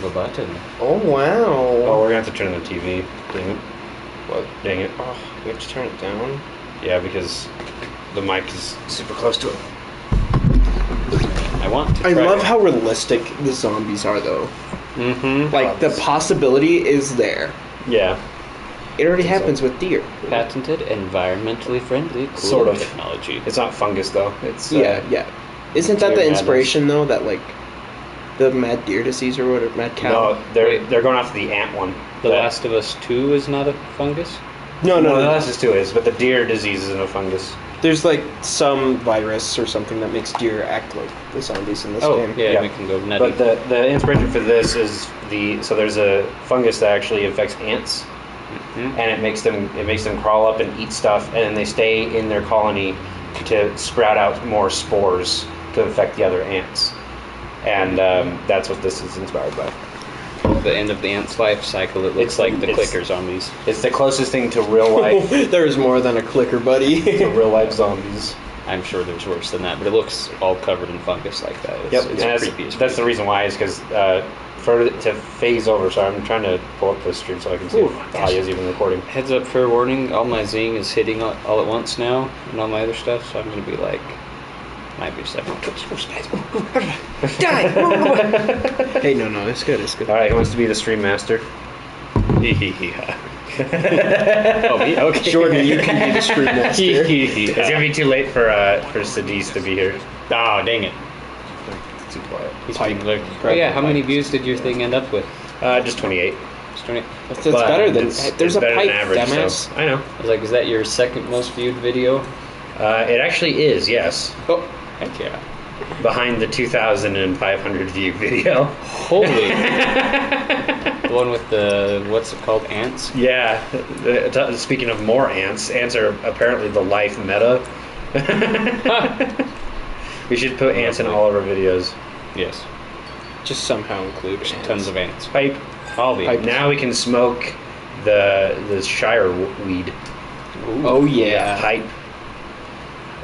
a button. Oh, wow. Oh, we're gonna have to turn the TV. Dang it. What? Dang it. Oh, we have to turn it down? Yeah, because the mic is super close to it. I want to I try love it. how realistic the zombies are, though. Mm-hmm. Like, the possibility is there. Yeah. It already happens with deer. Patented, environmentally friendly, cool Sort of. technology. It's not fungus, though. It's Yeah. Isn't that Deer the madness. inspiration, though, that, like, the mad deer disease or whatever, mad cow? No, they're going after the ant one. The Last of Us 2 is not a fungus? No, The Last of Us 2 is, but the deer disease isn't a fungus. There's, like, some virus or something that makes deer act like the zombies in this game. Yeah, Yeah. we can go nutty. But the inspiration for this is so there's a fungus that actually infects ants, Mhm. and it makes them crawl up and eat stuff, and then they stay in their colony to sprout out more spores to infect the other ants, and that's what this is inspired by. The end of the ant's life cycle, it looks like the clicker zombies. It's the closest thing to real life There's more than a clicker, buddy. to real life zombies. I'm sure there's worse than that, but it looks all covered in fungus like that. It's, Yep, it's and creepy as that's the reason why, is because for it to phase over. So I'm trying to pull up the stream so I can see Ooh, if the audio is even recording. Heads up, fair warning, all my zing is hitting all at once now, and all my other stuff, so I'm going to be like, might be 7 Die! Hey, no, it's good, All right, who wants to be the stream master? Oh, me? Okay. Jordan, you can be the screw master. It's gonna be too late for Sadis to be here. Oh, dang it. It's too quiet. He's Pipe. being oh, yeah, how many views did your thing end up with? Just 28. Just 20? That's But better than... it's There's a better pipe, than average, dumbass. so I know. I was like, is that your second most viewed video? It actually is, yes. Oh, heck yeah. Behind the 2,500 view video. Holy. The one with the, what's it called, ants? Yeah. Speaking of more ants are apparently the life meta. We should put ants in all of our videos. Yes. Just somehow include Tons of ants. Pipe. All the ants. Now we can smoke the Shire weed. Oh, yeah. Pipe.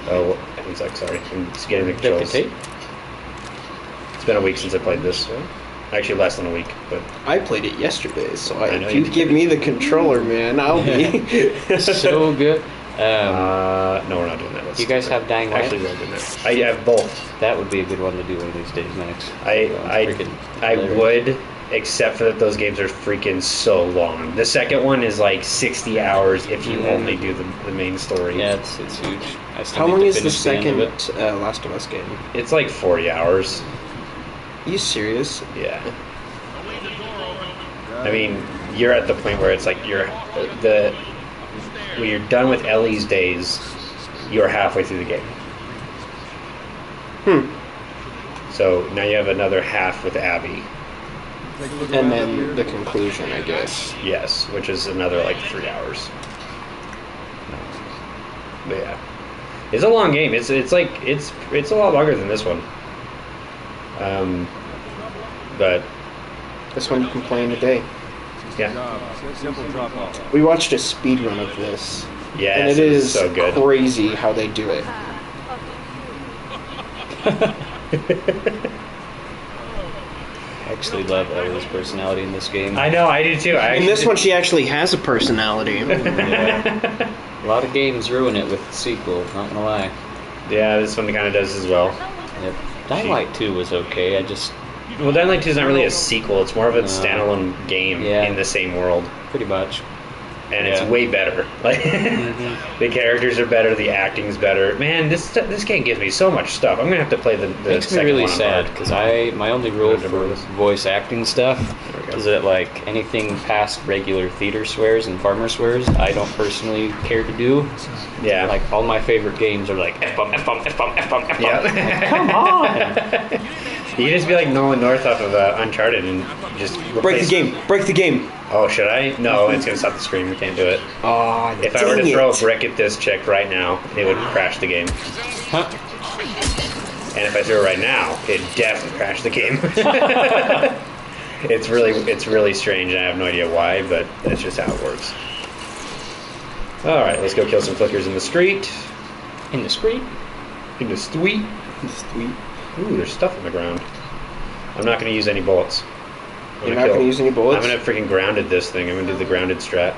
Oh, one sec, sorry. I'm just getting the controls. It's been a week since I played this. Actually, less than a week, but I played it yesterday, so I know if you you give me the controller, man, I'll be... So good. no, we're not doing that. That's You guys stupid. have Dying Light? Actually, we're not doing that. I have both. That would be a good one to do one of these days, Max. I hilarious. would, except for that those games are freaking so long. The second one is like 60 hours if you only do the main story. Yeah, it's huge. I still How need long to is the finish end second of it. Last of Us game? It's like 40 hours. Are you serious? Yeah. I mean, you're at the point where it's like when you're done with Ellie's days, you're halfway through the game. So now you have another half with Abby. And then the conclusion, I guess. Yes, which is another like 3 hours. But yeah, it's a long game. It's a lot longer than this one. But This one you can play in a day. yeah, We watched a speed run of this. yeah, And it is so good. crazy how they do it. I actually love Ellie's personality in this game. I know, I do too. In this one, she actually has a personality. Yeah. A lot of games ruin it with the sequel, not gonna lie. Yeah, this one kind of does as well. Yep. Dying Light 2 was okay, Well, Dying Light 2 is not really a sequel. It's more of a standalone game Yeah. in the same world. pretty much. And it's Yeah. way better. Like the characters are better, the acting's better. Man, this game gives me so much stuff. I'm gonna have to play the Makes me second really one on sad, hard. because my only rule for voice acting stuff There we go. is that, like, anything past regular theater swears and farmer swears, I don't personally care to do. Yeah. Like, all my favorite games are like, F-bomb, F-bomb, F-bomb, F-bomb, F-bomb. Yeah. Come on! You can just be like Nolan North off of Uncharted and just Break replace- the game! Break the game! Oh, should I? No, it's gonna stop the screen. We can't do it. Aw, If I were to dang throw a it. brick at this chick right now, it would crash the game. Huh? And if I threw it right now, it'd definitely crash the game. It's really strange, and I have no idea why, but that's just how it works. All right, let's go kill some clickers in the street. In the street? In the street. Sweet. Ooh, there's stuff on the ground. I'm not going to use any bullets. You're not gonna use any bullets? I'm gonna freaking grounded this thing. I'm gonna do the grounded strat.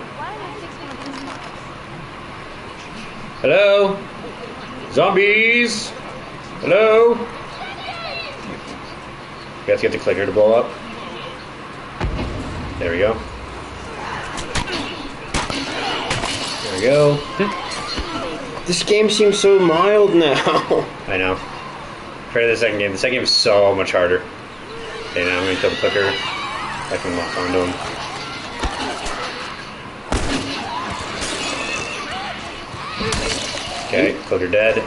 Hello? Zombies! Hello? We have to get the clicker to blow up. There we go. There we go. This game seems so mild now. I know. Compared to the second game. The second game is so much harder. Okay, now I'm gonna kill the clicker. I can lock onto him. Okay, clicker dead.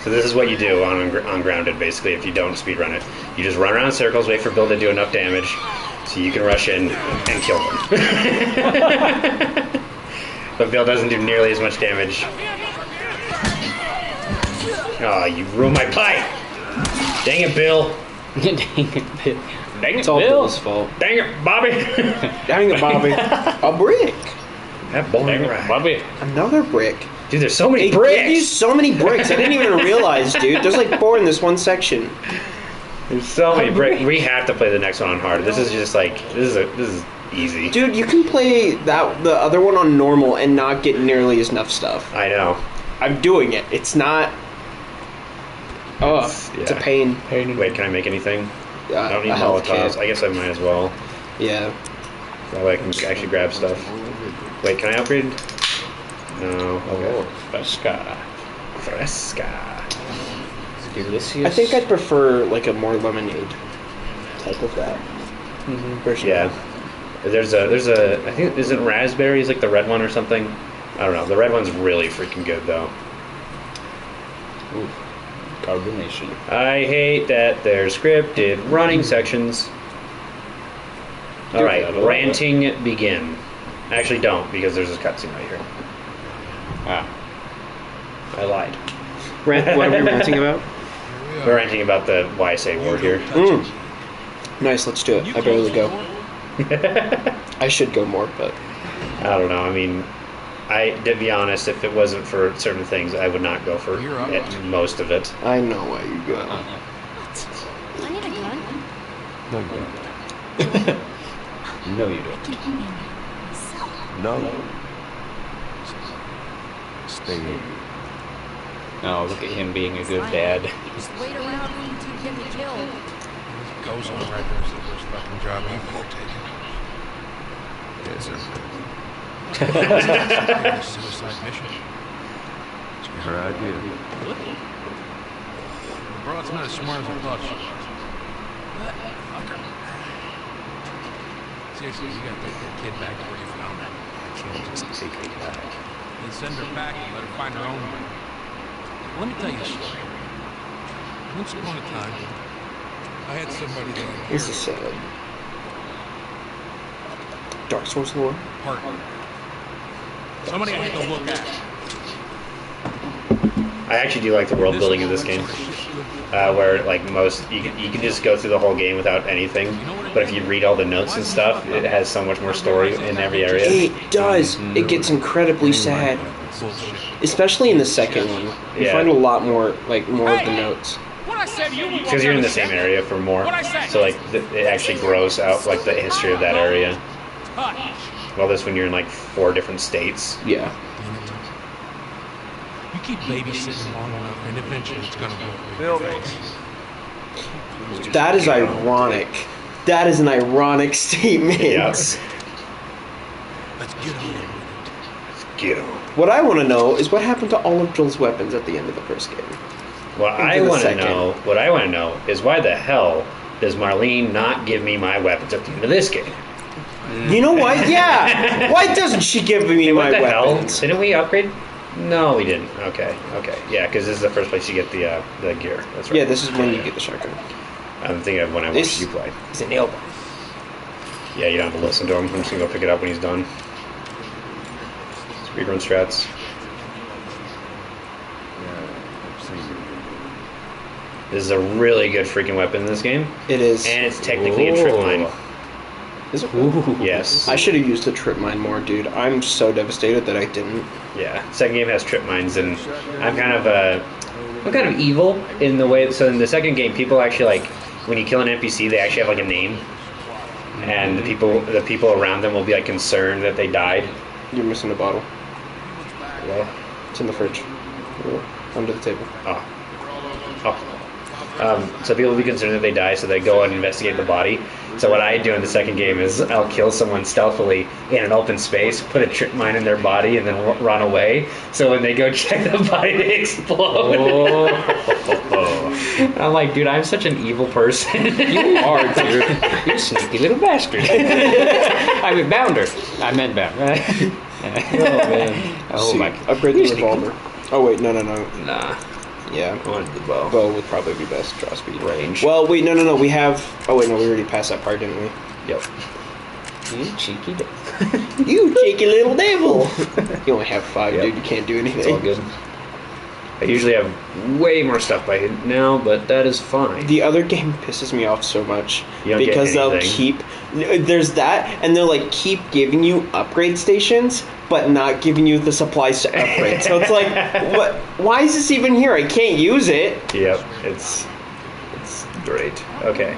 So this is what you do on grounded, basically, if you don't speedrun it. You just run around in circles, wait for Bill to do enough damage, so you can rush in and kill them. But Bill doesn't do nearly as much damage. Oh, you ruined my pipe! Dang it, Bill! Dang it, Bill. Dang it, It's all Bill. Bill's fault. Dang it, Bobby! Dang it, Bobby. A brick. That boring Dang it, ride. Bobby. Another brick. Dude, there's so many They bricks! gave you so many bricks. I didn't even realize, dude. There's like 4 in this one section. There's so many bricks. We have to play the next one on hard. This is just like, this is easy. Dude, you can play the other one on normal and not get nearly as enough stuff. I know. I'm doing it. It's not... Oh, it's a yeah. pain. Wait, can I make anything? I don't need a health Molotovs. kit. I guess I might as well. Yeah. That way I can actually grab stuff. Wait, can I upgrade? No. Okay. Fresca. Fresca. Delicious. I think I'd prefer like a more lemonade type of that. Version. Yeah. There's a. I think isn't raspberries like the red one or something? I don't know. The red one's really freaking good though. Ooh. Carbonation. I hate that they're scripted running sections. All right, ranting begin. Actually, don't because there's a cutscene right here. Ah. I lied. What are we ranting about? We're ranting about the why I say word here. Nice, let's do it. I barely go. I should go more, but... I don't know. I mean, to be honest, if it wasn't for certain things, I would not go for most of it. I know why you go. I need a gun. No, you don't. No, you don't. No. Stay in. Oh, look at him being a good dad. Just wait around for you two to get me killed. Goes on record as the worst fucking job you've ever taken. Yes, sir. A suicide mission. It's her idea. Bro, it's not as smart as I thought she was. Fucker. Seriously, you gotta take that kid back to where you found her. I can't just take her back. Then send her back and let her find her own way. Let me tell you a story. Once upon a time, I had somebody that I This is sad. Dark Souls lore? partner. Somebody I had to look at. I actually do like the world building of this game, where like most you can just go through the whole game without anything. But if you read all the notes and stuff, it has so much more story in every area. It does. It gets incredibly sad. Bullshit. Especially in the second one. You Yeah. find a lot more, like, more of the notes. What I said, you Because you're in the same area for more, so like it actually grows out like the history of that area. Well, this one you're in like 4 different states. Yeah. You keep babysitting long enough, and eventually it's gonna blow up in your face. That is ironic. That is an ironic statement. Yes. Let's get on it. Get 'em. What I want to know is what happened to all of Joel's weapons at the end of the first game. What I the want to second. know, is why the hell does Marlene not give me my weapons at the end of this game? You know what? Yeah. Why doesn't she give me my What the weapons? hell? Didn't we upgrade? No, we didn't. Okay. Yeah, because this is the first place you get the gear. That's right. Yeah, this is when you get the shotgun. I'm thinking of when I This- watched you play. It's a nail bomb. Yeah, you don't have to listen to him. I'm just gonna go pick it up when he's done. Speedrun strats. Yeah, I've seen it. This is a really good freaking weapon in this game, It is. and it's technically a trip mine. Is it? Yes. I should have used the trip mine more, dude. I'm so devastated that I didn't. Yeah. Second game has trip mines, and I'm kind of evil in the way. So in the second game, people actually like when you kill an NPC, they actually have like a name, and the people around them will be like concerned that they died. You're missing a bottle. Well, It's in the fridge. Under the table. So people will be concerned that they die, so they go and investigate the body. So what I do in the second game is I'll kill someone stealthily in an open space, put a trip mine in their body, and then run away. So when they go check the body, they explode. Oh. I'm like, dude, I'm such an evil person. You are, dude. You sneaky little bastard. I mean, Bounder. I meant Bounder. Oh, man. Oh, See, my. upgrade the revolver. Oh, wait, no. Nah, Yeah. I wanted the bow. Bow would probably be best. Draw speed. Range. Well, wait, no. We have... Oh, wait, no, we already passed that part, didn't we? Yep. You cheeky. You cheeky little devil! You only have 5, Yep. dude. You can't do anything. It's all good. I usually have way more stuff by now, but that is fine. The other game pisses me off so much You don't get because they'll anything. keep... There's that, and they'll, like, keep giving you upgrade stations, but not giving you the supplies to upgrade. So it's like, what? Why is this even here? I can't use it. Yep, it's great. Okay.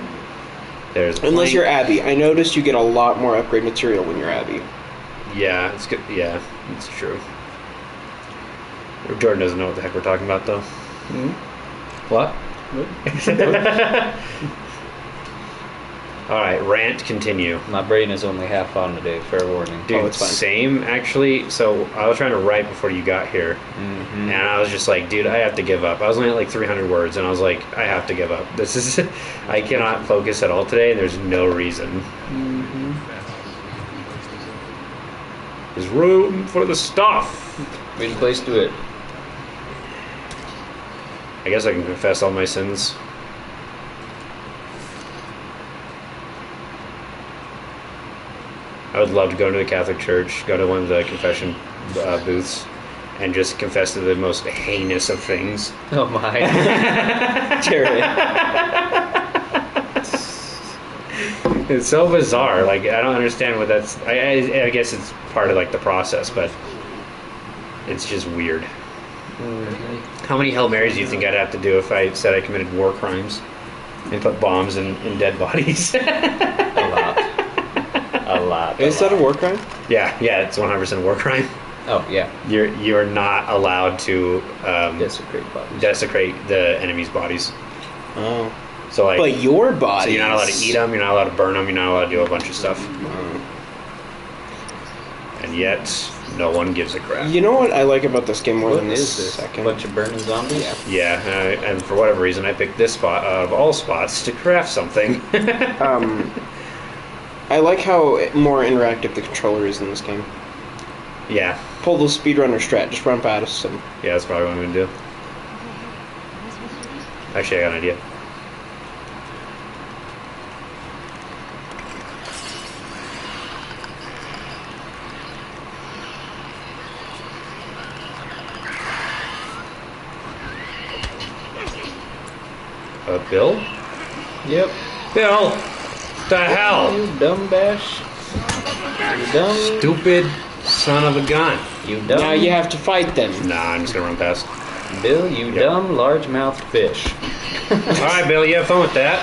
There's Unless plank. you're Abby. I noticed you get a lot more upgrade material when you're Abby. Yeah, it's good. Yeah, it's true. Jordan doesn't know what the heck we're talking about, though. What? All right, rant continue. My brain is only half on today. Fair warning. Dude, it's fine. same actually. So I was trying to write before you got here, Mm-hmm. and I was just like, dude, I have to give up. I was only at like 300 words, and I was like, I have to give up. This is, I cannot focus at all today, and there's no reason. There's room for the stuff. Which place do it? I guess I can confess all my sins. I would love to go to the Catholic Church, go to one of the confession booths, and just confess to the most heinous of things. Oh my. Jared. It's so bizarre. Like, I don't understand what that's... I guess it's part of, like, the process, but it's just weird. How many Hail Marys do you think I'd have to do if I said I committed war crimes and put bombs in dead bodies? A lot. Is that a war crime? Yeah, it's 100% a war crime. Oh, yeah. You're not allowed to Desecrate bodies. desecrate the enemy's bodies. Oh. So, like... But your body. So you're not allowed to eat them, you're not allowed to burn them, you're not allowed to do a bunch of stuff. And yet, no one gives a crap. You know what I like about this game more What than is this this? second? A bunch of burning zombies? Yeah, and for whatever reason, I picked this spot out of all spots to craft something. I like how more interactive the controller is in this game. Yeah, Pull the speedrunner strat. Just run past them. yeah, that's probably what I'm gonna do. Actually, I got an idea. Bill? Yep. Bill! The hell? You dumb bash. You dumb. Stupid son of a gun. You dumb. Now you have to fight them. Nah, I'm just gonna run past. Bill, you Yep. dumb largemouth fish. Alright, Bill, you have fun with that.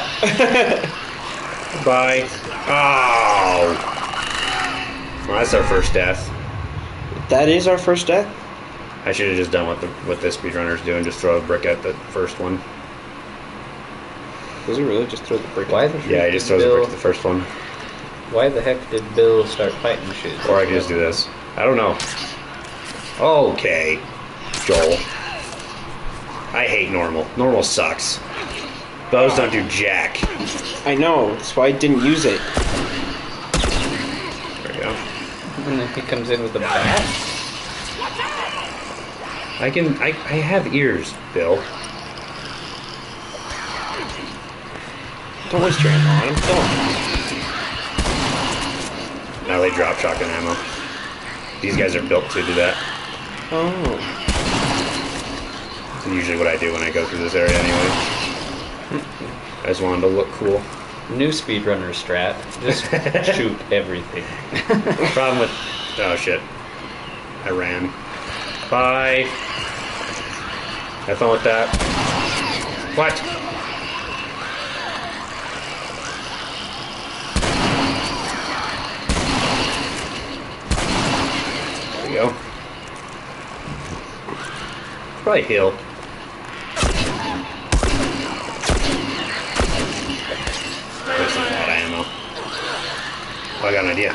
Bye. Oh! Well, that's our first death. That is our first death? I should have just done what the speedrunners do and just throw a brick at the first one. Was it really just throw the brick? Why the Yeah, he just throws a brick at the first one. Why the heck did Bill start fighting shit? Or I could just do this. I don't know. Okay, Joel. I hate normal. Normal sucks. Bows don't do jack. I know. That's why I didn't use it. There we go. And then he comes in with a bat. I have ears, Bill. Don't waste your ammo on him. Kill him. Now they drop shotgun ammo. These guys are built to do that. Oh. It's usually what I do when I go through this area anyway. I just wanted to look cool. New speedrunner strat. Just shoot everything. Problem with... Oh, shit. I ran. Bye. Have fun with that. What? Probably heal. There's some bad ammo. Oh, I got an idea.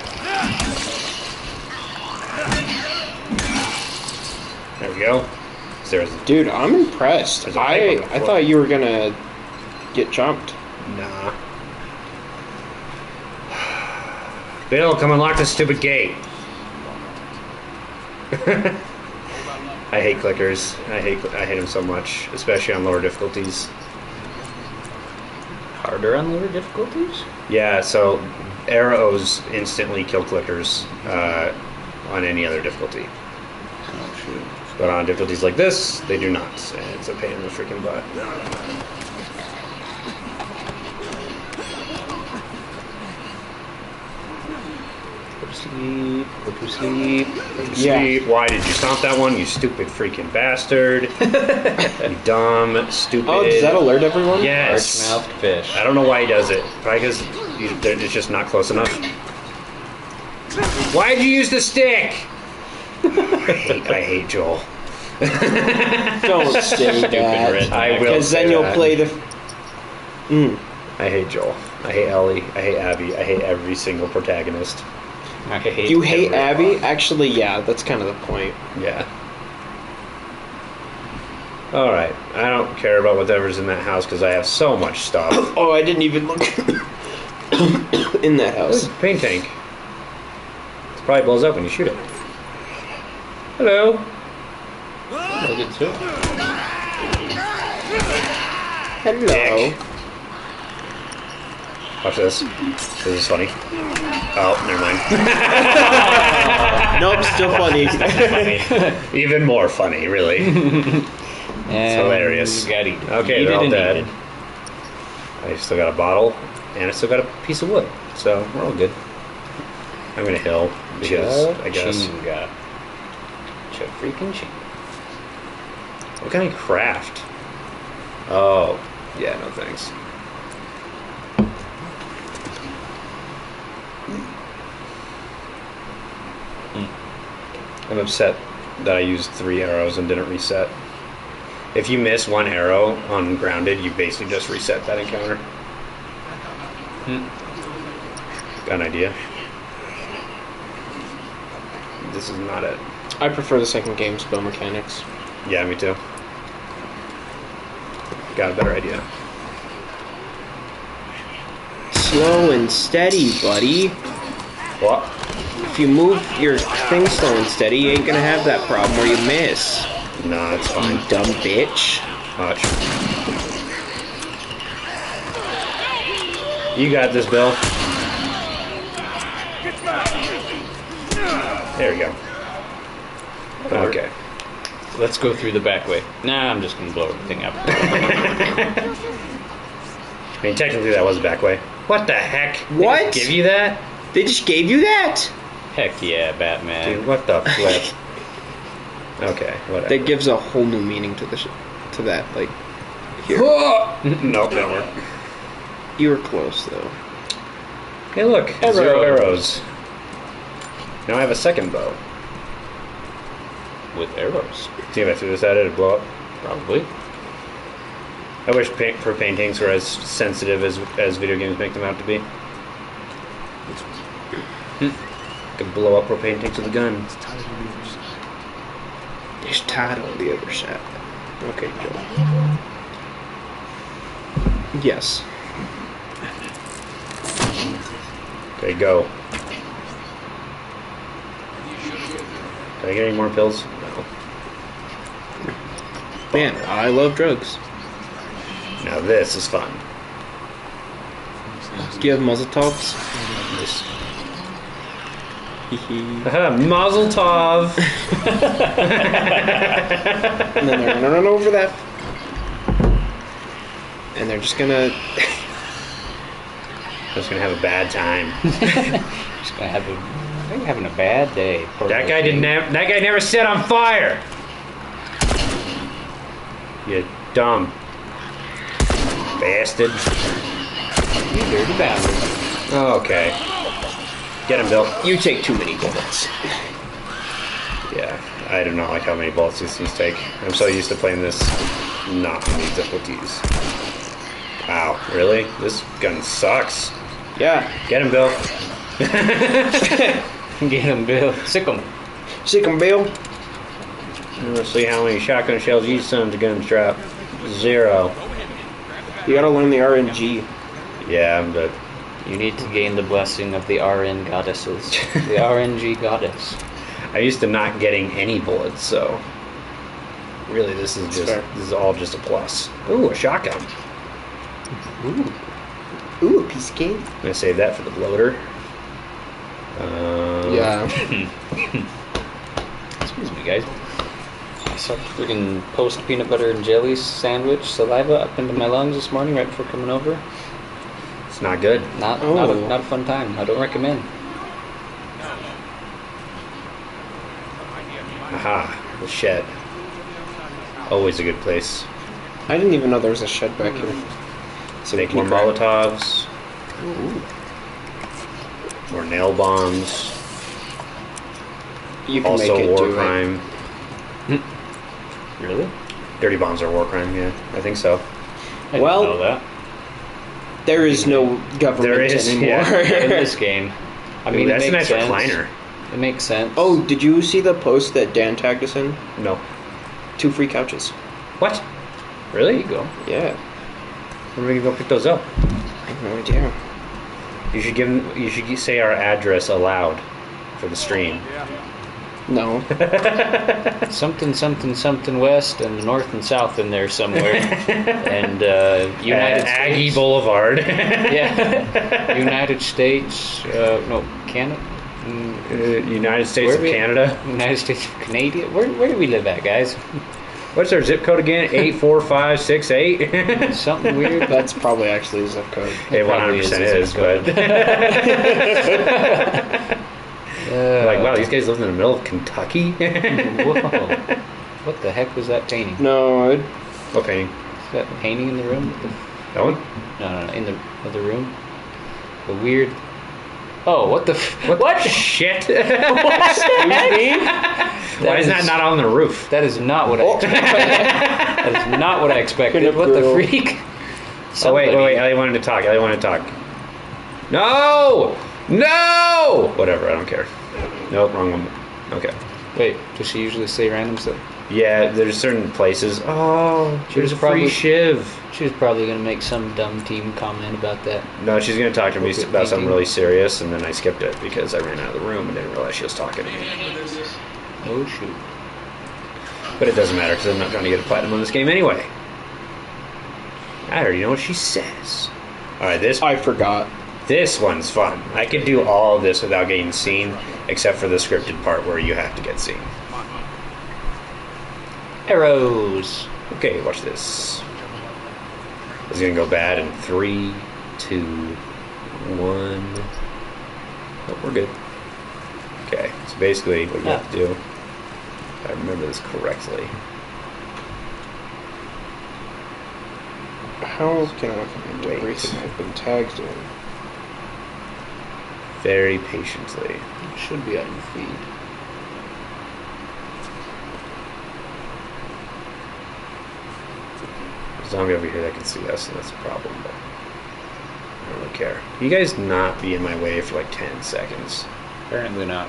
There we go. There's Dude, I'm impressed. There's a pipe on the I floor. thought you were gonna get jumped. nah. Bill, come unlock this stupid gate. I hate clickers. I hate them so much, especially on lower difficulties. Harder on lower difficulties? Yeah, so arrows instantly kill clickers on any other difficulty. Oh, shoot. But on difficulties like this, they do not. And it's a pain in the freaking butt. Go to sleep. Go to sleep. Yeah. Sleep. Why did you stomp that one, you stupid freaking bastard? You dumb, stupid. Oh, does that alert everyone? Yes. Large-mouthed fish. I don't know why he does it. Probably because it's just not close enough. Why'd you use the stick? I hate Joel. Don't say that. red. I will. Because then say you'll that. play the. I hate Joel. I hate Ellie. I hate Abby. I hate every single protagonist. I hate You hate Abby? everyone. Actually, yeah, that's kind of the point. Yeah. Alright. I don't care about whatever's in that house because I have so much stuff. Oh, I didn't even look in that There's house. a paint tank. It probably blows up when you shoot it. Hello. I did too. Hello. Dick. Watch this. This is funny. Oh, never mind. Nope, still funny. Funny. Even more funny, really. And hilarious. You got eaten. Okay, Eat they're it all and dead. eat it. I still got a bottle, and I still got a piece of wood. So, we're all good. I'm gonna heal, because, I guess. Chinga. Freaking ching. What kind of craft? Oh, yeah, no thanks. I'm upset that I used 3 arrows and didn't reset. If you miss 1 arrow on grounded, you basically just reset that encounter. Got an idea? This is not it. I prefer the second game's spell mechanics. Yeah, me too. Got a better idea. Slow and steady, buddy. What? If you move your thing slow and steady, you ain't gonna have that problem where you miss. No, it's fine. You dumb bitch. Watch. You got this, Bill. There we go. Okay. Let's go through the back way. Nah, I'm just gonna blow everything up. I mean, technically that was the back way. What the heck? What? They just give you that? They just gave you that? Heck yeah, Batman. Dude, what the flip? Okay, whatever. That gives a whole new meaning to the to that. Like, here. Nope, didn't work. You were close though. Hey, look, 0 arrows. Now I have a second bow. With arrows. See if I threw this at it, it'd blow up. Probably. I wish for paintings were as sensitive as video games make them out to be. Could blow up pro paintings with a gun. There's Todd on the other side. Okay, Joe. Yes. Okay, go. Can I get any more pills? No. Man, I love drugs. Now this is fun. Do you have muzzle tops? This. And Haha, Mazel Tov! then they're gonna run over that. And they're just gonna. Just gonna have a bad time. Just gonna have they're having a bad day. Poor That guy thing. That guy never set on fire. You dumb bastard. You dirty bastard. Okay. Get him, Bill. You take too many bullets. Yeah. I do not like how many bullets these things take. I'm so used to playing this not on these difficulties. Wow, really? This gun sucks. Yeah. Get him, Bill. Get him, Bill. Sick him. Sick 'em, Bill. Let's see how many shotgun shells you sons of guns drop. 0. You gotta learn the RNG. Yeah, but You need to gain the blessing of the RN goddesses. The RNG goddess. I used to not getting any bullets, so really this is all just a plus. Ooh, a shotgun. Ooh, a piece of cake. I'm gonna save that for the bloater. Yeah. Excuse me, guys. I saw freaking post peanut butter and jelly sandwich saliva up into my lungs this morning right before coming over. It's not good. Not a fun time. I don't recommend. Aha, the shed. Always a good place. I didn't even know there was a shed back here. So make more Molotovs. Ooh. More nail bombs. You can Also make it war do crime. Really? Dirty bombs are war crime, yeah. I think so. I Well- didn't know that. it. There is no government There is, anymore. yeah. In this game. I mean, that's it a nice makes sense. recliner. It makes sense. Oh, did you see the post that Dan tagged us in? No. 2 free couches. What? there Really? you go. Yeah. When are we gonna go pick those up? I have no idea. You should give them, you should say our address aloud for the stream. No. Something, something, something west and north and south in there somewhere. And United Aggie States. Boulevard. Yeah. United States. No, Canada. United States of Where we- Canada. United States of Canada. Where do we live at, guys? What's our zip code again? 84568. Something weird. That's probably actually a zip code. It probably 100% is a is, zip but like, wow, these guys live in the middle of Kentucky. Whoa. What the heck was that painting? No, What painting? Is that painting in the room? That one? No, in the other room. The weird. Oh, what the? What? Shit! excuse me? Why is that not on the roof? That is not what I expected. That is not what I expected. Could've What the grilled. freak? Oh wait, Ellie wanted to talk. No! No! Whatever, I don't care. Nope, wrong one. Okay. Wait, does she usually say random stuff? Yeah, there's certain places. Oh, there's a free shiv. She was probably gonna make some dumb team comment about that. No, she's gonna talk to me Okay, about something painting. really serious, and then I skipped it because I ran out of the room and didn't realize she was talking to me. Oh shoot. But it doesn't matter because I'm not trying to get a platinum on this game anyway. I already know what she says. All right, this I forgot. one's fun. I could do all of this without getting seen, except for the scripted part where you have to get seen. Arrows. Okay, watch this. This is gonna go bad in 3, 2, 1. Oh, we're good. Okay, so basically what you have to do, if I remember this correctly. How can I find everything I've been tagged in? Very patiently. It should be on your feed. Zombie over here that can see us, and that's a problem, but I don't really care. You guys not be in my way for like 10 seconds. Apparently not.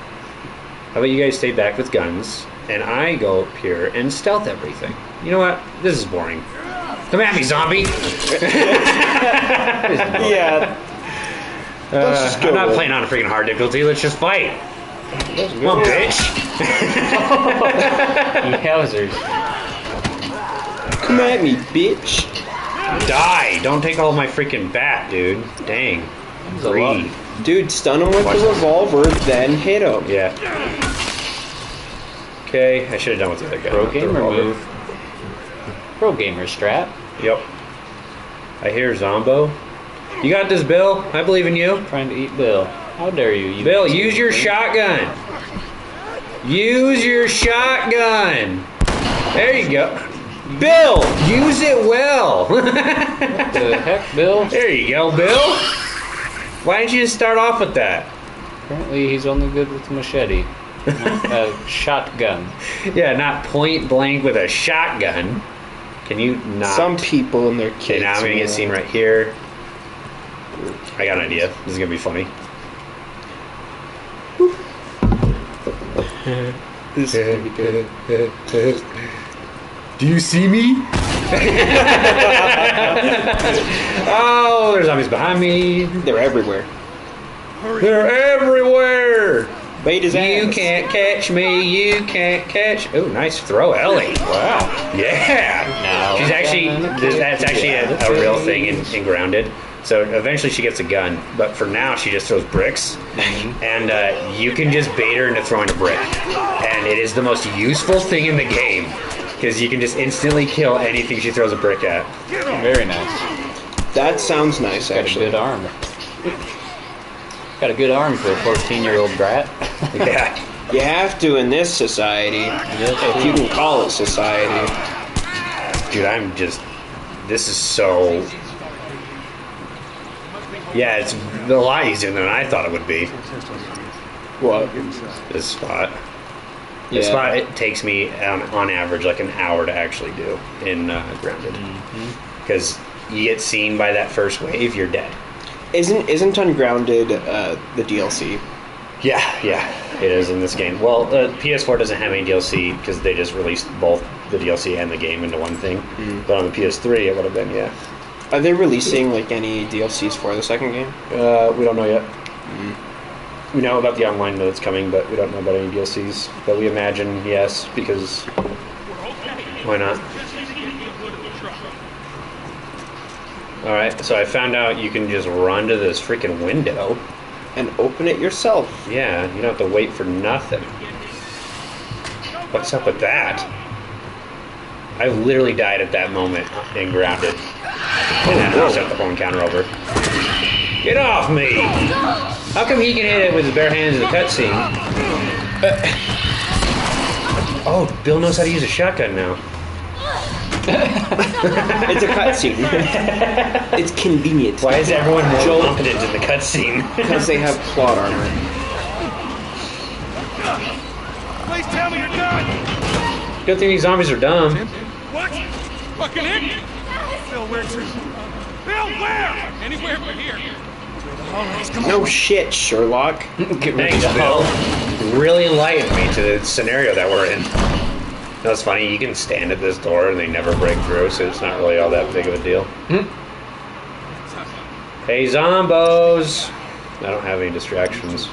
How about you guys stay back with guns, and I go up here and stealth everything? You know what? This is boring. Come at me, zombie! Yeah. Let's just go I'm not with- playing on a freaking hard difficulty. Let's just fight. Come on, bitch. Yowzers. Come at me, bitch. Die. Don't take all my freaking bat, dude. Dang. There's a lot. Greed. Dude, stun him with Watch the this. revolver, then hit him. Yeah. Okay, I should have done with the other guy. Pro not the gamer revolver. move. Pro gamer strat. Yep. I hear Zombo. You got this, Bill. I believe in you. Trying to eat Bill. How dare you? Bill, use your shotgun. Use your shotgun. There you go. Bill, use it well. What the heck, Bill? There you go, Bill. Why didn't you just start off with that? Apparently he's only good with machete. A shotgun. Yeah, not point blank with a shotgun. Can you not? Some people and their kids. Okay, now I'm gonna get seen right here. I got an idea. This is gonna be funny. This is gonna be good. Do you see me? Oh, there's zombies behind me. They're everywhere. They're everywhere. Bait his ass. You can't catch me. You can't catch. Oh, nice throw, Ellie. Wow. Yeah. No. She's actually. That's actually a real thing in Grounded. So eventually she gets a gun, but for now she just throws bricks, and you can just bait her into throwing a brick, and it is the most useful thing in the game because you can just instantly kill anything she throws a brick at. Very nice. That sounds nice, Got a actually. good arm. Got a good arm for a 14-year-old brat. Yeah. You have to in this society, if you can call it society. Dude, this is so... Yeah, it's a lot easier than I thought it would be. What? This spot. Yeah. This spot, it takes me on average like an hour to actually do in Grounded. Because you get seen by that first wave, you're dead. Isn't Ungrounded the DLC? Yeah, it is in this game. Well, PS4 doesn't have any DLC because they just released both the DLC and the game into one thing. But on the PS3, it would have been, yeah. Are they releasing like any DLCs for the second game? We don't know yet. We know about the online that's coming, but we don't know about any DLCs. But we imagine yes, because why not? Alright, so I found out you can just run to this freaking window. And open it yourself. Yeah, you don't have to wait for nothing. What's up with that? I literally died at that moment in Grounded. And then I set the whole encounter over. Get off me! How come he can hit it with his bare hands in the cutscene? Oh, Bill knows how to use a shotgun now. It's a cutscene. It's convenient. Why is everyone more competent in the cutscene? Because they have plot armor. Please tell me you're done! Good thing these zombies are dumb. What? Fucking hit me! Bill, where to? Bill, where? Anywhere but here. No shit, Sherlock. Thanks, Bill. Really enlightened me to the scenario that we're in. That's funny, you can stand at this door and they never break through, so it's not really all that big of a deal. Hey, zombos! I don't have any distractions.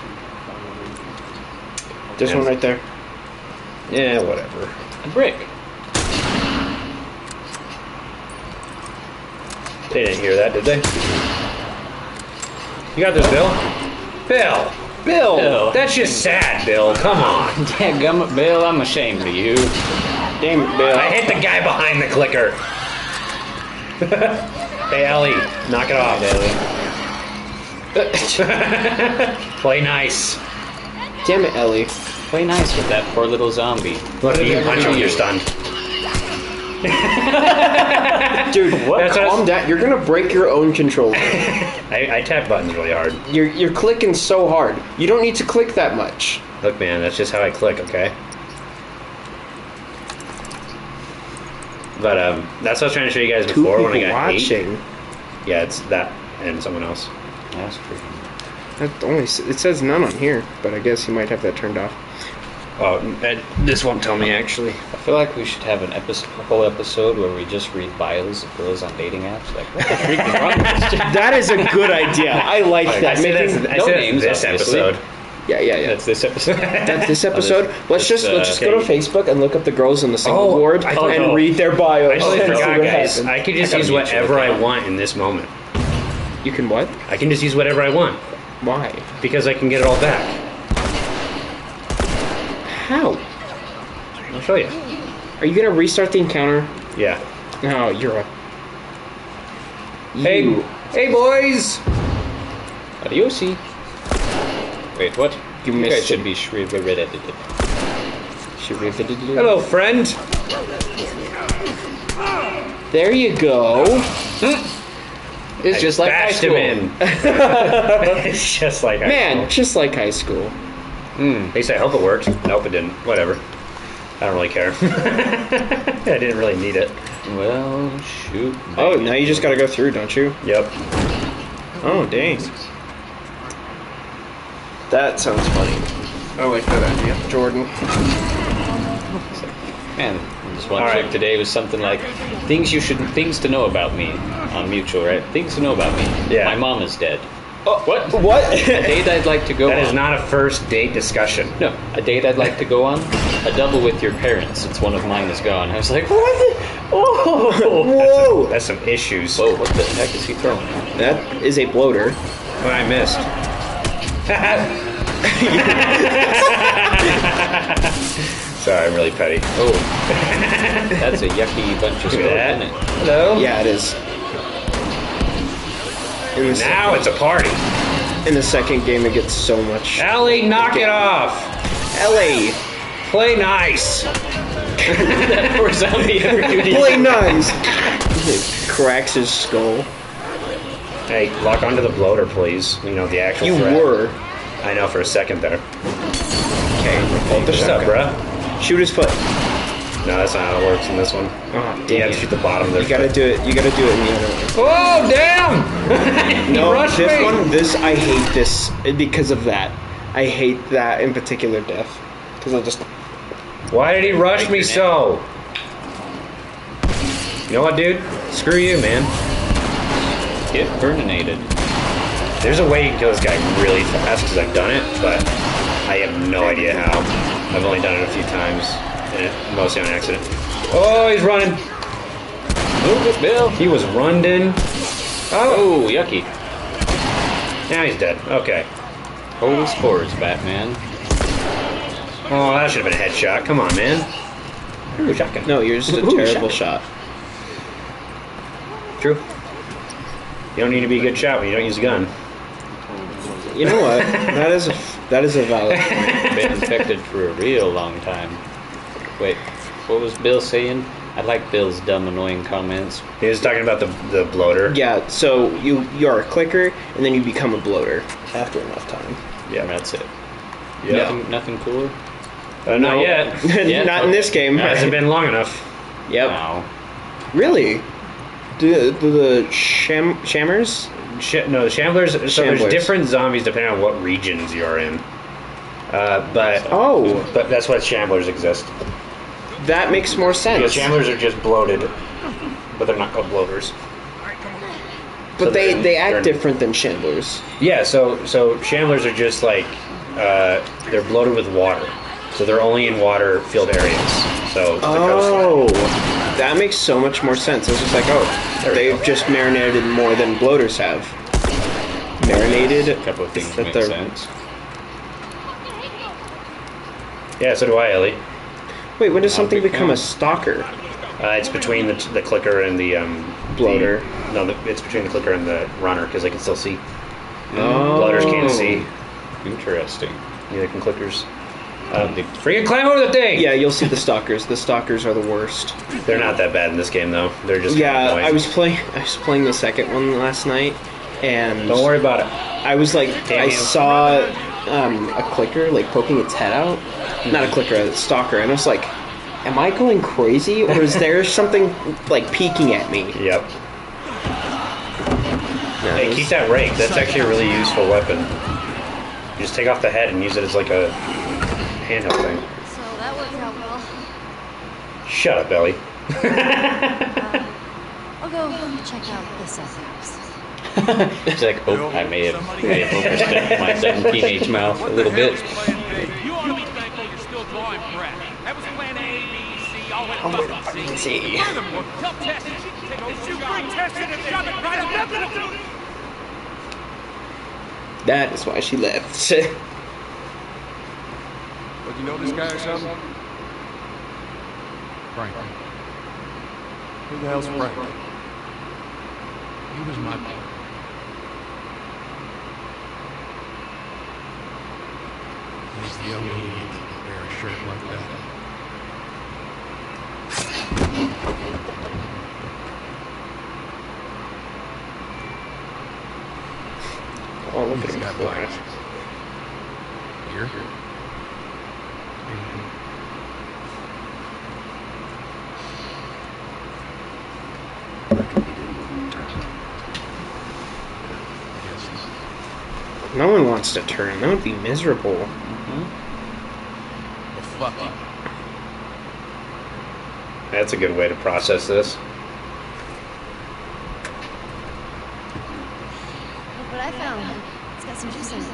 This one right there. Yeah, whatever. A brick. They didn't hear that, did they? You got this, Bill? Bill! Bill! That's just sad, Bill. Come on. Dadgummit, Bill, I'm ashamed of you. Damn it, Bill. I hit the guy behind the clicker. Hey, Ellie, knock it off. Play nice. Damn it, Ellie. Play nice with that poor little zombie. Look, you can punch him when you're stunned. Dude, That's calm us. down. You're gonna break your own controller. I tap buttons really hard. You're clicking so hard. You don't need to click that much. Look, man, that's just how I click, okay? But that's what I was trying to show you guys Two before when I people got watching. 8. Yeah, it's that and someone else. That's freaking. That only it says none on here, but I guess you might have that turned off. Oh, this won't tell me actually. I feel like we should have a whole episode where we just read bios of girls on dating apps. Like, what the freak is wrong with this chick? That is a good idea. I like I that. said Making- that's, I no said names, this obviously. episode. yeah. That's this episode. That's this episode. Let's just go to Facebook and look up the girls in the single Oh, board I don't know. and read their bios. I totally and see forgot, what guys. happens. I could just I use gotta mute you, whatever I okay? want in this moment. You can what? I can just use whatever I want Why? because I can get it all back. How? I'll show you. Are you gonna restart the encounter? Yeah. No, you're a. Hey, You. hey, boys. Adiosi. Wait, what? You You guys missed should it. be shriveled. Hello, friend. There you go. It's just like high Bashed school. him in. It's just like high Man, school. just like high school. At least I hope it worked. Nope, it didn't. Whatever. I don't really care. I didn't really need it. Well, shoot. Oh, now you just gotta go through, don't you? Yep. Oh, dang. That sounds funny. I like that idea, Jordan. Man, this one All trick right. today was something like things to know about me on Mutual, right? Things to know about me. Yeah. My mom is dead. Oh, What? What? A date I'd like to go That on. is not a first date discussion. No, a date I'd like to go on. A double with your parents since one of mine is gone. I was like, what? Oh, Whoa! That's some issues. whoa! What the heck is he throwing? That is a bloater. What I missed. Sorry, I'm really petty. Oh, that's a yucky bunch of Look stuff, at isn't it? that. Hello? Yeah, it is. In the, Now it's a party. in the second game, it gets so much. Ellie, knock it off. Ellie, Play nice. That poor zombie ever do to you? play nice. He cracks his skull. Hey, lock onto the bloater, please. You know, the actual You threat. were. I know for a second there. Okay. What's up, bruh? Shoot his foot. No, that's not how it works in this one. Oh, You dang have to it. shoot the bottom of their You gotta foot. do it. You gotta do it in the other one. Oh, damn! He No, rushed this me. one. I hate this because of that. I hate that in particular death because I'll just. Why did he rush me so? You know what, dude? Screw you, man. Get burninated. There's a way you can kill this guy really fast because I've done it, but I have no idea how. I've only done it a few times, and mostly on accident. Oh, he's running. Move it, Bill. He was running. Oh, yucky. Now he's dead. Okay. Holy spores, Batman. Oh, that should have been a headshot. Come on, man. Ooh, shotgun. No, you're just a Ooh, terrible shotgun. shot. True. You don't need to be a good shot when you don't use a gun. You know what? That is a valid point. Been infected for a real long time. Wait, what was Bill saying? I like Bill's dumb, annoying comments. He was talking about the bloater. Yeah, so you're a clicker, and then you become a bloater after enough time. Yeah. And that's it. Yeah. Nothing cooler? Not No. yet. Yeah, Not in this game. Hasn't been long enough. Yep. No. Really? Do the shammers? No, the Shamblers. So Shamblers. there's different zombies depending on what regions you're in. But Oh, that's why Shamblers exist. that makes more sense. Because Shamblers are just bloated, but they're not called bloaters. But so they they're- act they're- different than shamblers. Yeah, so Shamblers are just like they're bloated with water, so they're only in water-filled areas. So the coastline. Oh, that makes so much more sense. It's just like, oh, There we they've go. just marinated more than bloaters have. Marinated. A couple of things that make they're- sense. Yeah, so do I, Ellie. Wait, when does Not something big become a fan. stalker? It's between the clicker and the Bloater. It's between the clicker and the runner because they can still see. Oh. Bloaters can't see. Interesting. Neither can clickers. Freaking climb over the thing! Yeah, you'll see the stalkers. The stalkers are the worst. They're not that bad in this game though. They're just Yeah, kind of I was playing the second one last night, and Don't worry about it. I was like, Damn I you. saw a clicker like poking its head out. Not a clicker, a stalker, and I was like, am I going crazy, or is there something like peeking at me? Yep. No, Hey, it was- keep that rake. That's actually a really useful weapon. You just take off the head and use it as like a handheld thing. So that worked out well. Shut up, Ellie. I'll go check out this other house. It's like, oh, I may have overstepped my dumb teenage mouth a little bit. You ought to be thankful you're still drawing breath. That was plan A, B, C, all went bust, see? Furthermore, tell Tess that she can take those shoes. Bring Tess in and shove it right up nothing to do. That is why she left. What, you know this guy or something? Frank, Who the hell's Frank? he was my boy. He's the only idiot that can wear a shirt like that. Oh, look at He's him got fly. black. Here? No one wants to turn. That would be miserable. Well, fuck it. That's a good way to process this. Look what I found. It's got some juice in it.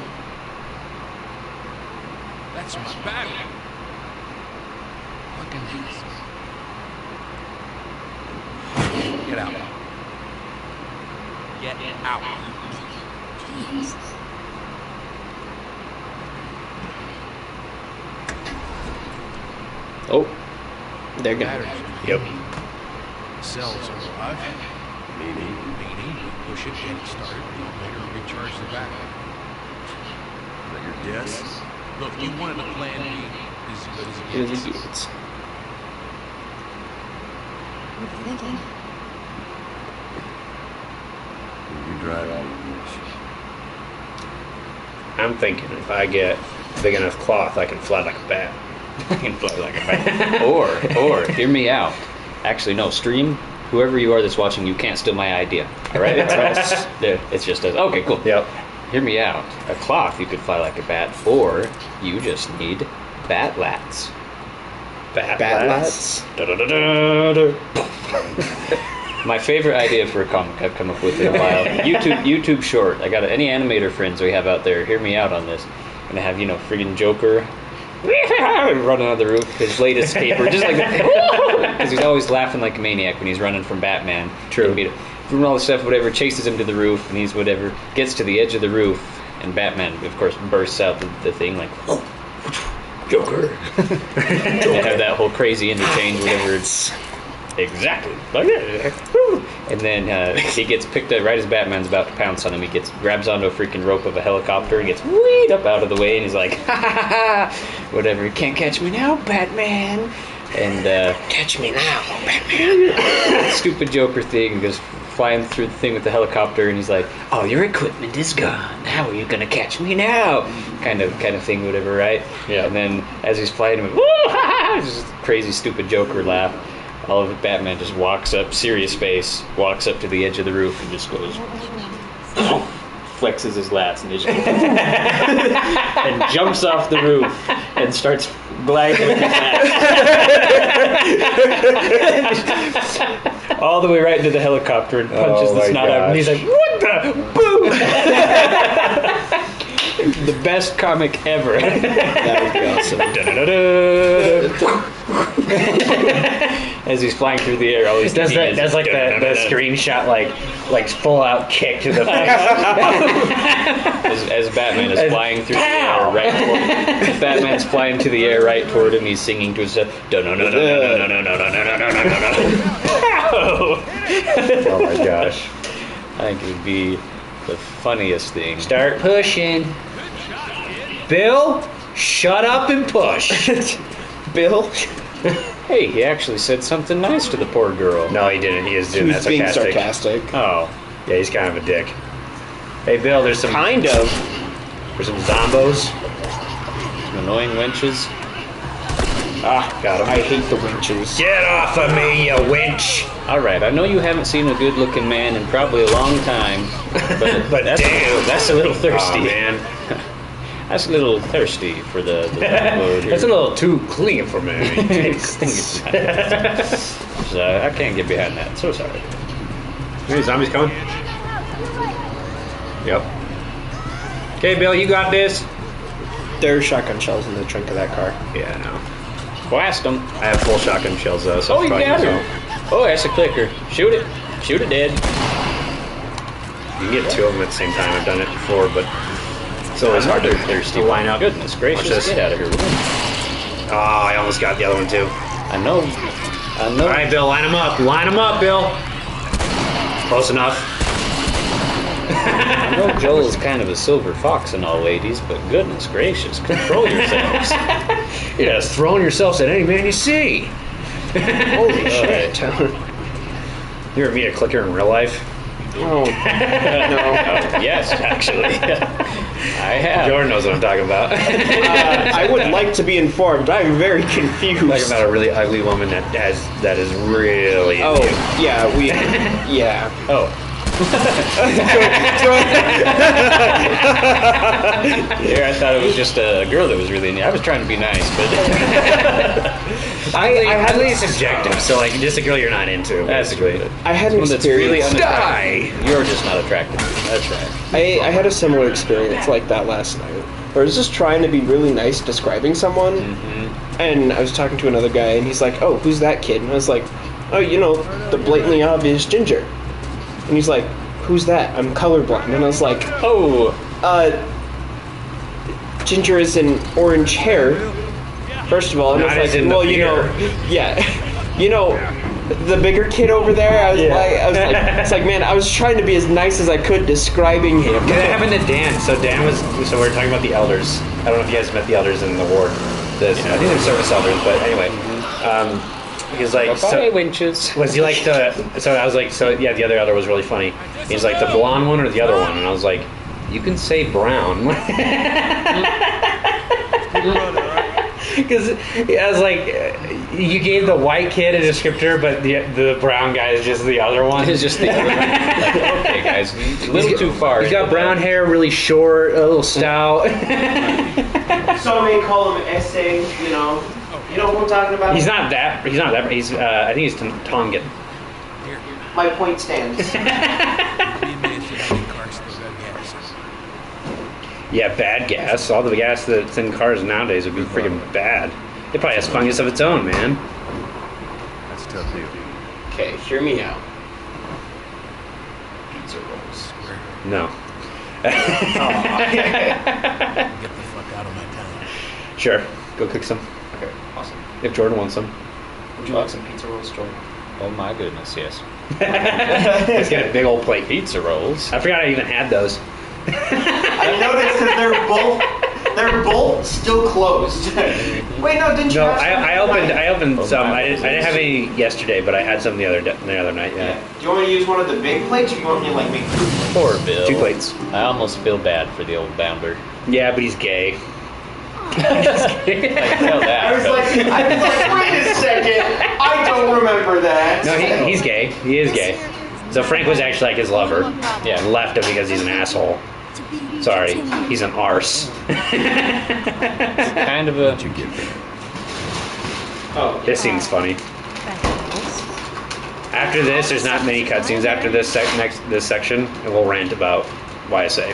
That's my battery. Fucking this. Get out. Get out. Jeez. Oh, they're gone. Batteries. Yep. Cells are alive. Meaning, you push it, get it started, later recharge the battery. But your guess? Look, you wanted a plan B. This is as good as it Here's gets. the goods. What are you thinking? You drive out. I'm thinking if I get big enough cloth, I can fly like a bat. I can fly like a bat. or hear me out. Actually, no. Stream. Whoever you are that's watching, you can't steal my idea. All right, it's just as okay, cool. Yep. Hear me out. A cloth, you could fly like a bat, or you just need bat lats. Bat lats? Da-da-da-da-da. My favorite idea for a comic I've come up with in a while. YouTube short. I got any animator friends we have out there. Hear me out on this. Gonna have friggin' Joker running on the roof, his latest caper, just like that, because he's always laughing like a maniac when he's running from Batman. True. Doing all the stuff, whatever, chases him to the roof, and he's whatever gets to the edge of the roof, and Batman, of course, bursts out the thing like, Joker. They have that whole crazy interchange, whatever it's. Exactly. And then he gets picked up right as Batman's about to pounce on him. He grabs onto a freaking rope of a helicopter and gets weed up out of the way, and he's like, ha ha ha, whatever, you can't catch me now, Batman. And Catch me now, Batman. stupid Joker thing goes flying through the thing with the helicopter, and he's like, all your equipment is gone. How are you gonna catch me now? Kind of thing, whatever, right? Yeah. And then as he's flying, woo, ha, ha, just crazy stupid Joker laugh. All of it, Batman just walks up, serious face, walks up to the edge of the roof and just goes, flexes his lats and just and jumps off the roof and starts gliding with his lats. All the way right into the helicopter and punches Oh the my snot out. And he's gosh. like, what the? Boom! The best comic ever. That would be awesome. As he's flying through the air, all he's Does thinking that? is, That's like the screenshot, like full out kick to the face. as Batman is flying through the air right toward him. Batman's flying to the air right toward him. He's singing to himself. Oh my gosh! I think it would be the funniest thing. Start pushing, Bill. Shut up and push. Bill? Hey, he actually said something nice to the poor girl. No, he didn't. He is doing Who's that being sarcastic. sarcastic? Oh, Yeah, he's kind of a dick. Hey, Bill. There's some Kind of. zombos. some annoying wenches. Ah, Got him. I hate the winches. Get off of me, you winch! All right, I know you haven't seen a good-looking man in probably a long time, but that's, damn. that's a little thirsty. Oh, man. That's a little thirsty for the landlord here. That's a little too clean for me. So, I can't get behind that. So sorry. Hey, zombies coming? Yep. Okay, Bill, you got this. There are shotgun shells in the trunk of that car. Yeah, no. Blast him. I have full shotgun shells though, so Oh, you probably got use her. Oh, that's a clicker. Shoot it. Shoot it dead. You can get two of them at the same time. I've done it before, but it's always hard to thirsty. to line up. Goodness gracious, Watch this. get out of here. Oh, I almost got the other one too. I know. All right, Bill, line them up. Line them up, Bill. Close enough. I know Joel is kind of a silver fox and all, ladies, but goodness gracious, control yourselves. Yeah, just throwing yourselves at any man you see. Holy shit. You ever meet a clicker in real life? Oh, no. Yes, actually. I have. Jordan knows what I'm talking about. I would like to be informed. I'm very confused. Talking about a really ugly woman that is really. Oh, yeah, yeah. Oh. Here, I thought it was just a girl that was really neat. I was trying to be nice, but I had it's subjective, so like just a girl you're not into, basically. I had an one that's really experience. unattractive. You're just not attracted to me. That's right. I had a similar experience like that last night, where I was just trying to be really nice describing someone, and I was talking to another guy, and he's like, "Oh, who's that kid?" And I was like, "Oh, you know, the blatantly obvious Ginger." And he's like, "Who's that? I'm colorblind." And I was like, Oh, Ginger is in orange hair, first of all. And Not I was as like, in the well, you know, yeah. You know, the bigger kid over there, I was like, it's like, man, I was trying to be as nice as I could describing him. Because it happened to Dan. So we were talking about the elders. I don't know if you guys met the elders in the ward. I think they're service elders, but anyway. He was like, bye, winches. was he like the? So I was like, so yeah, the other elder was really funny. He's like the blonde one or the other one, and I was like, you can say brown. Because I was like, you gave the white kid a descriptor, but the brown guy is just the other one. It's just the other one. Like, okay, guys, a little too far. He's got brown hair, really short, a little stout. Some may call him essay, you know. You know what I'm talking about? He's not that. He's I think he's Tongan. My point stands. Yeah, bad gas. All the gas that's in cars nowadays would be freaking bad. It probably has fungus of its own, man. That's a tough deal. Okay, hear me out. Pizza rolls. No. Get the fuck out of my town. Sure. Go cook some. Okay, awesome. If Jordan wants some. Would you like some pizza rolls, Jordan? Oh my goodness, yes. He's got a big old plate. Pizza rolls. I forgot I even had those. I noticed that they're both still closed. Wait, no, didn't you? No, have some? I opened some. I didn't have any yesterday, but I had some the other night. Yeah. Do you want me to use one of the big plates, or do you want me to like make two plates? Poor Bill. 2 plates. I almost feel bad for the old bounder. Yeah, but he's gay. I can tell that. I was like, wait a second. I don't remember that. No, he's gay. He is gay. So Frank was actually like his lover. Yeah. And left him because he's an asshole. Sorry, he's an arse. kind of a. What you get there? Oh, This scene's funny. After this, there's not many cutscenes after this this section, and we'll rant about YSA.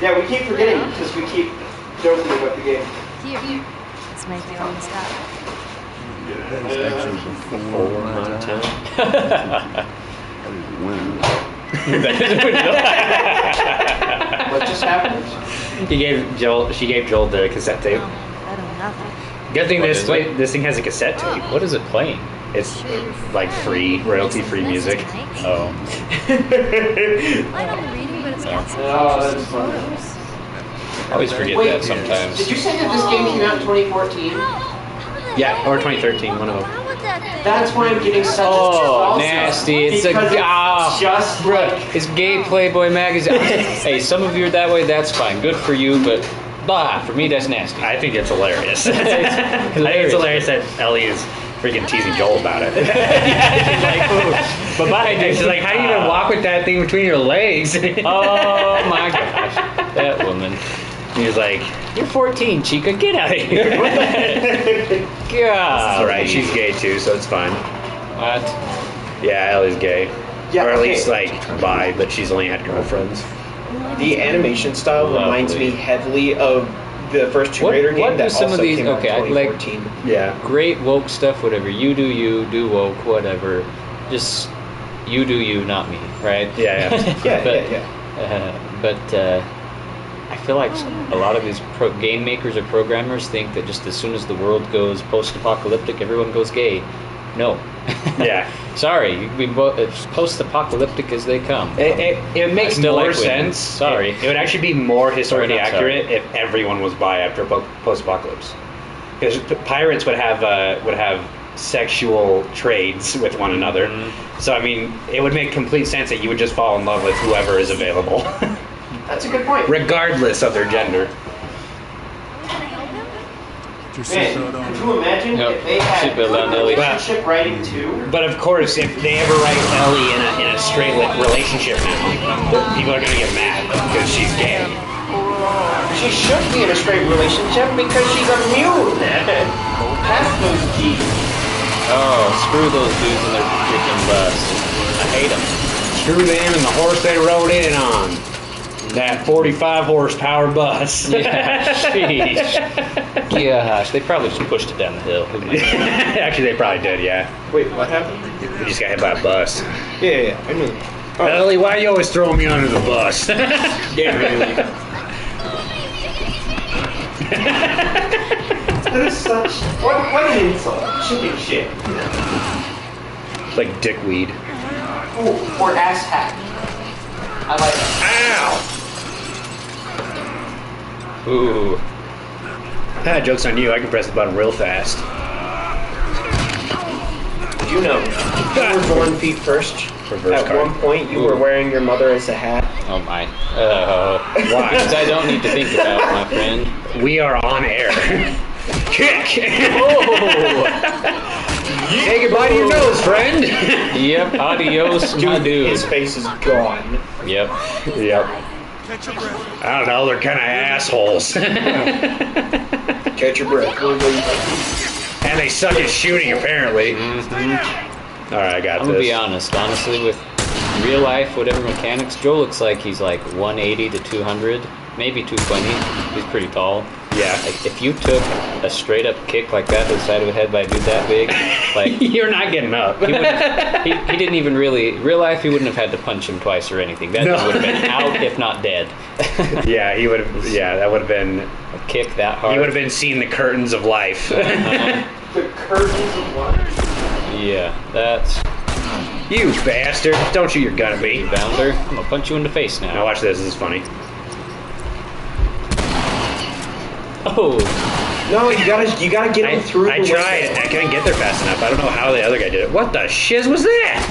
yeah, we keep forgetting because we keep joking about the game. Here. Let's make your own stuff. Actually, before my time, I was winning. What just happened? She gave Joel the cassette tape. I don't nothing. Good thing What this is it? this thing has a cassette tape. What is it playing? It's like free, royalty-free music. Oh. Light on the reading, but it's got some Oh, that's pictures funny. and photos. I always forget Wait, that sometimes. Did you say that this game came out in 2014? Yeah, or 2013, one of them. How would that thing? That's why I'm getting such a Oh, nasty. It's a because ah, just bruh, like it's gay Playboy magazine. Hey, some of you are that way, that's fine. Good for you, but blah, for me that's nasty. I think it's hilarious. I think it's hilarious that Ellie is freaking teasing Joel about it. But bye, And she's like, how do you even walk with that thing between your legs? Oh my gosh, that woman. He's like, You're 14, Chica. Get out of here. God. all right, she's gay too, so it's fine. What? Yeah, Ellie's gay. Yeah, or at okay. least like bi, but she's only had girlfriends. the animation style reminds me heavily of the first Tomb Raider game What do that some also of these? came out in Okay, I like 2014. Yeah. great woke stuff. Whatever you do woke. Whatever. Just you do you, not me. Right? Yeah, yeah. But I feel like a lot of these game makers or programmers think that just as soon as the world goes post-apocalyptic, everyone goes gay. No. Yeah. Sorry, you can be as post-apocalyptic as they come. It makes still more like women. sense. Sorry. It would actually be more historically Sorry, not sorry. accurate if everyone was bi after post-apocalypse. Because pirates would have sexual trades with one another. Mm-hmm. So I mean, it would make complete sense that you would just fall in love with whoever is available. That's a good point. regardless of their gender. Your Man, sister don't could you imagine Yep. if they had Shit built on Ellie. relationship writing too? But of course, if they ever write Ellie in a straight relationship now, people are gonna get mad because she's gay. She should be in a straight relationship because she's immune. Past those G's. Oh, screw those dudes in their freaking bus. I hate them. Screw them and the horse they rode in on. That 45 horsepower bus. Yeah, sheesh. Gosh, they probably just pushed it down the hill. Who knows? Actually, they probably did, yeah. Wait, what happened? We just got hit by a bus. Yeah, I knew. Ellie, why are you always throwing me under the bus? Yeah, really. That is such. What an insult. Chicken shit. Like dickweed. Ooh, or ass hack. I like it. Ow! Ooh. Ah, joke's on you. I can press the button real fast. Did you know you were born feet first? Reverse At card. one point, you were wearing your mother as a hat. Oh my. Why? Because I don't need to think about my friend. We are on air. Kick! Oh! Say goodbye to your nose, friend! Yep, adios, my dude. His face is gone. Yep. Yep. catch your breath. I don't know, they're kind of assholes. Catch your breath. And they suck at shooting, apparently. Alright, I got I'm this. gonna be honest. Honestly, with real life, whatever mechanics, Joe looks like he's like 180 to 200, maybe 220. He's pretty tall. Yeah. Like, if you took a straight up kick like that to the side of the head by a dude that big, like You're not getting up. he didn't even really real life. He wouldn't have had to punch him twice or anything. That No. dude would have been out, if not dead. Yeah, he would have. Yeah, that would have been. A kick that hard. He would have been seeing the curtains of life. The curtains of life. Yeah, that's You bastard! Don't shoot your gun at me. bounder. I'm gonna punch you in the face Now now. watch this. This is funny. Oh, No, you gotta get him through. I the tried. window. I couldn't get there fast enough. I don't know how the other guy did it. What the shiz was that?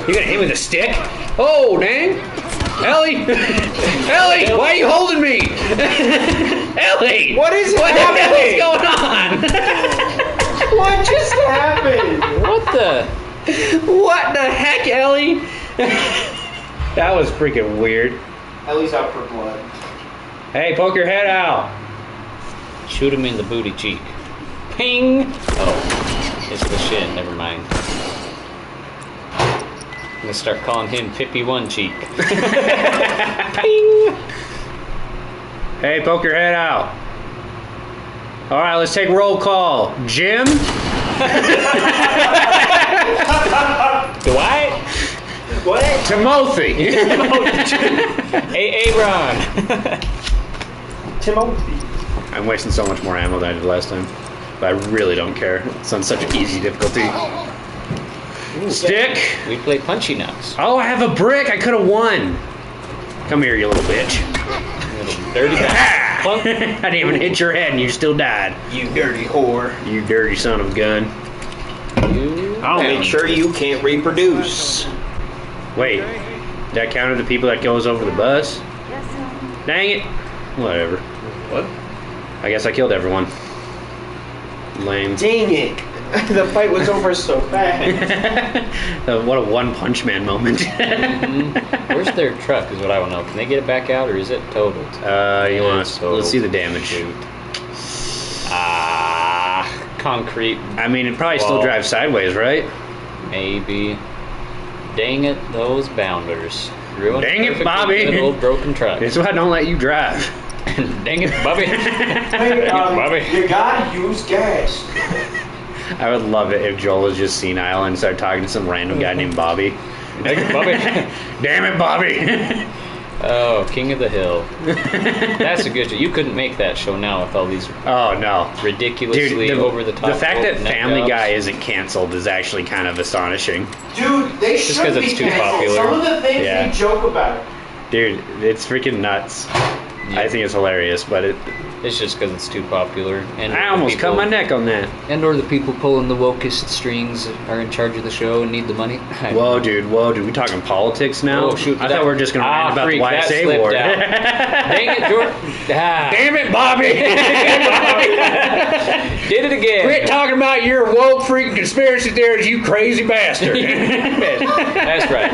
You gonna hit me with a stick? Oh, dang! Ellie! Ellie! Why are you holding me? Ellie! What is What the happening? hell's going on? What just happened? what the? What the heck, Ellie? That was freaking weird. Ellie's out for blood. Hey, poke your head out. Shoot him in the booty cheek. Ping! Oh, it's the shin. Never mind. I'm gonna start calling him Pippy One Cheek. Ping! Hey, poke your head out. All right, let's take roll call. Jim? Dwight? What? Timothy. Hey, Aaron! Timothy. I'm wasting so much more ammo than I did last time. But I really don't care. It's on such easy difficulty. Stick. We play Punchy Nuts. Oh, I have a brick. I could have won. Come here, you little bitch. Little dirty bastard. Plunk. I didn't even hit your head and you still died. You dirty whore. You dirty son of a gun. You I'll make sure you can't reproduce. Wait, did I count the people that goes over the bus? Dang it. Whatever. What? I guess I killed everyone. Lame. Dang it. The fight was over so fast. What a One Punch Man moment. Where's their truck is what I want to know. Can they get it back out or is it totaled? You want It's to? Let's see the totaled. damage. Shoot. Concrete. I mean, it probably still Wall. drives sideways, right? Maybe. Dang it, those bounders. Ruined Dang it, perfectly Bobby. good old broken truck. That's why I don't let you drive. Dang it, Bobby. Dang it, Bobby. You gotta use gas. I would love it if Joel was just senile and started talking to some random guy named Bobby. Dang it, Bobby. Damn it, Bobby. Oh, King of the Hill. That's a good show. You couldn't make that show now with all these Oh, no. ridiculously over-the-top. The fact that neck Family jobs. Guy isn't canceled is actually kind of astonishing. Dude, they Just should 'cause be it's too canceled. popular. Some of the things Yeah. they joke about. Dude, it's freaking nuts. I think it's hilarious, but It's just because it's too popular. And I almost cut my neck on that. And/or the people pulling the wokest strings are in charge of the show and need the money. Whoa, dude. We talking politics now? Oh, shoot. I thought we were just going to rant about the that YSA slipped war. out. Dang it, George. Damn it, Bobby! Did it again. Quit talking about your woke freaking conspiracy theories, you crazy bastard. That's right.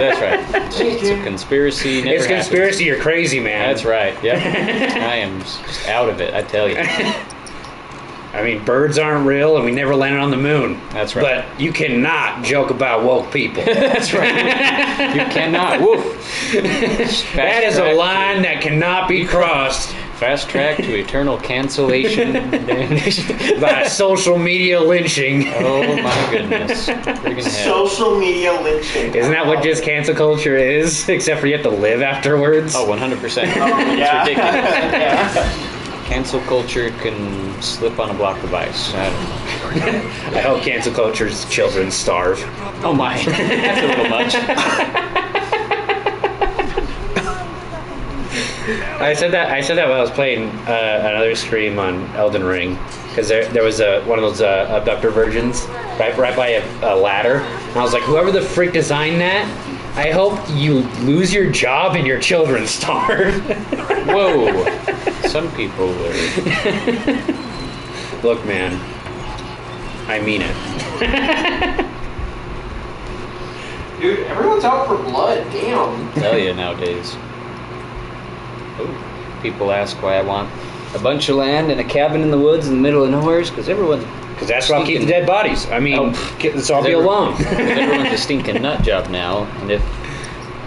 It's a conspiracy. Never It's conspiracy, you're crazy, man. That's right. Yep. I am just out of it, I tell you. I mean, birds aren't real, and we never landed on the moon. That's right. But you cannot joke about woke people. That's right. You cannot. Woof. That is a line that cannot be crossed. Fast track to eternal cancellation. By social media lynching. Oh my goodness. Friggin' hell. Social media lynching. Isn't that what just cancel culture is? Except for you have to live afterwards? Oh, 100%. It's Yeah. ridiculous. Yeah. Cancel culture can slip on a block of ice. I don't know. I hope cancel culture's children starve. Oh my. That's a little much. I said that when I was playing another stream on Elden Ring, because there was one of those abductor virgins right by a ladder, and I was like, whoever the freak designed that, I hope you lose your job and your children starve. Whoa. Some people are... Look, man, I mean it. Dude, everyone's out for blood. Damn. Hell yeah, nowadays. Ooh. People ask why I want a bunch of land and a cabin in the woods in the middle of nowhere, because everyone's... Because that's where I'll keep the dead bodies. I mean, so I'll be alone. Everyone's a stinking nut job now, and if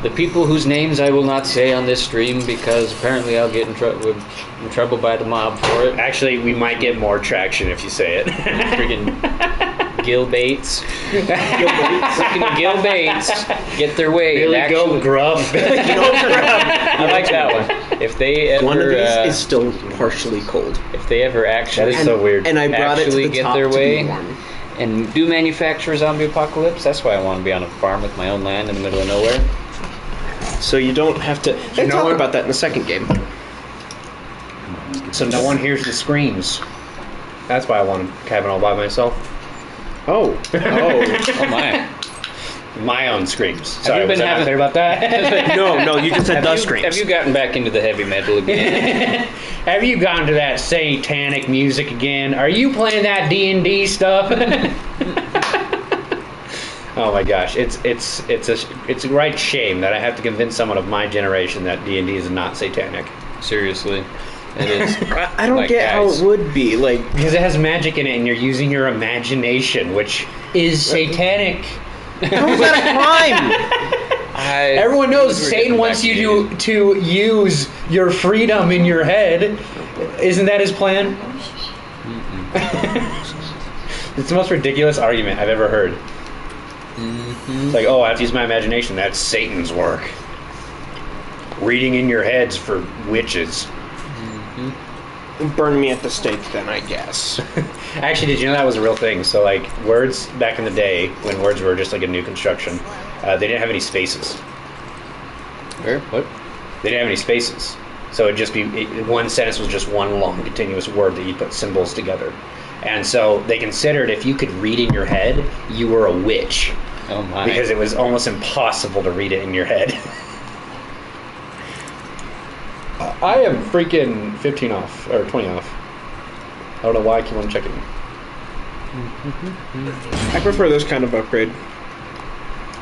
the people whose names I will not say on this stream, because apparently I'll get in trouble by the mob for it. Actually, we might get more traction if you say it. Friggin' Gil Bates. Freaking Gil Bates get their way. Billy Goat Grump. I like that one. If they ever... One of these is still partially cold. If they ever actually... That is so weird. And I brought it to actually the get top their to way be warm. and do manufacture a zombie apocalypse, that's why I want to be on a farm with my own land in the middle of nowhere. So you don't have to... They know talk what? about that in the second game. So no one hears the screams. That's why I want a cabin all by myself. Oh. Oh my. My own screams. Sorry, you been was I not having- clear about that? No, you just said the screams. Have you gotten back into the heavy metal again? Have you gone to that satanic music again? Are you playing that D&D stuff? Oh my gosh, it's a right shame that I have to convince someone of my generation that D&D is not satanic. Seriously. It is. I don't Like, get how guys. it would be. Like, Because it has magic in it and you're using your imagination, which is satanic. how is that a crime? Everyone knows We're Satan getting wants back you to use your freedom in your head. Isn't that his plan? It's the most ridiculous argument I've ever heard. It's like, oh, I have to use my imagination. That's Satan's work. Reading in your heads for witches. Burn me at the stake, then, I guess. Actually, did you know that was a real thing? So, like, words back in the day, when words were just like a new construction, they didn't have any spaces. Where? What? They didn't have any spaces. So it'd just be, one sentence was just one long continuous word that you put symbols together. And so they considered if you could read in your head, you were a witch. Oh my. Because it was almost impossible to read it in your head. I am freaking 15 off, or 20 off. I don't know why I keep on checking. I prefer this kind of upgrade.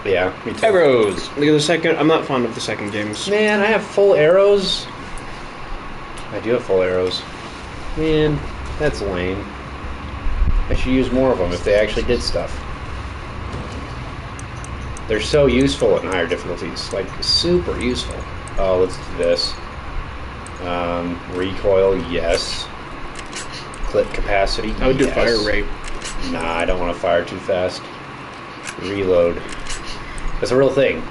Yeah, me too. Arrows. Look at the second. I'm not fond of the second games. Man, I have full arrows. I do have full arrows. Man, that's lame. I should use more of them if they actually did stuff. They're so useful in higher difficulties. Like, super useful. Oh, let's do this. Recoil, yes. Clip capacity, I would do yes. fire rate. Nah, I don't want to fire too fast. Reload. That's a real thing.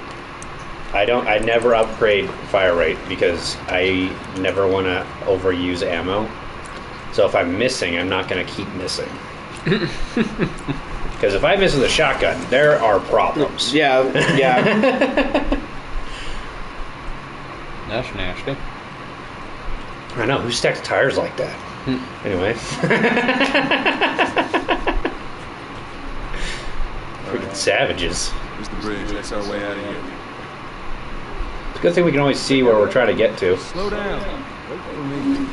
I never upgrade fire rate because I never want to overuse ammo. So if I'm missing, I'm not going to keep missing. Because if I miss with a shotgun, there are problems. Yeah. That's nasty. I know, who stacks tires like that? Anyway. Freaking savages. Here's the bridge. That's our way out of here. It's a good thing we can always see where we're trying to get to. Slow down. Wait for me.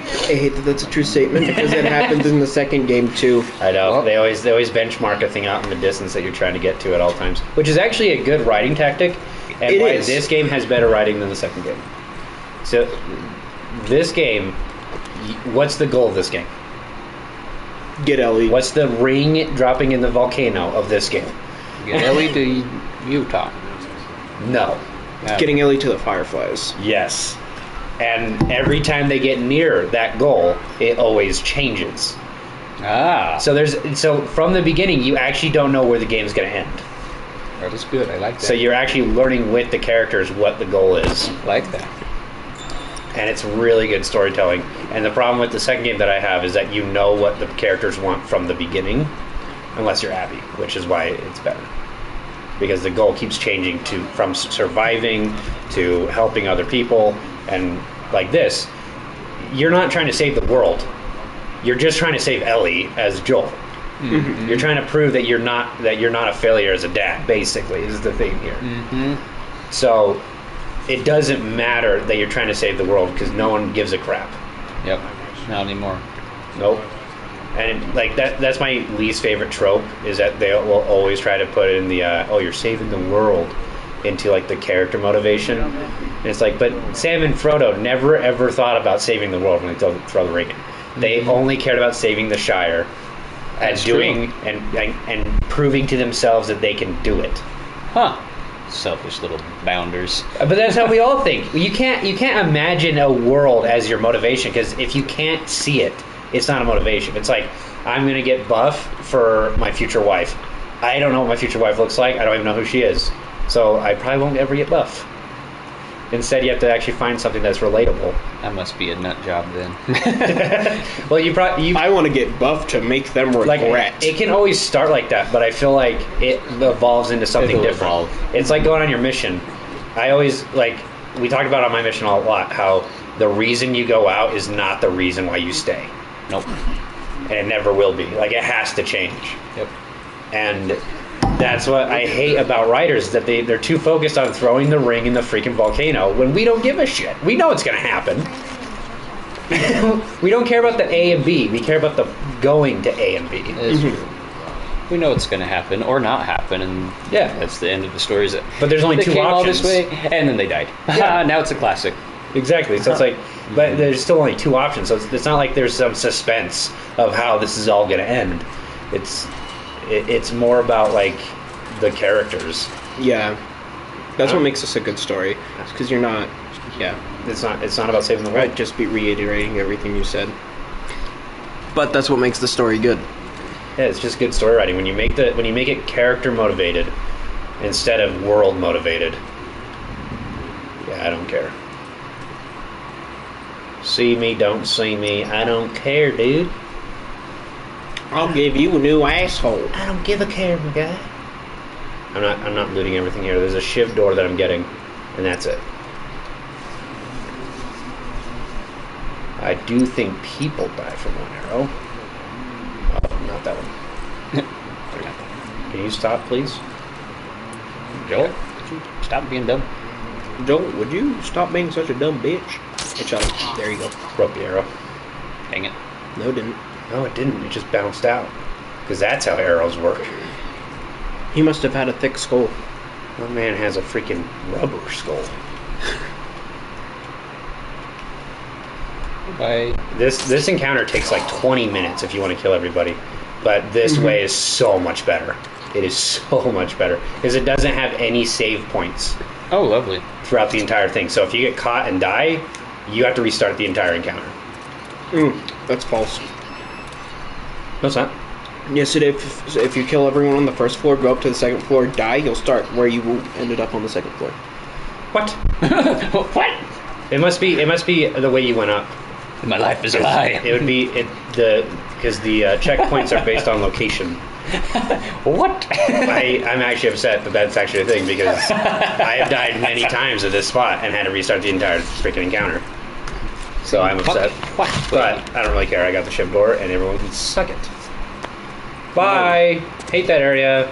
I hate that that's a true statement because it happens in the second game too. I know. They always benchmark a thing out in the distance that you're trying to get to at all times, which is actually a good writing tactic, and why this game has better writing than the second game. So, this game, what's the goal of this game? Get Ellie. What's the ring dropping in the volcano of this game? Get Ellie to Utah. No. Getting Ellie to the Fireflies. Yes. And every time they get near that goal, it always changes. Ah. So from the beginning, you actually don't know where the game's going to end. That was good. I like that. So you're actually learning with the characters what the goal is. like that. And it's really good storytelling. And the problem with the second game that I have is that you know what the characters want from the beginning, unless you're Abby, which is why it's better. Because the goal keeps changing from surviving to helping other people, and like this, you're not trying to save the world. You're just trying to save Ellie as Joel. Mm-hmm. You're trying to prove that you're not a failure as a dad. Basically, is the thing here. Mm-hmm. So it doesn't matter that you're trying to save the world because no one gives a crap. Yep, not anymore. Nope. And like that's my least favorite trope is that they will always try to put in the you're saving the world into like the character motivation. And it's like, but Sam and Frodo never ever thought about saving the world when they throw the ring in. They only cared about saving the Shire and and proving to themselves that they can do it. Huh. Selfish little bounders. But that's how we all think. You can't imagine a world as your motivation because if you can't see it, it's not a motivation. It's like, I'm going to get buff for my future wife. I don't know what my future wife looks like. I don't even know who she is. So I probably won't ever get buff. Instead, you have to actually find something that's relatable. That must be a nut job then. Well, I want to get buff to make them regret. Like, it can always start like that, but I feel like it evolves into something different. It's like going on your mission. I always, we talked about on my mission a lot, how the reason you go out is not the reason why you stay. Nope. And it never will be. Like, it has to change. Yep. And that's what I hate about writers, that they're too focused on throwing the ring in the freaking volcano when we don't give a shit. We know it's going to happen. We don't care about the A and B. We care about the going to A and B. We know it's going to happen or not happen, and that's the end of the story. But there's only two options. All this way, and then they died. Yeah. Now it's a classic. Exactly. So it's like, but there's still only two options. So it's not like there's some suspense of how this is all going to end. It's more about like the characters. Yeah, that's what makes this a good story. Because you're not. Yeah, it's not about saving the world. I'd just be reiterating everything you said. But that's what makes the story good. Yeah, it's just good story writing when you make it character motivated instead of world motivated. Yeah, I don't care. See me, don't see me. I don't care, dude. I'll give you a new asshole. I don't give a care, my guy. I'm not looting everything here. There's a shiv door that I'm getting, and that's it. I do think people die from one arrow. Oh, not that one. Can you stop, please? Joel, would you stop being dumb? Joel, would you stop being such a dumb bitch? Hey, shut up. There you go. Broke the arrow. Dang it. No, it didn't. No, it didn't. It just bounced out. Because that's how arrows work. He must have had a thick skull. That man has a freaking rubber skull. Bye. This encounter takes like 20 minutes if you want to kill everybody. But this way is so much better. It is so much better. Because it doesn't have any save points. Oh, lovely. Throughout the entire thing. So if you get caught and die, you have to restart the entire encounter. That's false. No, it's not. Yes, if you kill everyone on the first floor, go up to the second floor, die, you'll start where you ended up on the second floor. What? What? It must be the way you went up. My life is a lie. It would be because the checkpoints are based on location. What? I'm actually upset that that's actually a thing because I have died many times at this spot and had to restart the entire freaking encounter. So I'm upset. But I don't really care. I got the ship door, and everyone can suck it. Bye! Hate that area.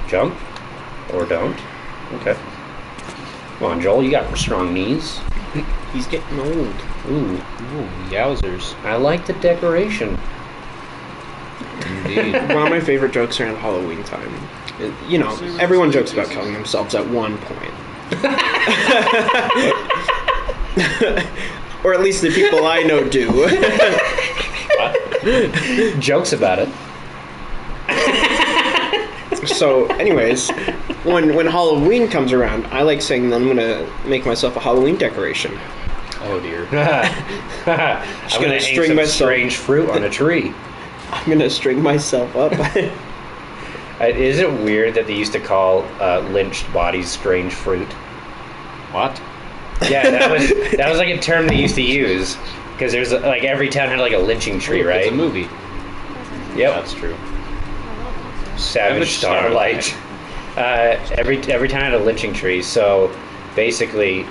Jump? Or don't? Okay. Come on, Joel, you got strong knees. He's getting old. Ooh, Yowzers. I like the decoration. Indeed. One of my favorite jokes around Halloween time. You know, everyone jokes about killing themselves at one point. Or at least the people I know do. Jokes about it. So, anyways, when Halloween comes around, I like saying that I'm gonna make myself a Halloween decoration. Oh dear. I'm gonna string hang some myself- strange fruit on a tree. I'm gonna string myself up. Is it weird that they used to call lynched bodies strange fruit? What? Yeah, that was like a term they used to use because there's like every town had like a lynching tree, right? It's a movie. Yep. That's true. Savage Starlight. Every town had a lynching tree, so basically,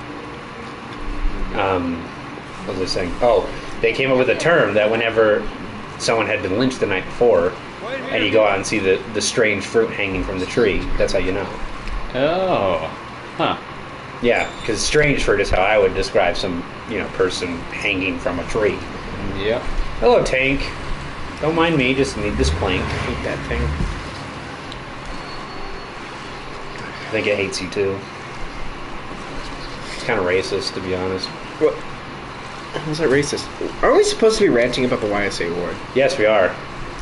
what was I saying? Oh, they came up with a term that whenever someone had been lynched the night before, and you go out and see the strange fruit hanging from the tree, that's how you know. Oh. Huh. Yeah, because strange fruit is how I would describe some person hanging from a tree. Yep. Hello, Tank. Don't mind me, just need this plank. Hate that thing. I think it hates you too. It's kind of racist, to be honest. What? How's that racist? Are we supposed to be ranting about the YSA ward? Yes, we are.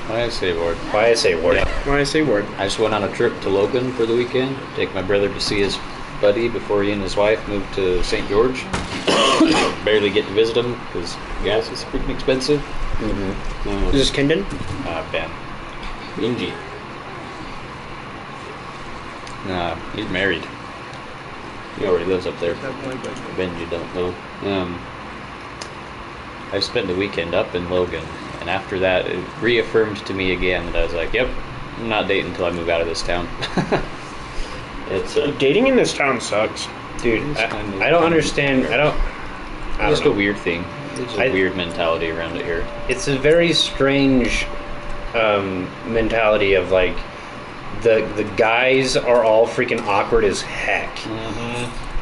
YSA ward. YSA ward. Yeah. YSA ward. I just went on a trip to Logan for the weekend. Take my brother to see his buddy before he and his wife moved to St. George. Barely get to visit him because gas is freaking expensive. Mm-hmm. Is this Kendon? Ben. Benji. Nah, he's married. He already lives up there. Benji don't know. I spent the weekend up in Logan, and after that, it reaffirmed to me again that I was like, yep, I'm not dating until I move out of this town. It's Dating in this town sucks. Dude, I don't understand. I don't just a know. weird thing. It's a weird mentality around it here. It's a very strange mentality of like the guys are all freaking awkward as heck,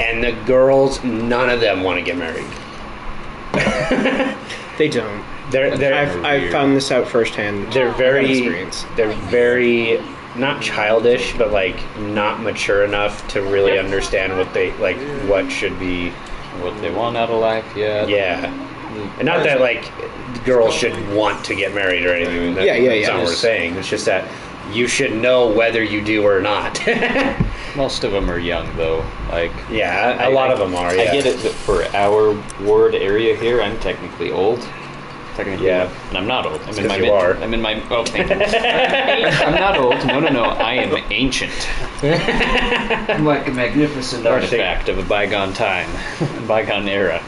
and the girls, none of them want to get married. They don't. They're I've found this out firsthand. they're By very experience. they're very not childish, but like not mature enough to really understand what should be. What they want out of life, yeah. Yeah. And not that like girls should want to get married or anything. That's not what we're saying. It's just that you should know whether you do or not. Most of them are young, though. Like, yeah, a lot of them are. Yeah. I get it that for our ward area here, I'm technically old. Yeah, and I'm not old. you are. I'm in my. Oh, thank you. I'm not old. No. I am ancient. I'm like a magnificent artifact of a bygone time, a bygone era.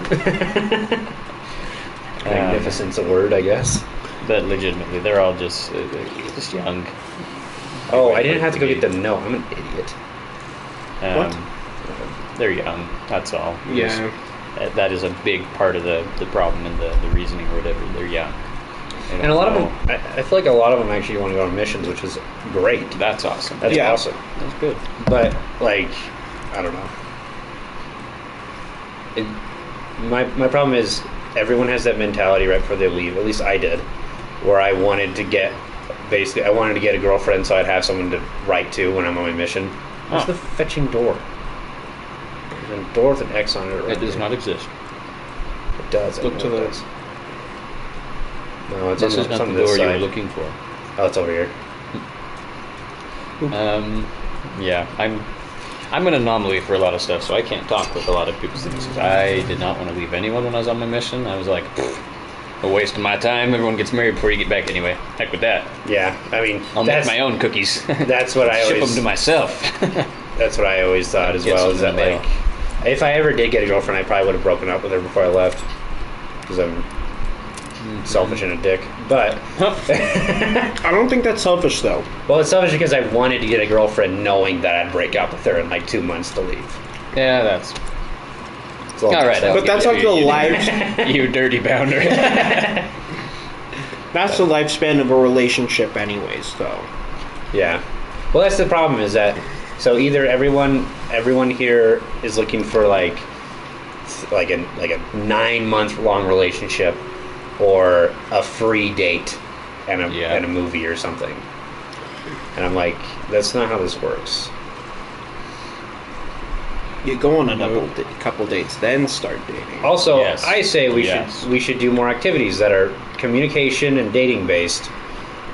Magnificent's a word, I guess. But legitimately, they're all just young. Oh, I didn't have to go get the note. I'm an idiot. What? They're young. That's all. Yeah. That is a big part of the problem and the reasoning or whatever. They're young. And a lot of them, I feel like a lot of them actually want to go on missions, which is great. That's awesome. That's awesome. That's good. But, like, I don't know. My problem is everyone has that mentality right before they leave. At least I did. Where I wanted to get a girlfriend so I'd have someone to write to when I'm on my mission. Where's the fetching door? There's a door with an X on it. Right It does not exist. It does. Look to the. No, it's This on is not on the this door you were side. looking for. Oh, it's over here. Yeah, I'm an anomaly for a lot of stuff, so I can't talk with a lot of people's things. I did not want to leave anyone when I was on my mission. I was like, a waste of my time. Everyone gets married before you get back anyway. Heck with that. Yeah, I mean, I'll make my own cookies. That's what I Ship always them to myself. That's what I always thought as Get well. some Is that in the mail. like, if I ever did get a girlfriend, I probably would have broken up with her before I left, because I'm selfish and a dick. But I don't think that's selfish though. well, it's selfish because I wanted to get a girlfriend, knowing that I'd break up with her in like 2 months to leave. Yeah, that's It's all All right, stuff. But that's I'll like give the it to life. you dirty bounder. That's the lifespan of a relationship, anyways. Though. Yeah. Well, that's the problem. Is that so? Either everyone here is looking for like a 9-month long relationship, or a free date and a movie or something. And I'm like, that's not how this works. You go on a couple dates, then start dating. Also, Yes. I say we Yes. should do more activities that are communication and dating based,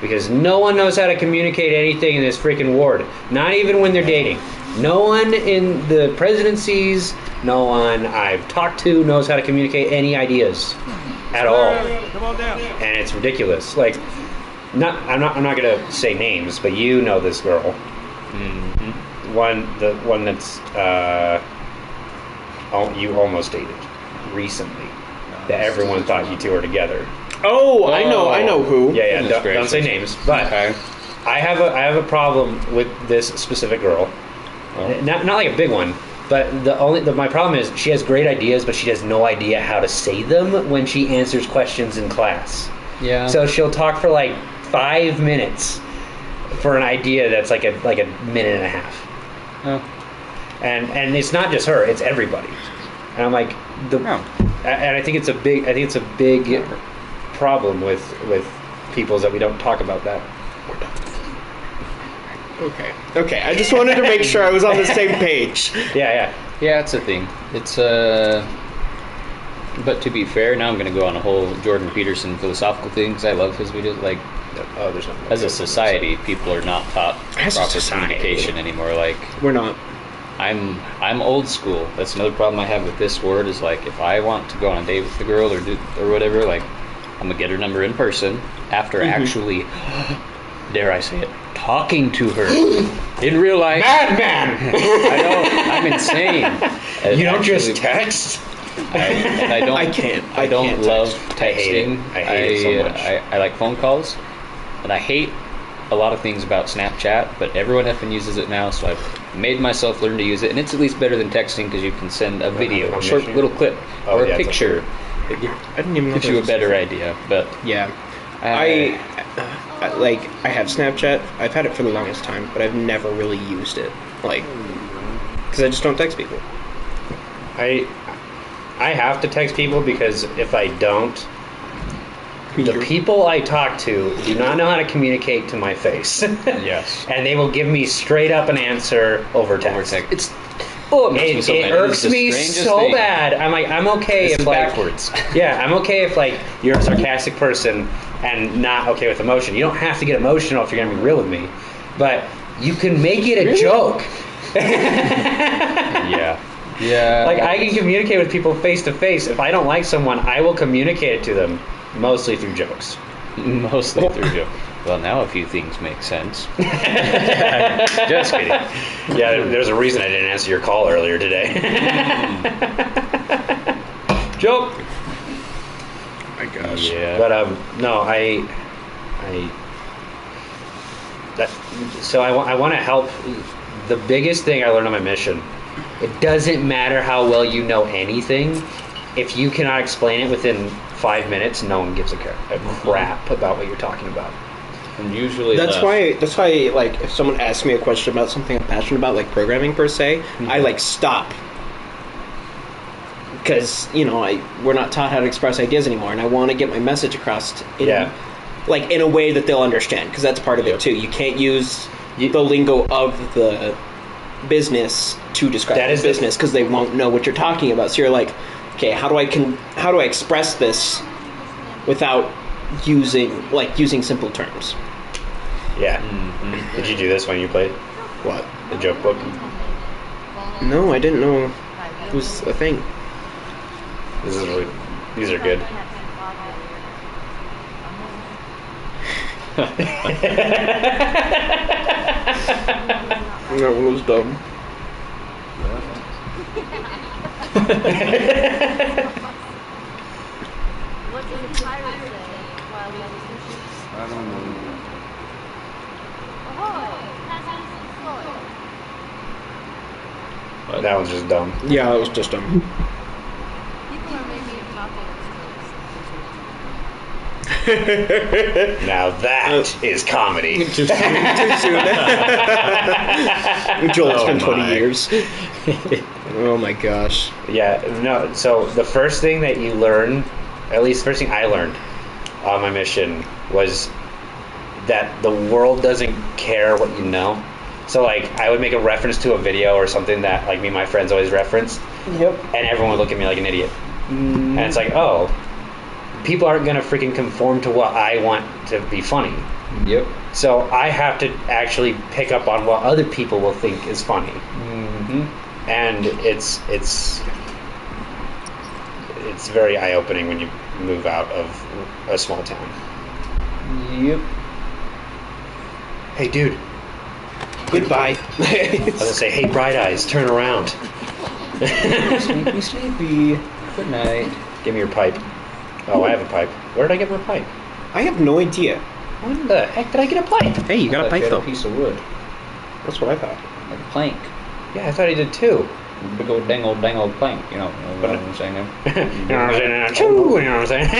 because no one knows how to communicate anything in this freaking ward. Not even when they're dating. No one in the presidencies, no one I've talked to knows how to communicate any ideas at all, Come on down. and it's ridiculous. Like, I'm not gonna say names, but you know this girl. The one that's you almost dated recently, that everyone thought you two were together. Oh, I know who. Yeah, Goodness don't say gracious. names, but Okay. I have a problem with this specific girl. Not like a big one, but my problem is she has great ideas, but she has no idea how to say them when she answers questions in class. Yeah. So she'll talk for like 5 minutes for an idea that's like a minute and a half. Oh. And it's not just her; it's everybody. And I'm like, and I think it's a big problem with people is that we don't talk about that. Okay. I just wanted to make sure I was on the same page. Yeah. Yeah, it's a thing. It's but to be fair, now I'm going to go on a whole Jordan Peterson philosophical thing because I love his videos. Like, There's nothing. as a society, people are not taught As a proper society. communication anymore. Like, We're not. I'm old school. That's another problem I have with this word is like, if I want to go on a date with the girl or whatever, like, I'm gonna get her number in person after actually, dare I say it, talking to her in real life. Madman! I know, I'm insane. You don't Actually, just text. I don't. I can't. I don't can't love text. I hate it. texting. I hate it so much. I like phone calls, and I hate a lot of things about Snapchat. But everyone effing uses it now, so I've made myself learn to use it, and it's at least better than texting because you can send a video, a short little clip, Oh, or a yeah, it's picture. I didn't even know. Gives there you a was- better idea. But Yeah. I have Snapchat. I've had it for the longest time, but I've never really used it. Like, because I just don't text people. I have to text people because if I don't, the people I talk to do not know how to communicate to my face. yes. And they will give me straight up an answer over text. It's it makes me so It mad. irks It's the me strangest so thing. bad. I'm like, I'm okay This if is like backwards. Yeah, I'm okay if like you're a sarcastic person and not okay with emotion. You don't have to get emotional if you're gonna be real with me, but you can make it a joke. Yeah. Yeah. Like I can communicate with people face to face. If I don't like someone, I will communicate it to them mostly through jokes. Mostly through joke. Well, now a few things make sense. Just kidding. Yeah, there's a reason I didn't answer your call earlier today. Joke. My gosh. Yeah. But no, so I want to help. The biggest thing I learned on my mission, it doesn't matter how well you know anything. If you cannot explain it within 5 minutes, no one gives a crap about what you're talking about. And usually That's why like if someone asks me a question about something I'm passionate about, like programming per se, I like stop. Because, we're not taught how to express ideas anymore, and I want to get my message across in a way that they'll understand, because that's part of it too. You can't use the lingo of the business to describe That is the business because they won't know what you're talking about. So you're like, okay, how do I express this without using simple terms? Yeah. Did you do this when you played What? the joke book? No, I didn't know it was a thing. These are good. That one was dumb. What did the pirate say while we were fishing? I don't know. Ahoy! Passengers deployed. That one's just dumb. Yeah, that was just dumb. Now that is comedy. Too soon. Joel's been 20 my. years. Oh my gosh. Yeah, no, so the first thing that you learn, at least the first thing I learned on my mission was that the world doesn't care what you know. So like I would make a reference to a video or something that like me and my friends always referenced, Yep. and everyone would look at me like an idiot. And it's like, oh, people aren't gonna freaking conform to what I want to be funny. Yep. So I have to actually pick up on what other people will think is funny. Mm-hmm. And it's very eye-opening when you move out of a small town. Yep. Hey, dude. Goodbye. I was gonna say, hey, Bright Eyes, turn around. Sleepy, sleepy. Good night. Give me your pipe. Oh, I have a pipe. Where did I get my pipe? I have no idea. When the heck did I get a pipe? Hey, you got a pipe Got though. a piece of wood, That's what I thought. like a plank. Yeah, I thought I did too. Big old dang old plank. You know what I'm saying? There. You know what I'm saying? Choo, you know what I'm saying? I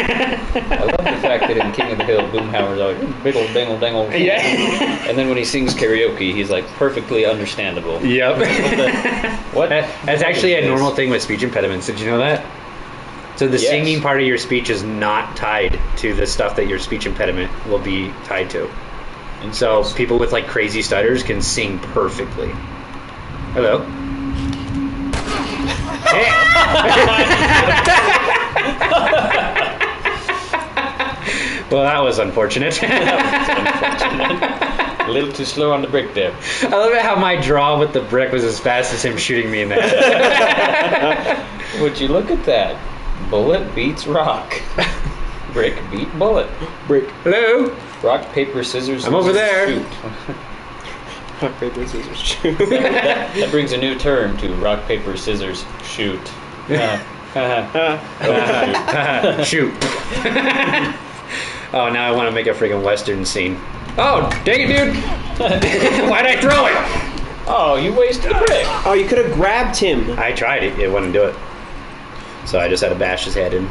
love the fact that in King of the Hill, Boomhauer's always big old dang old. Yeah. And then when he sings karaoke, he's like perfectly understandable. Yep. What? That's actually a normal thing with speech impediments. Did you know that? So the Yes. singing part of your speech is not tied to the stuff that your speech impediment will be tied to. And so people with like crazy stutters can sing perfectly. Hello. Hey. Well, that was unfortunate. A little too slow on the brick there. I love it how my draw with the brick was as fast as him shooting me in the head. Would you look at that? Bullet beats rock. Brick beat bullet. Brick. Hello. Rock, paper, scissors. I'm over there. Shoot. Rock, paper, scissors, shoot. That brings a new term to rock, paper, scissors, shoot. Shoot. Oh, now I want to make a freaking Western scene. Oh, dang it, dude. Why'd I throw it? Oh, you wasted a brick. Oh, you could have grabbed him. I tried it. It wouldn't do it. So I just had to bash his head in.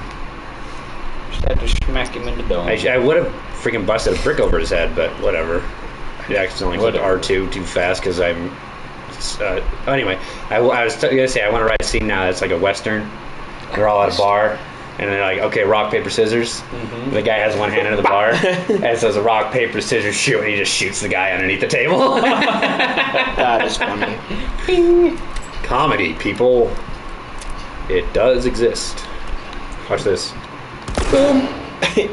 Just had to smack him in the dome. I would have freaking busted a brick over his head, but whatever. I accidentally clicked Whatever. R2 too fast because I'm... anyway, I was going to say, I want to write a scene now that's like a Western. They're all at a bar. And they're like, okay, rock, paper, scissors. Mm-hmm. The guy has one hand under the bar. And it says, rock, paper, scissors, shoot. And he just shoots the guy underneath the table. That is funny. Comedy, people. It does exist. Watch this. Boom.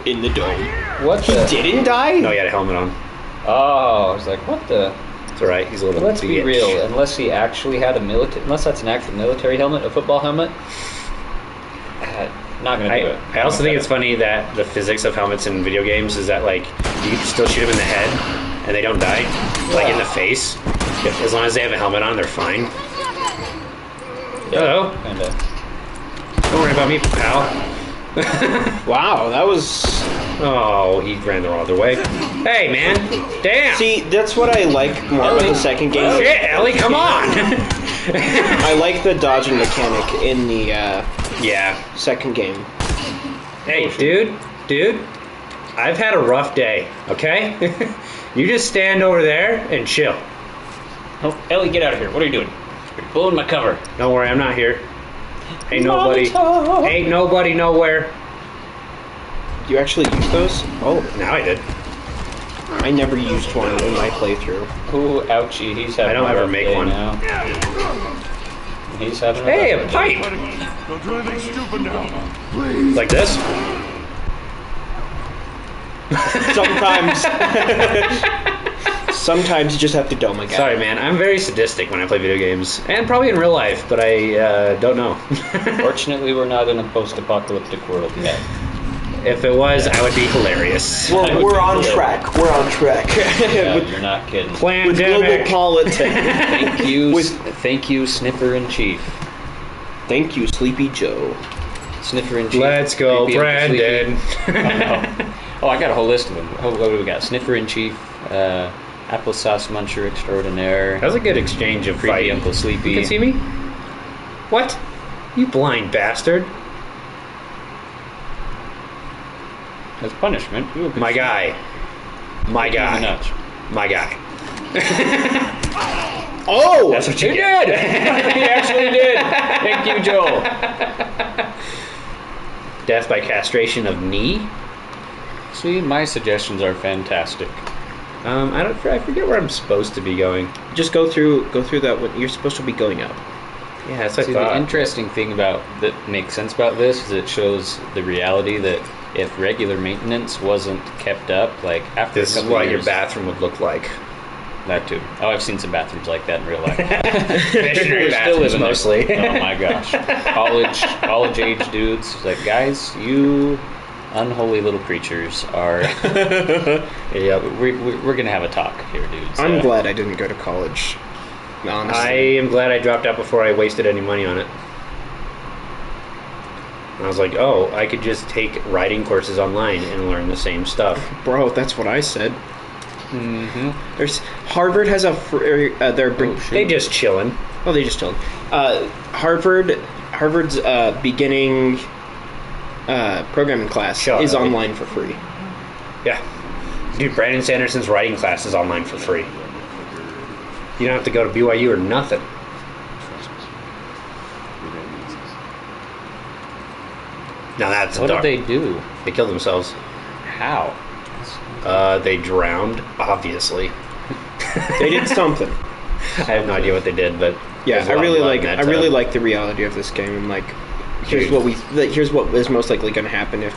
In the dome. What He the? didn't die? No, he had a helmet on. Oh, I was like, what the? It's alright, he's a little Let's be bitch. real. Unless he actually had a military, unless that's an actual military helmet, a football helmet, not gonna do it. I also think it's funny that the physics of helmets in video games is that like you can still shoot them in the head and they don't die, like in the face. As long as they have a helmet on, they're fine. Hello. Kinda. Don't worry about me, pal. Wow, that was... Oh, he ran the other way. Hey, man. Damn. See, that's what I like more about the second game. Shit, Ellie, come on. I like the dodging mechanic in the Yeah. second game. Hey, dude. I've had a rough day, okay? You just stand over there and chill. Oh, Ellie, get out of here. What are you doing? You're pulling my cover. Don't worry, I'm not here. Ain't nobody nowhere. Do you actually use those? Oh, Now I did. I never used one in my playthrough. Ooh, ouchie. He's having I don't a ever rough make day one. Now. He's having Hey, a rough day. pipe. Don't do anything stupid now. Like this? Sometimes you just have to dome a guy. Sorry, man. I'm very sadistic when I play video games. And probably in real life, but I don't know. Fortunately, we're not in a post-apocalyptic world yet. If it was, I would be hilarious. We're on track. We're on track. Yeah, with you're not kidding. with global Pandemic. politics. Thank you, Sniffer in Chief. Thank you, Sleepy Joe. Sniffer in Chief. Let's go, Creepy Uncle Brandon. Sleepy. Oh, I got a whole list of them. What do we got? Sniffer in Chief, Applesauce Muncher Extraordinaire, That was a good exchange of Creepy fighting. Uncle Sleepy. You can see me? What? You blind bastard. as punishment, you will be My guy. My kicked in the guy. nuts. My guy. Oh! That's what you He get. did! He actually did! Thank you, Joel. Death by castration of knee. See, my suggestions are fantastic. I forget where I'm supposed to be going. Just go through that one. You're supposed to be going up. Yeah, that's what See, I thought. the interesting thing that makes sense about this is it shows the reality that if regular maintenance wasn't kept up, like after This a is couple what your years, bathroom would look like. that too. Oh, I've seen some bathrooms like that in real life. Missionary We're still bathrooms living there. mostly. Oh my gosh, college age dudes. It's like, guys, you unholy little creatures are. Yep. We're gonna have a talk here, dudes. I'm glad I didn't go to college. Honestly. I am glad I dropped out before I wasted any money on it. I was like, oh, I could just take writing courses online and learn the same stuff. Bro, that's what I said. Mm-hmm. There's Harvard has a They just chilling. they just told. Harvard's beginning programming class Shut is up. online for free. Yeah. Dude, Brandon Sanderson's writing class is online for free. You don't have to go to BYU or nothing. Now that's What dark. did they do? They killed themselves. How? They drowned, obviously. They did something. I have no idea what they did, but Yeah, there's a I lot of really blood like. in that I really tub. like the reality of this game, and like, here's Dude. here's what is most likely going to happen if,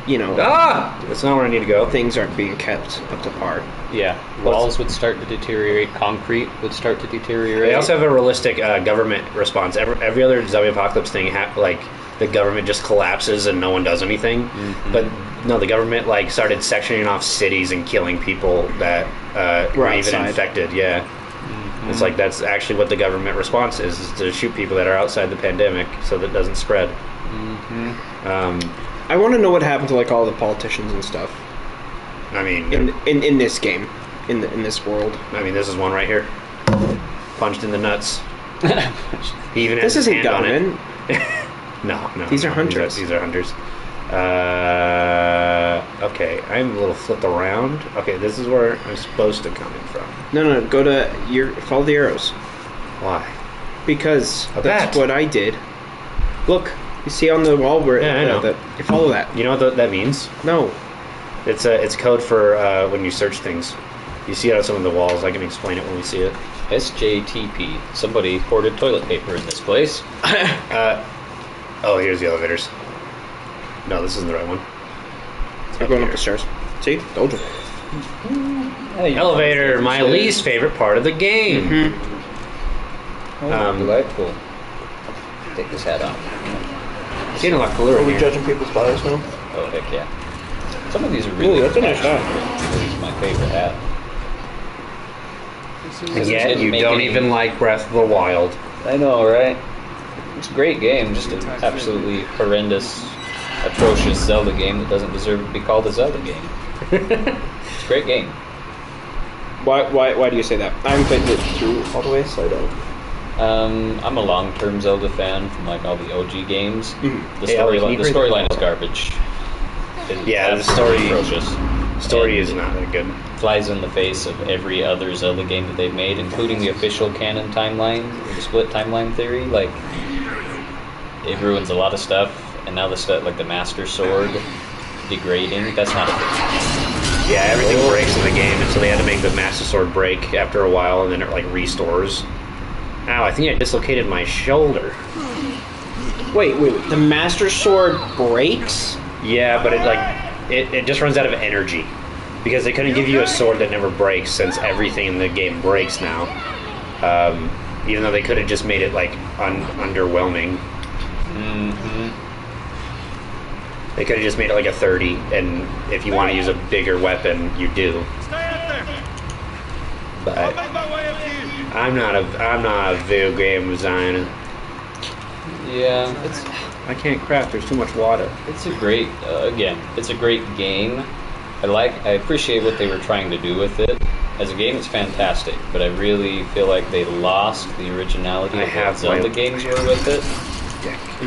That's not where I need to go. things aren't being kept up to par. Yeah, walls would start to deteriorate. Concrete would start to deteriorate. They also have a realistic government response. Every other zombie apocalypse thing, like the government just collapses and no one does anything. Mm-hmm. But no, the government like started sectioning off cities and killing people that Were were even outside. infected. Yeah, Mm-hmm. it's like that's actually what the government response is to shoot people that are outside the pandemic so that it doesn't spread. Mm-hmm. I want to know what happened to like all the politicians and stuff I mean, in this game, in this world. this is one right here, punched in the nuts. He even This has his isn't hand on it. government. No. These are hunters. These are hunters. Okay, I'm a little flipped around. Okay, this is where I'm supposed to come in from. No, go to follow the arrows Why? because A that's bat. what I did. Look, you see on the wall where Yeah, I know. you follow that. You know what that means? No, It's code for when you search things. You see it on some of the walls. I can explain it when we see it. SJTP. Somebody hoarded toilet paper in this place. Oh, here's the elevators. No, this isn't the right one. you're going up the stairs. See, told you. Elevator, my least favorite part of the game. Mm-hmm. Delightful. Take this hat off. It's getting a lot cooler in here. judging people's bodies now? Oh heck yeah! Some of these are really. Ooh, that's a nice hat. This is my favorite hat. And yet you don't even like Breath of the Wild. I know, right? It's a great game, just an absolutely horrendous, atrocious Zelda game that doesn't deserve to be called a Zelda game. It's a great game. Why do you say that? I haven't played it through all the way, so I don't. I'm a long-term Zelda fan from like all the OG games. Mhm. The Hey, Ellie, can storyline, you the read storyline the- is garbage. It's Yeah, the absolutely story- atrocious. Story And is not that good. Flies in the face of every other Zelda game that they've made, including the official canon timeline, the split timeline theory. Like, it ruins a lot of stuff, and now the stuff like the Master Sword degrading. That's not a thing. Yeah, everything breaks in the game, and so they had to make the Master Sword break after a while, and then it like restores. Ow, I think I dislocated my shoulder. Wait. The Master Sword breaks? Yeah, but it just runs out of energy. Because they couldn't give you a sword that never breaks, since everything in the game breaks now. Even though they could have just made it like underwhelming. Mm-hmm. They could have just made it like a 30, and if you want to use a bigger weapon, you do. Stay up there. But I'll make my way up to you. I'm not a video game designer. Yeah, it's I can't craft. There's too much water. It's a great, it's a great game. I appreciate what they were trying to do with it. As a game, it's fantastic, but I really feel like they lost the originality I of have what Zelda my- games were with it.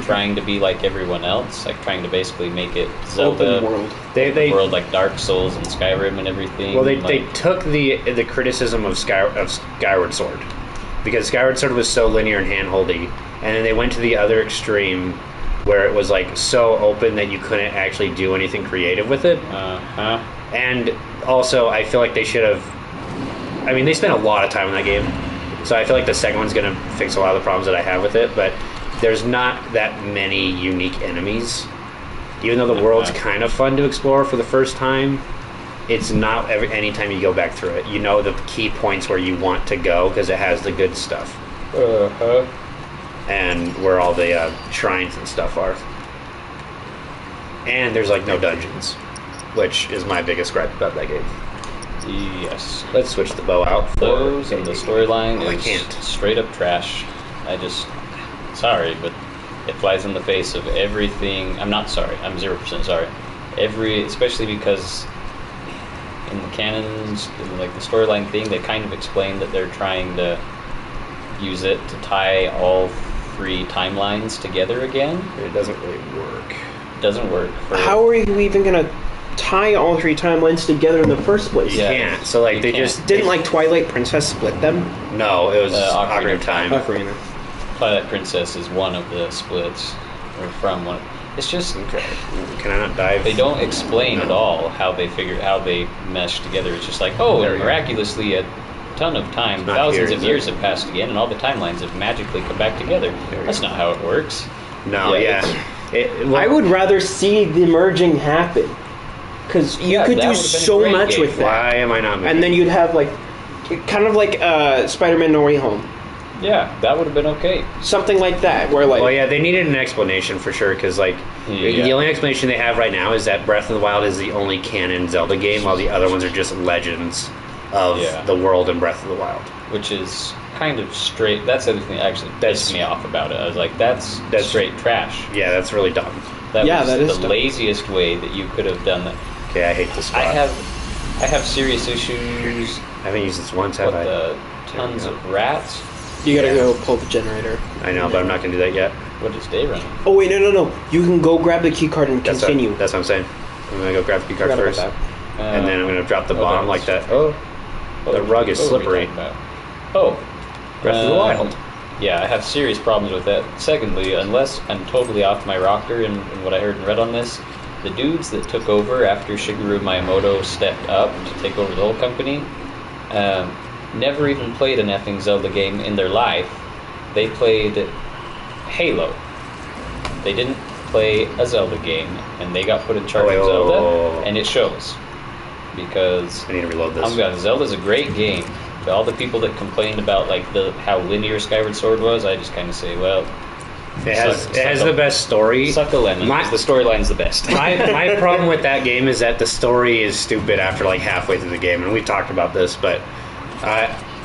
trying to be like everyone else, like trying to basically make it Zelda Open world. They world like Dark Souls and Skyrim and everything. well they like, took the criticism of Skyward Sword, because Skyward Sword was so linear and handholdy, and then they went to the other extreme where it was like so open that you couldn't actually do anything creative with it. And also, I feel like they should have. I mean, they spent a lot of time in that game, so I feel like the second one's going to fix a lot of the problems that I have with it. But there's not that many unique enemies. Even though the world's kind of fun to explore for the first time, it's not any time you go back through it. You know the key points where you want to go because it has the good stuff. And where all the shrines and stuff are. And there's like no dungeons, which is my biggest gripe about that game. Yes. Let's switch the bow out for Those and the storyline I is can't. straight up trash. Sorry, but it flies in the face of everything. I'm not sorry. I'm 0% sorry. Especially because in the canons, in like the storyline thing, they kind of explain that they're trying to use it to tie all 3 timelines together again. It doesn't really work. It doesn't work. How are you even gonna tie all 3 timelines together in the first place? You can't. So like You they can't. just Didn't like Twilight Princess split them? no. It was Ocarina Ocarina of of Time. Ocarina. Twilight Princess is one of the splits, or from one. It's just Can I not dive? they don't explain at all how they mesh together. It's just like, oh, There you go. miraculously a ton of time, Not thousands here, of is years it? have passed again, and all the timelines have magically come back together. There you That's go. not how it works. No. Yeah, Yeah. I would rather see the merging happen. Because you Yeah, could that do would've been a so great much game. with that. Why am I not? And then you'd have like, kind of like Spider-Man No Way Home. Yeah, that would have been okay. Something like that, where like... Well, yeah, they needed an explanation for sure, because like Yeah. the only explanation they have right now is that Breath of the Wild is the only canon Zelda game, while the other ones are just legends of Yeah. the world in Breath of the Wild. Which is kind of straight. That's the other thing that actually That's- pissed me off about it. I was like, that's straight trash. Yeah, that's really dumb. That Yeah, was that is the dumb. laziest way that you could have done that. Okay, I hate this spot. I have serious issues I haven't used this once, have with I? the tons of rats. You gotta go pull the generator. I know, but I'm not gonna do that yet. What is day running? Oh wait, no. You can go grab the key card and That's continue. What, that's what I'm saying. I'm gonna go grab the key card Forgot about first, that. and then I'm gonna drop the oh, bomb that's- like that. Oh, the rug is what are we slippery. talking about? Oh, Breath of the Wild. Yeah, I have serious problems with that. Secondly, unless I'm totally off my rocker in what I heard and read on this, the dudes that took over after Shigeru Miyamoto stepped up to take over the whole company never even played an effing Zelda game in their life. They played Halo. They didn't play a Zelda game, and they got put in charge wait, of whoa, Zelda, whoa, whoa, whoa. and it shows. Because I need to reload this. Zelda's a great game. But all the people that complained about like how linear Skyward Sword was, I just kind of say, well, It has the best story. suck a lemon. 'Cause the storyline's the best. my problem with that game is that the story is stupid after like halfway through the game, and we've talked about this, but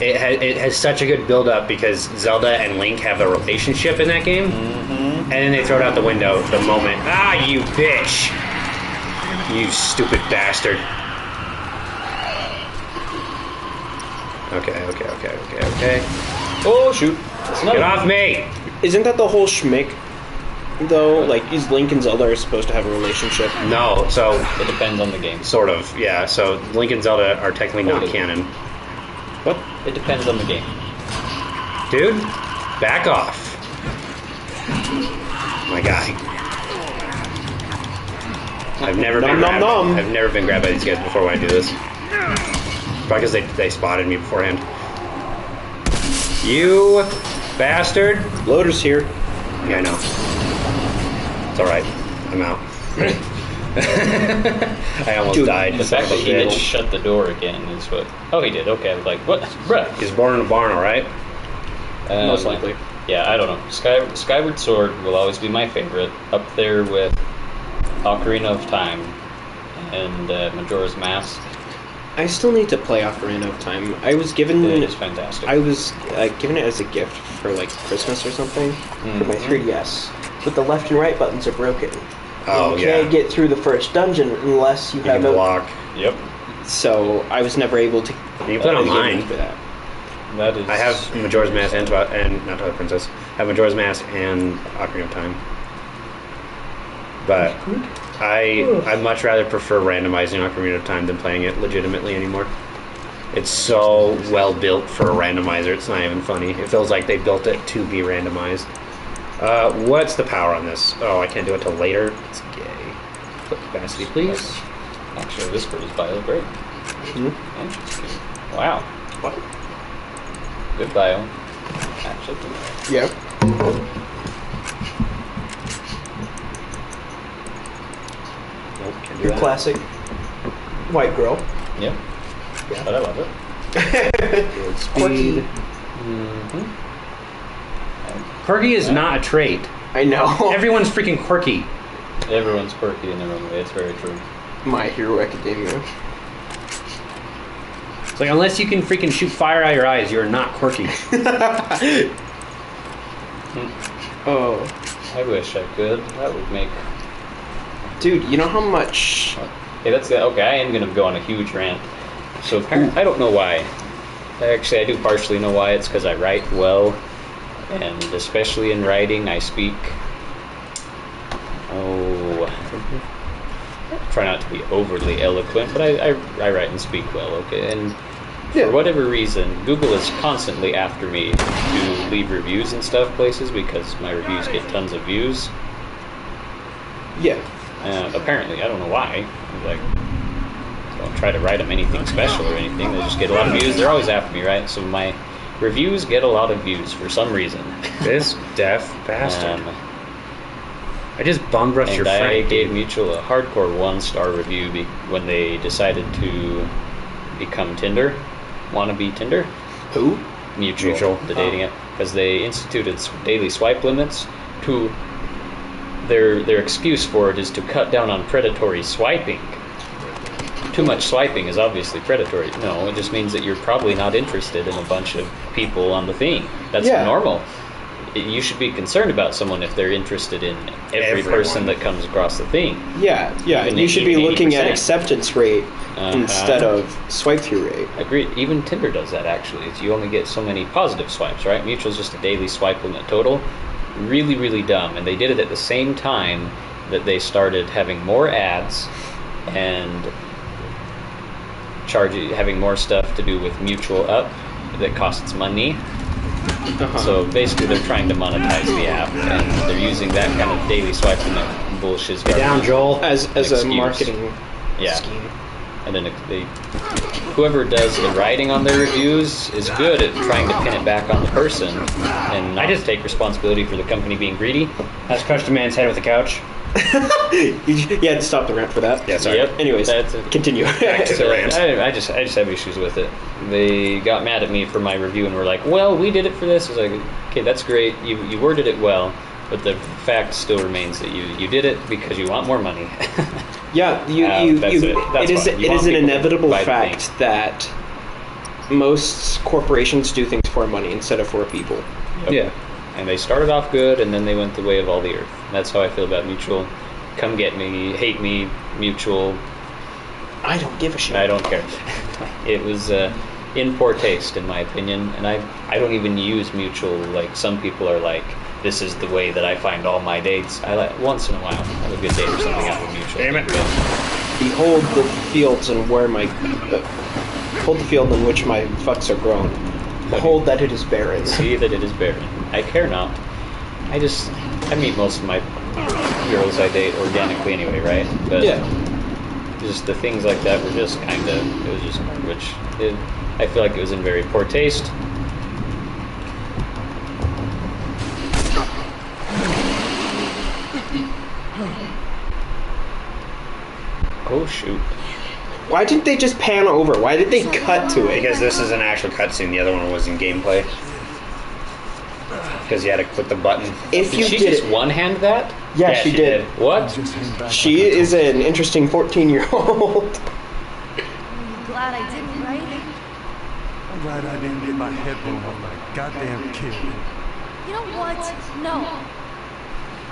it has such a good build up because Zelda and Link have a relationship in that game, and then they throw it out the window the moment. Ah, you bitch! You stupid bastard! Okay. Oh shoot! It's Get off me! Isn't that the whole schmick? Though, like, is Link and Zelda are supposed to have a relationship? No, so It depends on the game. sort of, yeah. So Link and Zelda are technically not Totally. canon. What? It depends on the game. Dude, back off. My guy. I've never been Nom, nom, grabbed. nom. I've never been grabbed by these guys before when I do this. Probably because they spotted me beforehand. You bastard! Loader's here. Yeah, I know. It's alright. I'm out. I almost Dude, died. The son fact of that a he didn't bitch. shut the door again is what. Oh, he did. Okay, I was like, what, bruh? He's born in a barn, alright? Most likely. Yeah, I don't know. Skyward Sword will always be my favorite, up there with Ocarina of Time and Majora's Mask. I still need to play Ocarina of Time. I was given It is fantastic. I was given it as a gift for like Christmas or something for my 3DS. But the left and right buttons are broken. Oh, you yeah. can't get through the first dungeon unless you You have can a block. Yep. So I was never able to. You can play it on get mine. for that. That is. I have Majora's Mask and not Twilight Princess. I have Majora's Mask and Ocarina of Time. But I much rather prefer randomizing Ocarina of Time than playing it legitimately anymore. It's so well built for a randomizer, it's not even funny. It feels like they built it to be randomized. What's the power on this? Oh, I can't do it till later. It's gay. Put capacity, please. Actually, this is bio break. Interesting. Wow. What? Good bio. Actually. Yeah. Nope, can't do Your that. classic white girl. Yep. Yeah. But I love it. Good speed. Quirky is not a trait. I know. Everyone's freaking quirky. Everyone's quirky in their own way. It's very true. My Hero Academia. It's like, unless you can freaking shoot fire out of your eyes, you're not quirky. Oh. I wish I could. That would make. Dude, you know how much... Hey, that's the. Okay, I am gonna go on a huge rant. So apparently, I don't know why. Actually, I do partially know why. It's because I write well, and especially in writing, I speak. Try not to be overly eloquent, but I write and speak well. Okay, and for whatever reason, Google is constantly after me to leave reviews and stuff places because my reviews get tons of views. Yeah. Apparently, I don't know why. Like, I don't try to write them anything special or anything. They just get a lot of views. They're always after me, right? So my reviews get a lot of views for some reason. This deaf bastard. I just bum rushed your And I friend. gave Mutual a hardcore 1-star review when they decided to become Tinder, wannabe Tinder. Who? Mutual, the dating app, because they instituted daily swipe limits to. Their excuse for it is to cut down on predatory swiping. Too much swiping is obviously predatory. No, it just means that you're probably not interested in a bunch of people on the thing. That's normal. You should be concerned about someone if they're interested in every person that comes across the thing. Yeah. Even You should be looking at 80%. acceptance rate instead of swipe through rate. Agreed. Even Tinder does that, actually. You only get so many positive swipes, right? Mutual's just a daily swipe limit total. Really, really dumb. And they did it at the same time that they started having more ads and having more stuff to do with Mutual Up that costs money. So basically they're trying to monetize the app, and they're using that kind of daily swipe limit bullshit. Get down, Joel. As a excuse. marketing Yeah. scheme. And then whoever does the writing on their reviews is good at trying to pin it back on the person and not just take responsibility for the company being greedy. I just crushed a man's head with a couch. You had to stop the rant for that. Yeah, sorry. Yep. Anyways, That's it. continue. Back to the rant. I just have issues with it. They got mad at me for my review and were like, "Well, we did it for this." I was like, "Okay, that's great. You worded it well, but the fact still remains that you did it because you want more money." Yeah, That's it. That's it is fine. You it want is an people to inevitable buy the fact thing. that most corporations do things for money instead of for people. Yep. Yeah. And they started off good, and then they went the way of all the earth. And that's how I feel about Mutual. Come get me, hate me, Mutual. I don't give a shit. I don't care. It was in poor taste, in my opinion, and I don't even use Mutual. Like some people are like, this is the way that I find all my dates. I like once in a while have a good date or something out with Mutual. Damn it. Behold the fields and where my behold the field in which my fucks are grown. Behold that it is barren. See that it is barren. I care not. I meet most of my girls I date organically anyway, right? But just the things like that were just kind of, it was just garbage. I feel like it was in very poor taste. Oh shoot. Why didn't they just pan over? Why did they cut to it? Because this is an actual cutscene. The other one was in gameplay. Because you had to click the button. If you Did she did just it, one-hand that? yeah, she did. What? She is an interesting 14-year-old. Glad I didn't, right? I'm glad I didn't get my head blown off by a goddamn kid. You know what? No.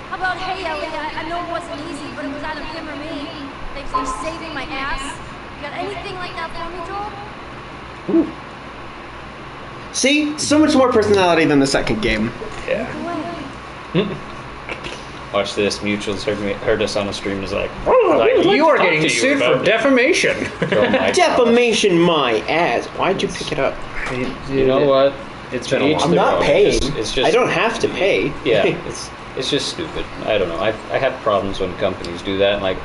How about, hey, Ellie, I know it wasn't easy, but it was either him or me. Thanks for saving my ass. You got anything like that for me, Joel? Ooh. See? So much more personality than the second game. Yeah. Go away. watch this. Mutuals heard us on a stream. Is like, You are getting sued for defamation. Defamation, my ass. Why'd you pick it up? You know what? It's been a while. I'm not paying. It's just I don't have to pay. Yeah, it's just stupid. I don't know. I have problems when companies do that. Like,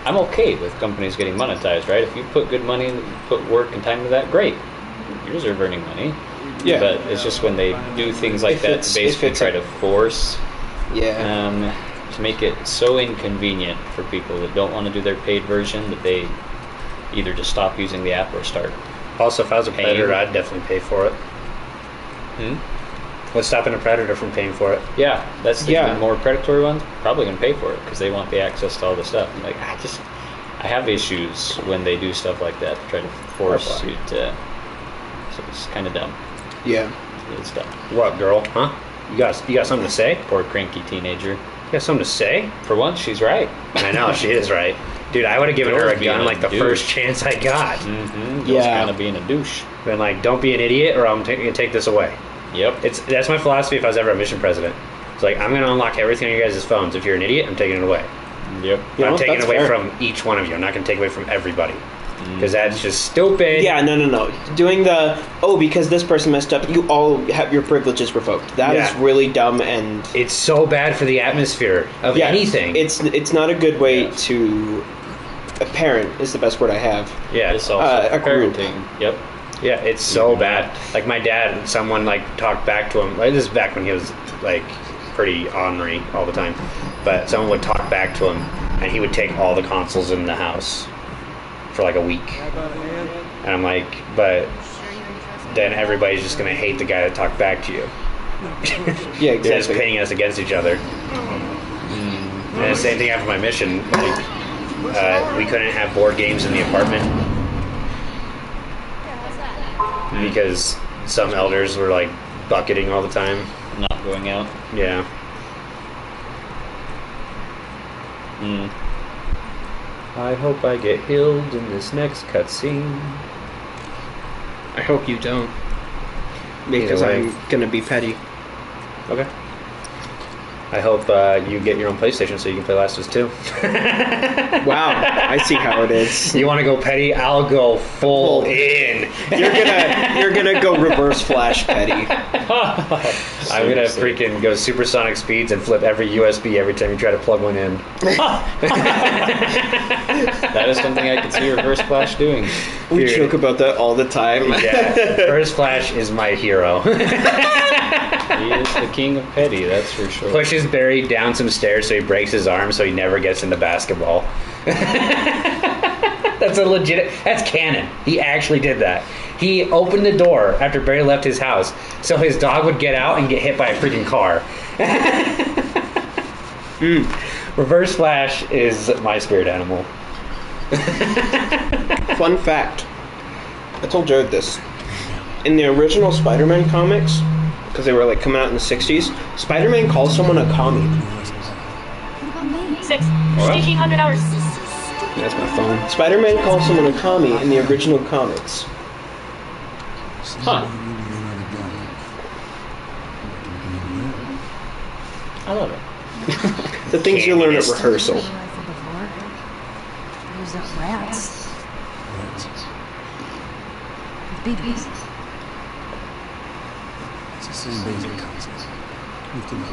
I'm okay with companies getting monetized, right? If you put good money, put work and time into that, great. You deserve earning money. Yeah. But it's just when they do things like that to basically try to force, to make it so inconvenient for people that don't want to do their paid version that they either just stop using the app or start. Also, if I was a predator, I'd definitely pay for it. What's stopping a predator from paying for it? Yeah, that's the more predatory ones probably gonna pay for it because they want the access to all the stuff. And like, I have issues when they do stuff like that, try to force you to. So it's kind of dumb. Yeah. It's dumb. What, girl? Huh? You got something to say? Poor cranky teenager. You got something to say? For once, she's right. I know, she is right. Dude, I would have given her a gun like the first chance I got. Just kind of being a douche. Been like, don't be an idiot or I'm going to take this away. Yep. That's my philosophy if I was ever a mission president. It's like, I'm going to unlock everything on your guys' phones. If you're an idiot, I'm taking it away. Yep. I'm taking it away from each one of you. I'm not going to take away from everybody. Because that's just stupid. Yeah, no. Doing because this person messed up, you all have your privileges revoked. That is really dumb, and it's so bad for the atmosphere of anything. It's not a good way to. A parent is the best word I have. Yeah, it's also a parenting. Yep. Yeah, it's so bad. Like my dad, someone like talked back to him. Like, this is back when he was like pretty ornery all the time. But someone would talk back to him, and he would take all the consoles in the house for like a week. And I'm like, but then everybody's just gonna hate the guy that talked back to you. Yeah, exactly. They're just pitting us against each other. And the same thing after my mission. Like, we couldn't have board games in the apartment because some elders were like bucketing all the time, not going out. Yeah. I hope I get healed in this next cutscene. I hope you don't, because I'm gonna be petty. Okay. I hope you get your own PlayStation so you can play Last of Us 2. Wow, I see how it is. You want to go petty? I'll go full in. You're gonna go reverse flash petty. I'm gonna freaking go supersonic speeds and flip every USB every time you try to plug one in. That is something I could see Reverse Flash doing. We joke about that all the time. Yeah, Reverse Flash is my hero. He is the king of petty, that's for sure. Pushes Barry down some stairs so he breaks his arm so he never gets into basketball. That's canon. He actually did that. He opened the door after Barry left his house so his dog would get out and get hit by a freaking car. Reverse Flash is my spirit animal. Fun fact. I told Jared this. In the original Spider-Man comics, because they were like coming out in the 60s, Spider-Man calls someone a commie. 6. Stinking 100 hours. That's my phone. Spider-Man calls someone a commie in the original comics. Huh. I love it. The things you learn at rehearsal. Who's that? Rats. Babies. It's the same basic concept. Lift it up.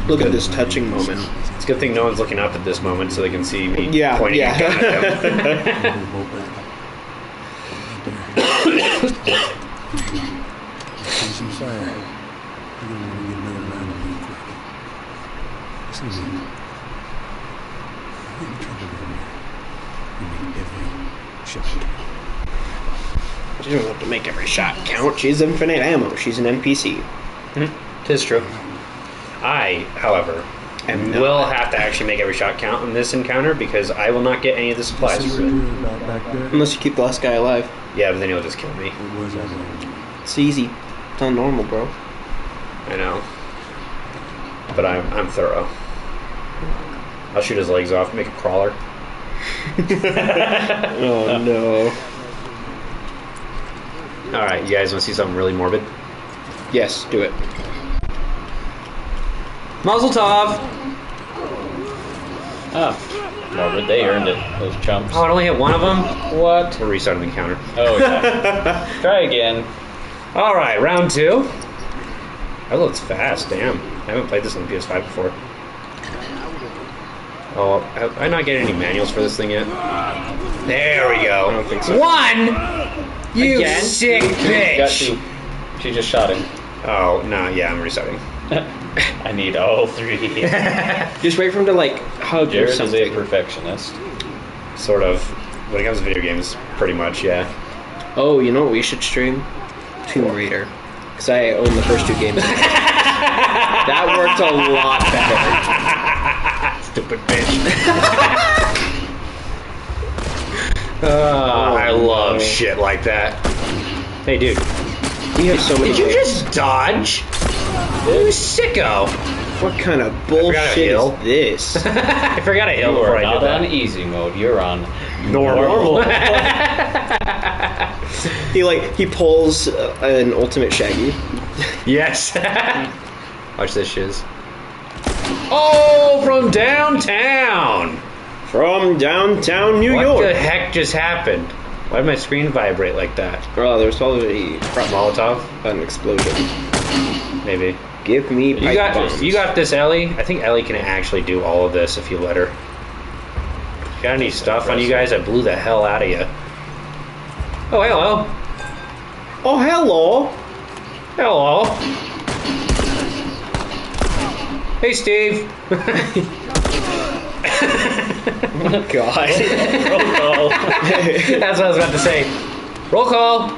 Look at this touching moment. It's a good thing no one's looking up at this moment so they can see me pointing yeah. a gun at them. See some fire. You're gonna want to get another round of me quick. Listen to me. I ain't trouble down there. You make every shot count. She doesn't have to make every shot count. She's infinite ammo. She's an NPC. Tis true. I, however, will have to actually make every shot count in this encounter because I will not get any of the supplies for it. Back there. Unless you keep the last guy alive. Yeah, but then he'll just kill me. It was available. It's easy. It's not normal, bro. I know. But I'm thorough. I'll shoot his legs off, make a crawler. Oh, no. Alright, you guys want to see something really morbid? Yes, do it. Mazel tov! Oh, Norbert, they earned it. Those chumps. Oh, it only hit one of them? What? We're restarting the counter. Oh yeah. Try again. Alright, round 2. That loads fast, damn. I haven't played this on the PS5 before. Oh, have I not getting any manuals for this thing yet? There we go. I don't think so. 1! You Again? sick Got bitch! 2. She just shot him. Oh, no, yeah, I'm restarting. I need all 3. Just wait for him to like hug Jared or is a something. perfectionist. Sort of. When it comes to video games, pretty much, yeah. Oh, you know what we should stream? Tomb Raider. Because I own the first 2 games. That worked a lot better. Stupid bitch. I love shit like that. Hey, dude. We have so many Did you games. just dodge? You sicko. What kind of forgot bullshit a hill. is this? I forgot a hill You before are I not did on that. easy mode. You're on Normal. He pulls an ultimate Shaggy. Yes. Watch this shiz. Oh, from downtown. From downtown New What York. the heck just happened? Why did my screen vibrate like that? Oh, there's probably Molotov? an explosion. Maybe. Give me pipe bombs. You got this, Ellie. I think Ellie can actually do all of this if you let her. Got any stuff on you guys? I blew the hell out of you. Oh, hello. Oh, hello. Hello. Hey, Steve. Oh, God. Roll call. That's what I was about to say. Roll call.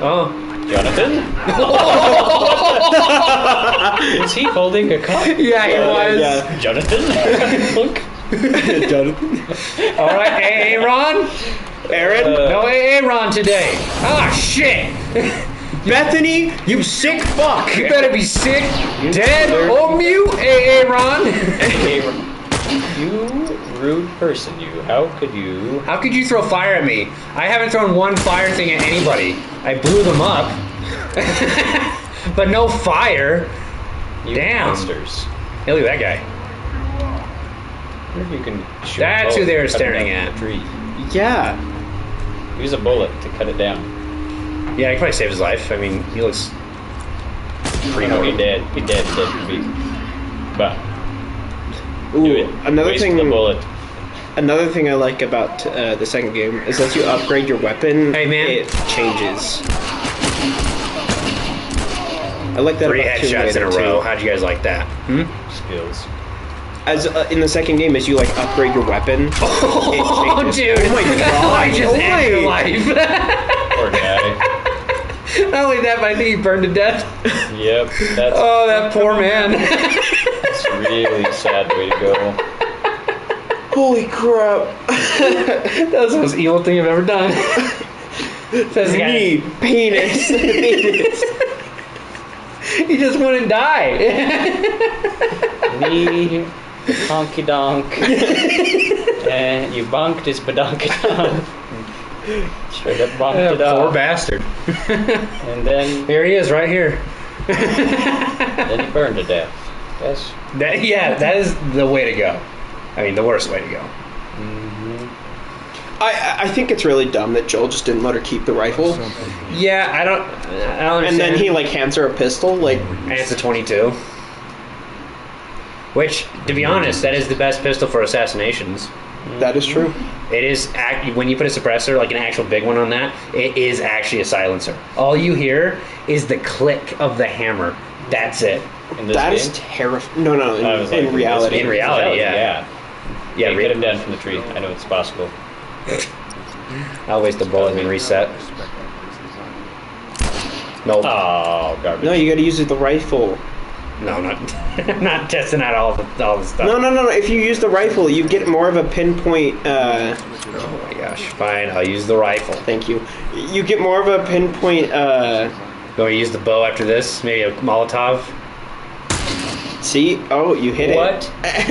Oh. Jonathan? Is he holding a cup? Yeah, he was. Yeah. Jonathan? Look. Jonathan. All right, hey, Ron. Aaron. No Aaron today. Ah, shit. Bethany, you sick fuck. You better be sick, dead, or mute, Aaron. You rude person, you. How could you? How could you throw fire at me? I haven't thrown one fire thing at anybody. I blew them up. But no fire. You Damn. monsters. Hey, look at that guy. I wonder if you can shoot That's a who bullet they were to cut it staring down at. the tree. Yeah. Use a bullet to cut it down. Yeah, he probably saved his life. I mean, he looks pretty No, normal. he dead. He dead for me. But do Ooh, it. another Waste thing. the bullet. Another thing I like about the second game is as you upgrade your weapon, Hey, man. it changes. I like that 3 about Tomb headshots in a Raider, row. too. How'd you guys like that? Hmm? Skills. As in the second game, as you like upgrade your weapon, Oh, it changes. dude! Oh my god! I just ended your life. Poor guy. Not only that, but I think he burned to death. Yep. That's Oh, that poor man. that's a really sad way to go. Holy crap! That was the most evil thing I've ever done. Says the guy. Me, penis, penis. He just wouldn't die. Me, the honky donk. And you bonked his badonky donk. Straight up bonked it Poor up. bastard. And then Here he is, right here. he burned to death. Yes. That is the way to go. I mean, the worst way to go. I think it's really dumb that Joel just didn't let her keep the rifle, Yeah, I don't understand. and then he like hands her a pistol. Like, And it's a 22. Which, to be honest, that is the best pistol for assassinations. that is true. It is when you put a suppressor, like an actual big one on that, it is actually a silencer. All you hear is the click of the hammer. That's it. In this That game? is terrifying. No, I was like, in reality. In reality, yeah. Yeah. Yeah, Get him down from the tree. I know it's possible. I'll waste the bullet and reset. Nope. Oh, garbage. No, you got to use the rifle. No, I'm not. I'm not testing out all the stuff. No. If you use the rifle, you get more of a pinpoint. Oh my gosh. Fine, I'll use the rifle. Thank you. You get more of a pinpoint. Going to use the bow after this? Maybe a Molotov? See? Oh, you hit What? it.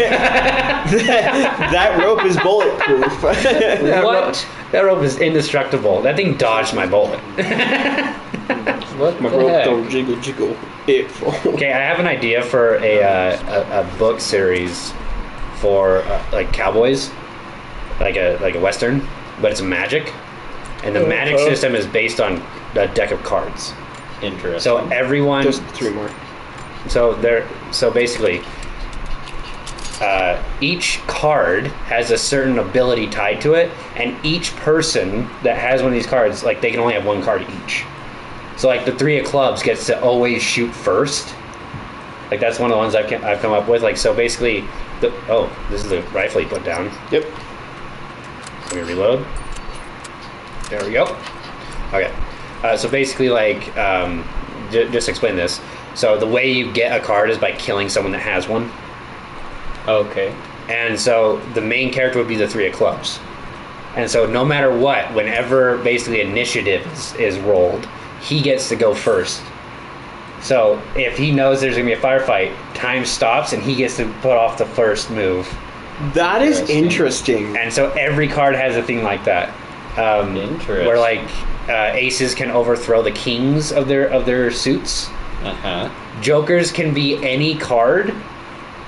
that rope is bulletproof. What? That rope is indestructible. That thing dodged my bullet. What My the rope heck? don't jiggle jiggle. It falls. Okay, I have an idea for a book series for like cowboys, like a western, but it's magic, and the magic system is based on a deck of cards. Interesting. So everyone, Just 3 more. so basically, each card has a certain ability tied to it, and each person that has one of these cards, like they can only have 1 card each. So like the 3 of clubs gets to always shoot first. Like that's one of the ones I've come up with. Like so basically, this is the rifle you put down. Yep. Let me reload. There we go. Okay. So basically, like, just explain this. So the way you get a card is by killing someone that has one. Okay. And so the main character would be the 3 of clubs. And so no matter what, whenever basically initiative is rolled, he gets to go first. So if he knows there's going to be a firefight, time stops and he gets to put off the first move. That is interesting. And so every card has a thing like that. Interesting. Where like aces can overthrow the kings of their suits. Uh-huh. Jokers can be any card.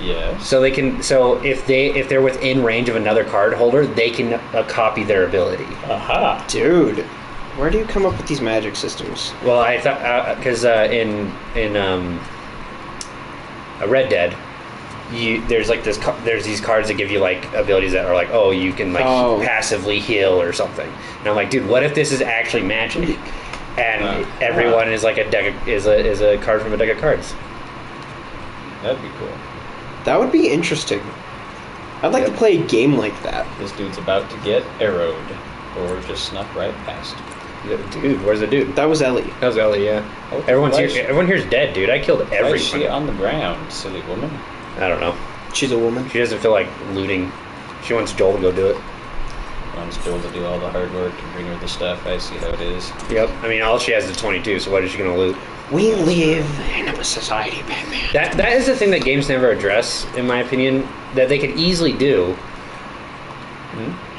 Yes. So they can. So if they're within range of another card holder, they can copy their ability. Aha. Dude, where do you come up with these magic systems? Well, I thought because in a Red Dead, there's these cards that give you like abilities that are like, oh, you can like passively heal or something. And I'm like, dude, what if this is actually magic? And everyone is like is a card from a deck of cards. That'd be cool. That would be interesting. I'd like to play a game like that. This dude's about to get arrowed, or just snuck right past. Dude, where's the dude? That was Ellie. That was Ellie, yeah. Oh, Everyone here's dead, dude. I killed Why is she everyone. on the ground, silly woman? I don't know. She's a woman. She doesn't feel like looting. She wants Joel to go do it. Wants Joel to do all the hard work to bring her the stuff. I see how it is. Yep. I mean, all she has is 22, so what is she going to loot? We live in a society, Batman. That is the thing that games never address, in my opinion, that they could easily do.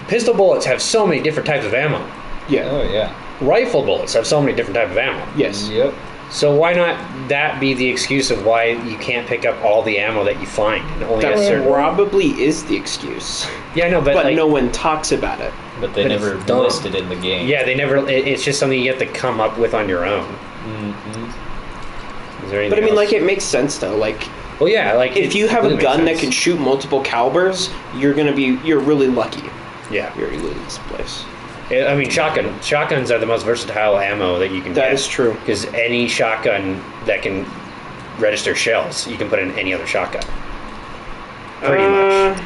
Pistol bullets have so many different types of ammo. Yeah. Oh, yeah. Rifle bullets have so many different types of ammo. Yes. Yep. So why not that be the excuse of why you can't pick up all the ammo that you find and only a That certain... probably is the excuse. Yeah, no, but But like, no one talks about it. But they But never it's dumb. listed in the game. yeah, they never. It's just something you have to come up with on your own. Mm-hmm. Is there anything But I mean, else? like, it makes sense, though. Like, Well, yeah, like if you have a gun that can shoot multiple calibers, you're really lucky. yeah, You're really in this place. I mean, shotguns are the most versatile ammo that you can get. That is true. Because any shotgun that can register shells, you can put in any other shotgun. Pretty much.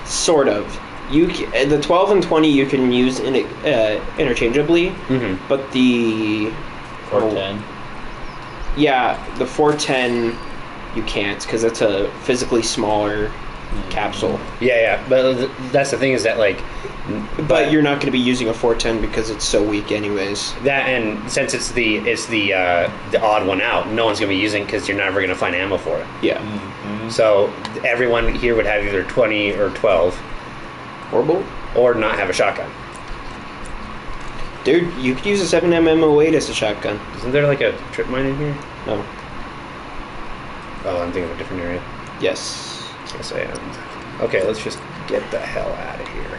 Sort of. The 12 and 20 you can use interchangeably, Mm-hmm. but the 410. yeah, the 410 you can't because it's a physically smaller capsule. Yeah, but that's the thing is that like, But you're not going to be using a 410 because it's so weak, anyways. that, and since it's the odd one out, no one's gonna be using it because you're never gonna find ammo for it. Yeah. Mm-hmm. So everyone here would have either 20 or 12, Horrible. or not have a shotgun. Dude, you could use a 7mm08 as a shotgun. Isn't there like a trip mine in here? No. Oh, I'm thinking of a different area. Yes. Yes, I am. Okay, let's just get the hell out of here.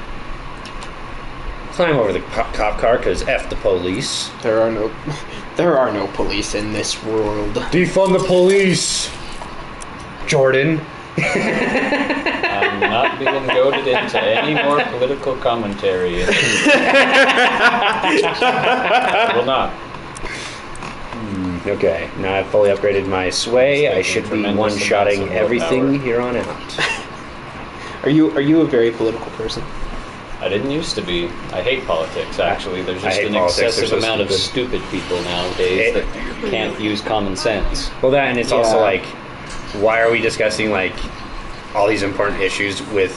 Climb over the cop car, because F the police. There are no police in this world. Defund the police! Jordan. I'm not being goaded into any more political commentary. Will not. Okay, now I've fully upgraded my sway. I should be Tremendous one-shotting amounts of everything willpower. here on out. Are you a very political person? I didn't used to be. I hate politics, actually. There's I just hate an politics. They're excessive so amount of stupid. stupid people nowadays that can't use common sense. Well, that, and it's also Yeah. like, why are we discussing like all these important issues with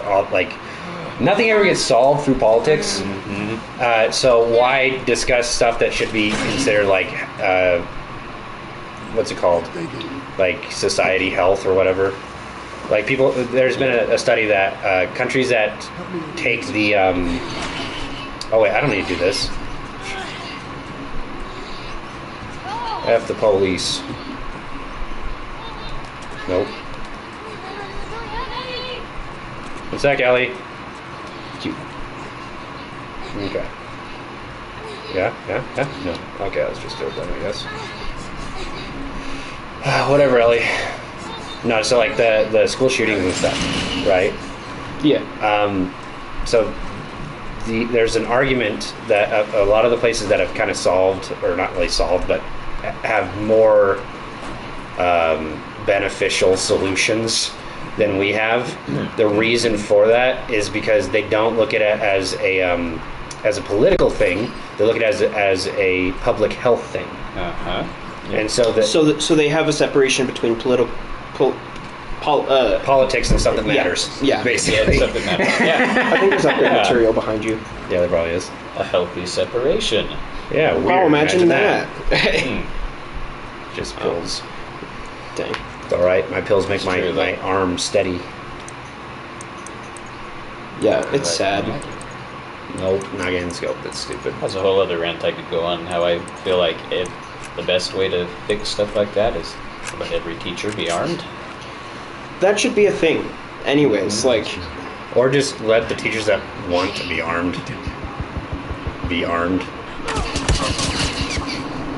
all like nothing ever gets solved through politics. So why discuss stuff that should be considered like what's it called? like society health or whatever. Like people, there's been a study that countries that take the oh wait, I don't need to do this. F the police. Nope. One sec, Ellie. Cute. Okay. Yeah? No. Okay, let's just do it then, I guess. Whatever, Ellie. No, so like the school shootings and stuff, right? Yeah. So there's an argument that a lot of the places that have kind of solved, or not really solved, but have more beneficial solutions than we have. The reason for that is because they don't look at it as a political thing. They look at it as a public health thing. Uh-huh. Yeah. And so So they have a separation between politics and stuff that matters. Yeah. Basically. Stuff that matters. Yeah. I think there's upgrade material behind you. Yeah, there probably is. A healthy separation. Yeah, weird. Wow, imagine that. Just pills. Dang. It's alright. My pills make It's true, my arm steady. Yeah, it's sad. Nope, not getting scoped. That's stupid. That's a whole other rant I could go on. How I feel like the best way to fix stuff like that is let every teacher be armed. That should be a thing. Anyways, like, Or just let the teachers that want to be armed be armed.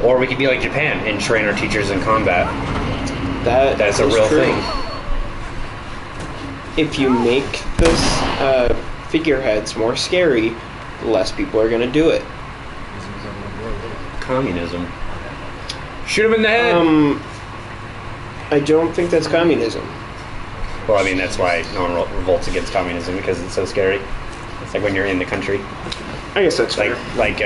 Or we could be like Japan and train our teachers in combat. That's a is real true. thing. If you make those figureheads more scary, less people are gonna do it. Communism. Shoot him in the head! I don't think that's communism. Well, I mean, that's why no one revolts against communism, because it's so scary. It's like when you're in the country. I guess that's fair. Like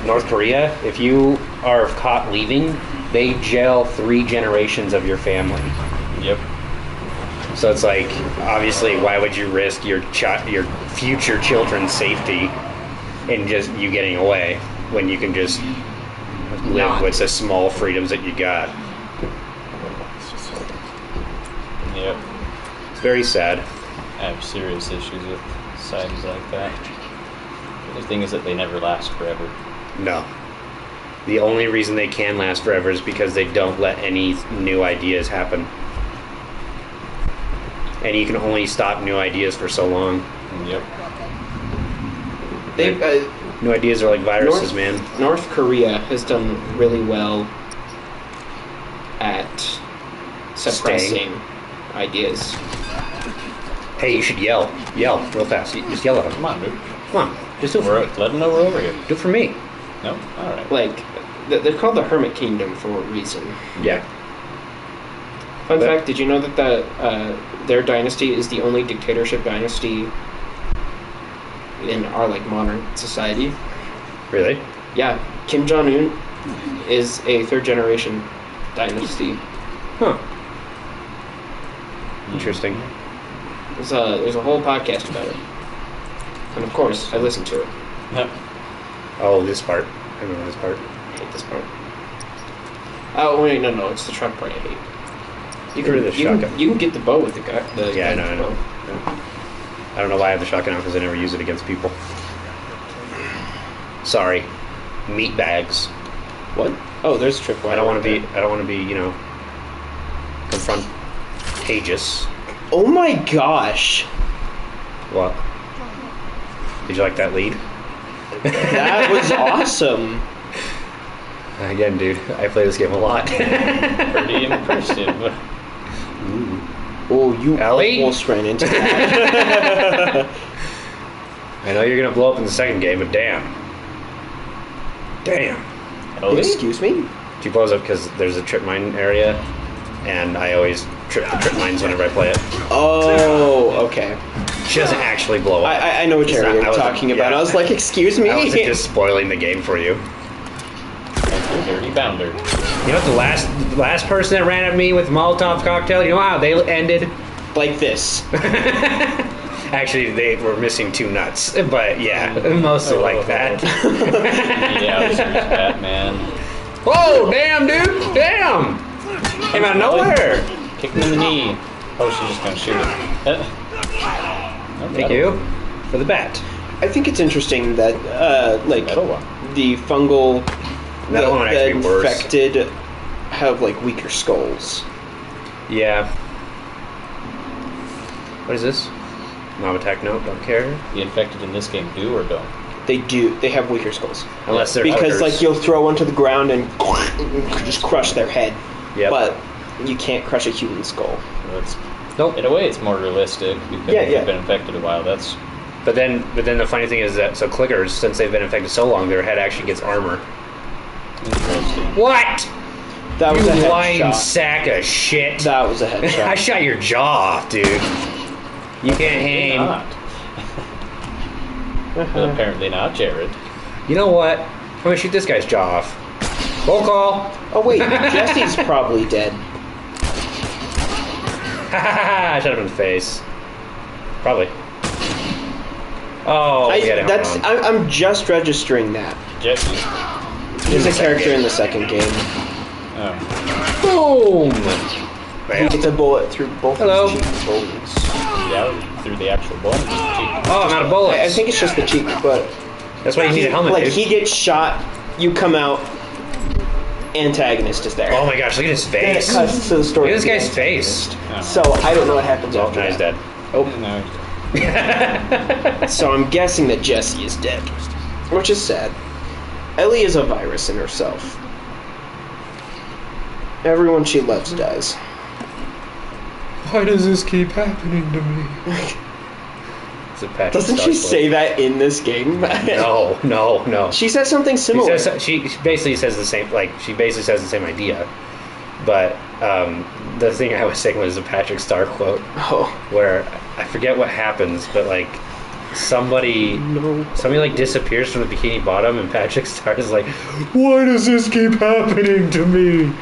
North Korea, if you are caught leaving, they jail 3 generations of your family. Yep. So it's like, obviously, why would you risk your future children's safety in just you getting away when you can just live with the small freedoms that you got? Yep. It's very sad. I have serious issues with societies like that. The thing is that they never last forever. No. The only reason they can last forever is because they don't let any new ideas happen. And you can only stop new ideas for so long. Yep. New ideas are like viruses, man. North Korea has done really well at suppressing ideas. Hey, you should yell. Yell real fast. Just yell at them. Come on, dude. Come on. Just do it for me. Let them know we're over here. Do it for me. No? Alright. Like, they're called the Hermit Kingdom for a reason. Yeah. Fun fact, did you know that their dynasty is the only dictatorship dynasty in our, like, modern society? Really? Yeah. Kim Jong-un is a third-generation dynasty. Huh. Interesting. There's a whole podcast about it. And of course, I listened to it. Yep. Oh, this part. I remember this part. I hate this part. Oh, wait, no, it's the Trump part I hate. You Get rid of the shotgun. You can get the bow with the guy. Yeah, I know. I don't know why I have the shotgun out, because I never use it against people. Sorry. Meat bags. What? Oh, there's a tripwire. I don't want to be, confrontagious. Oh my gosh. What? Did you like that lead? That was awesome. Again, dude, I play this game a lot. Pretty impressive. Oh, you Ellie? almost ran into that. I know you're gonna blow up in the second game, but damn. Ellie? Excuse me? She blows up because there's a trip mine area, and I always trip the trip mines whenever I play it. Oh, okay. She doesn't actually blow up. I know what It's area not- I you're wasn't- talking about. yeah. I was like, excuse me? I wasn't just spoiling the game for you. Dirty bounder. You know what, the last person that ran at me with Molotov cocktail, you know how they ended? Like this. Actually, they were missing 2 nuts, but yeah, mostly like that. Yeah, Batman. Whoa, damn, dude, damn! Came out of nowhere. Kick him in the knee. Oh, she's just gonna shoot him. Thank you for the bat. I think it's interesting that, like, Metal one. the fungal, Metal one would the actually be worse. infected have, like, weaker skulls. Yeah. What is this? Mob attack note, don't care. The infected in this game do or don't? They do. They have weaker skulls. Unless they're Because, others. like, you'll throw one to the ground and just crush their head. Yep. But you can't crush a human skull. Well, it's, Nope. in a way, it's more realistic because Yeah, if yeah. you've been infected a while. That's But then the funny thing is that so clickers, since they've been infected so long, their head actually gets armor. interesting. What? That was a You lying headshot. sack of shit. That was a headshot. I shot your jaw off, dude. You can't aim. Not. Well, apparently not, Jared. You know what? I'm gonna shoot this guy's jaw off. Roll call. Oh wait, Jesse's probably dead. I shot him in the face. Probably. Oh, we got it That's. on. I'm just registering that. Jesse. He's a character in the second game. Oh. Boom. He Bam. gets a bullet through both Hello. his cheekbones. Yeah, through the actual bone. Just cheek. Oh, I'm out of bullets. I think it's just the cheek, but That's why you need a helmet, like dude. he gets shot, you come out, antagonist is there. Oh my gosh, look at his Then it face. cuts to the story. Look at this of the guy's face. antagonist. So I don't know what happens Oh, after now he's that. dead. Oh, No. so I'm guessing that Jessie is dead, which is sad. Ellie is a virus in herself. Everyone she loves dies. Why does this keep happening to me? It's a Patrick Doesn't she say that in this game? No, no, no. She says something similar. She basically says the same. Like she basically says the same idea, but the thing I was saying was a Patrick Star quote Oh, where I forget what happens, but like somebody like disappears from the Bikini Bottom, and Patrick Star is like, "Why does this keep happening to me?"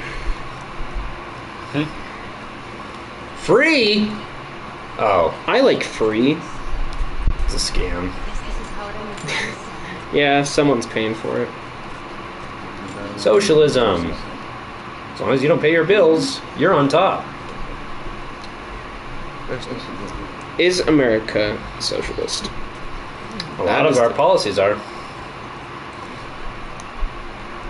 Free? Oh, I like free. it's a scam. Yeah, someone's paying for it. Socialism. As long as you don't pay your bills, you're on top. Is America socialist? A lot of our policies are.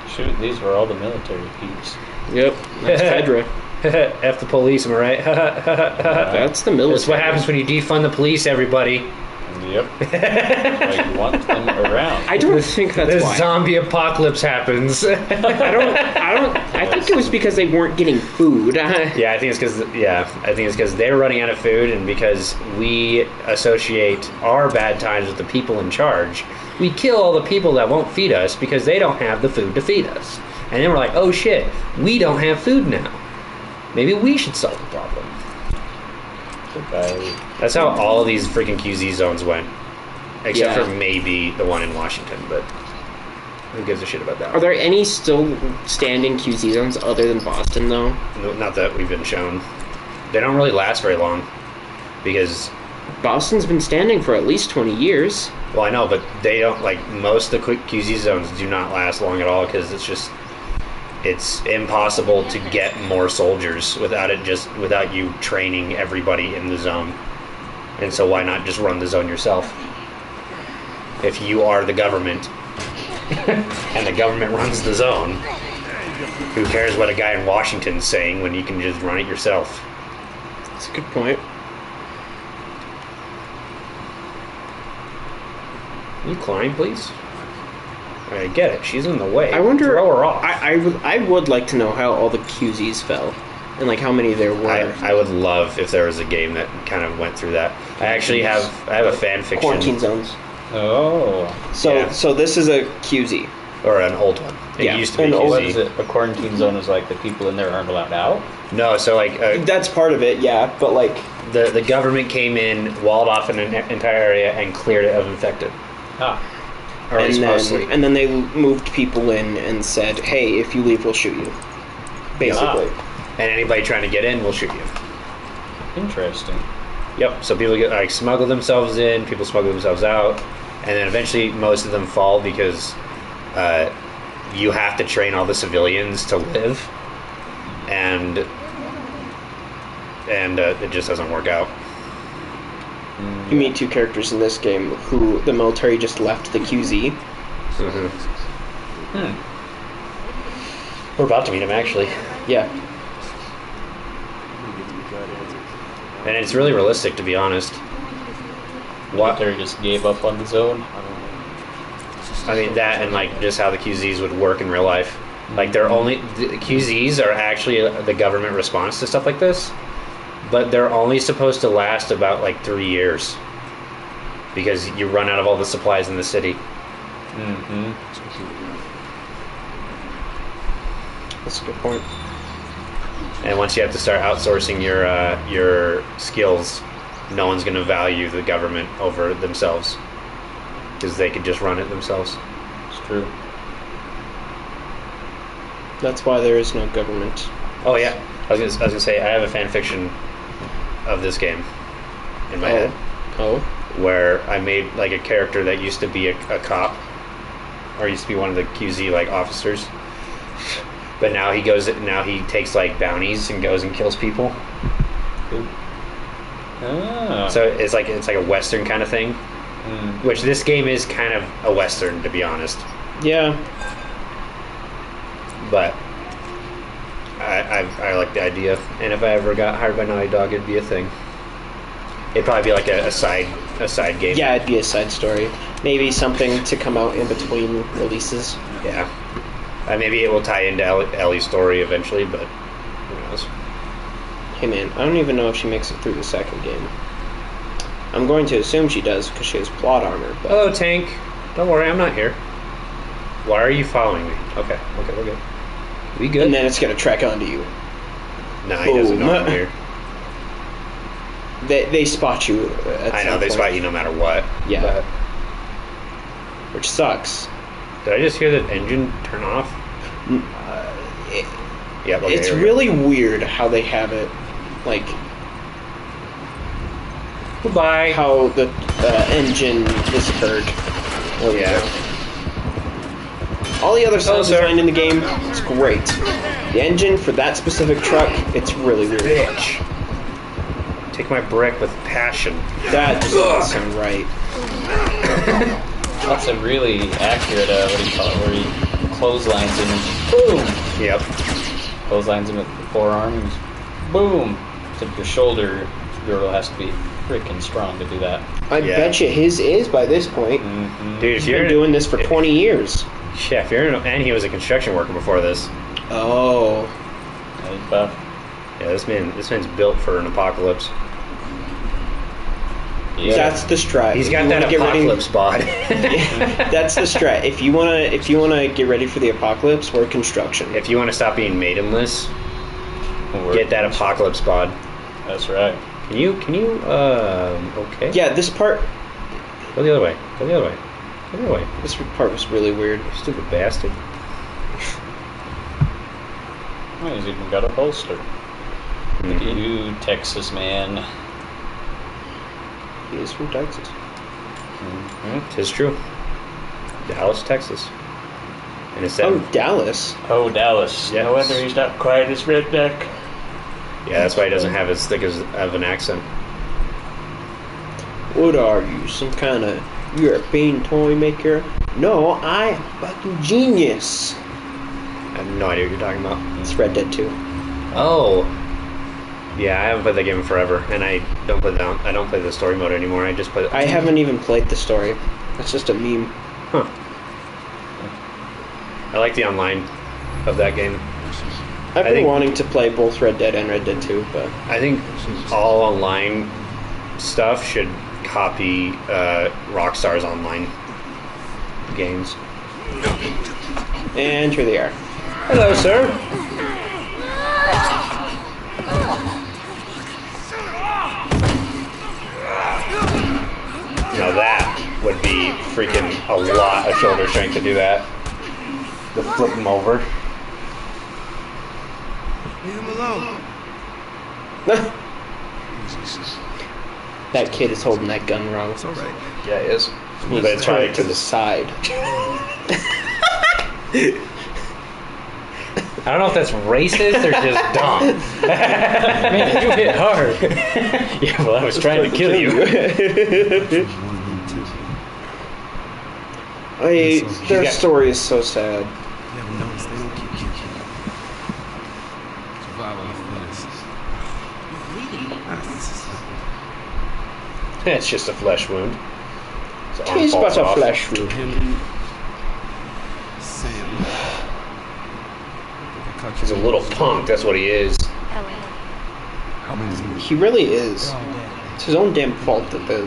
Shoot, these were all the military peeps. Yep, that's Fedra. F the police, am I right? That's the military. That's what happens when you defund the police, everybody. Yep. Like, you want them around. I don't think that's The why. zombie apocalypse happens. I think it was because they weren't getting food. Yeah, I think it's because they're running out of food, and because we associate our bad times with the people in charge, we kill all the people that won't feed us because they don't have the food to feed us. And then we're like, oh shit, we don't have food now. Maybe we should solve the problem. That's how all of these freaking QZ zones went. Except Yeah. for maybe the one in Washington, but who gives a shit about that? Are there any still standing QZ zones other than Boston, though? No, not that we've been shown. They don't really last very long. Because, Boston's been standing for at least 20 years. well, I know, but they don't, like, most of the quick QZ zones do not last long at all because it's impossible to get more soldiers without you training everybody in the zone. And so why not just run the zone yourself? If you are the government and the government runs the zone, who cares what a guy in Washington's saying when you can just run it yourself? That's a good point. Can you climb, please? I get it. She's in the way. I wonder. Throw her off. I would like to know how all the QZs fell, and like how many there were. I would love if there was a game that kind of went through that. I have a fan fiction Quarantine zones. Oh. So this is a QZ. or an old one. It Yeah, used to be an old- What QZ. is it? A quarantine zone is like the people in there aren't allowed out? No, so like That's part of it, yeah. But like, the government came in, walled off an entire area, and cleared it of infected. Ah. Or at least mostly. and then they moved people in and said, "Hey, if you leave, we'll shoot you." Basically. And anybody trying to get in, will shoot you. Interesting. Yep. So people get like smuggle themselves in, people smuggle themselves out, and then eventually most of them fall because you have to train all the civilians to live, and and it just doesn't work out. You meet two characters in this game who the military just left the QZ. We're about to meet him, actually. Yeah. And it's really realistic, to be honest. Military just gave up on the zone. I mean, that and like just how the QZs would work in real life. Like the QZs are actually the government response to stuff like this, but they're only supposed to last about like 3 years because you run out of all the supplies in the city. That's a good point. And once you have to start outsourcing your skills, no one's going to value the government over themselves because they could just run it themselves. It's true. That's why there is no government. Oh yeah, I was gonna say I have a fan fiction of this game in my head. Oh. Where I made like a character that used to be a cop, or used to be one of the QZ like officers. But now he takes like bounties and goes and kills people. Ah. So it's like a Western kind of thing. Which this game is kind of a Western, to be honest. Yeah. But I like the idea, and if I ever got hired by Naughty Dog, it'd be a thing. It'd probably be like a side game. Yeah, it'd be a side story. Maybe something to come out in between releases. Yeah. Maybe it will tie into Ellie's story eventually, but who knows? Hey man, I don't even know if she makes it through the second game. I'm going to assume she does because she has plot armor. But Hello, Tank. Don't worry, I'm not here. Why are you following me? Okay, we're good. We good? And then it's gonna track onto you. No, he doesn't know I'm here. They spot you. I know they spot you no matter what. Yeah. But which sucks. did I just hear the engine turn off? Yep. Okay, It's here we go. really weird how they have it, like Goodbye. how the engine is heard. There we Yeah. go. All the other sound sir. design in the game is great. The engine for that specific truck, it's really weird. Bitch. Take my brick with passion. That just doesn't sound right. That's a really accurate, what do you call it, where he clotheslines him and boom! Yep. Clotheslines him with the forearm and just boom! So your shoulder girdle has to be freaking strong to do that. I Yeah. bet you his is by this point. Dude, if He's you're been doing this for 20 years. Yeah, and he was a construction worker before this. Oh. He's buff. Yeah, this man's built for an apocalypse. Yeah. That's the strat. He's If got you that wanna get ready- apocalypse bod. That's the strat. If you wanna get ready for the apocalypse, work construction. If you want to stop being maidenless, Work. get that apocalypse bod. That's right. Can you okay? Yeah, this part Go the other way. Go the other way. Go the other way. this part was really weird. Stupid bastard. Oh, he's even got a bolster. Look at you, Texas man. He is from Texas. Tis true. Dallas, Texas. And it's Oh, Dallas. Oh, Dallas. Yes. No wonder he's not quite as redneck. yeah, that's why he doesn't have as thick of an accent. What are you, some kind of European toy maker? No, I am a fucking genius. I have no idea what you're talking about. It's Red Dead 2. Oh. Yeah, I haven't played that game in forever, and I don't play the story mode anymore. I just play. I haven't even played the story. It's just a meme. Huh. I like the online of that game. I've I been think- wanting to play both Red Dead and Red Dead 2, but I think all online stuff should copy Rockstar's online games. and here they are. Hello, sir. Now that would be freaking a lot of shoulder strength to do that. To flip him over. Leave him alone. That kid is holding that gun wrong. It's all right. Yeah, he is. He's But it's turning probably it to the side. I don't know if that's racist or just dumb. Man, you hit hard. Yeah, well, I was trying to kill you. Their story is so sad. You ever notice they don't keep kicking? Survival of the fittest. It's just a flesh wound. His arm Tis falls but a off. flesh wound. Him. Sam. He's a little punk, that's what he is. Ellie. How many? He really is. It's his own damn fault that the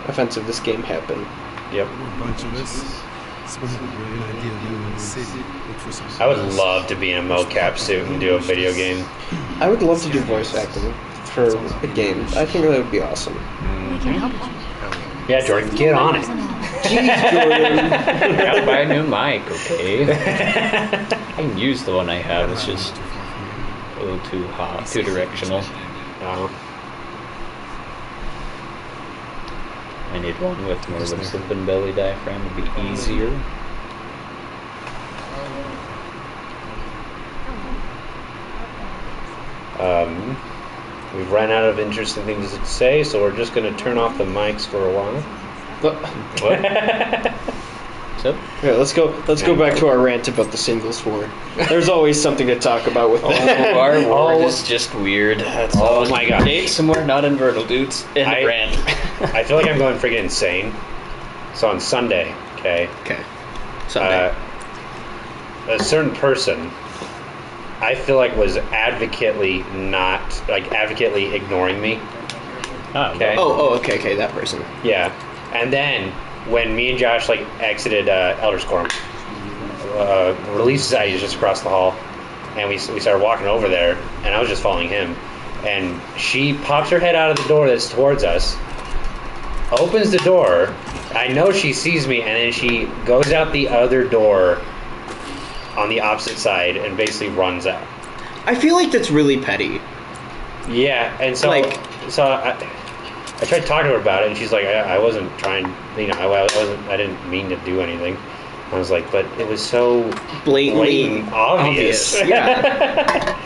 events of this game happen. Yep. A bunch of us. Someone had a brilliant idea of living in the city. Look for some I would love to be in a mocap suit and do a video game. I would love to do voice acting for a game. I think that would be awesome. We can help you. Yeah, Jordan, get on it. Jeez, Jordan. Gotta buy a new mic, okay? I can use the one I have. It's just a little too hot, too directional. I need one with more of a slip belly diaphragm to be easier. We've run out of interesting things to say, so we're just going to turn off the mics for a while. What? So, Yeah, let's go back to our rant about the singles war. There's always something to talk about with that. our world is just weird. That's all. Oh my gosh. Date somewhere not inverted, dudes. In the rant. I feel like I'm going freaking insane. So on Sunday, okay, Okay. Sunday. a certain person, I feel like was advocately ignoring me. Oh, Okay. Okay, that person. Yeah, and then when me and Josh exited Elder Scorn, Release's ID is just across the hall, and we started walking over there, and I was just following him, and she pops her head out of the door that's towards us, opens the door. I know she sees me, and then she goes out the other door on the opposite side and basically runs out. I feel like that's really petty. Yeah, and so I tried talking to her about it, and she's like, I wasn't trying, I didn't mean to do anything. I was like, but it was so Blatantly obvious. Yeah.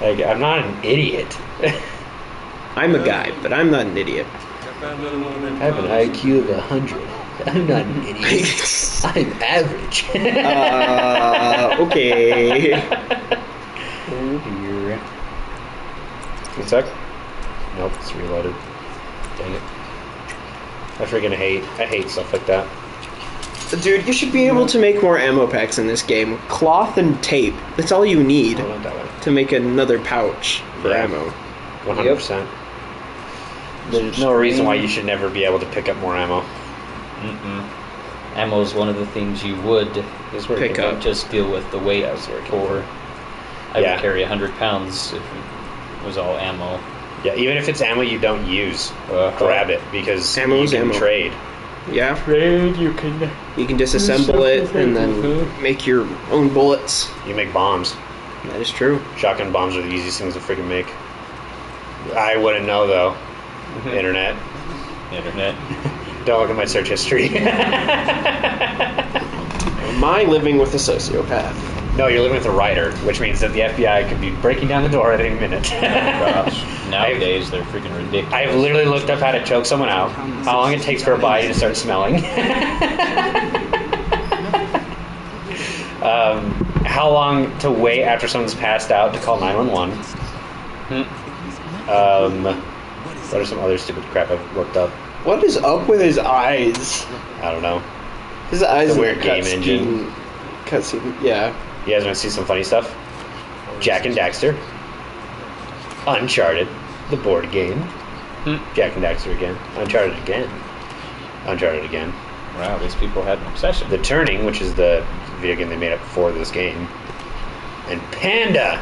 Like, I'm not an idiot. I'm a guy, but I'm not an idiot. I have an IQ of 100. I'm not an idiot. I'm average. Okay. Oh dear. One sec. Nope, it's reloaded. Dang it. I hate stuff like that. Dude, you should be able to make more ammo packs in this game. Cloth and tape. That's all you need Oh, not that way. to make another pouch for Yeah. ammo. 100%. There's no reason why you should never be able to pick up more ammo. Ammo is one of the things you would Pick up. just deal with the weight for. I Yeah. would carry 100 pounds if it was all ammo. Yeah, even if it's ammo you don't use, grab it because Ammo you is can ammo. trade. Yeah, Trade, you can. you can disassemble it and then make your own bullets. You make bombs. That is true. Shotgun bombs are the easiest things to freaking make. I wouldn't know though. Internet. Internet. Don't look at my search history. Am I living with a sociopath? No, you're living with a writer, which means that the FBI could be breaking down the door at any minute. Gosh, nowadays they're freaking ridiculous. I've literally looked up how to choke someone out, how long it takes for a body to start smelling, how long to wait after someone's passed out to call 911. What are some other stupid crap I've looked up? What is up with his eyes? I don't know. His eyes It's a in weird the game engine. Cutscene, yeah. You guys want to see some funny stuff? Jack and Daxter. Uncharted, the board game. Jack and Daxter again. Uncharted again. Uncharted again. Wow, these people had an obsession. The Turning, which is the video game they made up for this game. And Panda!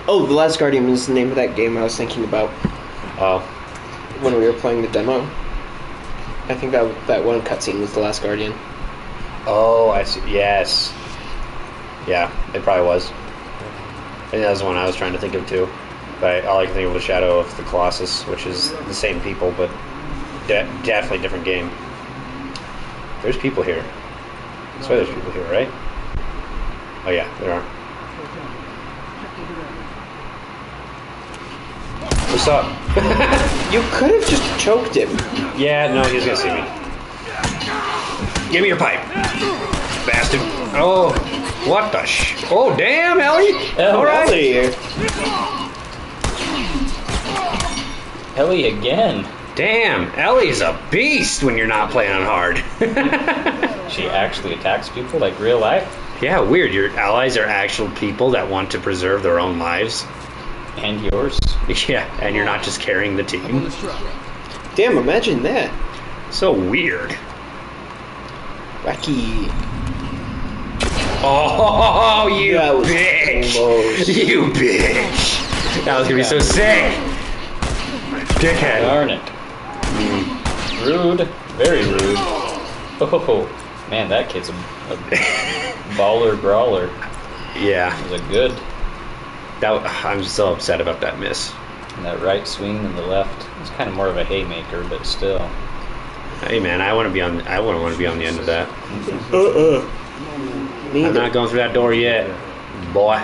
Oh, The Last Guardian was the name of that game I was thinking about Oh, when we were playing the demo. I think that one cutscene was The Last Guardian. oh, I see. Yes. Yeah, it probably was. I think that was the one I was trying to think of too. But all I can think of was Shadow of the Colossus, which is the same people, but definitely different game. There's people here. That's why there's people here, right? Oh yeah, there are. What's up? You could have just choked him. Yeah, no, he's gonna see me. Give me your pipe, bastard. Oh, what the Oh, damn, Ellie. All right. Ellie. Ellie again. Damn, Ellie's a beast when you're not playing on hard. She actually attacks people like real life. Yeah, weird. Your allies are actual people that want to preserve their own lives. And yours. Yeah, and you're not just carrying the team. Damn, imagine that. So weird. Wacky. Oh, you That was bitch! close. You bitch! That was gonna be so sick. Dickhead. Darn it. Rude. Very rude. Oh, man, that kid's a baller brawler. Yeah, It was a good. I'm so upset about that miss. And that right swing and the left. It's kind of more of a haymaker, but still. Hey man, I want to be on. I wouldn't want to be on the end of that. Me I'm either. not going through that door yet, boy.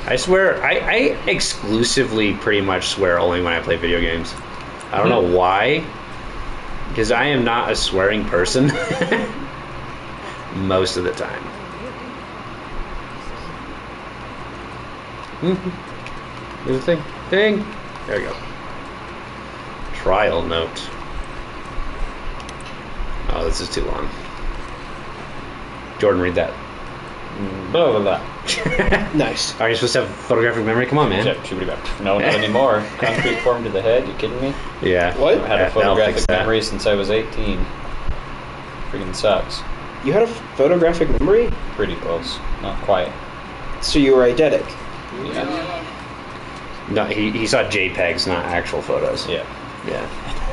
I swear, I exclusively pretty much swear only when I play video games. I don't know why, because I am not a swearing person most of the time. There's a thing. There we go. Trial note. Oh, this is too long. Jordan, read that. Blah, blah, blah. Nice. Are you supposed to have photographic memory? Come on, man. No, not anymore. Concrete form to the head. You kidding me? Yeah. What? I've had a That'll fix photographic that. memory since I was 18. Freaking sucks. You had a photographic memory? Pretty close. Not quite. So you were eidetic. Yeah. No, he saw JPEGs, not actual photos. Yeah. Yeah.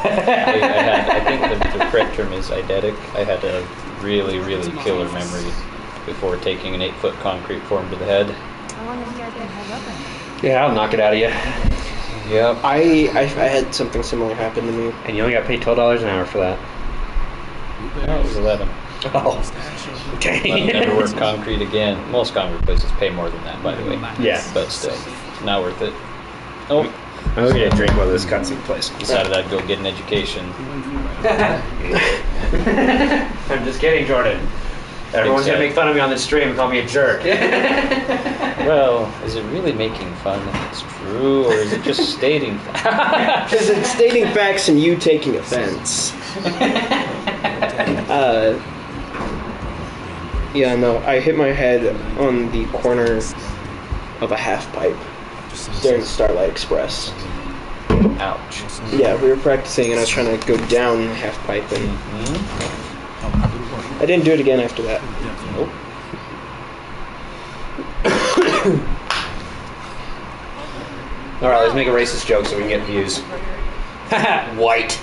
I think the correct term is eidetic. I had a really, really killer memory before taking an 8-foot concrete form to the head. How long have you guys been held up in? Yeah, I'll knock it out of you. Yep. I had something similar happen to me. And you only got paid $12 an hour for that. No, it was 11. Oh. I'll Okay. never work concrete again. Most concrete places pay more than that, by the way. Yeah. But still, not worth it. Oh, I'm gonna get a drink while this cutscene plays. decided I'd go get an education. I'm just kidding, Jordan. Everyone's gonna make fun of me on this stream and call me a jerk. Well, is it really making fun if it's true, or is it just stating facts? Is it stating facts and you taking offense? Yeah, no, I hit my head on the corner of a half pipe during Starlight Express. Ouch. Yeah, we were practicing and I was trying to go down the half pipe and I didn't do it again after that. Nope. Alright, let's make a racist joke so we can get views. White.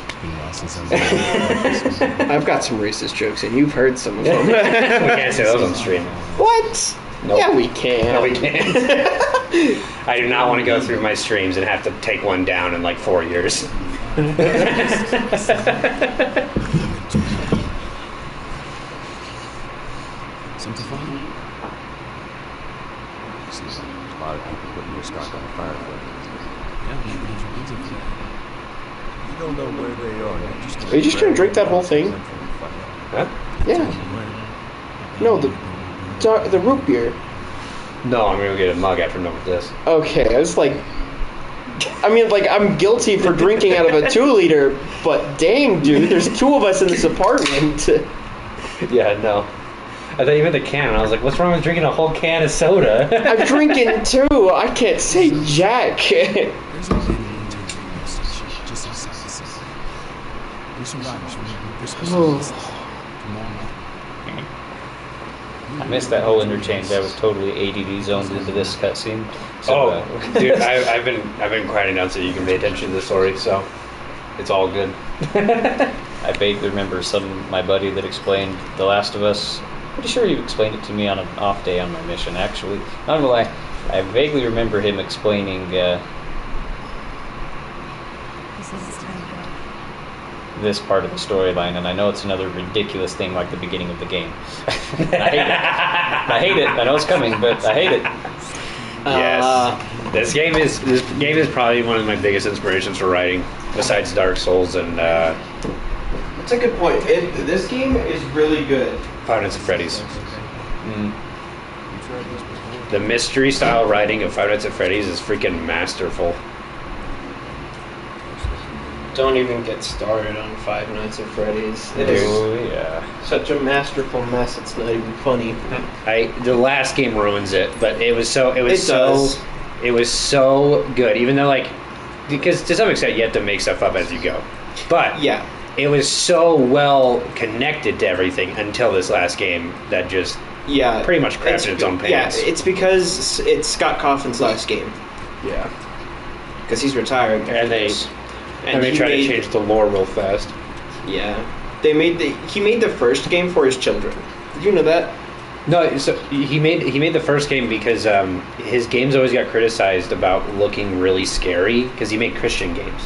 I've got some racist jokes and you've heard some of We them. can't say those on the stream. What? Nope. Yeah, we can. No, we can't. I do not want to go through my streams and have to take one down in like 4 years. Something fun? See, a lot of people putting their stock on the fire for it. Yeah, you don't know where they are. Are you just gonna drink that whole thing? Huh? Yeah. No, the root beer. No, I'm gonna go get a mug after I'm done with this. Okay, I was like, I mean, like, I'm guilty for drinking out of a 2-liter, but dang, dude, there's 2 of us in this apartment. Yeah, no. I thought you meant the can, and I was like, what's wrong with drinking a whole can of soda? I'm drinking 2. I can't say jack. There's a lady in station just outside the city. There's some riders from this tomorrow night. I missed that whole interchange. I was totally ADD zoned into this cutscene. So, Dude, I've been quieting down so you can pay attention to the story, so it's all good. I vaguely remember my buddy that explained The Last of Us. Pretty sure he explained it to me on an off day on my mission, actually. Not gonna lie, I vaguely remember him explaining, He says it's time to go. this part of the storyline, and I know it's another ridiculous thing like the beginning of the game. I hate it. I hate it. I know it's coming, but I hate it. Yes. This game is probably one of my biggest inspirations for writing, besides Dark Souls and That's a good point. This game is really good. Five Nights at Freddy's. The mystery style writing of Five Nights at Freddy's is freaking masterful. Don't even get started on Five Nights at Freddy's. It is such a masterful mess. It's not even funny. The last game ruins it, but it was so good. Even though because to some extent you have to make stuff up as you go, but yeah, it was so well connected to everything until this last game that just pretty much crapped in its own pants. Yeah, it's because it's Scott Cawthon's last game. Yeah, because he's retiring, and they tried to change the lore real fast. Yeah, he made the first game for his children. Did you know that? No, so he made the first game because his games always got criticized about looking really scary because he made Christian games.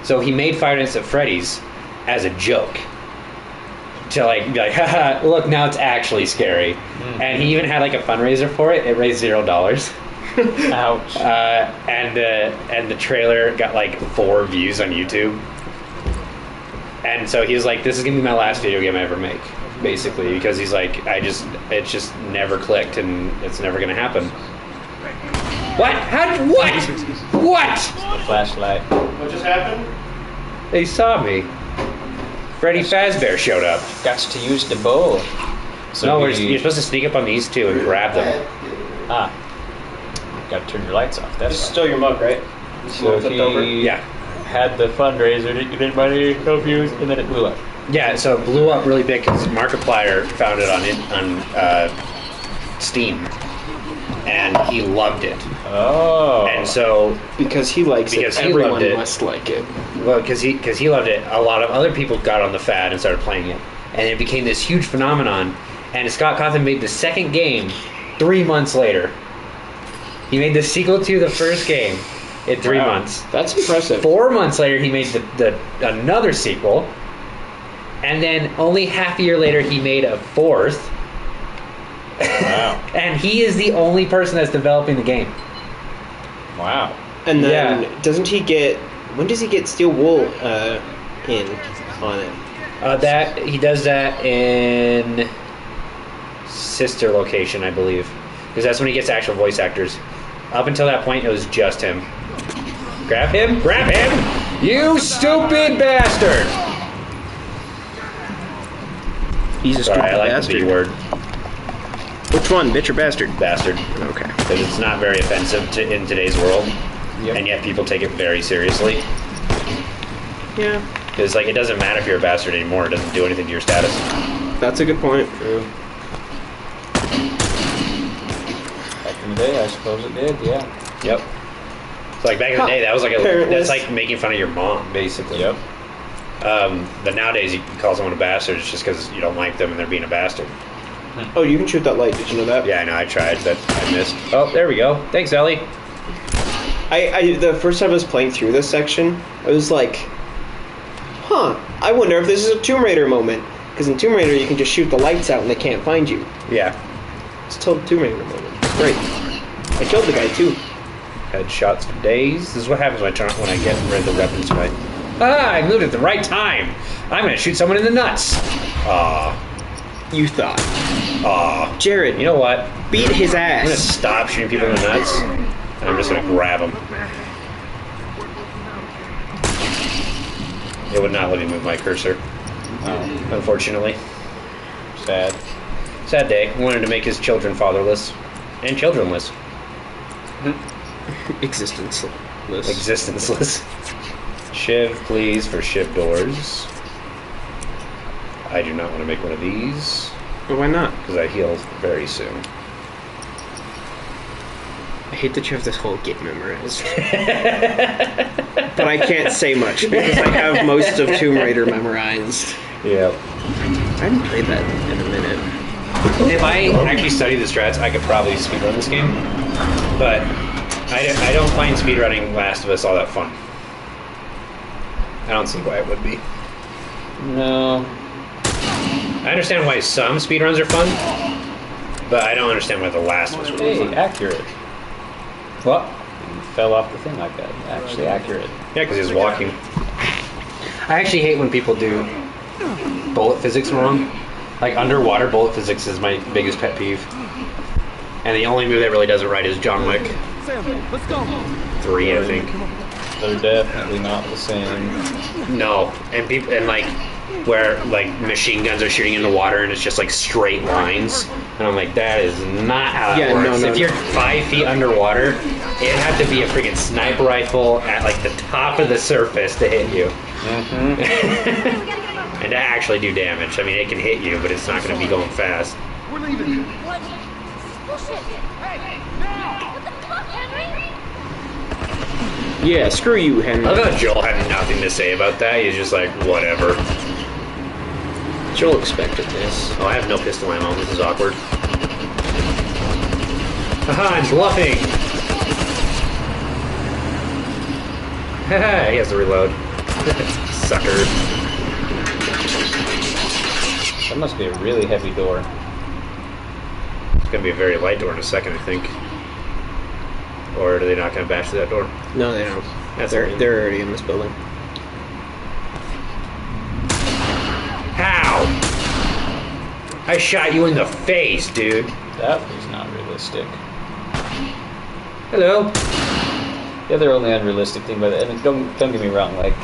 So he made Five Nights at Freddy's as a joke to be like, haha, look, now it's actually scary. And he even had a fundraiser for it. It raised $0. Ouch. And the trailer got 4 views on YouTube. And so he was like, this is gonna be my last video game I ever make, basically, because he's like, it's just never clicked and it's never gonna happen. What? What? Flashlight. What just happened? They saw me. Freddy Fazbear showed up. Got to use the bow. So No, you're supposed to sneak up on these two and grab them. Got to turn your lights off. That's This is still your mug, right? so flipped over? Yeah. had the fundraiser. Did anybody help you? And then it blew up. Yeah, so it blew up really big because Markiplier found it on Steam, and he loved it. Oh. And so Because he likes Because it, he everyone loved it. must like it. well, because he loved it, a lot of other people got on the fad and started playing it, and it became this huge phenomenon. And Scott Cawthon made the second game 3 months later. He made the sequel to the first game in 3 Wow. months. That's impressive. 4 months later, he made the another sequel, and then only half a year later, he made a fourth. Wow. And he is the only person that's developing the game. Wow. And then Yeah. doesn't he get? When does he get Steel Wool in on it? That he does that in sister location, I believe, because that's when he gets actual voice actors. Up until that point, it was just him. Grab him! Grab him! You stupid bastard! He's a Sorry, stupid I like bastard. the B word, Which one, bitch or bastard? bastard, Okay. because it's not very offensive in today's world, Yep. and yet people take it very seriously. Yeah, Because it doesn't matter if you're a bastard anymore; it doesn't do anything to your status. that's a good point. True. Back in the day, I suppose it did. Yeah. Yep. So back in the day, that was Parentless. that's like making fun of your mom, basically. Yep. But nowadays, you can call someone a bastard just because you don't like them and they're being a bastard. Oh, you can shoot that light. Did you know that? Yeah, I know. I tried, but I missed. Oh, there we go. Thanks, Ellie. I the first time I was playing through this section, I was like, huh, I wonder if this is a Tomb Raider moment. Because in Tomb Raider, you can just shoot the lights out and they can't find you. Yeah. It's still a Tomb Raider moment. It's great. I killed the guy too. Headshots for days. This is what happens when I get rid of the weapons right. I moved at the right time. I'm gonna shoot someone in the nuts. Aw. You thought. Aw. Jared, You know what? beat his I'm gonna ass. stop shooting people in the nuts, and I'm just gonna grab them. It would not let me move my cursor, unfortunately. Sad. Sad day. He wanted to make his children fatherless and childrenless. Existence. Existenceless. Shiv, please, for shiv doors. I do not want to make one of these But why not? because I heal very soon. I hate that you have this whole game memorized. But I can't say much because I have most of Tomb Raider memorized. Yeah. I haven't played that in a minute. If I actually studied the strats, I could probably speedrun this game. But I don't find speedrunning Last of Us all that fun. I don't see why it would be. No. I understand why some speedruns are fun, but I don't understand why the last was really Hey, fun. accurate. What? You fell off the thing like that. Actually accurate. Yeah, because he was walking. I actually hate when people do bullet physics wrong. Like underwater bullet physics is my biggest pet peeve. And the only move that really does it right is John Wick 3, I think. They're definitely not the same. No, and people and like where like machine guns are shooting in the water and it's just like straight lines, and I'm like, that is not how that works. No. If you're 5 feet underwater, it'd have to be a freaking sniper rifle at like the top of the surface to hit you, and to actually do damage. I mean, it can hit you, but it's not going to be going fast. We're leaving. What? Bullshit. Hey, now! What the fuck, Henry? Yeah, screw you, Henry. I thought Joel had nothing to say about that. He's just like, whatever. Joel expected this. Oh, I have no pistol ammo. This is awkward. Haha, I'm bluffing! Haha, he has to reload. Sucker. That must be a really heavy door. It's gonna be a very light door in a second, I think. Or are they not gonna bash through that door? No, they don't. That's they're lame. they're already in this building. How? I shot you in the face, dude. That was not realistic. Hello. The other only unrealistic thing about it, and don't get me wrong, like,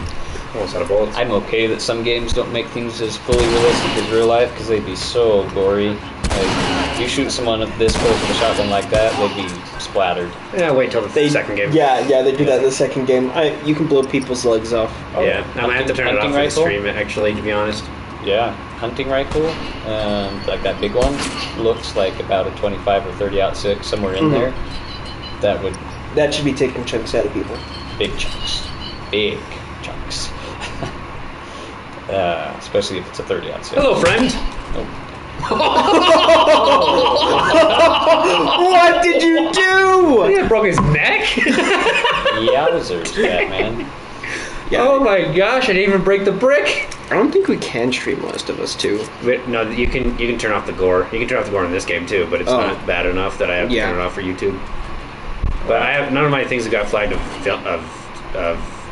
Almost out of bullets. I'm okay that some games don't make things as fully realistic as real life because they'd be so gory. Like, you shoot someone this close with a shotgun like that, they'd be splattered. Yeah, wait till the second game. Yeah, they do that in the second game. You can blow people's legs off. Yeah, I might have to turn it off Hunting for the rifle? stream, actually, to be honest. Yeah, hunting rifle, like that big one, looks like about a 25 or 30-06, somewhere in there. That would, That should be taking chunks out of people. big chunks. Big chunks. Especially if it's a 30-06. Hello, friend. What did you do? He broke his neck. Yowzers, Batman. Yeah, Oh my gosh! I didn't even break the brick. I don't think we can stream Last of Us 2. But no, you can turn off the gore. You can turn off the gore in this game too, but it's Oh. not bad enough that I have to Yeah. turn it off for YouTube. But I have none of my things that got flagged of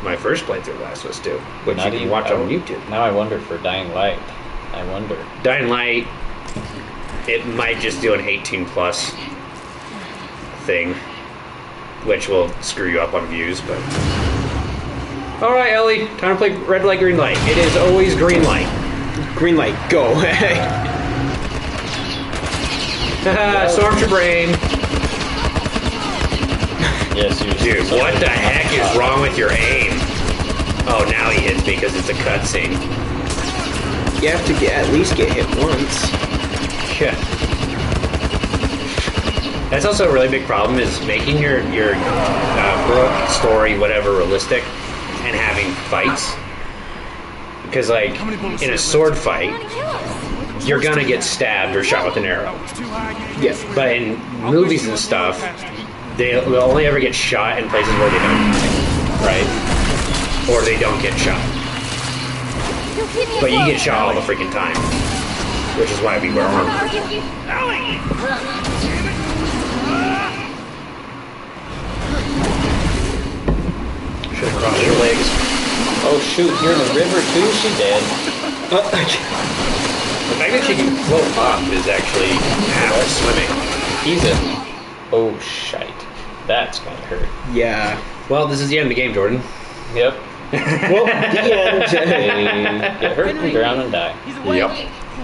my first playthrough of Last of Us 2, which Not you can even- watch on oh, YouTube. Now I wonder for Dying Light. I wonder. Dying Light, it might just do an 18 plus thing, which will screw you up on views. But all right, Ellie, time to play red light, green light. It is always green light. Green light, go. Haha, stormed your brain. Yes, you Dude, what the heck is wrong with your aim? Oh, now he hits me because it's a cutscene. You have to at least get hit once. Yeah. That's also a really big problem, is making your book, story, whatever, realistic, and having fights. Because, like, in a sword fight, you're gonna get stabbed or shot with an arrow. Yeah. But in movies and stuff, they'll only ever get shot in places where they don't die, right? Or they don't get shot. But you get shot all the freaking time. Which is why we wear armor. Should have crossed your legs. Oh shoot, you're in the river too? She dead. The fact that she can float up is actually half swimming. Easy. Oh shite. That's gonna hurt. Yeah. Well, this is the end of the game, Jordan. Yep. Well, the end. They get hurt and drown and die. Yep.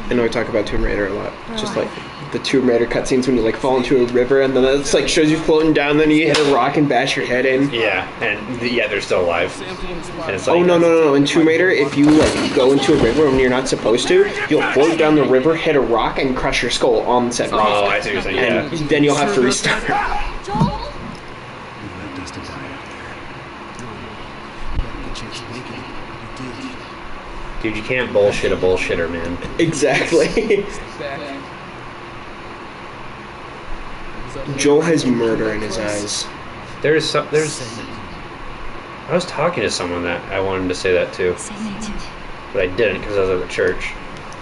I know we talk about Tomb Raider a lot. Just like the Tomb Raider cutscenes when you like fall into a river and then it's like shows you floating down, then you hit a rock and bash your head in. Yeah, and yeah, they're still alive. And it's like, Oh no! In Tomb Raider, if you like go into a river when you're not supposed to, you'll float down the river, hit a rock, and crush your skull on said rock. Oh, I see what you're saying. And Yeah. then you'll have to restart. We've let Dustin die out there. No, the chance of making it. We did. Dude, you can't bullshit a bullshitter, man. Exactly. Joel has murder in his eyes. There's I was talking to someone that I wanted to say that to, but I didn't because I was at the church.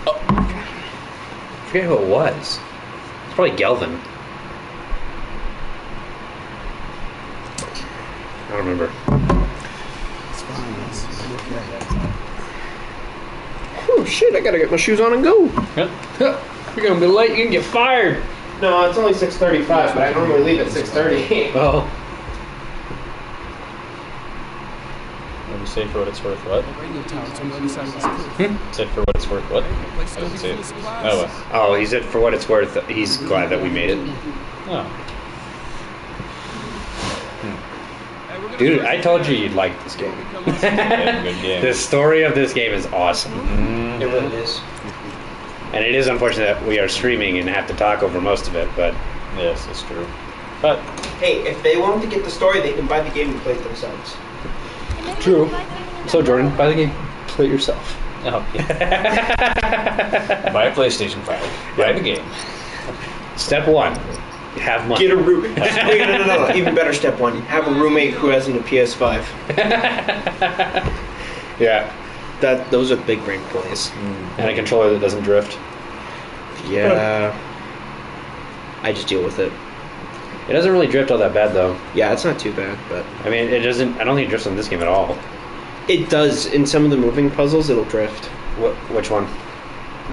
Oh. I forget who it was. It's probably Gelvin. I don't remember. It's fine. It's okay. Oh shit! I gotta get my shoes on and go. You're gonna be late. You can get fired. No, it's only 6:35, but I normally leave at 6:30. Oh. Let me say for what it's worth. What? Radio tower's on the other side of this cliff. Said for what it's worth. What? I didn't see it. Oh. Oh, he said for what it's worth, he's glad that we made it. Oh. Dude, I told you you'd like this game. Yeah, good game. The story of this game is awesome. It really is. And it is unfortunate that we are streaming and have to talk over most of it, but Yes, that's true. But Hey, if they want to get the story, they can buy the game and play it themselves. True. So Jordan, buy the game, play it yourself. oh, yeah. Buy a PlayStation 5. Buy the game. Step 1, have money. Get a roommate. Wait, no. Even better step 1. Have a roommate who has a PS5. Yeah, Those are big brain plays. and a controller that doesn't drift. Yeah. I just deal with it. It doesn't really drift all that bad though. Yeah, it's not too bad, but I mean, it doesn't. I don't think it drifts on this game at all. it does. In some of the moving puzzles, it'll drift. Which one?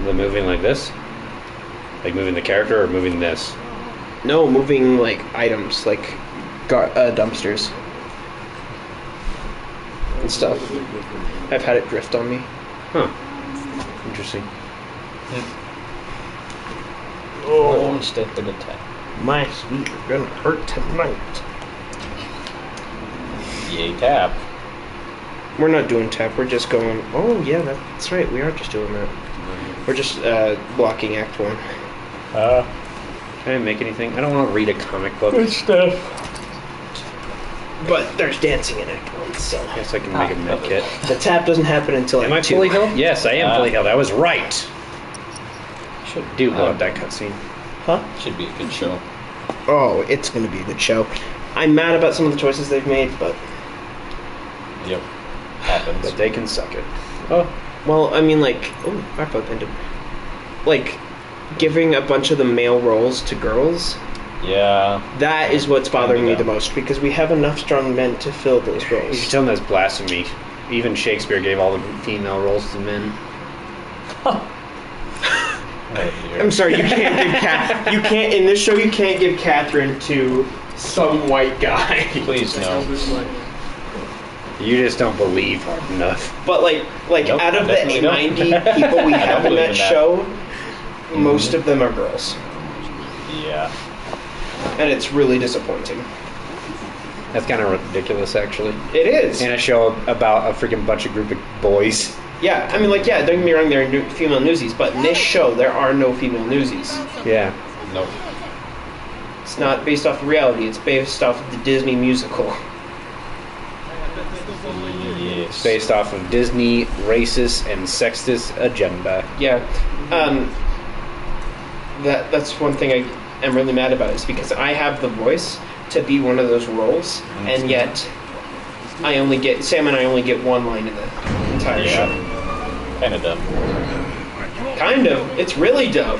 The moving like this? Like moving the character or moving this? No, moving like items, like dumpsters and stuff. I've had it drift on me. Huh. Interesting. Oh, step to the top. My feet are gonna hurt tonight. Yay, tap. We're not doing tap. We're just going. Oh yeah, that's right. We are just doing that. We're just blocking Act 1. I didn't make anything. I don't want to read a comic book. stuff. But there's dancing in Act 1, so I guess I can make a med kit. the tap doesn't happen until Am I Act 2. fully healed? Yes, I am fully healed. I was right. Should Do love that cutscene. Huh? Should be a good show. Oh, it's gonna be a good show. I'm mad about some of the choices they've made, but Yep. Happens. But they can suck it. Oh, well, I mean, like, oh, Firefly Pendant. Like, giving a bunch of the male roles to girls. Yeah. That is what's bothering me the most, because we have enough strong men to fill those you should roles. tell them that's blasphemy. Even Shakespeare gave all the female roles to men. Oh, dear. I'm sorry, you can't give you can't in this show you can't give Catherine to some white guy. Please no. You just don't believe hard enough. But like Nope, out of the definitely don't. 90 people we I have don't in believe that in that. show, most of them are girls, Yeah. and it's really disappointing. That's kind of ridiculous, actually. It is. In a show about a freaking bunch of group of boys. Yeah, I mean, like, yeah, don't get me wrong, there are female newsies, but in this show, there are no female newsies. Yeah. Nope. It's not based off of reality, it's based off of the Disney musical. Yes. Based off of Disney racist and sexist agenda. Yeah. That's one thing I am really mad about, is because I have the voice to be one of those roles, and yet Sam and I only get one line in the entire show. Yeah. Kind of dumb. Kind of. It's really dumb.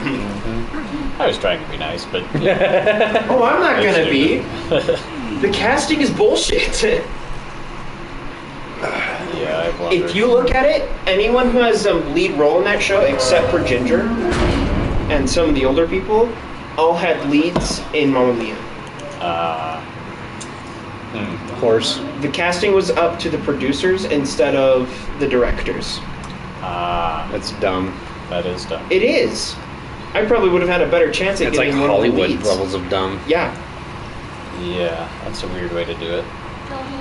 I was trying to be nice, but yeah. Oh, I'm not gonna be. Yeah, The casting is bullshit. I've wondered. If you look at it, anyone who has a lead role in that show, except for Ginger and some of the older people, all had leads in Mamma Mia. Of course. The casting was up to the producers instead of the directors. That's dumb. That is dumb. It is. I probably would have had a better chance at It's like getting one of the Hollywood leads. levels of dumb. Yeah. Yeah, that's a weird way to do it.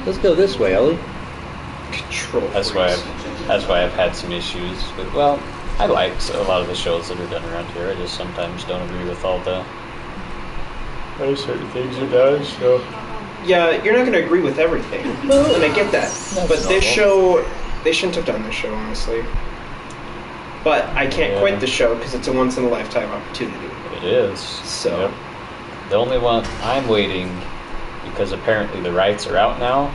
Let's go this way, Ellie. Control. That's why I've had some issues with. Well, I like a lot of the shows that are done around here. I just sometimes don't agree with all the certain things it does. So Yeah, you're not going to agree with everything, and I get that. But this show, they shouldn't have done this show, honestly. But I can't Yeah. quit the show because it's a once-in-a-lifetime opportunity. it is. So. Yep. The only one I'm waiting, because apparently the rights are out now,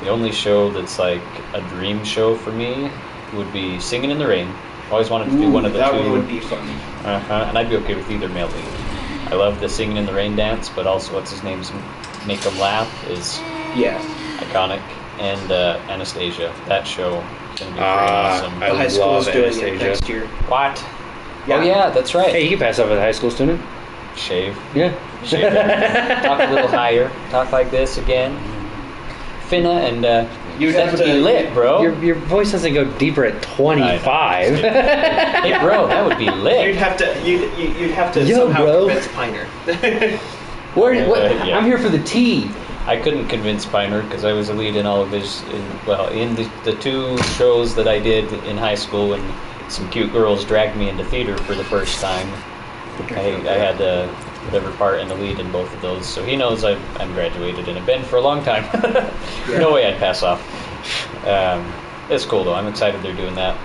The only show that's like a dream show for me would be Singing in the Rain. Always wanted to do one of the that two. one would be fun. And I'd be okay with either male lead. I love the Singing in the Rain dance, but also what's his name's Make 'em Laugh is Yeah. iconic. And Anastasia. That show is going to be pretty awesome. I The high school love is doing it Anastasia. next year. What? Yeah. Oh yeah, that's right. Hey, you can pass off as a high school student. Shave. Yeah. Shave it. Talk a little higher. Talk like this again. Finna and You'd that have would be to- lit, bro. Your voice doesn't go deeper at 25. Hey, bro, that would be You'd lit. have to. You'd have to Yo, somehow bro. convince Piner. What? Yeah. I'm here for the tea. I couldn't convince Piner because I was a lead in all of his. In the two shows that I did in high school, when some cute girls dragged me into theater for the first time. I had whatever part in the lead in both of those, so he knows I'm graduated and have been for a long time. No way I'd pass off. It's cool though. I'm excited they're doing that.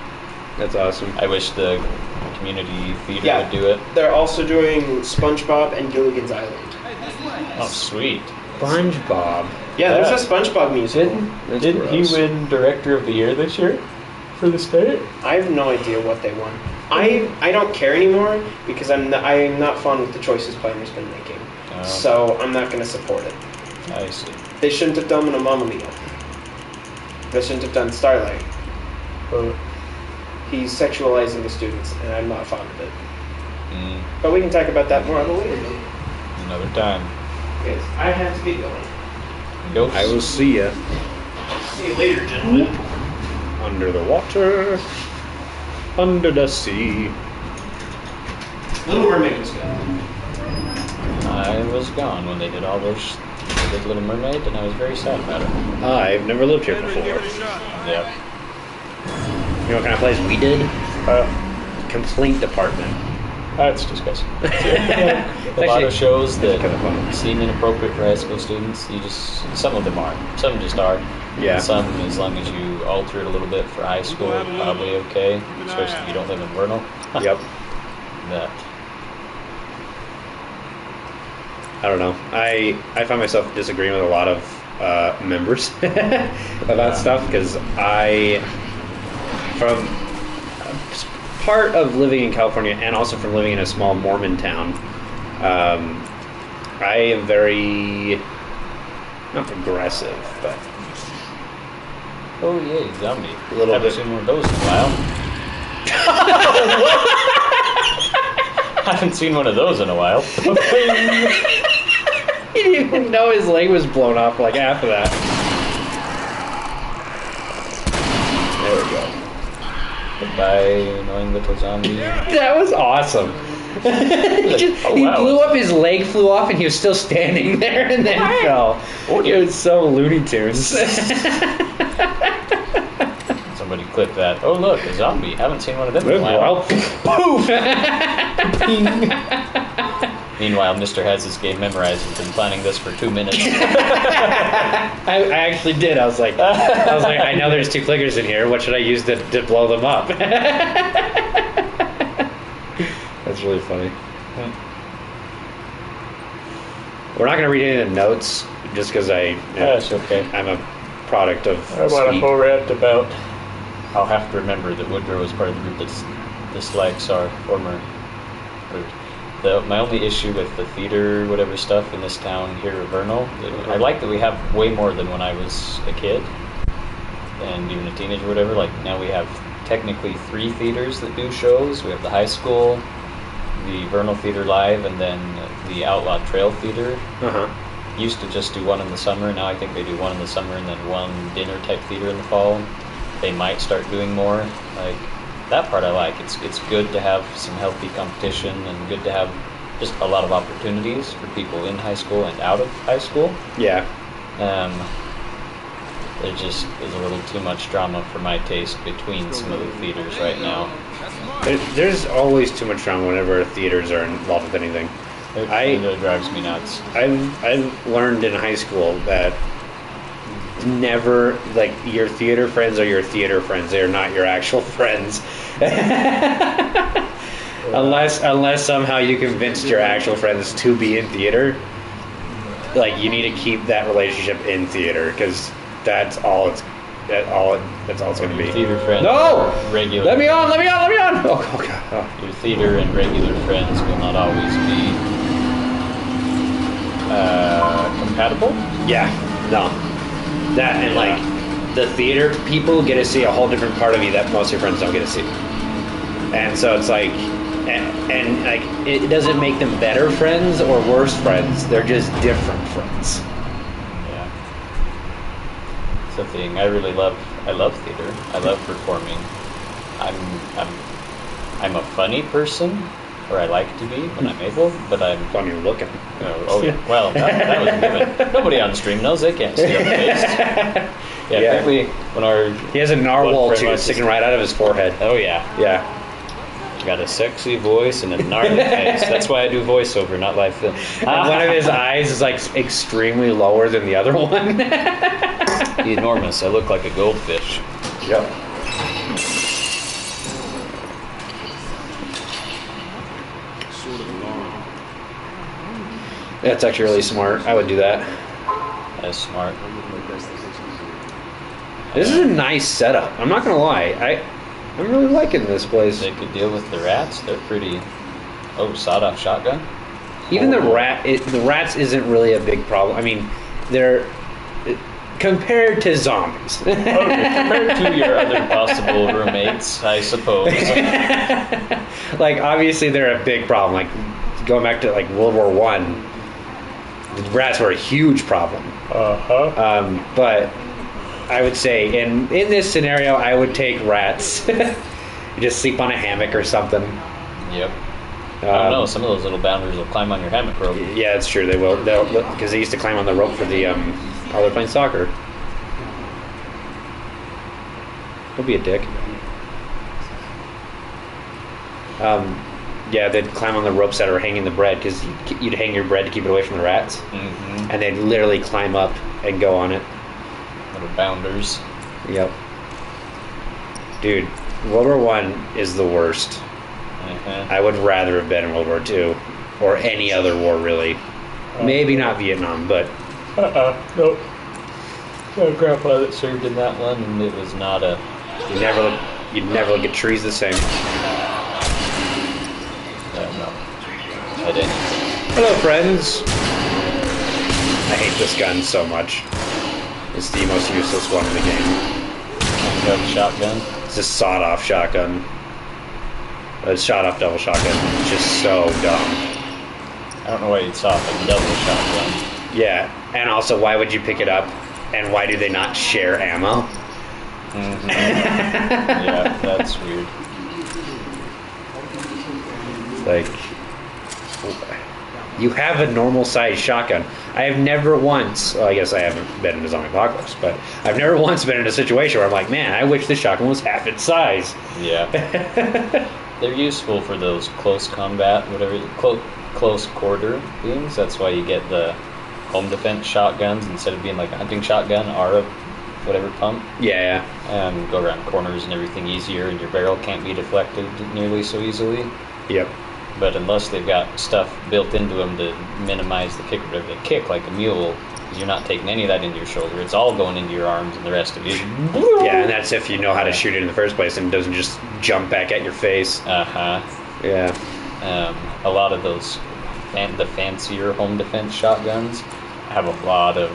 That's awesome. I wish the community theater Yeah. would do it. They're also doing SpongeBob and Gilligan's Island. Oh, sweet. SpongeBob. Yeah, there's a SpongeBob musical. Didn't he win Director of the Year this year for the state? I have no idea what they won. I don't care anymore because I'm not fond with the choices Piner's been making. Oh. So I'm not going to support it. I see. They shouldn't have done a Mamma Mia. They shouldn't have done Starlight. He's sexualizing the students, and I'm not fond of it. But we can talk about that more on a later date. Another time. Yes, I have to get going. Go. I will see ya. See you later, gentlemen. Under the water. Under the sea. Little Mermaid was good. I was gone when they did all those. They did Little Mermaid, and I was very sad about it. I've never lived here before. Yeah. You know what kind of place we did? Complaint department. That's disgusting. A lot of shows that kind of fun. seem inappropriate for high school students. Some of them are. Some just are. Yeah. And some, as long as you alter it a little bit for high school, probably okay. Especially if you don't live in Vernal. Yep. That. I don't know. I find myself disagreeing with a lot of members about stuff because from part of living in California and also from living in a small Mormon town, I am very not progressive, but Oh yay, zombie. A little Haven't bit. seen one of those in a while. Haven't seen one of those in a while. he didn't even know his leg was blown off like half of that. There we go. Goodbye, annoying little zombie. That was awesome. Oh, He wow. blew up, his leg flew off, and he was still standing there and then fell. Oh, It was so Looney Tunes. Somebody clip that. Oh look, a zombie. Haven't seen one of them in a while. Poof! Meanwhile, Mr. has his game memorized. He's been planning this for 2 minutes. I actually did. I was like, I know there's 2 clickers in here. What should I use to blow them up? That's really funny. We're not going to read any of the notes just because That's okay. I'm a product of I want a speed. whole rant about. I'll have to remember that Woodrow was part of the group that dislikes our former. My only issue with the theater, whatever stuff in this town here at Vernal, I like that we have way more than when I was a kid and even a teenager, whatever. Like now we have technically 3 theaters that do shows. We have the high school, the Vernal Theater Live, and then the Outlaw Trail Theater. Uh-huh. Used to just do one in the summer. Now I think they do one in the summer and then one dinner type theater in the fall. They might start doing more. Like that part I like. It's good to have some healthy competition and good to have just a lot of opportunities for people in high school and out of high school. Yeah. There just is a little too much drama for my taste between some of the theaters right now. There's always too much drama whenever theaters are involved with anything. It drives me nuts. I've learned in high school that never, like, your theater friends are your theater friends. They are not your actual friends. Unless somehow you convinced your actual friends to be in theater. Like, you need to keep that relationship in theater because That's all it's gonna be. Your theater friends. No! Regular. Let me on! Oh god. Oh. Your theater and regular friends will not always be compatible. Yeah, no. That and like the theater people get to see a whole different part of you that most of your friends don't get to see. And so it's like, and like it doesn't make them better friends or worse friends. They're just different friends. Yeah. It's a thing. I love theater. I love performing. I'm a funny person, or I like to be when I'm able, but I'm Funny looking. Oh yeah. Well, that was given. Nobody on stream knows. They can't see our face. Yeah. Apparently, when he has a narwhal friend tooth wants to- sticking right out of his forehead. Oh yeah. Yeah. Got a sexy voice and a gnarly face. That's why I do voiceover, not live film. And one of his eyes is like extremely lower than the other one. Enormous. I look like a goldfish. Yep. That's actually really smart. I would do that. That's smart. This is a nice setup. I'm not gonna lie. I'm really liking this place. They could deal with the rats. They're pretty. Oh, sawed-off shotgun. Even the rats isn't really a big problem. I mean, they're compared to zombies. Compared to your other possible roommates, I suppose. Like obviously they're a big problem. Like going back to like World War One, the rats were a huge problem. But I would say in this scenario, I would take rats. You just sleep on a hammock or something. Yep. I don't know. Some of those little bounders will climb on your hammock rope. Yeah, it's true. They will. Because they used to climb on the rope for the while they're playing soccer. Don't be a dick. Yeah, they'd climb on the ropes that are hanging the bread because you'd hang your bread to keep it away from the rats, and they'd literally climb up and go on it. Little bounders. Yep. Dude, World War One is the worst. I would rather have been in World War II or any other war, really. Maybe not Vietnam, but Nope. My grandpa that served in that one, and it was not a. you'd never look at trees the same. No. I didn't. Hello, friends. I hate this gun so much. It's the most useless one in the game. You have a shotgun. It's a sawed-off shotgun. A shot-off double shotgun. It's just so dumb. I don't know why you'd stop a double shotgun. Yeah, and also, why would you pick it up? And why do they not share ammo? Yeah, that's weird. Like, you have a normal-sized shotgun. I have never once, well, I guess I haven't been in a zombie apocalypse, but I've never once been in a situation where I'm like, man, I wish this shotgun was half its size. Yeah. They're useful for those close combat, whatever, close quarter things. That's why you get the home defense shotguns instead of being like a hunting shotgun or a whatever pump. Yeah. Go around corners and everything easier, and your barrel can't be deflected nearly so easily. Yep. But unless they've got stuff built into them to minimize the kick, whatever they kick, like a mule, because you're not taking any of that into your shoulder. It's all going into your arms and the rest of you. Yeah, and that's if you know how to shoot it in the first place and it doesn't just jump back at your face. Yeah. A lot of those, the fancier home defense shotguns have a lot of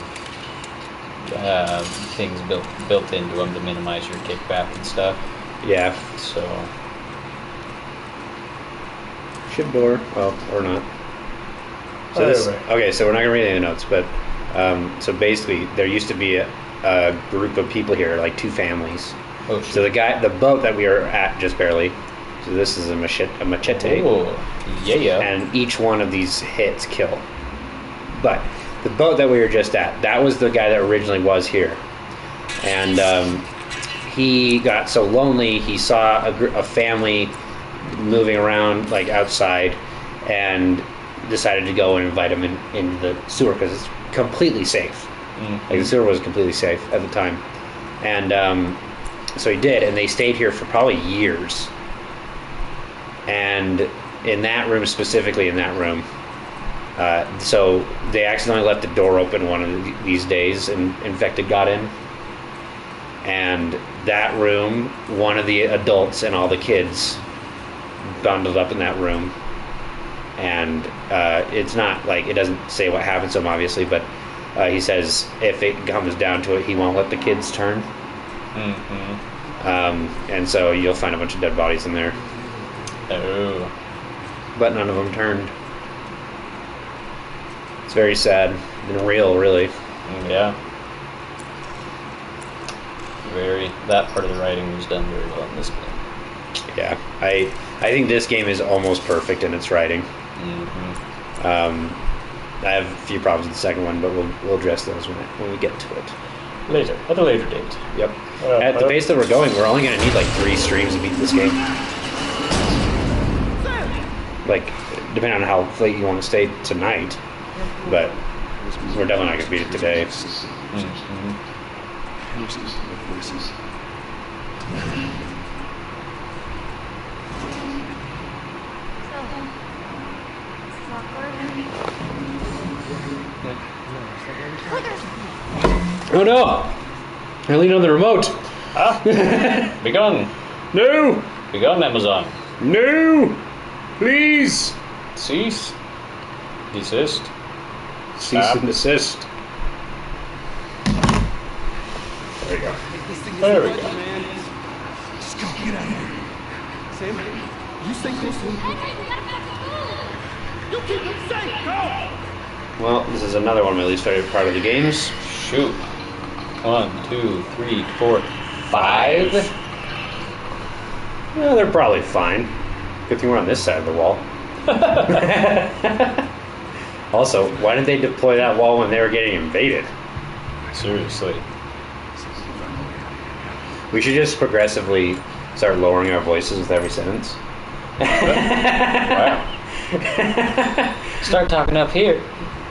things built into them to minimize your kickback and stuff. Yeah. So. Ship door. Well, or not. So this, okay, so we're not going to read any notes, but so basically there used to be a group of people here, like two families. Oh, so the boat that we are at just barely, so this is a machete. Oh, yeah. And each one of these hits kill. But the boat that we were just at, that was the guy that originally was here. And he got so lonely, he saw a family moving around like outside and decided to go and invite him in the sewer because it's completely safe. Like the sewer was completely safe at the time. And so he did, and they stayed here for probably years. And in that room, specifically in that room, so they accidentally left the door open one of these days and infected got in. and that room, one of the adults and all the kids bundled up in that room, and it's not like, it doesn't say what happens to him obviously, but he says if it comes down to it, he won't let the kids turn. And so you'll find a bunch of dead bodies in there. Oh. But none of them turned. It's very sad and real, really. Yeah. That part of the writing was done very well in this game. Yeah, I think this game is almost perfect in its writing. I have a few problems with the second one, but we'll address those when we get to it. Later, at a later date. Yep. At the pace that we're going, we're only going to need like 3 streams to beat this game. Like, depending on how late you want to stay tonight, but we're definitely not going to beat it today. Oh no! I leaned on the remote. Ah! Be gone. No! Be gone, Amazon. No! Please! Cease. Desist. Cease and desist. There you go. There we go. Just go, get out of here. Sam, you stay close to him. You keep him safe, go! Well, this is another one of my least favorite part of the games. Shoot. 1, 2, 3, 4, 5. Well, they're probably fine. Good thing we're on this side of the wall. Also, why didn't they deploy that wall when they were getting invaded? Seriously. We should just progressively start lowering our voices with every sentence. Wow. Start talking up here.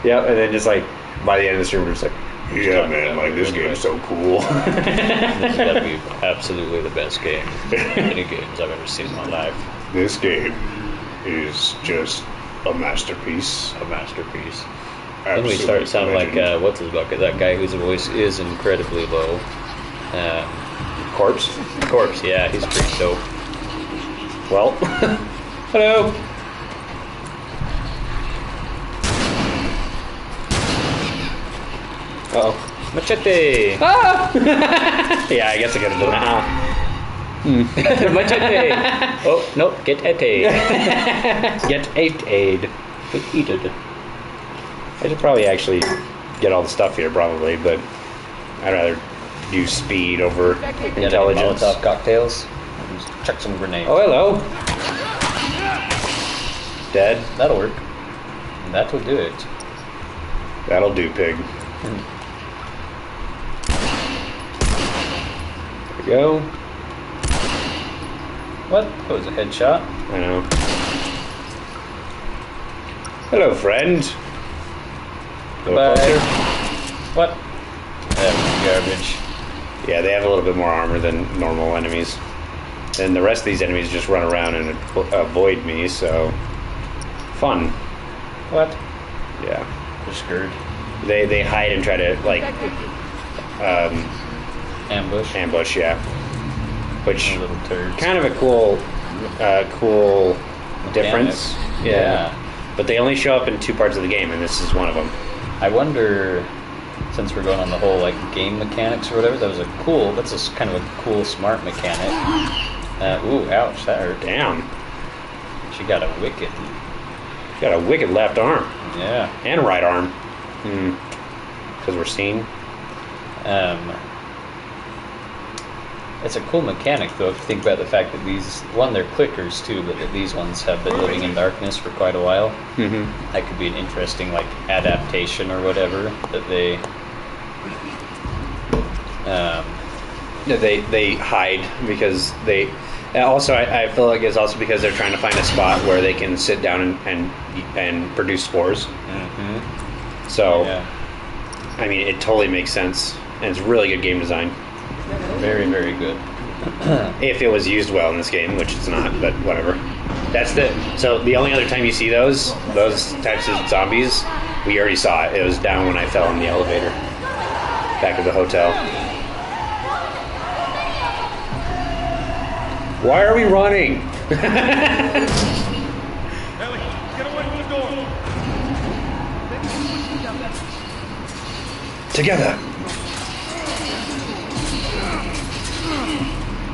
Yep, and then just like by the end of the stream, we're just like, yeah, man, like this game's so cool. This has got to be absolutely the best game. Any games I've ever seen in my life. This game is just a masterpiece. A masterpiece. Absolutely. Then we start sounding like what's his bucket? That guy whose voice is incredibly low. Corpse. Corpse, yeah, he's pretty dope. Well, hello. Uh-oh. Machete! Ah! Yeah, I guess I gotta do it. Machete! Oh, no, get ete. Get aid. Eat it. I should probably actually get all the stuff here, probably, but I'd rather do speed over intelligence. Molotov cocktails. Just chuck some grenades. Oh, hello. Dead. That'll work. That will do it. That'll do, pig. There we go. What? That was a headshot. I know. Hello, friend. Goodbye. What? That was garbage. Yeah, they have a little bit more armor than normal enemies. And the rest of these enemies just run around and avoid me, so... Fun. What? Yeah. You're screwed. They hide and try to, like... Ambush, yeah. Which... Little turds. Kind of a cool difference. Yeah. But they only show up in 2 parts of the game, and this is one of them. I wonder, since we're going on the whole like game mechanics or whatever, that's kind of a cool, smart mechanic. Ooh, ouch, that hurt. Damn. She got a wicked. Got a wicked left arm. Yeah. And right arm. Because we're seen. It's a cool mechanic, though, if you think about the fact that they're clickers, too, but that these ones have been living in darkness for quite a while. Mm-hmm. That could be an interesting, like, adaptation or whatever, that they... They hide because they... Also, I feel like it's also because they're trying to find a spot where they can sit down and produce spores. Mm-hmm. So, Yeah. I mean, it totally makes sense. And it's really good game design. Very, very good. If it was used well in this game, which it's not, but whatever. So the only other time you see those types of zombies, we already saw it. It was down when I fell in the elevator. Back to the hotel. Why are we running? Ellie, get away from the door. Together.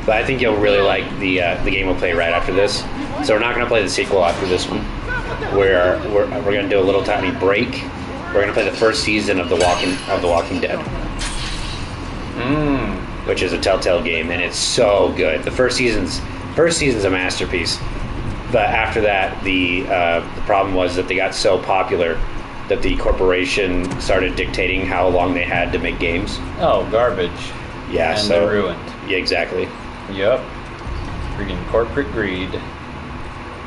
But I think you'll really like the game we'll play right after this. So we're not going to play the sequel after this one. We're going to do a little tiny break. We're going to play the first season of The Walking Dead, which is a Telltale game, and it's so good. The first season's a masterpiece. But after that, the problem was that they got so popular that the corporation started dictating how long they had to make games. Oh, garbage. Yeah, And so they're ruined. Yeah, exactly. Yep. Freaking corporate greed.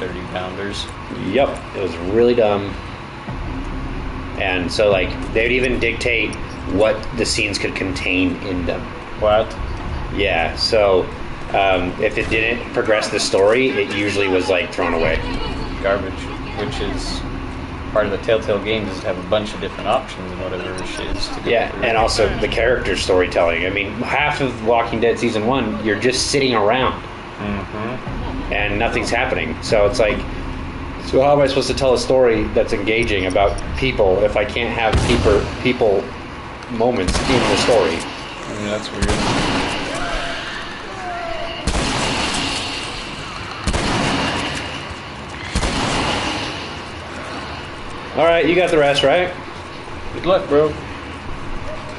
30 pounders. Yep, it was really dumb. And so, like, they would even dictate what the scenes could contain in them. What? Yeah, so if it didn't progress the story, it usually was, like, thrown away. Garbage. Which is part of the Telltale games, is to have a bunch of different options and whatever shit is to Yeah, and also the character storytelling. I mean, half of Walking Dead Season 1, you're just sitting around. And nothing's happening. So it's like, so how am I supposed to tell a story that's engaging about people if I can't have people moments in the story? I mean, that's weird. Alright, you got the rest, right? Good luck, bro.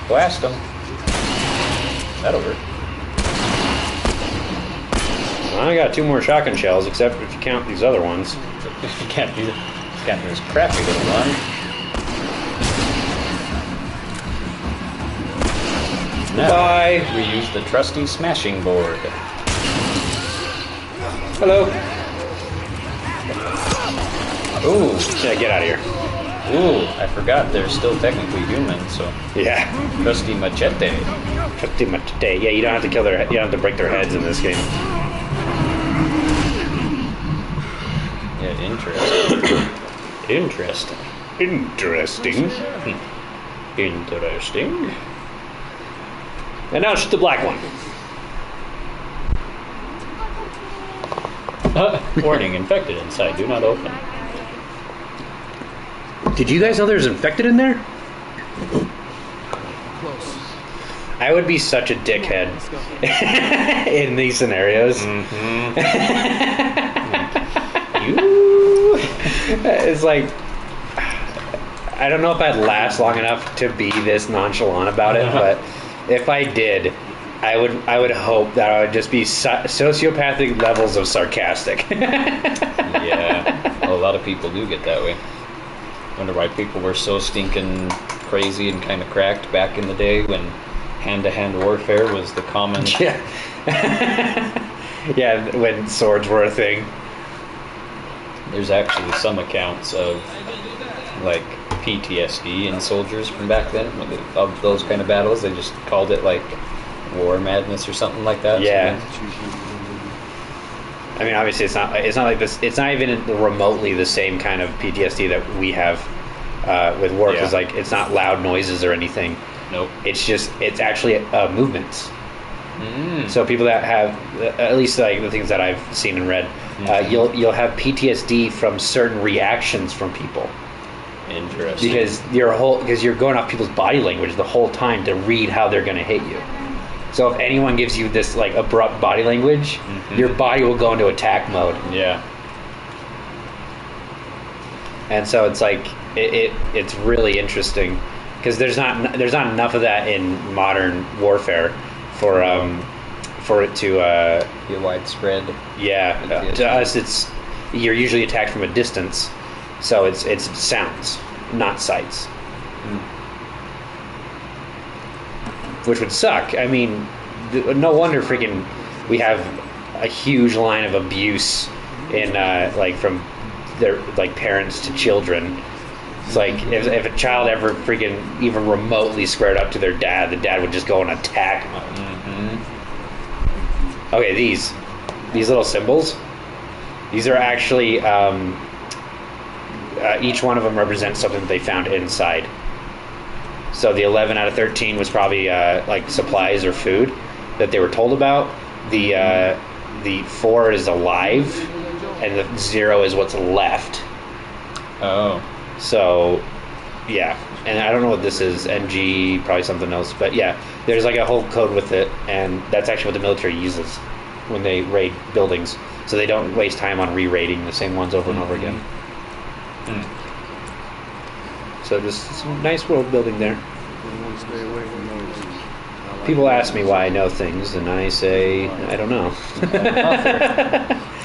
Blast them. That'll work. Well, I got 2 more shotgun shells, except if you count these other ones. You can't do that. You can't do this crappy little one. Now, Bye. we use the trusty smashing board. Hello. Ooh. Yeah, get out of here. Ooh, I forgot they're still technically human, so Yeah. trusty machete. Pretty much today. Yeah, you don't have to kill their. You don't have to break their heads in this game. Yeah, interesting. Interesting. Interesting. Interesting. And now shoot the black one. Warning, infected inside. Do not open. Did you guys know there's infected in there? Close. I would be such a dickhead in these scenarios. You. It's like, I don't know if I'd last long enough to be this nonchalant about it, but if I did, I would hope that I would just be sociopathic levels of sarcastic. Yeah, well, a lot of people do get that way. Wonder why people were so stinking crazy and kind of cracked back in the day when hand-to-hand warfare was the common. Yeah. Yeah, when swords were a thing. There's actually some accounts of like PTSD in soldiers from back then of those kind of battles. They just called it like war madness or something like that. Yeah. I mean, obviously, it's not like this. It's not even remotely the same kind of PTSD that we have with war, because like it's not loud noises or anything. Nope. It's actually movements. So people that have, at least like the things that I've seen and read, you'll have PTSD from certain reactions from people. Interesting. Because you're going off people's body language the whole time to read how they're going to hit you. So if anyone gives you this like abrupt body language, your body will go into attack mode. Yeah. And so it's like it's really interesting because there's not enough of that in modern warfare for it to Be widespread. to us you're usually attacked from a distance, so it's sounds, not sights. Which would suck. I mean, no wonder freaking we have a huge line of abuse in like from their like parents to children. It's like if a child ever freaking even remotely squared up to their dad, the dad would just go and attack them. Okay, these little symbols, these are actually each one of them represents something that they found inside. So the 11 out of 13 was probably like supplies or food that they were told about. The the 4 is alive, and the 0 is what's left. Oh. So, yeah. And I don't know what this is, NG, probably something else. But yeah, there's like a whole code with it, and that's actually what the military uses when they raid buildings. So they don't waste time on re-raiding the same ones over and over again. So there's some nice world building there. You want to stay away from those. I like People ask me why I know things, and I say, I don't know.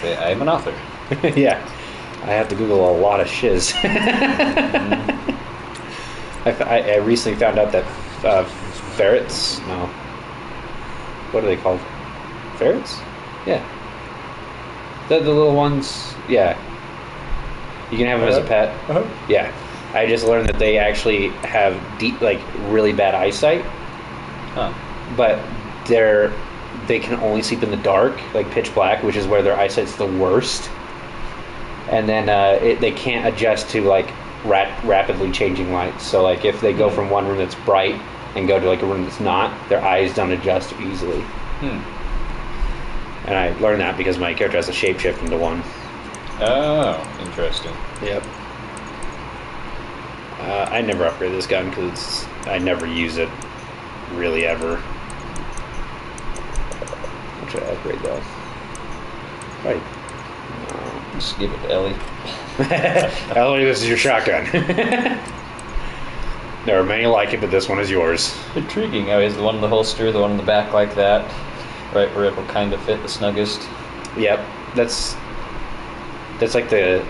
Say, I'm an author. Yeah, I have to Google a lot of shiz. I recently found out that ferrets, no, what are they called? Ferrets? Yeah. The little ones, yeah. You can have them as a pet. Uh-huh. Yeah. I just learned that they actually have deep, like really bad eyesight, Huh. but they can only sleep in the dark, like pitch black, which is where their eyesight's the worst. And then they can't adjust to like rapidly changing lights. So like if they go from one room that's bright and go to like a room that's not, their eyes don't adjust easily. And I learned that because my character has a shapeshift into one. Oh, interesting. Yep. I never upgrade this gun because I never use it really ever. What should I upgrade though? Right. Just give it to Ellie. Ellie, this is your shotgun. There are many like it, but this one is yours. Intriguing. Oh, is the one in the holster, the one in the back like that? Right where it will kind of fit the snuggest. Yep, that's like the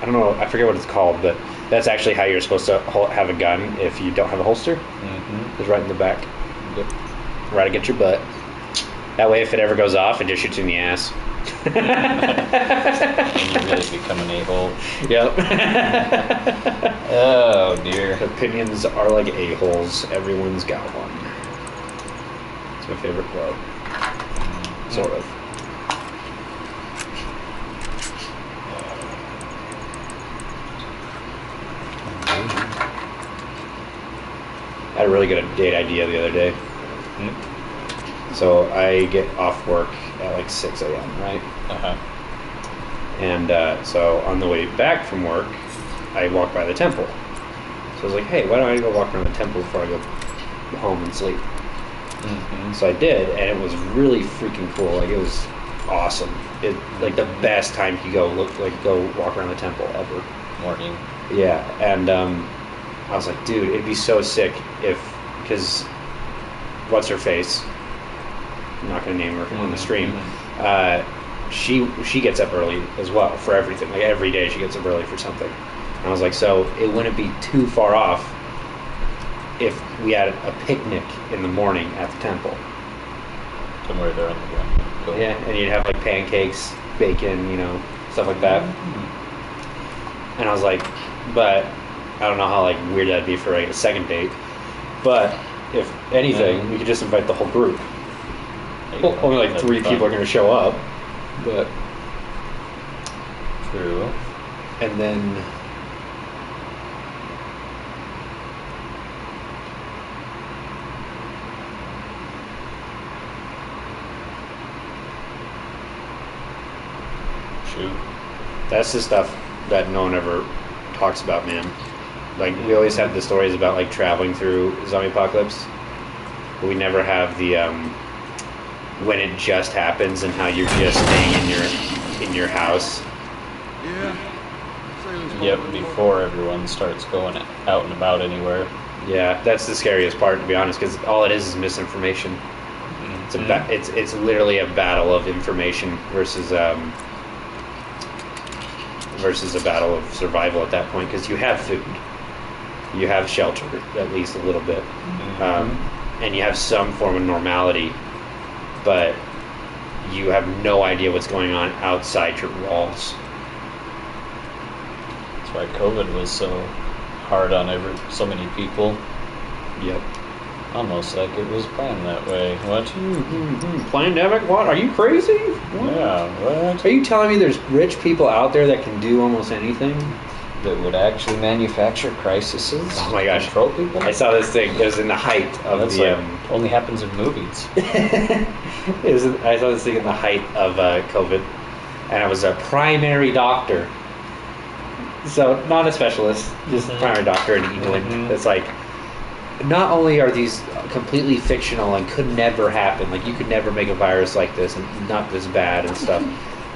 I don't know, I forget what it's called, but that's actually how you're supposed to have a gun if you don't have a holster. It's right in the back. Yep. Right against your butt. That way, if it ever goes off, it just shoots you in the ass. And you really become an a-hole. Yep. Oh dear. Opinions are like a-holes. Everyone's got one. It's my favorite quote. Sort of. I had a really good date idea the other day. So I get off work at like 6 a.m., right? Uh-huh. And so on the way back from work, I walk by the temple. So I was like, hey, why don't I go walk around the temple before I go home and sleep? So I did, and it was really freaking cool. Like, it was awesome. It like the best time you go walk around the temple ever. Morning. Yeah, and I was like, dude, it'd be so sick because what's her face? I'm not gonna name her on the stream. She gets up early as well for everything. Like every day, she gets up early for something. And I was like, so it wouldn't be too far off if we had a picnic in the morning at the temple. Somewhere there on the ground. Cool. Yeah, and you'd have like pancakes, bacon, stuff like that. And I was like, but I don't know how like weird that'd be for like a second date. But if anything, we could just invite the whole group. Well, only like 3 people are going to show up, but True. and then Shoot. that's the stuff that no one ever talks about, man. Like we always have the stories about like traveling through zombie apocalypse, but we never have the when it just happens and how you're just staying in your house. Yeah. Sailors Yep, hold before everyone starts going out and about anywhere. Yeah, that's the scariest part, to be honest, because all it is misinformation. It's it's literally a battle of information versus a battle of survival at that point, because you have food, you have shelter, at least a little bit, and you have some form of normality, but you have no idea what's going on outside your walls. That's why COVID was so hard on so many people. Yep. Almost like it was planned that way. What? Pandemic? What? Are you crazy? What? Yeah, what? Are you telling me there's rich people out there that can do almost anything? that would actually manufacture crises. Oh my gosh. Control people. I saw this thing. It was in the height of That's the. like, only happens in movies. I saw this thing in the height of COVID, and I was a primary doctor. So not a specialist, just a primary doctor in England. It's like, not only are these completely fictional and could never happen, like you could never make a virus like this and not this bad and stuff,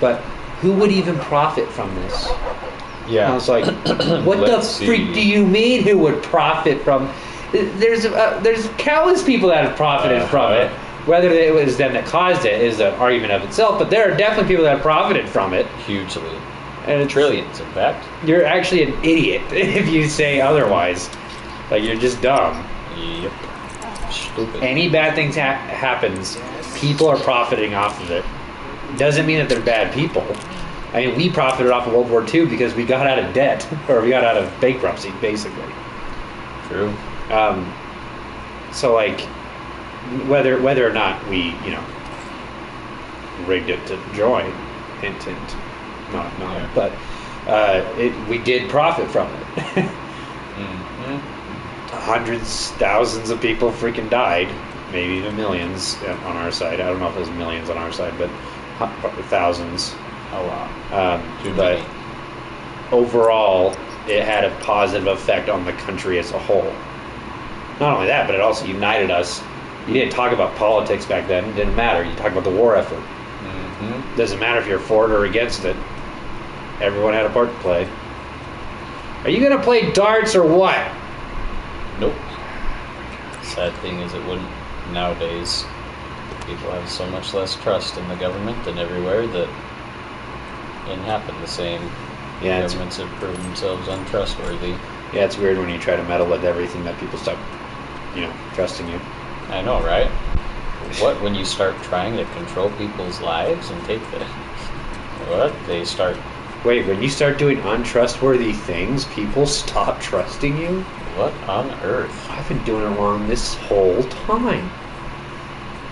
but who would even profit from this? Yeah. I was like, what the freak do you mean who would profit from? There's countless people that have profited from it. Whether it was them that caused it is an argument of itself, but there are definitely people that have profited from it. Hugely. And Trillions, in fact. You're actually an idiot if you say otherwise. Like, you're just dumb. Yep. Stupid. Any bad thing happens, people are profiting off of it. Doesn't mean that they're bad people. I mean, we profited off of World War II because we got out of debt, or we got out of bankruptcy, basically. True. So, like, whether or not we, rigged it to join, hint, hint, not, Yeah. but we did profit from it. Hundreds, thousands of people freaking died, maybe even millions on our side. I don't know if it was millions on our side, but thousands. A lot. Too But many. overall, it had a positive effect on the country as a whole. Not only that, but it also united us. You didn't talk about politics back then. It didn't matter. You talked about the war effort. Doesn't matter if you're for it or against it. Everyone had a part to play. Are you going to play darts or what? Nope. Sad thing is it wouldn't. Nowadays, people have so much less trust in the government than everywhere that it can happen. The same. Yeah, Governments have proven themselves untrustworthy. Yeah, it's weird when you try to meddle with everything that people stop, trusting you. I know, right? What, when you start trying to control people's lives and take the... What? They start... Wait, when you start doing untrustworthy things, people stop trusting you? What on earth? I've been doing it wrong this whole time.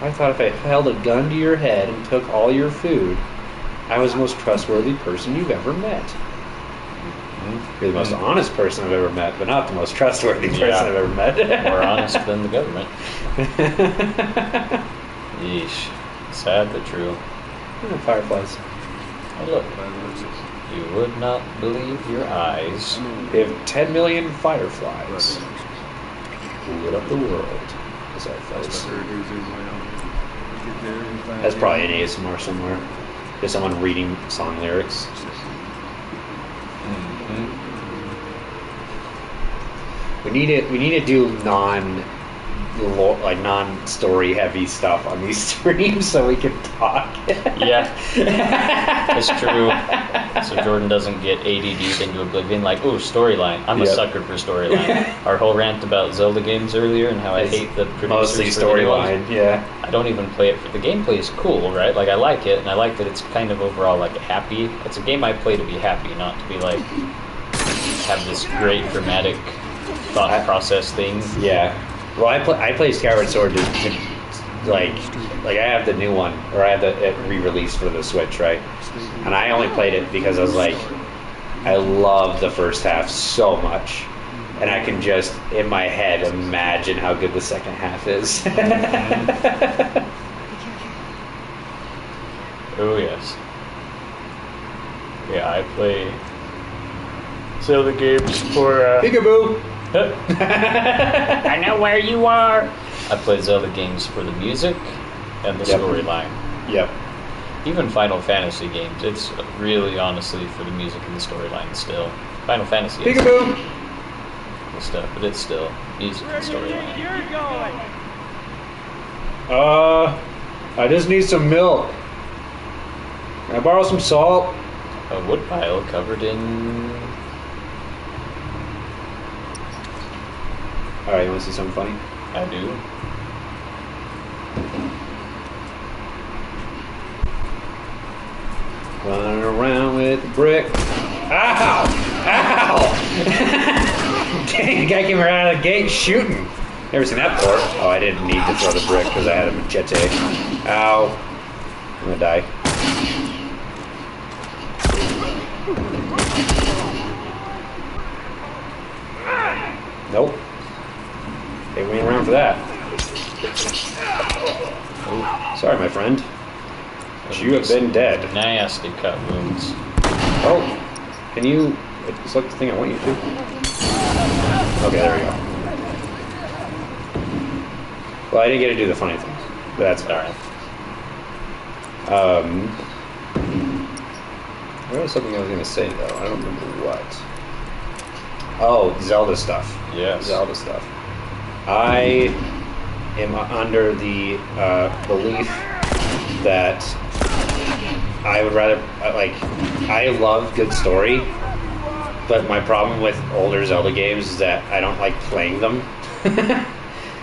I thought if I held a gun to your head and took all your food, I was the most trustworthy person you've ever met. You're the most honest person I've ever met, but not the most trustworthy person I've ever met. More honest than the government. Yeesh. Sad but true. Fireflies. Oh, look. You would not believe your eyes. We have 10 million fireflies. Lit up the world. As our face. That's probably an ASMR somewhere. Just someone reading song lyrics. We need to do non-story heavy stuff on these streams so we can talk. Yeah, it's true. So Jordan doesn't get ADD into oblivion. Like, ooh, storyline. I'm a sucker for storyline. Our whole rant about Zelda games earlier and how I hate the producers Mostly for the new ones. storyline. Yeah. I don't even play it for the gameplay is cool, right? Like, I like it, and I like that it's kind of overall like happy. It's a game I play to be happy, not to be like have this great dramatic thought process thing. Yeah. Well, I play Skyward Sword to like I have the new one, or I have it re-released for the Switch, right? And I only played it because I was like, I love the first half so much, and I can just in my head imagine how good the second half is. Oh yes. Yeah, I play Zelda games for Peekaboo. I know where you are. I play Zelda games for the music and the storyline. Yep. Even Final Fantasy games, it's really honestly for the music and the storyline still. Final Fantasy is Peekaboo. cool stuff, but it's still music and storyline. I just need some milk. Can I borrow some salt? A wood pile covered in... Alright, you want to see something funny? I do. Running around with a brick. Ow! Ow! Dang, the guy came right out of the gate shooting. Never seen that before. Oh, I didn't need to throw the brick because I had a machete. Ow. I'm gonna die. Nope. They ain't around for that. Ooh, Sorry, my friend. But you have been dead. nasty cut wounds. Oh, can you select the thing I want you to? Okay, there we go. Well, I didn't get to do the funny things, but that's alright. There was something I was going to say, though. I don't remember what. Oh, Zelda stuff. Yes. Zelda stuff. I am under the belief that I would rather, I love good story, but my problem with older Zelda games is that I don't like playing them.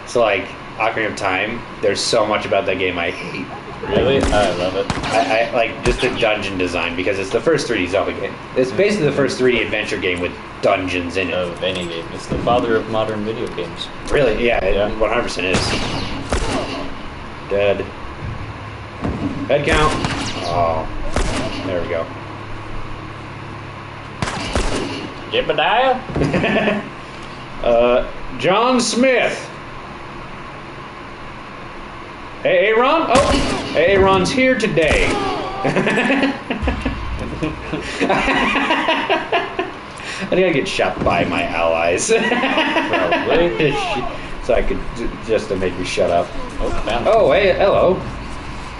So, like, Ocarina of Time, there's so much about that game I hate. Really? I love it. I like just the dungeon design, because it's the first 3D Zelda game. It's basically the first 3D adventure game with dungeons in it. Of any game. It's the father of modern video games. Really? Yeah, Yeah. it 100% is. Dead. Head count. Oh, there we go. Jebediah? John Smith. Hey, Aaron. Oh, Aaron's here today. I think I get shot by my allies. Probably. So I could just to make me shut up. Oh, found Oh, hey, hello.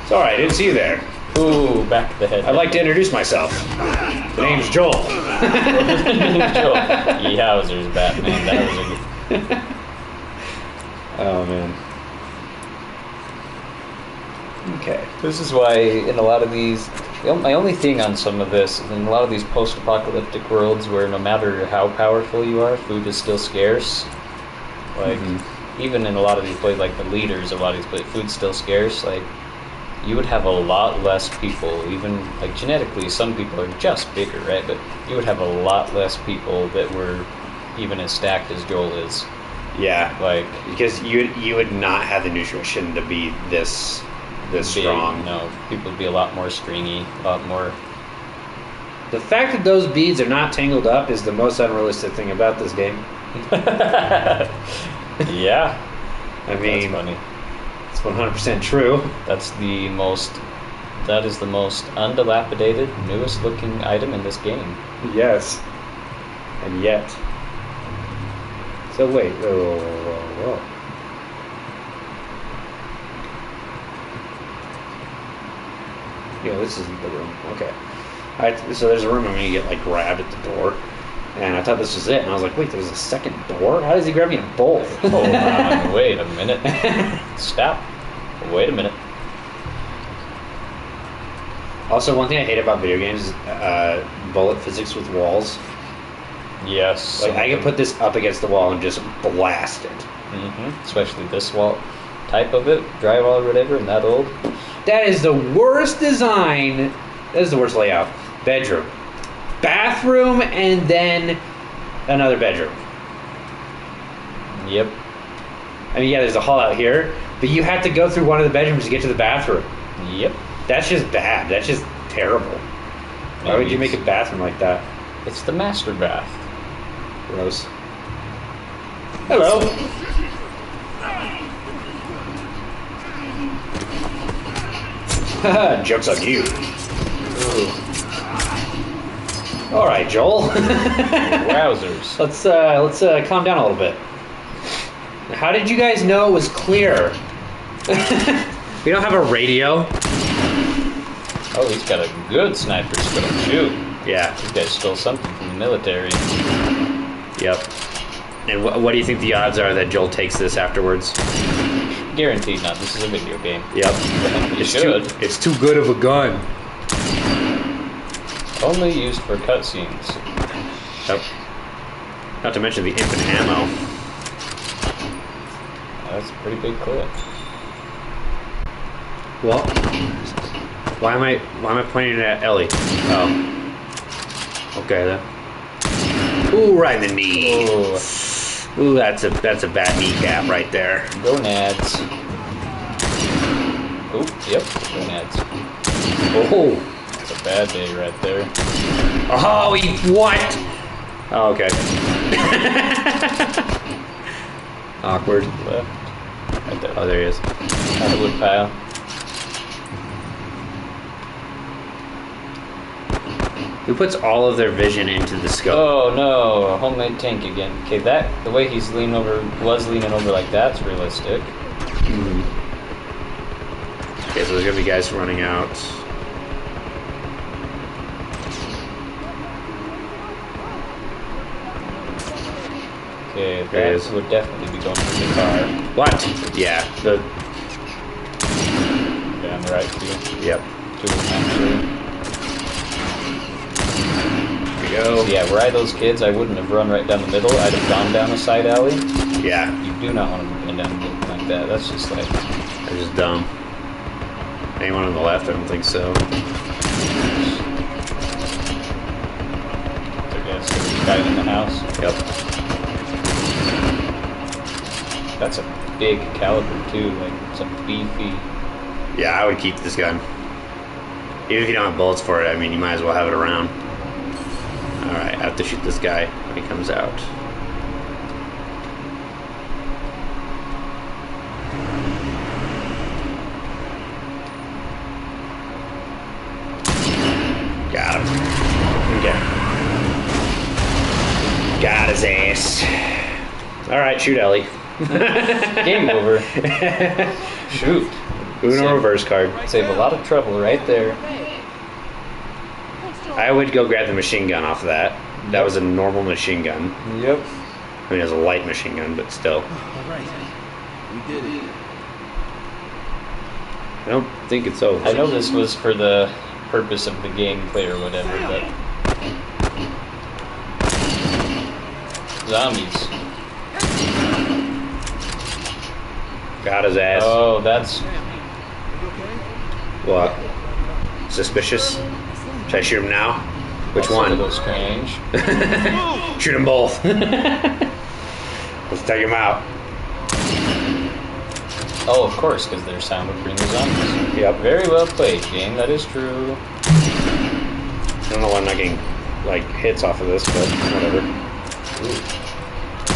Sorry, I didn't see you there. Ooh, back of the head. I'd like to introduce myself. The name's Joel. Yowzers, Batman. That was a good... Oh, man. Okay. This is why in a lot of these, my only thing on some of this, in a lot of these post-apocalyptic worlds where no matter how powerful you are, food is still scarce. Like, even in a lot of these places, like the leaders of a lot of these places, food's still scarce. Like, you would have a lot less people, even, like, genetically, some people are just bigger, right? But you would have a lot less people that were even as stacked as Joel is. Yeah, Like, because you would not have the nutrition to be this big, strong. No, people would be a lot more stringy, a lot more... The fact that those beads are not tangled up is the most unrealistic thing about this game. Yeah. I mean, That's funny. it's 100% true. That is the most undilapidated, newest looking item in this game. Yes. And yet. So wait, whoa. Yeah, this isn't the room. Okay. So there's a room I'm gonna get like grabbed at the door. And I thought this was it, and I was like, wait, there's a second door? How does he grab me in both? Hold on, wait a minute. Stop. Wait a minute. Also, one thing I hate about video games is bullet physics with walls. Yes. Like, I can put this up against the wall and just blast it. Especially this wall type of it, drywall or whatever, and that old. That is the worst design. That is the worst layout. Bedroom. Bathroom, and then another bedroom. Yep. I mean, yeah, there's a hall out here, but you have to go through one of the bedrooms to get to the bathroom. Yep. That's just bad. That's just terrible. Why would you make a bathroom like that? It's the master bath. Gross. Hello. Haha, joke's on you. All right, Joel. Wowzers. Let's calm down a little bit. How did you guys know it was clear? We don't have a radio. Oh, he's got a good sniper scope. Shoot. Yeah. This guy stole something from the military. Yep. And what do you think the odds are that Joel takes this afterwards? Guaranteed not. This is a video game. Yep. You should. It's too good of a gun. Only used for cutscenes. Yep. Not to mention the infinite ammo. That's a pretty big clip. Well, why am I pointing at Ellie? Oh. Okay then. Ooh, right in the knee. Oh, Ooh, that's a bad kneecap right there. gonads. Oh, yep, gonads. Oh. That's a bad day right there. Oh, what? Oh, okay. Awkward. Left. Right there. Oh, there he is. On the wood pile. Who puts all of their vision into the scope? Oh no, a homemade tank again. Okay, that the way he's leaning over like that's realistic. Okay, so there's gonna be guys running out. Okay, There it that is. would definitely be going through the car. What? Yeah. The. Yeah, on the right too. Yep. Two of them actually. There we go. Yeah, were I those kids, I wouldn't have run right down the middle. I'd have gone down a side alley. Yeah. You do not want to run down the middle like that. That's just like... They're just dumb. Anyone on the left? I don't think so. I guess there's a guy in the house. Yep. That's a big caliber too. Like, it's a beefy... Yeah, I would keep this gun. Even if you don't have bullets for it, I mean, you might as well have it around. Alright, I have to shoot this guy when he comes out. Got him. Okay. Got his ass. Alright, shoot Ellie. Game over. Shoot. Uno reverse card. Save a lot of trouble right there. I would go grab the machine gun off of that. That was a normal machine gun. Yep. I mean, it was a light machine gun, but still. All right. We did it. I don't think it's over. I know this was for the purpose of the gameplay or whatever, but... Zombies. Got his ass. Oh, that's... What? Suspicious? Should I shoot him now? Which that's a one? little strange. Shoot them both. Let's take him out. Oh, of course, because their sound would bring the zombies. Yep. Very well played, game. That is true. I don't know why I'm not getting, like, hits off of this, but whatever.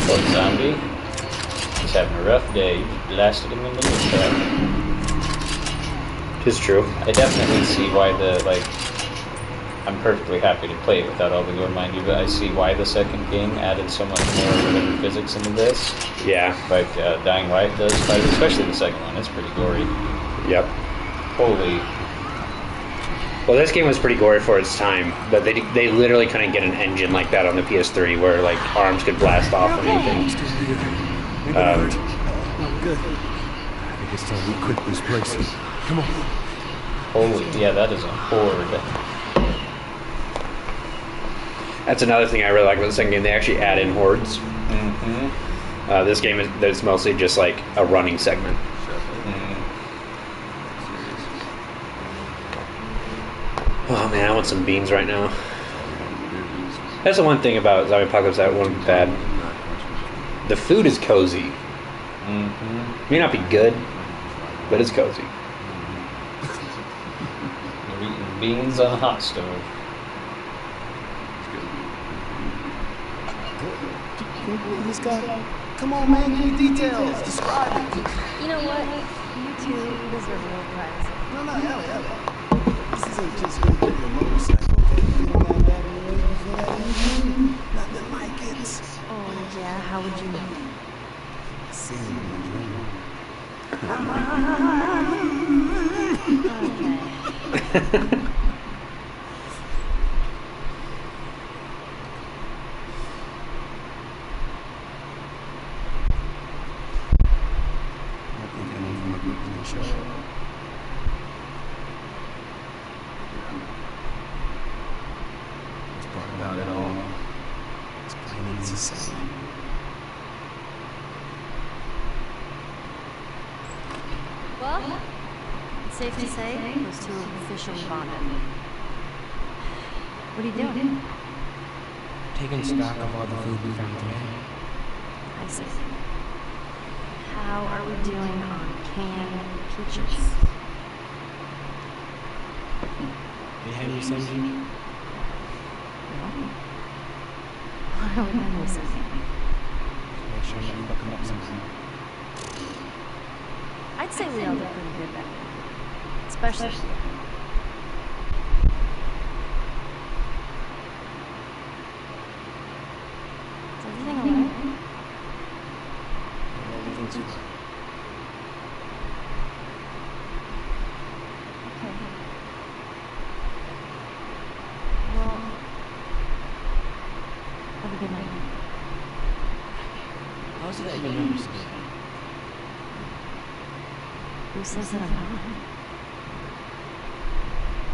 Poor zombie. He's having a rough day. You just blasted him in the kneecap. It's true. I definitely see why the, like... I'm perfectly happy to play it without all the gore, mind you, but I see why the second game added so much more whatever physics into this. Yeah. Like Dying Light does, but especially the second one. It's pretty gory. Yep. Holy. Well, this game was pretty gory for its time, but they literally couldn't get an engine like that on the PS3 where, like, arms could blast off or anything. No, good. I think it's time we quit this place. Come on. Holy. Yeah, that is a horde. That's another thing I really like about the second game. They actually add in hordes. Mm-hmm. This game is mostly just like a running segment. Oh man, I want some beans right now. That's the one thing about Zombie Apocalypse that wouldn't be bad. The food is cozy. Mm-hmm. May not be good, but it's cozy. You're eating beans on a hot stove. This guy. Come on, man, give me details. Describe it. You know what? You two deserve a little privacy. No, hell. This isn't just gonna get your motorcycle. You don't have that way before that evening. Nothing like it. Oh, yeah, how would you know? Sing. Okay. About it all. It's plain and easy. Well, it's safe to say those two have officially bonded. What are you doing? Taking stock of all the food we found today. I see. How are we doing on canned peaches? Did Henry send you? No. would I listen? Make sure you don't come up sometime. I'd say we all did pretty good back then. Especially you. Is everything alright? Everything's fine. Okay. Well, have a good night. How's that even number scared? Who says that I'm not?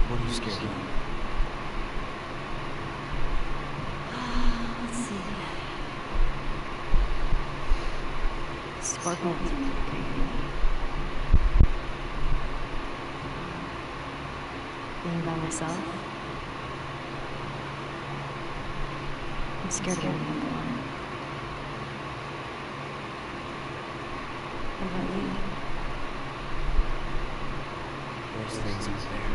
What are you scared of? Let's see. Sparkle is pretty creepy. Being by myself. I'm scared of everything going on. What about you? There's things out there.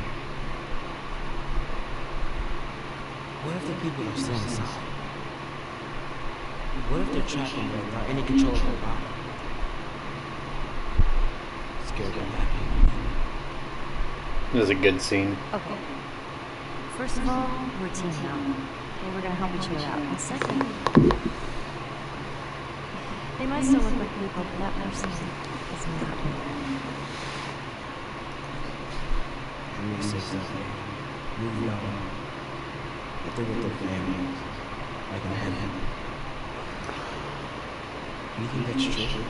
What if the people are still inside? What if they're trapped in there without any control of their body? Scared of happy. This is a good scene. Okay. First of all, we're teaming up. Okay, we're gonna help each other out. And second, they might still look like people, but that person is not me. And they say something. Moving on. But they're with their families. Like in heaven. You think that's true?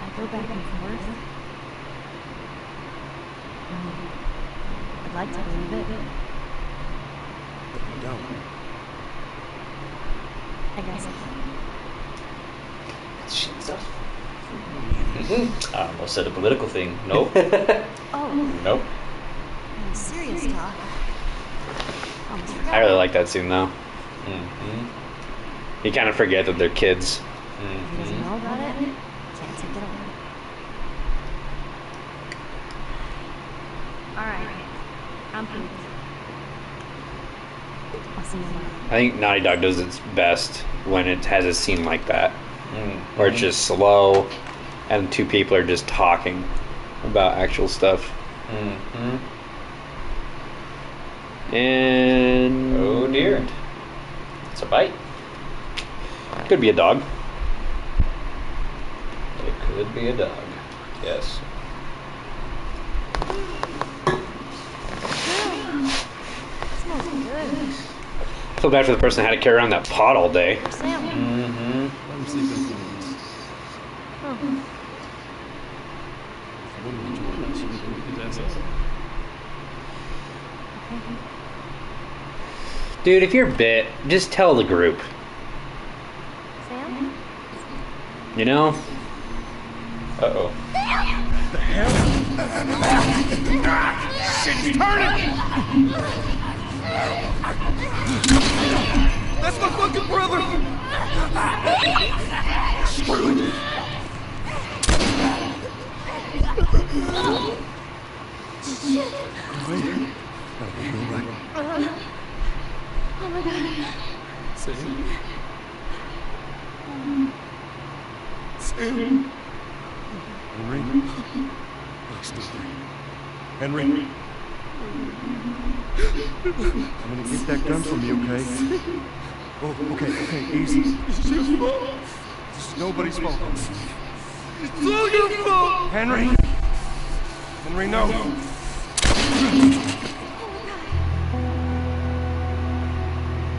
I go back and forth. I'd like to believe it. But you don't. I guess I Shit stuff. I almost said a political thing. Nope. can. Oh, Nope. serious talk. Almost forgot. I really like that scene though. Mm-hmm. You kind of forget that they're kids. If he doesn't know about it, can't take it away. Alright. I'm pooped. I'll see you later. I think Naughty Dog does its best when it has a scene like that, where it's just slow, and two people are just talking about actual stuff. Mm-hmm. And Oh dear. It's a bite. could be a dog. It could be a dog. Yes. Smells good. Feel bad for the person that had to carry around that pot all day. Sam. Mm-hmm. Let me see if there's any. Oh. What would you want us to do? That's us. Dude, if you're bit, just tell the group. Sam? You know? Uh-oh. Shit's turning! That's my fucking brother! Screw it. Oh my god. Sam. Henry. Look, stay there. Henry. I'm gonna get that gun from you, okay? Oh, okay, easy. It's just fault. This is nobody's fault. It's all your fault! Henry! Henry, no!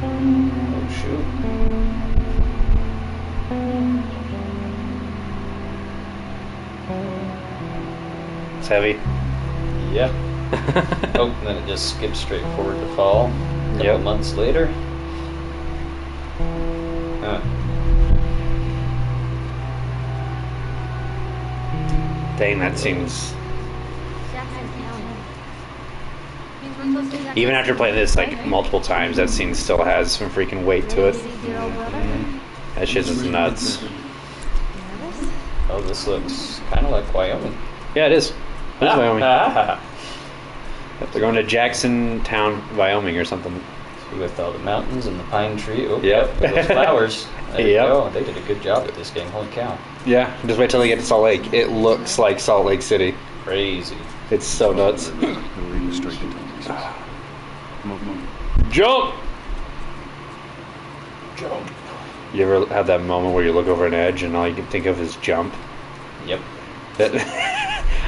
Oh, shoot. It's heavy. Yeah. Oh, and then it just skips straight forward to fall. A couple Yep. months later. Huh. Dang, that seems... Jackson County. Means we're close to Jackson Even after playing this like Right? multiple times, that scene still has some freaking weight to Ready it. to see dear old brother? That shit's just nuts. Nervous? Oh, this looks kind of like Wyoming. Yeah, it is. It is Wyoming. Ah. They're going to Jackson Town, Wyoming or something. With all the mountains and the pine tree. Oh, Yep. with those flowers. There you Yep. go. They did a good job at this game. Holy cow. Yeah, just wait till they get to Salt Lake. It looks like Salt Lake City. Crazy. It's so nuts. It'll lead us straight to Tommy's. Come on, come on. Jump! Jump. You ever have that moment where you look over an edge and all you can think of is jump? Yep.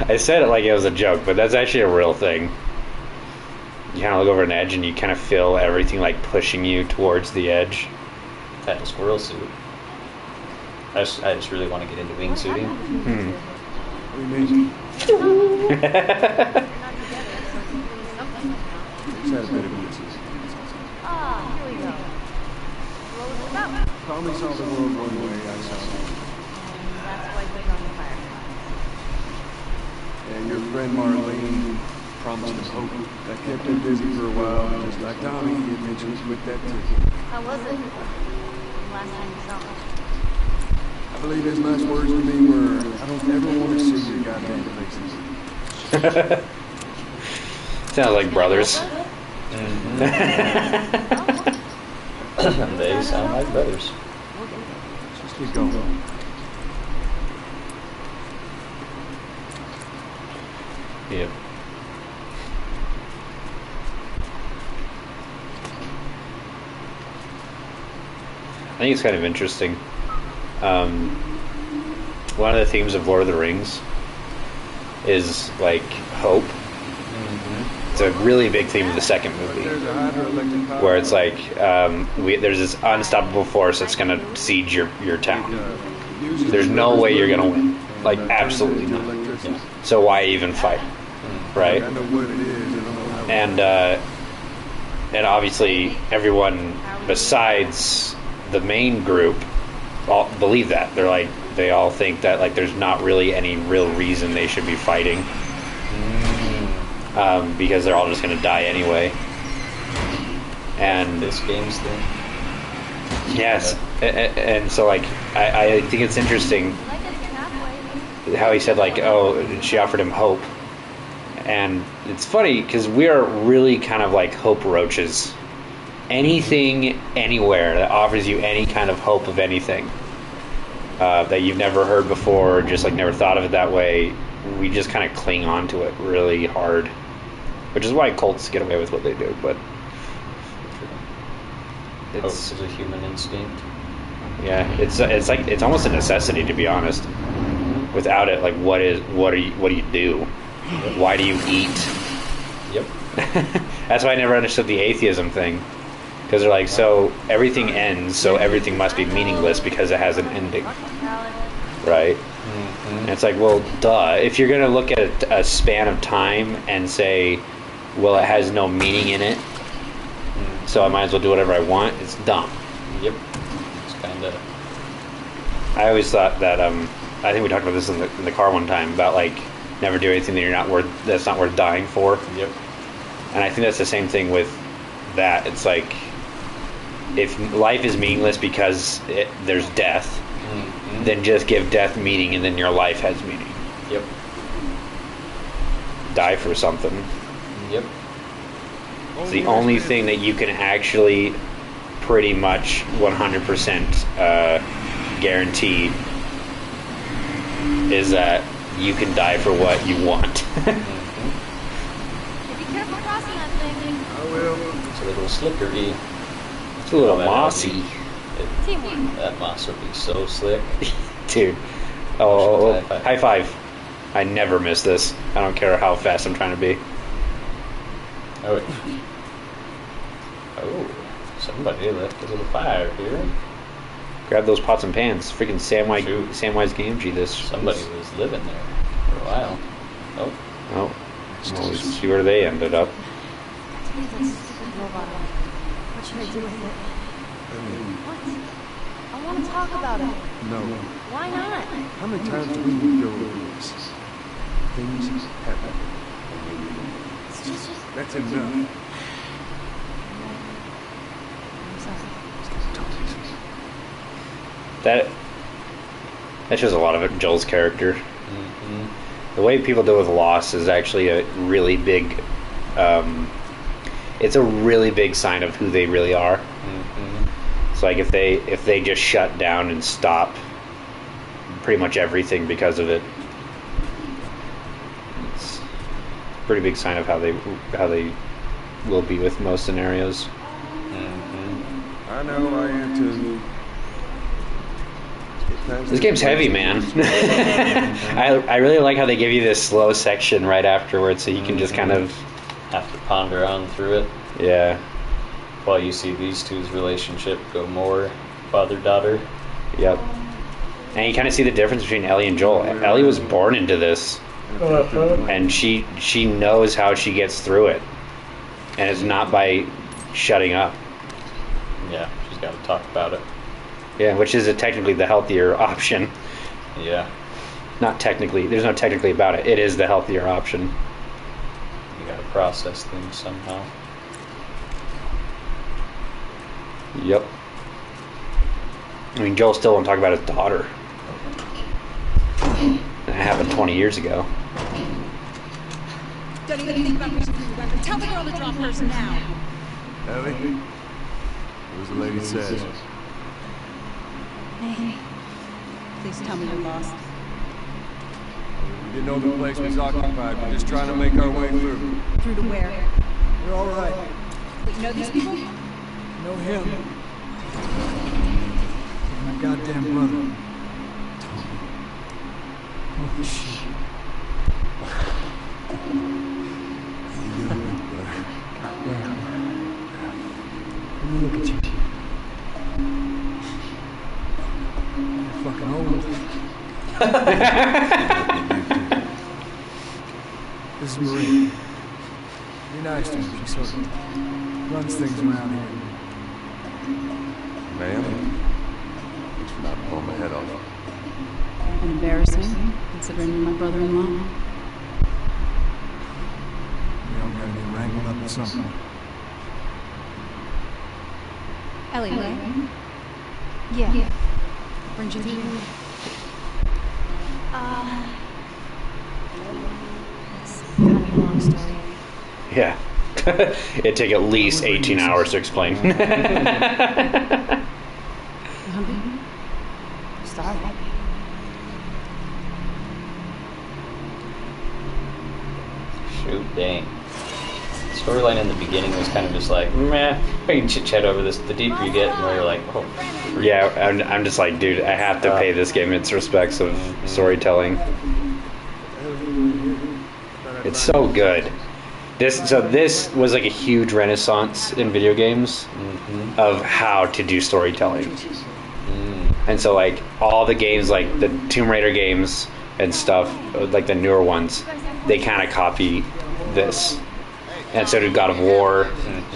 I said it like it was a joke, but that's actually a real thing. You kind of look over an edge and you kind of feel everything like pushing you towards the edge. That squirrel suit. I just really want to get into wingsuiting. We made it. Just had a bit of business. Ah, here we go. Close it up. Tommy saw the world one way, I saw it. That's why we're on the fire. And your friend Marlene promised him hope. That kept him busy for a while, just like Tommy. He eventually quit that too. How was it? Last time you saw me. I believe his last words to me were, I don't ever want to see your goddamn faces. Sounds like brothers. They sound like brothers. Let's just keep going. Yep. I think it's kind of interesting. One of the themes of Lord of the Rings is like hope. It's a really big theme of the second movie, There's a hydroelectric power where it's like there's this unstoppable force that's going to siege your town. uses There's no way you're going to win. Like, absolutely not. electricity. So why even fight, right? I know what it is. I don't know how. And obviously everyone besides the main group all believe that. They all think that like there's not really any real reason they should be fighting, because they're all just going to die anyway. And This game's thing. yes, and so like I think it's interesting Like it's halfway. how he said like, oh, she offered him hope. And it's funny because we are really kind of like hope roaches. Anything, anywhere that offers you any kind of hope of anything that you've never heard before, or just like never thought of it that way, we just kind of cling on to it really hard. Which is why cults get away with what they do. But Hope it's is a human instinct. yeah, it's like it's almost a necessity, to be honest. Without it, like what do you do? Why do you eat? Yep. That's why I never understood the atheism thing. Because they're like, so everything ends, so everything must be meaningless because it has an ending, right? And it's like, well, duh. If you're going to look at a span of time and say, well, it has no meaning in it, so I might as well do whatever I want, it's dumb. Yep. It's kind of. I always thought that, I think we talked about this in the car one time, about like, never do anything that's not worth dying for. Yep. And I think that's the same thing with that. It's like, if life is meaningless because there's death, then just give death meaning, and then your life has meaning. Yep. Die for something. Yep. It's the only thing that you can actually pretty much 100% guarantee is that you can die for what you want. Be careful crossing that thing. I will. It's a little slippery. It's a little That mossy. Teamwork. That moss would be so slick. Dude. Oh, High five. high five. I never miss this. I don't care how fast I'm trying to be. Oh, wait. Oh, somebody left a little fire here. Grab those pots and pans. Freaking Shoot. Samwise Gamgee this. Somebody was living there for a while. Oh, Oh. Well, let's see where they ended up. Leave that stupid robot on. What should I do with it? What? I want to talk about it. No. Why not? How many times do we need to go over this? Things happen. It's just. That's enough. I'm sorry. That shows a lot of it. Joel's character. The way people deal with loss is actually a really big it's a really big sign of who they really are. It's like if they just shut down and stop pretty much everything because of it, it's a pretty big sign of how they will be with most scenarios. I know, I am too. This game's heavy, man. I really like how they give you this slow section right afterwards, so you can just kind of have to ponder on through it. Yeah. While you see these two's relationship go more father-daughter. Yep. And you kind of see the difference between Ellie and Joel. Ellie was born into this, and she knows how she gets through it, and it's not by shutting up. Yeah, she's got to talk about it. Yeah, which is technically the healthier option. Yeah. Not technically. There's no technically about it. It is the healthier option. You got to process things somehow. Yep. I mean, Joel still won't talk about his daughter. That happened 20 years ago. Don't even think about reaching for your weapon. Tell the girl to drop hers now. Ellie? What does the lady say? Hey, please tell me you're lost. We didn't know the place was occupied. We're just trying to make our way through. Through to where? We're all right. But you know these people? Know him. My goddamn brother. Holy shit. Goddamn. Let me look at you. You're fucking old. This is Marie. Be nice to her. She sort of runs things around here. Ma'am? Thanks for not pulling my head off. Embarrassing, considering you're my brother-in-law. We all gotta get wrangled up with something. Ellie, right? Yeah. Brings you through. It's kind of a long story. Yeah. It'd take at least 18 hours to explain. You hungry? Starving. Shoot, dang. The storyline in the beginning was kind of just like, meh, we can chit-chat over this. The deeper you get, the more you're like, oh. Yeah, I'm just like, dude, I have to pay this game its respects of storytelling. It's so good. This was like a huge renaissance in video games of how to do storytelling. And so like all the games, like the Tomb Raider games and stuff, like the newer ones, they kind of copy this. And so did God of War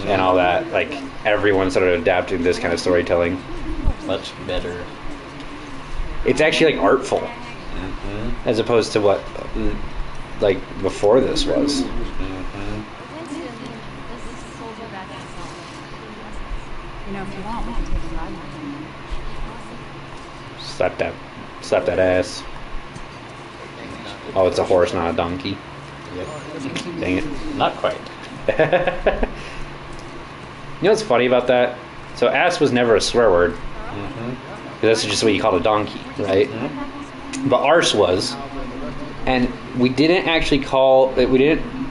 and all that. Like everyone started adapting this kind of storytelling. Much better. It's actually like artful, as opposed to what like before this was. You know, if you want, we can take a ride with you. Slap that ass. Oh, it's a horse, not a donkey. Yep. Dang it. Not quite. You know what's funny about that? So ass was never a swear word. That's just what you call a donkey, right? But arse was. And we didn't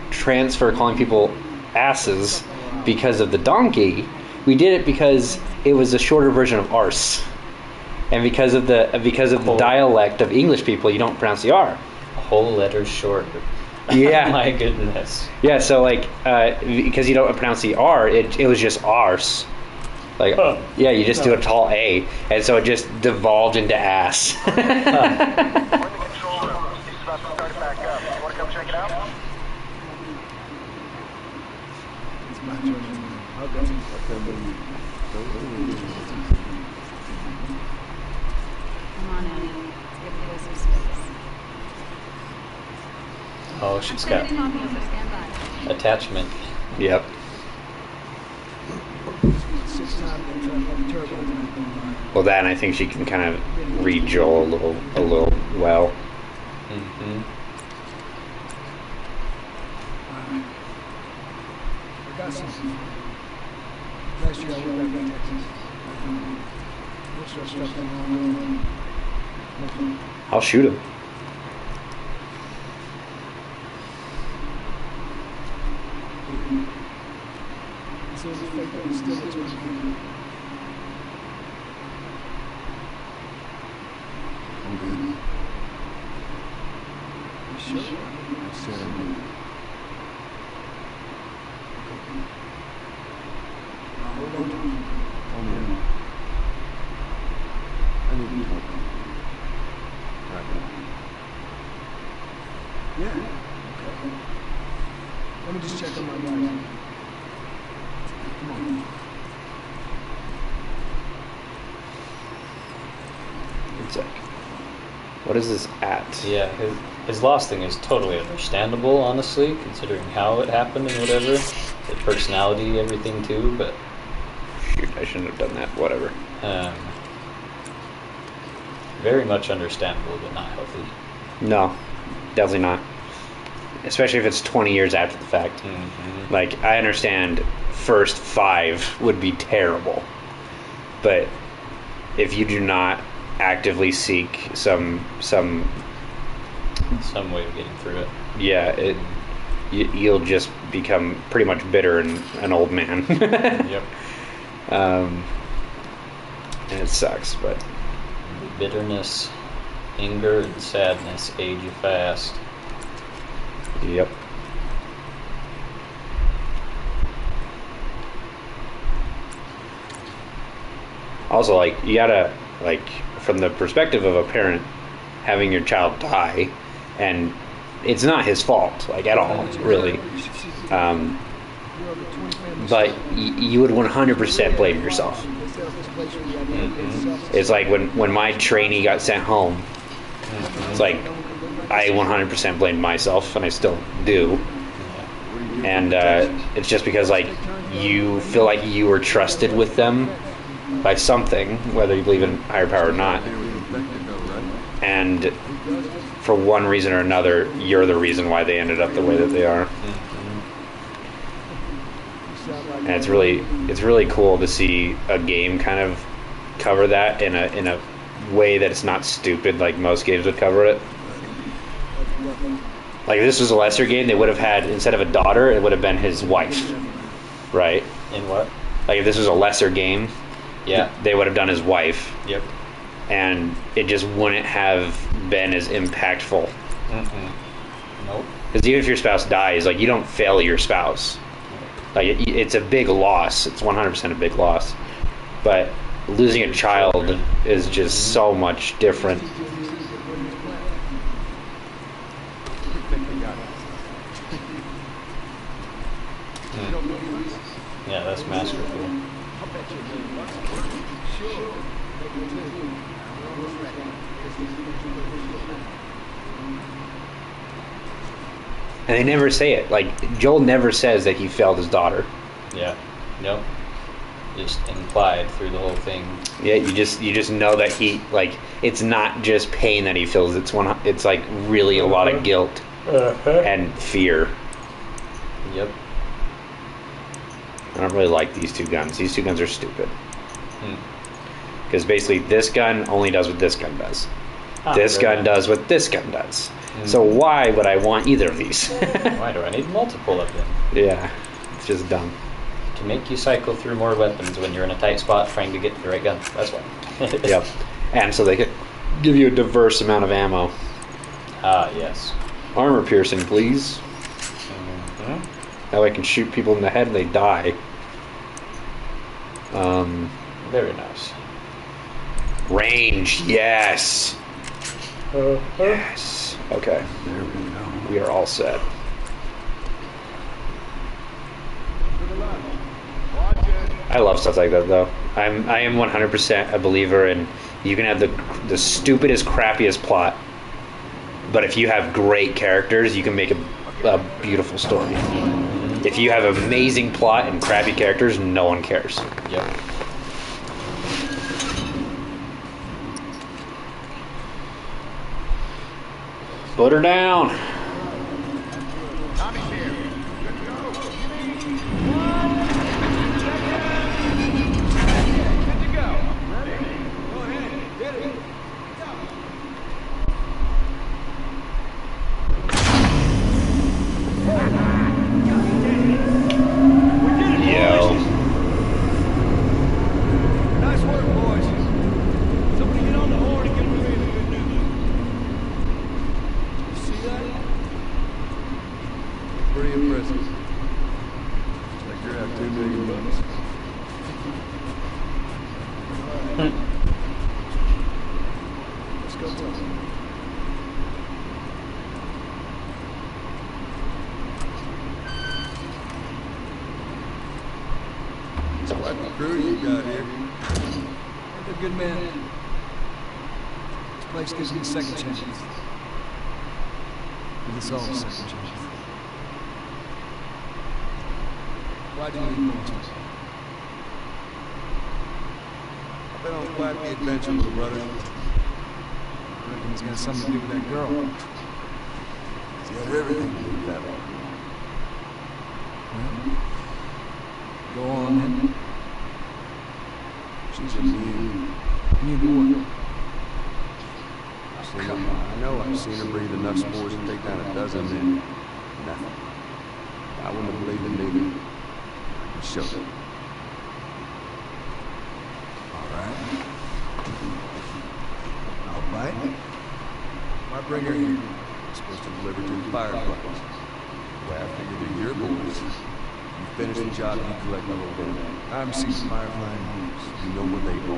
transfer calling people asses because of the donkey. We did it because it was a shorter version of arse. And because of the dialect of English people, you don't pronounce the R. A whole letter short. Yeah. My goodness. Yeah, so like because you don't pronounce the R, it was just arse. Like yeah, you just do a tall A, and so it just devolved into ass. We're in the control room. Steve's about to start it back up. You want to come check it out? It's my turn. I'll go. Come on, Ellie. Let's give the boys some space. Oh, she's got Stand by. attachment. Yep. 6 times they try to turbo. Well, that and I think she can kind of read Joel a little well. I got some. Last year I went back to Texas. Most of our stuff went wrong. I'll shoot him. So the fact that we still get to I'm good. You sure? I said I'm good. Now hold on to me. Oh, man. I need your help. Right now. Yeah. Okay. Let me just check on my guys. Come on. It's like, what is this at? Yeah, his loss thing is totally understandable, honestly, considering how it happened and whatever. The personality, everything too, but Shoot, I shouldn't have done that. Whatever. very much understandable, but not healthy. No, definitely not. Especially if it's 20 years after the fact. Mm-hmm. Like, I understand first 5 would be terrible. But if you do not actively seek some way of getting through it. yeah, you'll just become pretty much bitter and an old man. Yep. And it sucks, but Bitterness, anger, and sadness age you fast. yep. Also, like, you gotta, like, from the perspective of a parent having your child die, and it's not his fault, like, at all, really. But you would 100% blame yourself. Mm-hmm. It's like when my trainee got sent home, it's like I 100% blamed myself, and I still do. And it's just because, like, you feel like you were trusted with them by something, whether you believe in higher power or not. And for one reason or another, you're the reason why they ended up the way that they are. And it's really cool to see a game kind of cover that in a way that it's not stupid like most games would cover it. Like, if this was a lesser game, they would have had, instead of a daughter, it would have been his wife, right? In what? Like, if this was a lesser game, Yeah. they would have done his wife, Yep. and it just wouldn't have been as impactful. Nope. Because even if your spouse dies, like, you don't fail your spouse. Like, it's a big loss. It's 100% a big loss. But losing a child is just so much different. Yeah, that's masterful. And they never say it. Like, Joel never says that he failed his daughter. Yeah. Nope. Just implied through the whole thing. Yeah, you just know that he, like, it's not just pain that he feels. It's like really a lot of guilt and fear. Yep. I don't really like these two guns. These two guns are stupid. Because basically this gun only does what this gun does. This gun does what this gun does. So why would I want either of these? Why do I need multiple of them? Yeah, it's just dumb. To make you cycle through more weapons when you're in a tight spot trying to get to the right gun. That's why. Yep. And so they could give you a diverse amount of ammo. Ah, yes. Armor piercing, please. Mm-hmm. That way I can shoot people in the head and they die. Very nice. Range, yes. Yes. Okay. There we go. We are all set. I love stuff like that, though. I am 100% a believer in you can have the stupidest, crappiest plot, but if you have great characters, you can make a beautiful story. If you have amazing plot and crappy characters, no one cares. Yep. Put her down. Tommy's here. Good to go. Let's go talk. It's quite the crew you got here. They're good men. This place gives me a second chance. Give us all a second chance. Why'd you leave Boston? I've been on quite the adventure, little brother. I reckon it's got something to do with that girl. It's got everything to do with that one. Well, go on then. She's a mean. You know Come on, I know I've seen her breathe enough spores to take down a dozen men. Nothing. I wouldn't have believed it either. Show them. Alright. I'll bite. Why bring her here? Supposed to deliver to the fireplace. Well, I figured they're your boys. You finish the job, you collect a little bit. I'm seeing Firefly news. You know where they go.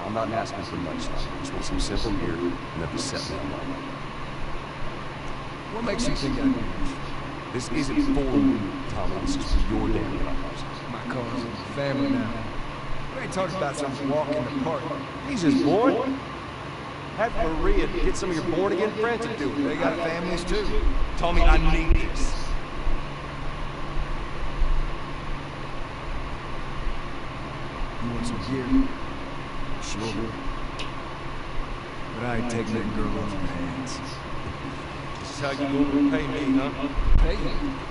I'm not asking for much. I just want some simple gear enough to set me up. What makes you think I do this? This isn't for you, Tommy. This is for your damn cause. My cause and family now. We ain't talking about some walk in the park. He's just born. Have Maria get some of your born-again friends to do it. They got families too. Tommy, I need this. You want some gear? Sure. But I ain't taking that girl off your hands. This is how you gonna repay me, huh? Hey,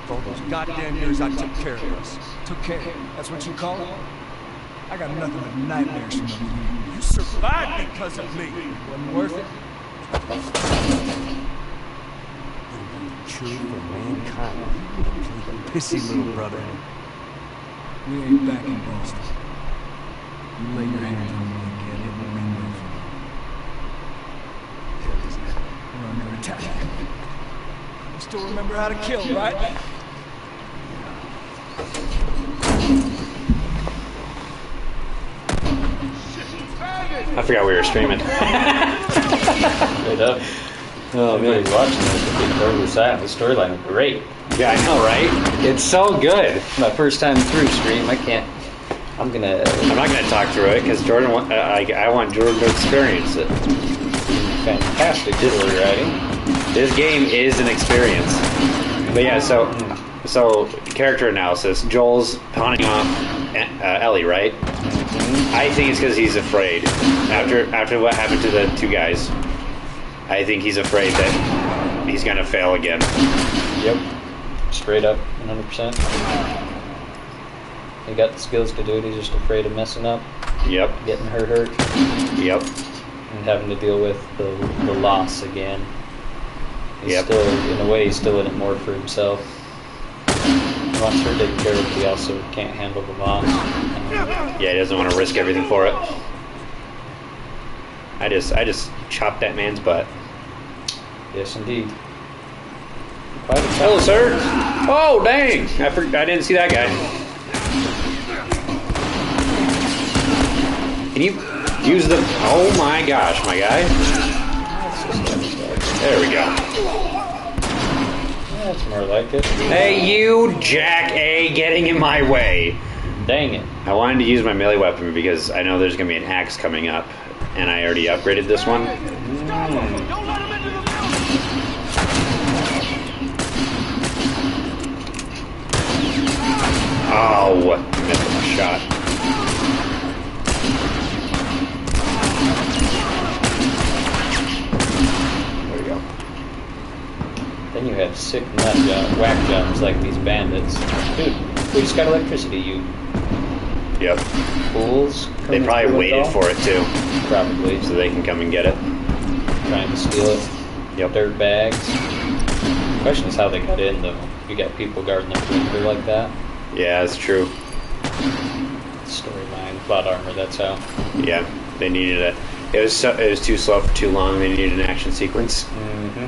For all those goddamn years I took care of us. took care. That's what you call it? I got nothing but nightmares from you. You survived because of me. Wasn't worth it. True for mankind. You the pissy little brother. We ain't back in Boston. You lay your hands on me again, it won't end well for you. We're under attack. You still remember how to kill, right? I forgot we were streaming. Straight up. Oh man, he's watching this. The big part of the side. The storyline is great. Yeah, I know, right? It's so good. My first time through stream, I can't. I'm I'm not gonna talk through it because Jordan. I want Jordan to experience it. Fantastic story writing. This game is an experience. But yeah, so character analysis. Joel's pawning off Ellie, right? I think it's because he's afraid. After what happened to the two guys, I think he's afraid that he's gonna fail again. Yep. Straight up, 100%. He got the skills to do it. He's just afraid of messing up. Yep. Getting her hurt. Yep. And having to deal with the loss again. He's Yep. still, in a way, he's still in it more for himself. He wants her taken care of, but he also can't handle the loss. Yeah, he doesn't want to risk everything for it. I just chopped that man's butt. Yes, indeed. Hello, sir. Oh, dang! I didn't see that guy. Can you use the? Oh my gosh, my guy. There we go. That's more like it. Hey, you Jack A, getting in my way. Dang it. I wanted to use my melee weapon because I know there's gonna be an axe coming up, and I already upgraded this one. Don't let him into the Oh, missed my shot. There we go. Then you have sick whack jumps like these bandits. Dude, we just got electricity, you Yep. fools. They probably waited for it too, Probably. so they can come and get it. Trying to steal it. Yep. Dirt bags. The question is how they got in, though. You got people guarding the perimeter like that. Yeah, that's true. Storyline, plot armor, that's how. Yeah, they needed it. It was too slow for too long. They needed an action sequence. Mm-hmm.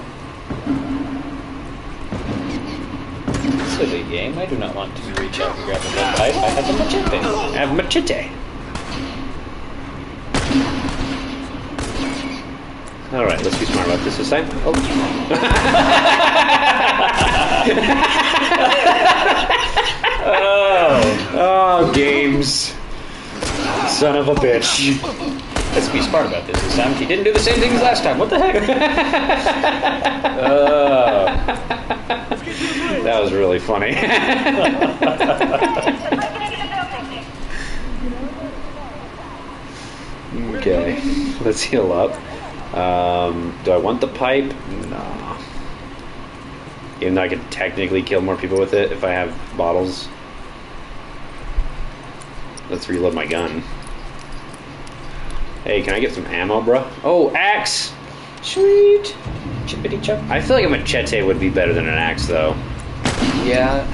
Silly game. I do not want to reach out and grab a red pipe. I have a machete. I have machete. All right, let's be smart about this time. Oh. Oh, games. Son of a bitch. Let's be smart about this time. He didn't do the same thing as last time. What the heck? That was really funny. Okay, let's heal up. Do I want the pipe? No. Even though I could technically kill more people with it if I have bottles. Let's reload my gun. Hey, can I get some ammo, bro? Oh, axe! Sweet! Chippity chop. I feel like a machete would be better than an axe, though. Yeah.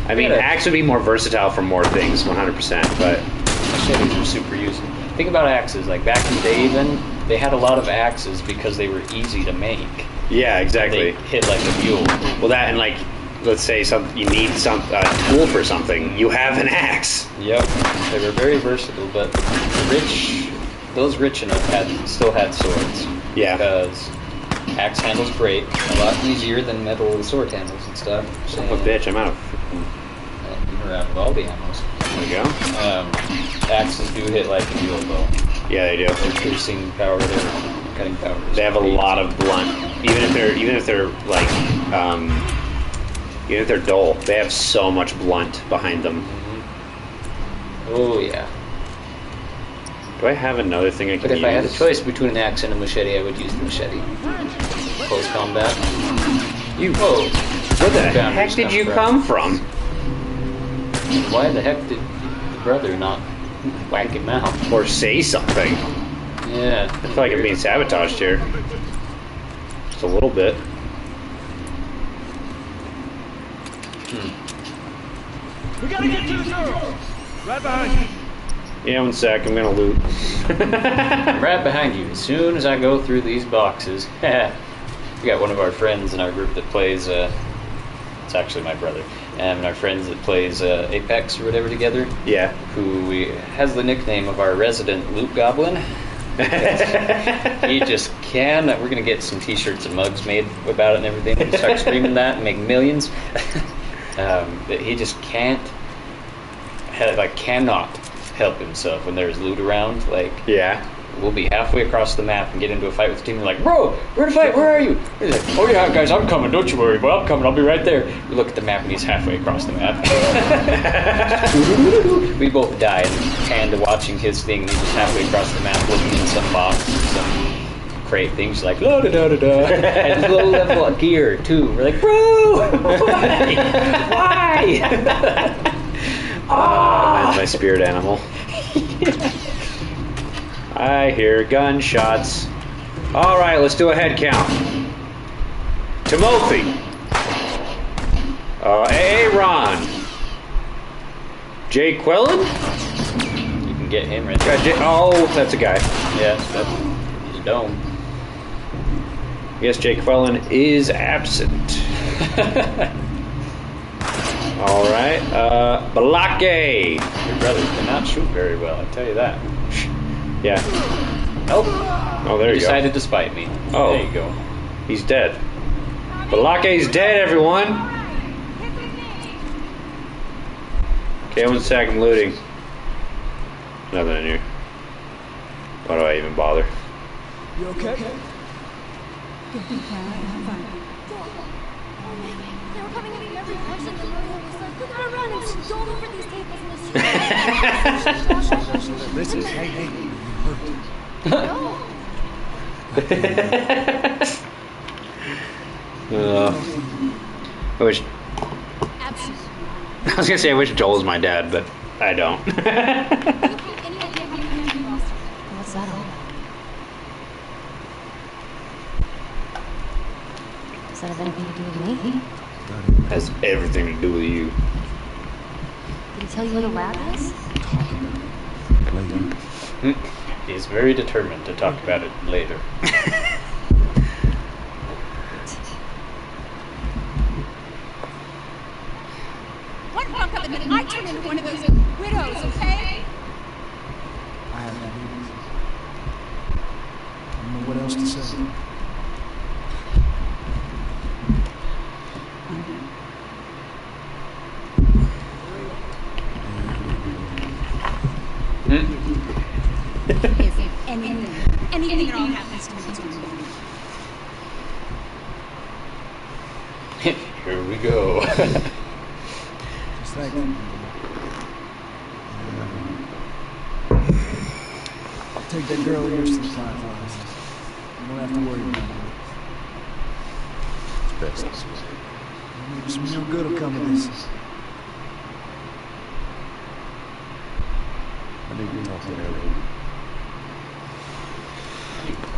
I mean, axe would be more versatile for more things, 100%, but... Machetes are super useful. Think about axes. Like, back in the day even, they had a lot of axes because they were easy to make. Yeah, exactly. They hit like a mule. Well, that and, like, let's say you need a tool for something, you have an axe. Yep. They were very versatile, but those rich enough still had swords. Yeah. Because axe handles great, a lot easier than metal sword handles and stuff. Son of a bitch, I'm out of... You're out of all the ammos. There we go. Axes do hit like a mule, though. Yeah, they do. Their piercing power, their cutting power. They have a lot of blunt. Even if they're like, even if they're dull, they have so much blunt behind them. Mm-hmm. Oh yeah. Do I have another thing I can use? But if I had a choice between an axe and a machete, I would use the machete. Close combat. Whoa! Where the heck did you come from? Why the heck did the brother not whack him out? Or say something? Yeah. I feel like I'm being sabotaged here. Just a little bit. We gotta get to the girl! Right behind you. Yeah, one sec, I'm gonna loot. I'm right behind you. As soon as I go through these boxes, we got one of our friends in our group that plays, it's actually my brother, and our friends that plays Apex or whatever together. Yeah. Who has the nickname of our resident loot goblin. He just can. We're gonna get some t-shirts and mugs made about it and everything and start screaming that and make millions. But he just cannot help himself when there's loot around. Like, yeah, we'll be halfway across the map and get into a fight with the team. We're like, bro, we're in a fight. Where are you? He's like, oh yeah, guys, I'm coming. Don't you worry. Well, I'm coming. I'll be right there. We look at the map and he's halfway across the map. We both die and pan to watching his thing. And he's just halfway across the map looking in some box, some crate things like la da da da da. And low level gear too. We're like, bro, why? That's my spirit animal. I hear gunshots. All right, let's do a head count. Timothy. Aaron. Jake Quellen? You can get him right there. Oh, that's a guy. Yeah, that's his dome. Yes, Jake Quellen is absent. All right, Balake. Your brother cannot shoot very well, I tell you that. Yeah. Nope. Oh, there you go. Decided to spite me. Oh. There you go. He's dead. Balake's dead, everyone. Okay, one sec, I'm looting. Nothing in here. Why do I even bother? You okay? They were coming in from every direction. And Maria was like, we gotta run. And she dove over these tables in the street. Listen, hey, you hurt. I wish. Absolutely. I was gonna say I wish Joel was my dad, but I don't. Any idea how you can do Boston? What's that all about? Does that have anything to do with me? Has everything to do with you. Did he tell you where the lab is? He's very determined to talk about it later. One fuck up and then I turn into one of those widows, okay? I have that. I don't know what else to say. take that girl of yours to the fireflies. You don't have to worry about it. It's best. Maybe some real good will come of this. I need to talk to Ellie.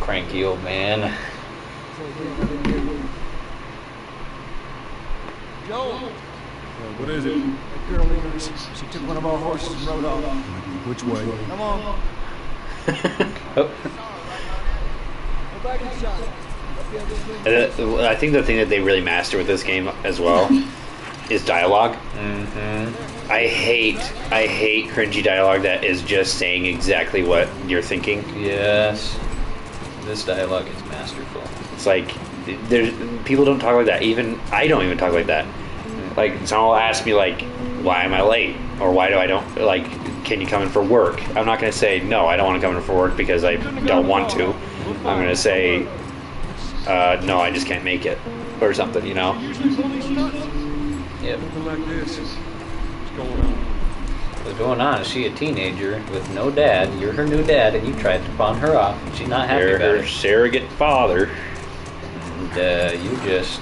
Cranky old man. Joel! What is it? That girl of yours, she took one of our horses and rode off. Which way? Come on. Oh. Go back inside. I think the thing that they really master with this game as well is dialogue. Mm-hmm. I hate cringy dialogue that is just saying exactly what you're thinking. Yes. This dialogue is masterful. It's like there's people don't talk like that. Even I don't even talk like that. Like someone will ask me like, "Why am I late?" or "Why do I don't like? Can you come in for work?" I'm not going to say no. I don't want to come in for work because I don't want to. I'm going to say no. I just can't make it or something. You know. Yep. Something like this. What's going on? What's going on? Is she a teenager with no dad? You're her new dad, and you tried to pawn her off. And she's not happy You're about her it. surrogate father. And you just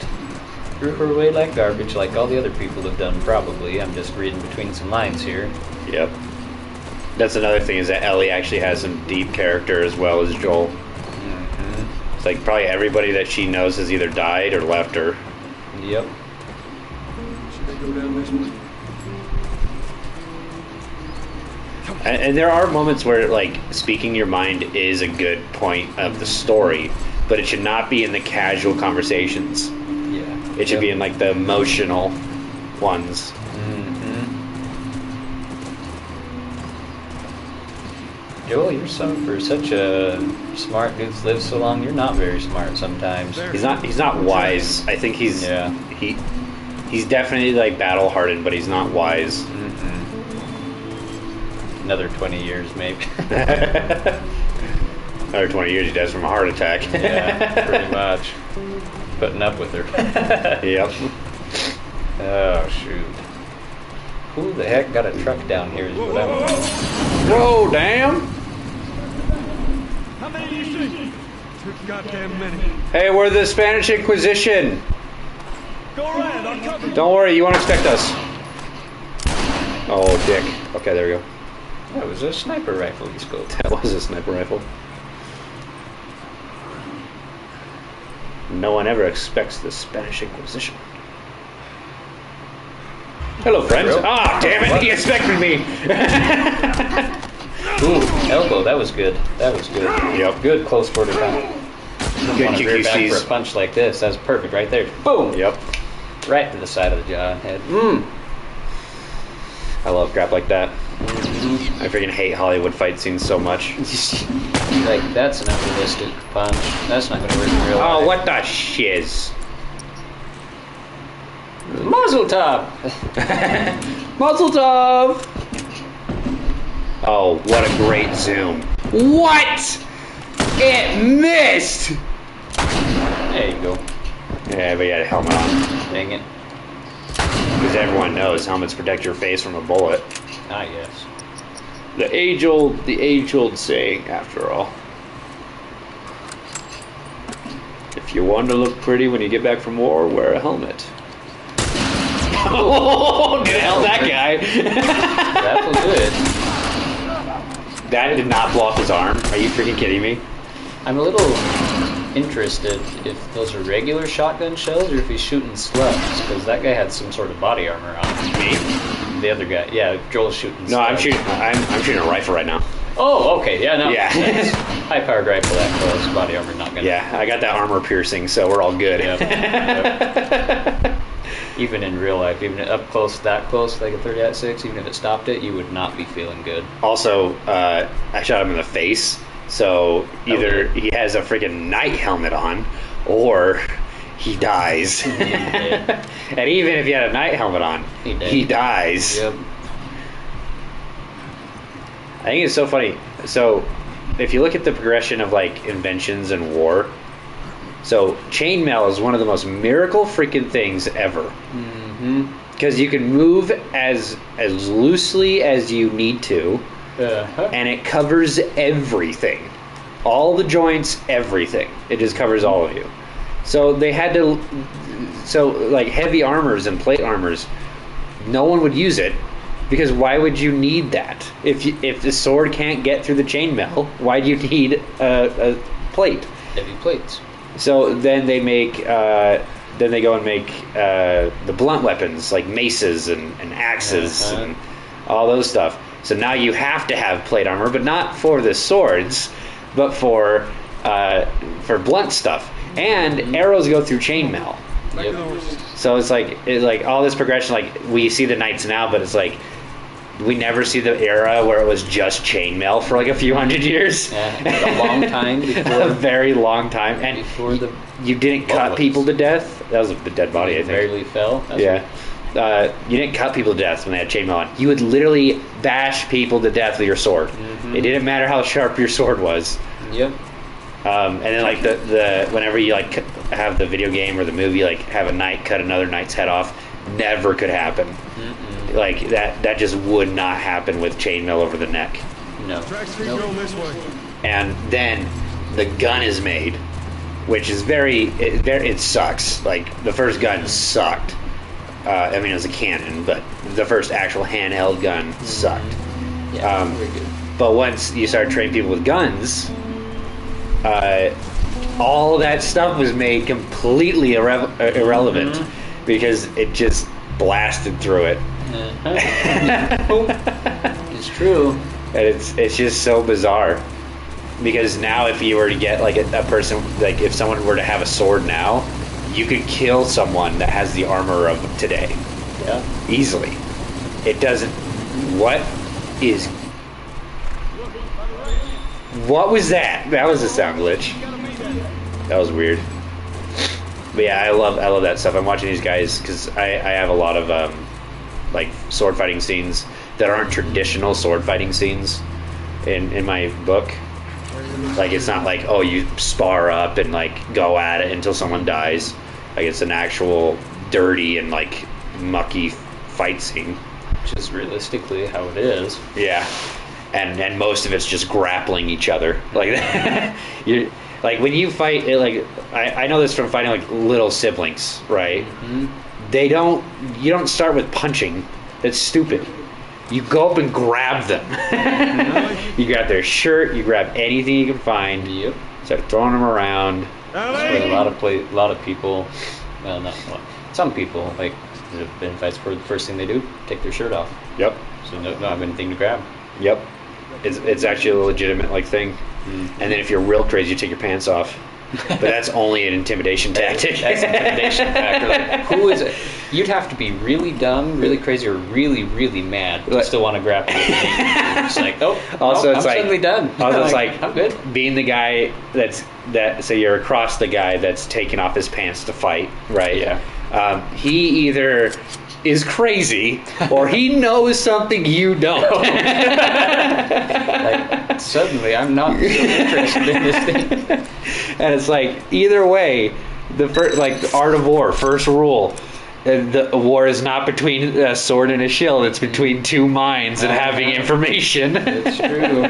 threw her away like garbage, like all the other people have done. Probably. I'm just reading between some lines here. Yep. That's another thing is that Ellie actually has some deep character as well as Joel. Mm-hmm. It's like probably everybody that she knows has either died or left her. Yep. Should they go down this way? And there are moments where like speaking your mind is a good point of the story, but it should not be in the casual conversations. Yeah. It should be in like the emotional ones. Mm-hmm. Joel, you're for such a smart dude that's lived so long. You're not very smart sometimes. He's not wise. I think he's he's definitely like battle hardened, but he's not wise. Mm-hmm. Another 20 years, maybe. Another 20 years he dies from a heart attack. Yeah, pretty much. Putting up with her. Yep. Oh, shoot. Who the heck got a truck down here is what I'm... Whoa, damn! How many do you see? Too goddamn many. Hey, we're the Spanish Inquisition. Go around, I'll cover you. Don't worry, you won't expect us. Oh, dick. Okay, there we go. That was a sniper rifle you scoped. That was a sniper rifle. No one ever expects the Spanish Inquisition. Hello, friends. Real? Ah, damn it! What? He expected me. Ooh, elbow. That was good. That was good. Yep. Good close quarter punch. Good Want to rear back for QQCs. a punch like this. That was perfect right there. Boom. Yep. Right to the side of the jaw and head. I love crap like that. I freaking hate Hollywood fight scenes so much. Like, that's an unrealistic punch. That's not going to work in real life. Oh, what the shiz? Muzzle top! Muzzle top! Oh, what a great zoom. What? It missed! There you go. Yeah, but he had a helmet on. Dang it. Because everyone knows helmets protect your face from a bullet. Ah, yes. The age-old saying, after all. If you want to look pretty when you get back from war, wear a helmet. Oh, get hell that guy! That was good. That did not blow off his arm. Are you freaking kidding me? I'm a little interested if those are regular shotgun shells or if he's shooting slugs, because that guy had some sort of body armor on. Me? The other guy, yeah, Joel's shooting slugs. No, I'm shooting a rifle right now. Oh, okay, yeah, no. Yeah. High-powered rifle that close, body armor not gonna... Yeah, I got that armor piercing, so we're all good. Yep. Yep. Even in real life, even up close, that close, like a 30-06, even if it stopped it, you would not be feeling good. Also, I shot him in the face, so either he has a freaking knight helmet on, or he dies. And even if he had a knight helmet on, he dies. Yep. I think it's so funny. So, if you look at the progression of like inventions in war, so chainmail is one of the most miracle freaking things ever. Mm-hmm. Because you can move as loosely as you need to, and it covers everything. All the joints, everything. It just covers all of you. So they had to... So, like, heavy armors and plate armors, no one would use it, because why would you need that? If the sword can't get through the chainmail, why do you need a plate? Heavy plates. So then they make... then they go and make the blunt weapons, like maces and axes and all those stuff. So now you have to have plate armor, but not for the swords, but for blunt stuff. And arrows go through chainmail. Yep. So it's like all this progression. Like we see the knights now, but it's like we never see the era where it was just chainmail for like a few hundred years. Yeah, a long time before. A very long time, and before you didn't cut people to death. That was the dead body, I think. Barely fell. Yeah. You didn't cut people to death when they had chainmail on. You would literally bash people to death with your sword. It didn't matter how sharp your sword was. Yep. And then like the whenever you like have the video game or the movie, like have a knight cut another knight's head off, never could happen. Like that just would not happen with chainmail over the neck. No. And then the gun is made, which is it sucks. Like the first gun sucked. I mean, it was a cannon, but the first actual handheld gun sucked. Yeah, very good. But once you start training people with guns, all that stuff was made completely irrelevant because it just blasted through it. It's true. And it's just so bizarre. Because now if you were to get like a person, like if someone were to have a sword now, you could kill someone that has the armor of today. Yeah. Easily. It doesn't... What was that? That was a sound glitch. That was weird. But yeah, I love that stuff. I'm watching these guys because I have a lot of like sword fighting scenes that aren't traditional sword fighting scenes in my book. Like it's not like, oh, you spar up and like go at it until someone dies. Like it's an actual dirty and like mucky fight scene. Which is realistically how it is. Yeah. And most of it's just grappling each other. Like you like when you fight it, like I know this from fighting like little siblings, right? You don't start with punching. That's stupid. You go up and grab them. You grab their shirt, you grab anything you can find. Yep. Start throwing them around. That's where a lot of people, well, not a lot, some people, like, that have been in fights where the first thing they do, take their shirt off. Yep. So don't have anything to grab. Yep. It's actually a legitimate like thing. And then if you're real crazy, you take your pants off. But that's only an intimidation tactic. That's an intimidation factor. Like, who is it? You'd have to be really dumb, really crazy, or really, really mad to still want to grab you. It's like, also I'm it's like, suddenly done. Also, it's like I'm good. Being the guy so you're across the guy that's taking off his pants to fight, right? Yeah. He either is crazy or he knows something you don't. Like, suddenly I'm not so interested in this thing. And it's like either way, the art of war, first rule. The war is not between a sword and a shield. It's between two minds and having information. It's true.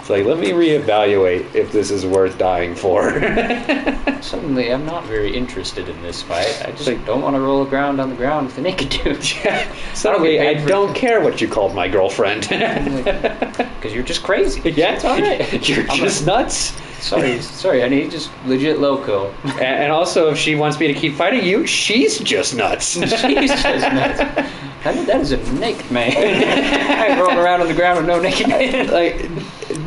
It's like, let me reevaluate if this is worth dying for. Suddenly, I'm not very interested in this fight. I just don't want to roll around on the ground with a naked dude. Suddenly, I don't care what you called my girlfriend. Because you're just crazy. Yeah, it's all right. You're just nuts. Sorry, I need just legit loco. And also, if she wants me to keep fighting you, she's just nuts. She's just nuts. That is a naked man. I ain't rolling around on the ground with no naked man. Like,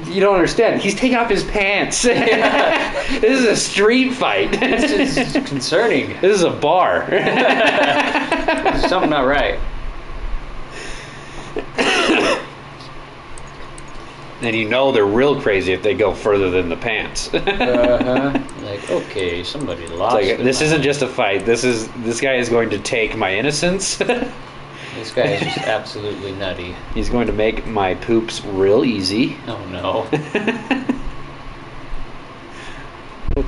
you don't understand. He's taking off his pants. This is a street fight. This is concerning. This is a bar. There's something not right. And you know they're real crazy if they go further than the pants. Like, okay, somebody lost. Like, this isn't just a fight. This guy is going to take my innocence. This guy is just absolutely nutty. He's going to make my poops real easy. Oh no.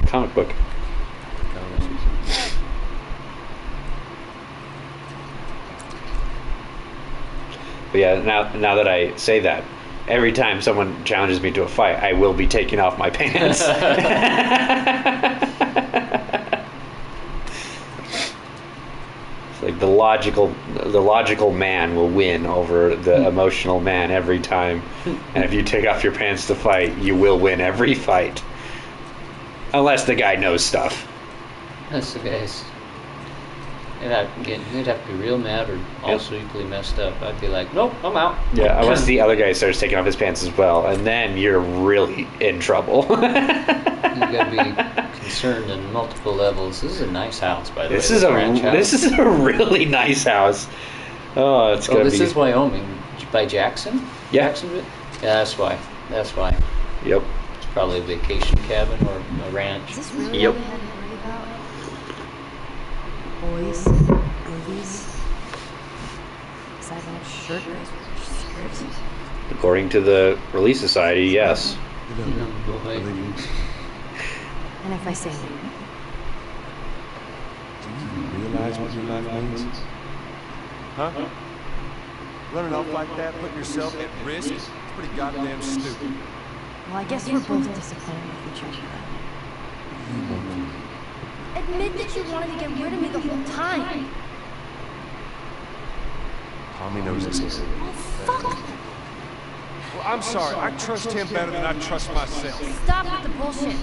Comic book. But yeah, now that I say that, every time someone challenges me to a fight, I will be taking off my pants. It's like the logical man will win over the emotional man every time. And if you take off your pants to fight, you will win every fight. Unless the guy knows stuff. That's the guys. They'd have to be real mad or also equally messed up. I'd be like, nope, I'm out. Yeah, unless the other guy starts taking off his pants as well, and then you're really in trouble. You gotta be concerned on multiple levels. This is a nice house, by the way. This is a really nice house. Oh, it's gonna be. This is Wyoming, by Jackson. Yeah. Jacksonville. Yeah, that's why. That's why. Yep. It's probably a vacation cabin or a ranch. Is this really Yep. all we had to worry about? Boys, movies, guys on a shirt, guys with skirts. According to the Relief Society, yes. And if I say no? Do you realize what your life means? Huh? Running off like that, putting yourself at risk, it's pretty goddamn stupid. Well, I guess we're both disappointed with each other then. Admit that you wanted to get rid of me the whole time. Tommy knows this is. Oh, fuck! Well, I'm sorry. I trust him better than I trust myself. Stop with the bullshit.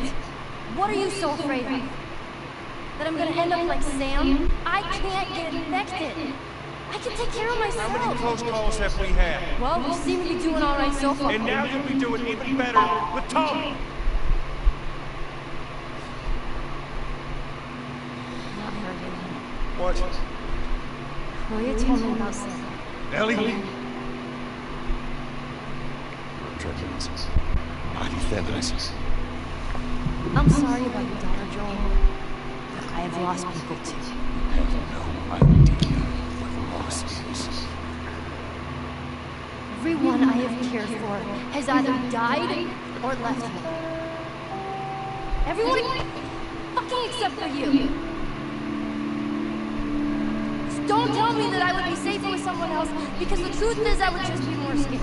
What are you so afraid of? That I'm gonna end up like Sam? I can't get infected. I can take care of myself. How many close calls have we had? Well, we seem to be doing all right so far. And now you'll be doing even better with Tommy. Not very good. What? Maria told me about Sam. Ellie? I defend us. I'm sorry about your daughter, Joel. I have lost people too. You have no idea what loss is. Everyone I have cared for has either died or left me. Everyone fucking except for you. So don't tell me that I would be safer with someone else, because the truth is I would just be more scared.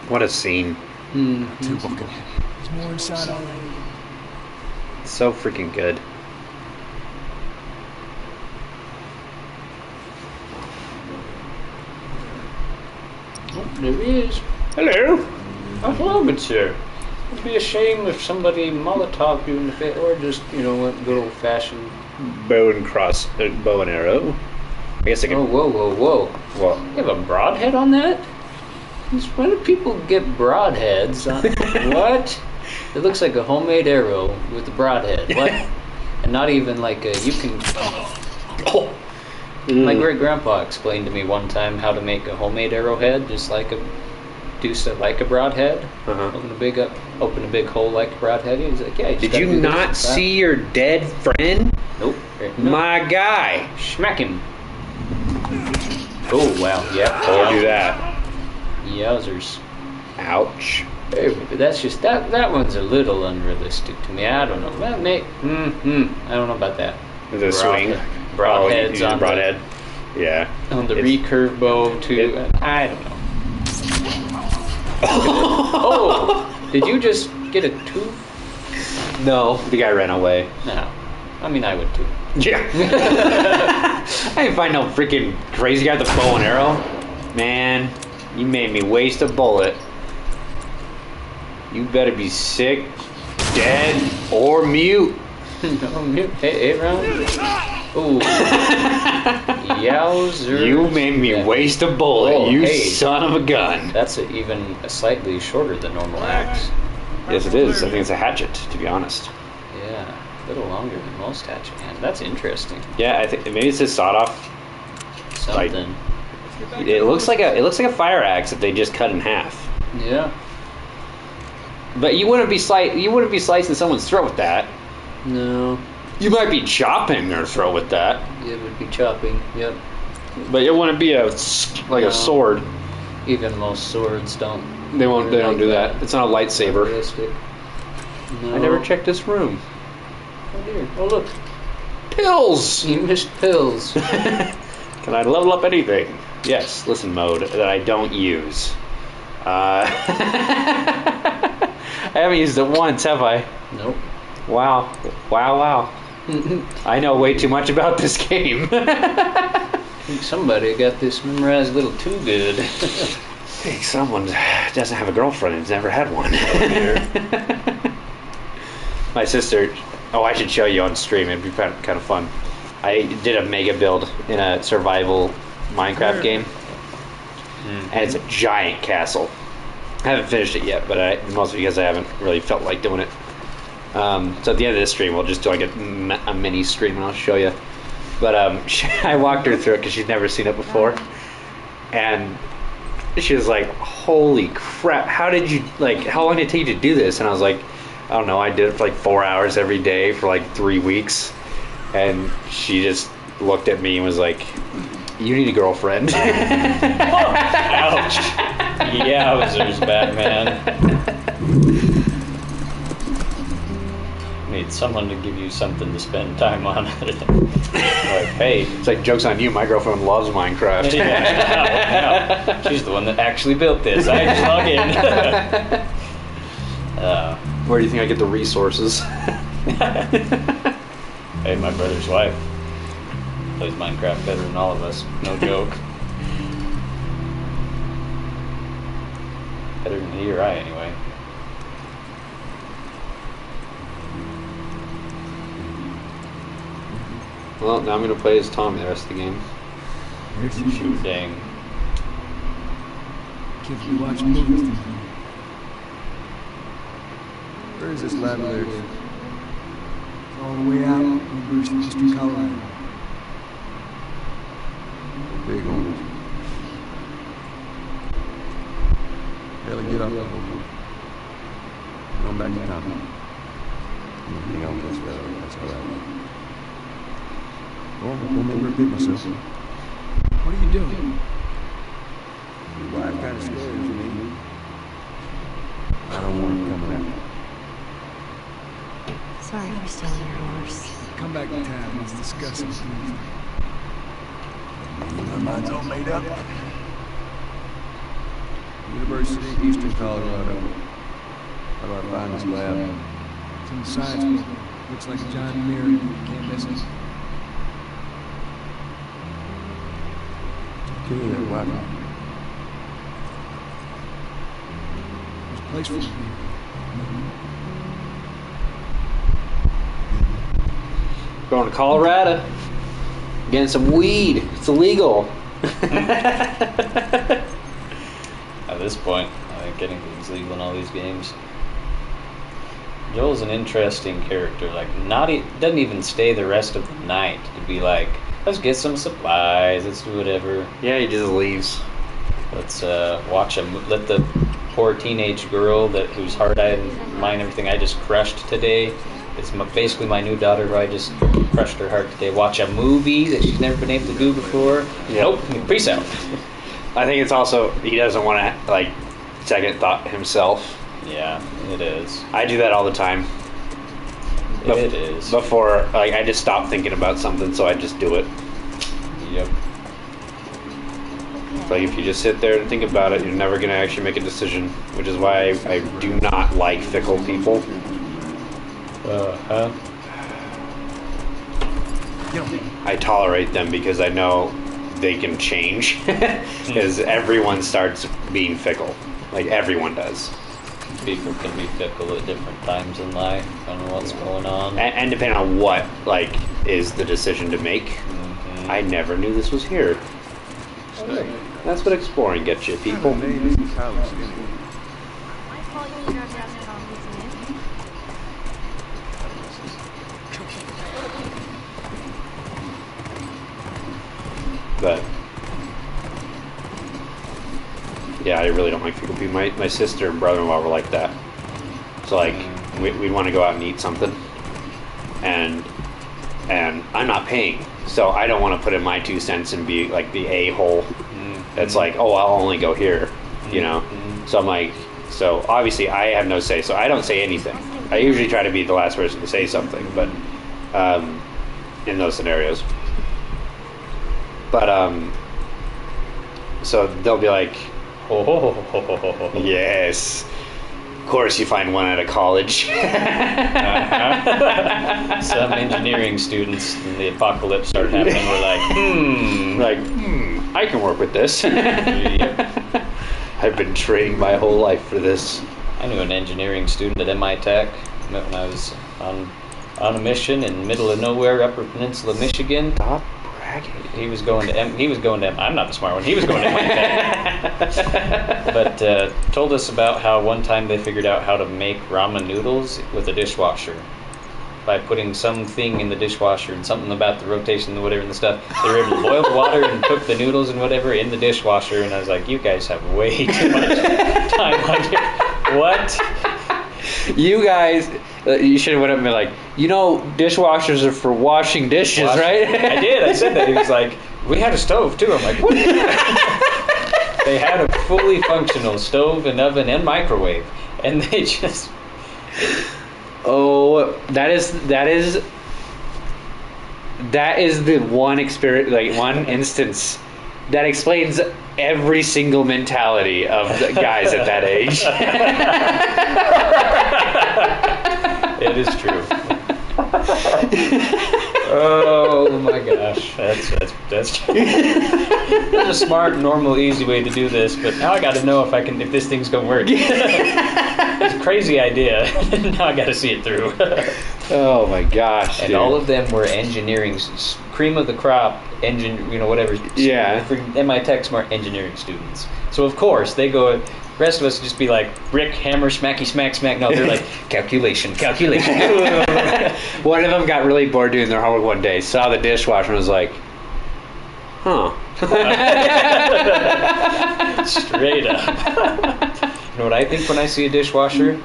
What a scene. Too fucking. There's more inside already. So freaking good. Oh, there he is. Hello. Oh, hello, good sir. It'd be a shame if somebody Molotov you in the face, or just, went good old-fashioned. Bow and arrow. I guess I can. Oh, whoa. What? You have a broadhead on that? When do people get broadheads on? What? It looks like a homemade arrow with a broadhead. What? And not even like you can... My great-grandpa explained to me one time how to make a homemade arrowhead, just like do stuff like a broadhead. Open a big hole like a broadhead. He's like, yeah. Did you not see your dead friend? Nope. My guy. Smack him. Oh wow. Yeah. Told you that. Yowzers. Ouch. Hey, but that's just that one's a little unrealistic to me. I don't know. Well, I don't know about that. The swing. Broadheads on broadhead. Yeah. On the recurve bow too. I don't know. Oh! Did you just get a tooth? No, the guy ran away. No. I mean, I would too. Yeah. I didn't find no freaking crazy guy with a bow and arrow. Man, you made me waste a bullet. You better be sick, dead, or mute. No, mute. Hey, round. Ooh. Yowzer. You made me waste a bullet, you son of a gun. That's even a slightly shorter than normal axe. Yes, it is. I think it's a hatchet, to be honest. Yeah, a little longer than most hatchet hands. That's interesting. Yeah, I think maybe it's a sawed-off. Something. It looks like a fire axe if they just cut in half. Yeah. But you wouldn't be slicing someone's throat with that. No. You might be chopping their throat with that, It would be chopping. Yep. but it wouldn't be a No. sword. Even most swords don't. They won't. They don't do that. It's not a lightsaber. Realistic. No. I never checked this room. Oh dear. Oh look. Pills. You missed pills. Can I level up anything? Yes. Listen mode that I don't use. I haven't used it once, have I? Nope. Wow. Wow. I know way too much about this game. I think somebody got this memorized a little too good. I think someone doesn't have a girlfriend and's never had one. My sister, I should show you on stream, it'd be kind of fun. I did a mega build in a survival Minecraft game, and it's a giant castle. I haven't finished it yet, but mostly because I haven't really felt like doing it. So at the end of this stream, we'll just do like a mini stream and I'll show you. But I walked her through it because she'd never seen it before, and she was like, "Holy crap! How long did it take you to do this?" And I was like, "I don't know. I did it for like 4 hours every day for like 3 weeks." And she just looked at me and was like, "You need a girlfriend." Ouch. Yowzers, Batman. Need someone to give you something to spend time on. Like, hey, it's like, joke's on you. My girlfriend loves Minecraft. Yeah, no. She's the one that actually built this. I just log in. Where do you think I get the resources? Hey, my brother's wife plays Minecraft better than all of us. No joke. Better than he or I, anyway. Well, now I'm going to play as Tommy the rest of the game. Shoot, dang. Kids be watching movies tonight. Where is this lab of theirs? It's all the way out in eastern Colorado. Big ones. Barely get off the whole. Going back to town. Hang on this way. That's all right. Oh, don't make me repeat myself. What are you doing? Your wife kind of scares me. I don't want her coming out. Sorry for stealing your horse. Come back to town. Let's discuss it. My mind's all made up. University, Eastern Colorado. How do I find this lab? It's in the science book. Looks like a giant mirror. You can't miss it. Give me that weapon. There's a place for you. Going to Colorado. Getting some weed. It's illegal. At this point, I think getting things legal in all these games. Joel's an interesting character. Like, doesn't even stay the rest of the night to be like, let's get some supplies, let's do whatever. Yeah, he just leaves. Let's watch let the poor teenage girl whose heart and mind everything I just crushed today. It's basically my new daughter who I just crushed her heart today. Watch a movie that she's never been able to do before. Nope. Peace out. I think it's also, he doesn't want to, second thought himself. Yeah, it is. I do that all the time. It is. Before, I just stop thinking about something, so I just do it. Yep. If you just sit there and think about it, you're never going to actually make a decision, which is why I do not like fickle people. I tolerate them because I know they can change. Because everyone starts being fickle. Everyone does. People can be fickle at different times in life. I don't know what's going on. And depending on what, is the decision to make. Mm-hmm. I never knew this was here. So, that's what exploring gets you, people. I call you your address, Tom. But yeah, I really don't like fickle people. My sister and brother-in-law were like that. So we'd want to go out and eat something, and and I'm not paying, so I don't want to put in my 2 cents and be like the a-hole that's like, oh, I'll only go here, you know. So I'm like, so obviously I have no say, so I don't say anything. I usually try to be the last person to say something, but in those scenarios. But so they'll be like, yes, of course you find one out of college. Some engineering students when the apocalypse started happening were like, I can work with this. Yep. I've been training my whole life for this. I knew an engineering student at MI Tech when I was on a mission in the middle of nowhere, Upper Peninsula, Michigan. Stop bragging. He was going to I'm not the smart one. He was going to MI Tech. But told us about how one time they figured out how to make ramen noodles with a dishwasher. By putting something in the dishwasher and something about the rotation and whatever and the stuff. They were able to boil the water and cook the noodles and whatever in the dishwasher, and I was like, you guys have way too much time on here. What? You guys, you should have went up and been like, you know, dishwashers are for washing dishes, right? I did. I said that. He was like, we had a stove too. I'm like, what? They had a fully functional stove and oven and microwave, and they just... Oh, that is the one experience, like one instance that explains every single mentality of the guys at that age. It is true. Oh my gosh, that's There's a smart, normal, easy way to do this, but now I got to know if this thing's gonna work. It's a crazy idea. Now I got to see it through. Oh my gosh! And dude. all of them were engineering, cream of the crop, whatever. Yeah. For MI Tech smart engineering students. So of course they go. Rest of us just be like brick, hammer, smacky, smack, smack. No, they're like calculation. One of them got really bored doing their homework one day, saw the dishwasher and was like, huh. Straight up. You know what I think when I see a dishwasher?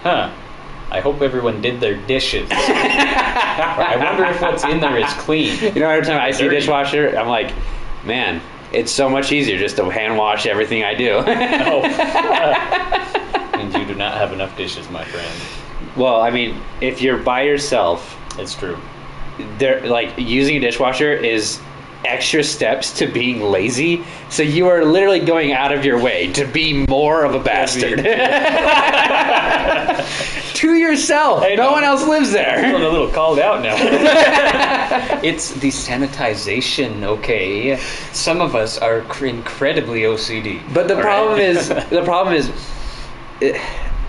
I hope everyone did their dishes. I wonder if what's in there is clean. You know, every time I see a dishwasher, I'm like, man, it's so much easier just to hand wash everything I do. Means you do not have enough dishes, my friend. Well, I mean, if you're by yourself, it's true. Using a dishwasher is extra steps to being lazy, so you are literally going out of your way to be more of a bastard. To yourself. Hey, no one else lives there. I'm feeling a little called out now. It's the sanitization, okay? Some of us are incredibly OCD. But the problem is,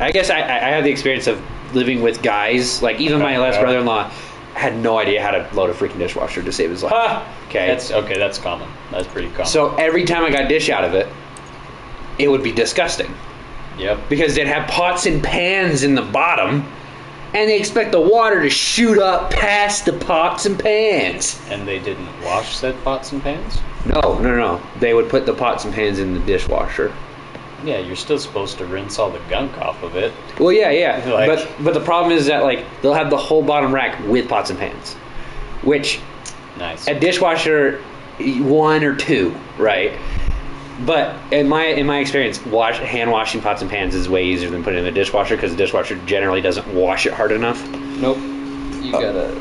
I guess I have the experience of living with guys, like even my last brother-in-law had no idea how to load a freaking dishwasher to save his life. That's common. That's pretty common. So every time I got dish out of it, it would be disgusting. Yep. Because they'd have pots and pans in the bottom, and they expect the water to shoot up past the pots and pans. And they didn't wash said pots and pans? No. They would put the pots and pans in the dishwasher. Yeah, you're still supposed to rinse all the gunk off of it. Well, yeah. But the problem is that they'll have the whole bottom rack with pots and pans, which nice. A dishwasher 1 or 2, right? But in my experience, hand washing pots and pans is way easier than putting it in the dishwasher because the dishwasher generally doesn't wash it hard enough. Nope. You gotta.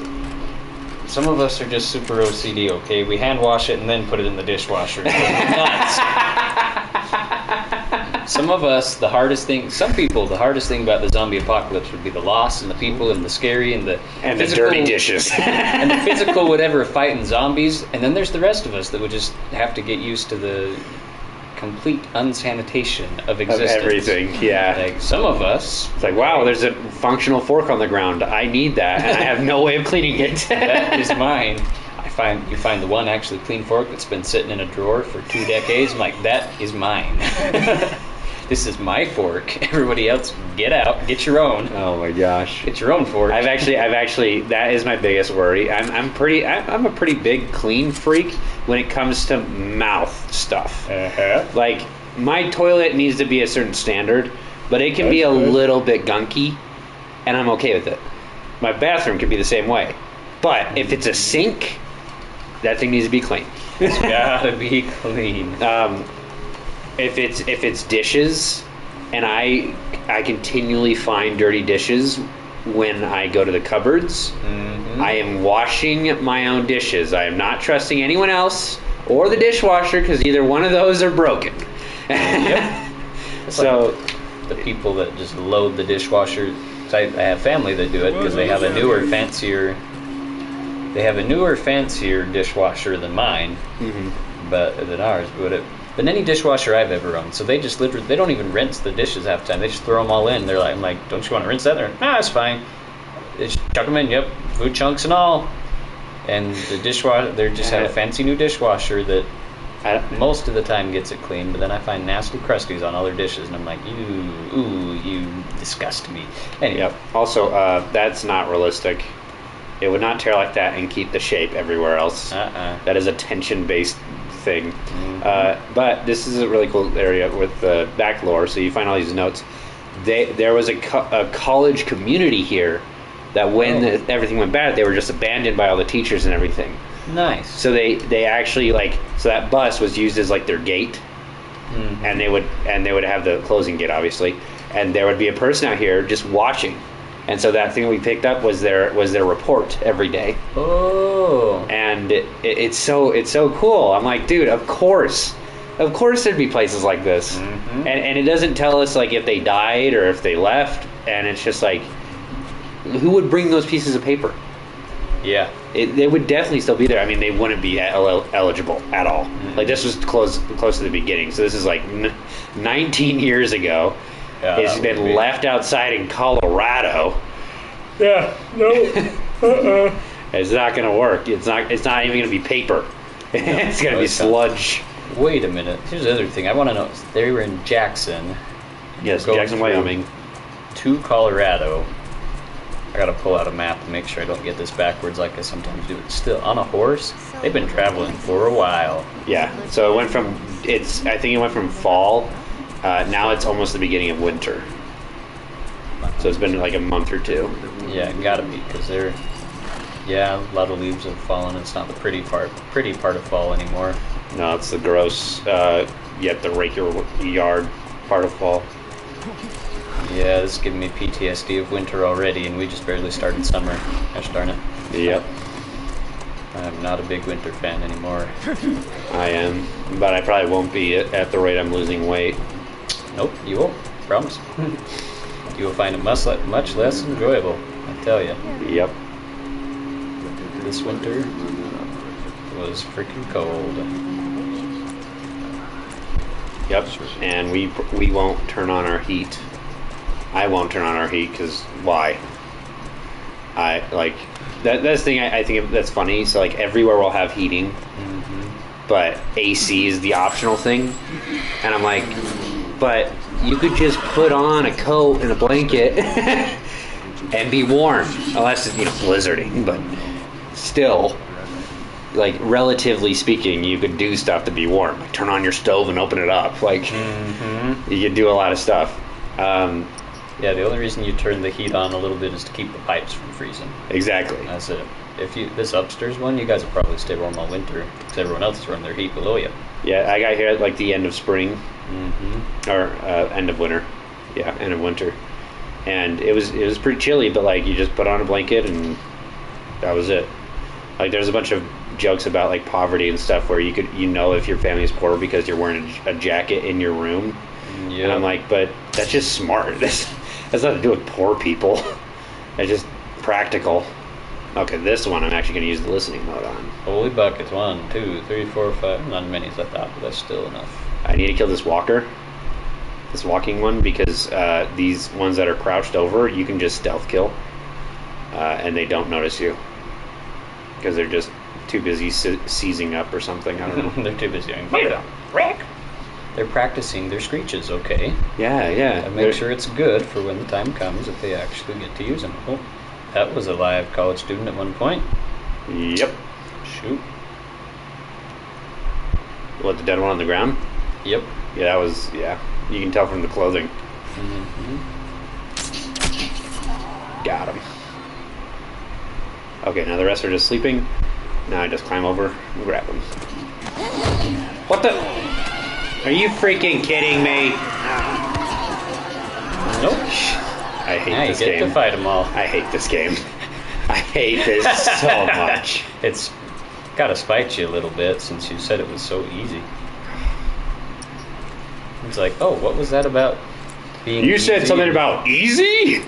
Some of us are just super OCD. Okay, we hand wash it and then put it in the dishwasher. Nuts. Some of us, the hardest thing about the zombie apocalypse would be the loss and the people and the scary and the dirty dishes and the physical whatever fighting zombies. And then there's the rest of us that would just have to get used to the complete unsanitation of existence. Of everything, yeah. Like some of us, it's like, wow, there's a functional fork on the ground. I need that, and I have no way of cleaning it. That is mine. You find the one actually clean fork that's been sitting in a drawer for 2 decades. I'm like, that is mine. This is my fork. Everybody else, get out, get your own. Oh my gosh, get your own fork. I've actually that is my biggest worry. I'm a pretty big clean freak when it comes to mouth stuff. Like my toilet needs to be a certain standard, but it can be a little bit gunky, and I'm okay with it. My bathroom can be the same way. But if it's a sink, that thing needs to be clean. It's gotta be clean. If it's dishes, and I continually find dirty dishes when I go to the cupboards, I am washing my own dishes. I am not trusting anyone else or the dishwasher because either one of those are broken. So like the people that just load the dishwasher. I have family that do it because they have a newer, fancier. They have a newer, fancier dishwasher than mine, than ours. But any dishwasher I've ever owned, so they just literally, they don't even rinse the dishes half the time. They just throw them all in. They're like, I'm like, don't you want to rinse that? They're like, nah, it's fine. They just chuck them in, yep, food chunks and all. And the dishwasher, they just have a fancy new dishwasher that most of the time gets it clean, but then I find nasty crusties on all their dishes, and I'm like, you disgust me. Anyway. Yep. Also, that's not realistic. It would not tear like that and keep the shape everywhere else. That is a tension-based thing. But this is a really cool area with the back lore, so you find all these notes. There was a college community here that when everything went bad, they were just abandoned by all the teachers and everything. Nice. So they actually so that bus was used as like their gate, and they would have the closing gate obviously, and there would be a person out here just watching. And so that thing we picked up was their report every day. Oh. And it's so cool. I'm like, dude, of course there'd be places like this. And it doesn't tell us like if they died or if they left. And it's just like, who would bring those pieces of paper? Yeah. They would definitely still be there. I mean, they wouldn't be eligible at all. Like this was close to the beginning. So this is like 19 years ago. Yeah, it's been left outside in Colorado. Yeah, no. It's not going to work. It's not even going to be paper. It's going to be sludge. Wait a minute. Here's the other thing. I want to know. They were in Jackson. Yes, Jackson, Wyoming. To Colorado. I got to pull out a map to make sure I don't get this backwards like I sometimes do. It's still on a horse. They've been traveling for a while. Yeah. So it went from I think it went from fall. Now it's almost the beginning of winter. So it's been like a month or two. Yeah, it gotta be, because a lot of leaves have fallen. It's not the pretty part of fall anymore. No, it's the gross, yet the rake your yard part of fall. Yeah, this is giving me PTSD of winter already, and we just barely started summer. Gosh darn it. Yep. I'm not a big winter fan anymore. I am, but I probably won't be at the rate I'm losing weight. Nope, you won't. Promise. You will find it much less enjoyable, I tell you. Yep. This winter was freaking cold. Yep. And we won't turn on our heat. I won't turn on our heat because why? I like that's the thing. I think that's funny. So like everywhere we'll have heating, but AC is the optional thing, and I'm like, but you could just put on a coat and a blanket and be warm, unless it's blizzarding. But still, like relatively speaking, you could do stuff to be warm. Like turn on your stove and open it up. Like you could do a lot of stuff. Yeah, the only reason you turn the heat on a little bit is to keep the pipes from freezing. Exactly. That's it. This upstairs one, you guys will probably stay warm all winter, because everyone else is running their heat below you. Yeah, I got here at like the end of spring, or end of winter. Yeah, end of winter, and it was pretty chilly. But like you just put on a blanket and that was it. Like there's a bunch of jokes about like poverty and stuff where if your family is poor because you're wearing a jacket in your room. Yeah. And I'm like, but that's just smart. That's nothing to do with poor people. It's just practical. Okay, this one I'm actually going to use the listening mode on. Holy buckets. 1, 2, 3, 4, 5. Not as many as I thought, but that's still enough. I need to kill this walker. This walking one, because these ones that are crouched over, you can just stealth kill. And they don't notice you. Because they're just too busy seizing up or something. I don't know. They're too busy. Rick! They're practicing their screeches, okay? Yeah. And make sure it's good for when the time comes if they actually get to use them. Oh, that was a live college student at one point. Yep. Shoot. What, the dead one on the ground? Yep. Yeah, that was, you can tell from the clothing. Got him. Okay, now the rest are just sleeping. Now I just climb over and grab them. What the? Are you freaking kidding me? Nope. I hate Now you this get game. to fight them all. I hate this game. I hate this so much. It's gotta spite you a little bit since you said it was so easy. It's like, oh, what was that about being You said easy? something about easy?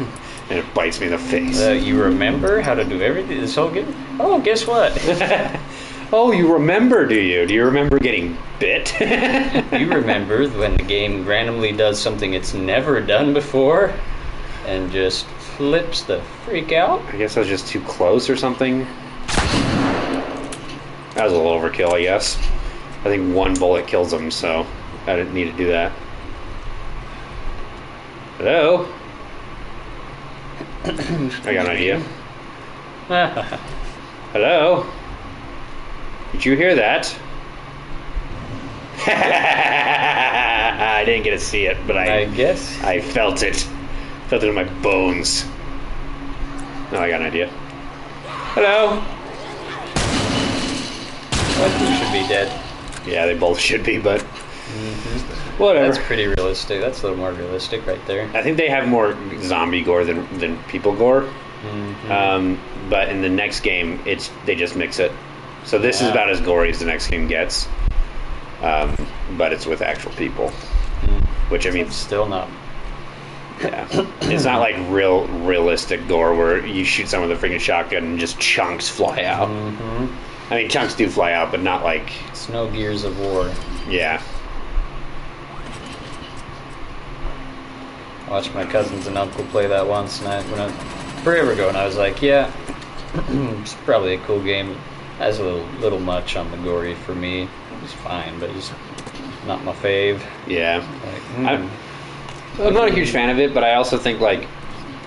And it bites me in the face. You remember how to do everything this whole game? Oh, guess what? Oh, you remember, do you? Do you remember getting bit? You remember when the game randomly does something it's never done before and just flips the freak out? I guess I was just too close or something. That was a little overkill, I guess. I think one bullet kills him, so I didn't need to do that. Hello? I got an idea. Hello? Did you hear that? I didn't get to see it, but I guess. I felt it. Felt it in my bones. Oh, I got an idea. Hello? Both of them should be dead. Yeah, they both should be, but whatever. That's pretty realistic. That's a little more realistic right there. I think they have more zombie gore than people gore. But in the next game, they just mix it. So this is about as gory as the next game gets. But it's with actual people. Which, I mean... Still not. Yeah. It's not like realistic gore where you shoot someone with a freaking shotgun and just chunks fly out. I mean, chunks do fly out, but not like... It's no Gears of War. Yeah. I watched my cousins and uncle play that once, and forever ago, and I was like, yeah, it's probably a cool game. Has a little much on the gory for me. It's fine, but it's not my fave. Yeah. Like, I'm not a huge fan of it, but I also think, like,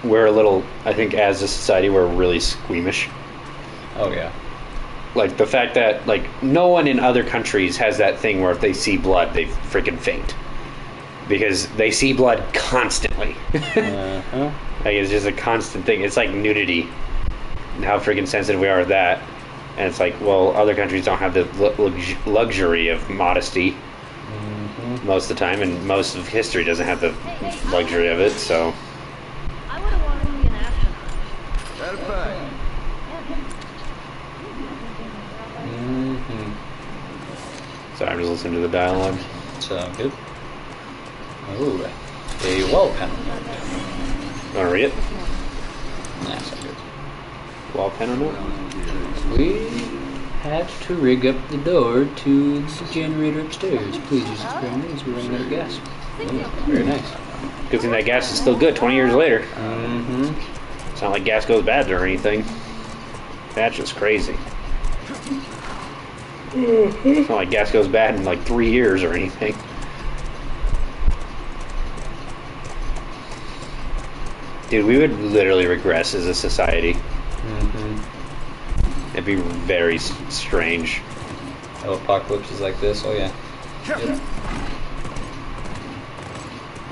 I think as a society, we're really squeamish. Oh, yeah. Like, the fact that, like, no one in other countries has that thing where if they see blood, they freaking faint. Because they see blood constantly. Like, it's just a constant thing. It's like nudity. And how freaking sensitive we are to that. And it's like, well, other countries don't have the luxury of modesty most of the time, and most of history doesn't have the luxury of it, so... I would have wanted to be an astronaut. That a fact. So I'm just listening to the dialogue. Sound good. Ooh, a wall panel. Want to read it? Nah, sound good. Wall panel note? We had to rig up the door to the generator upstairs. Please use this ground as we're running out of gas. Very nice. Good thing that gas is still good 20 years later. Mm-hmm. It's not like gas goes bad or anything. That's just crazy. It's not like gas goes bad in like 3 years or anything. Dude, we would literally regress as a society. It'd be very strange. Oh, apocalypse is like this? Oh, yeah.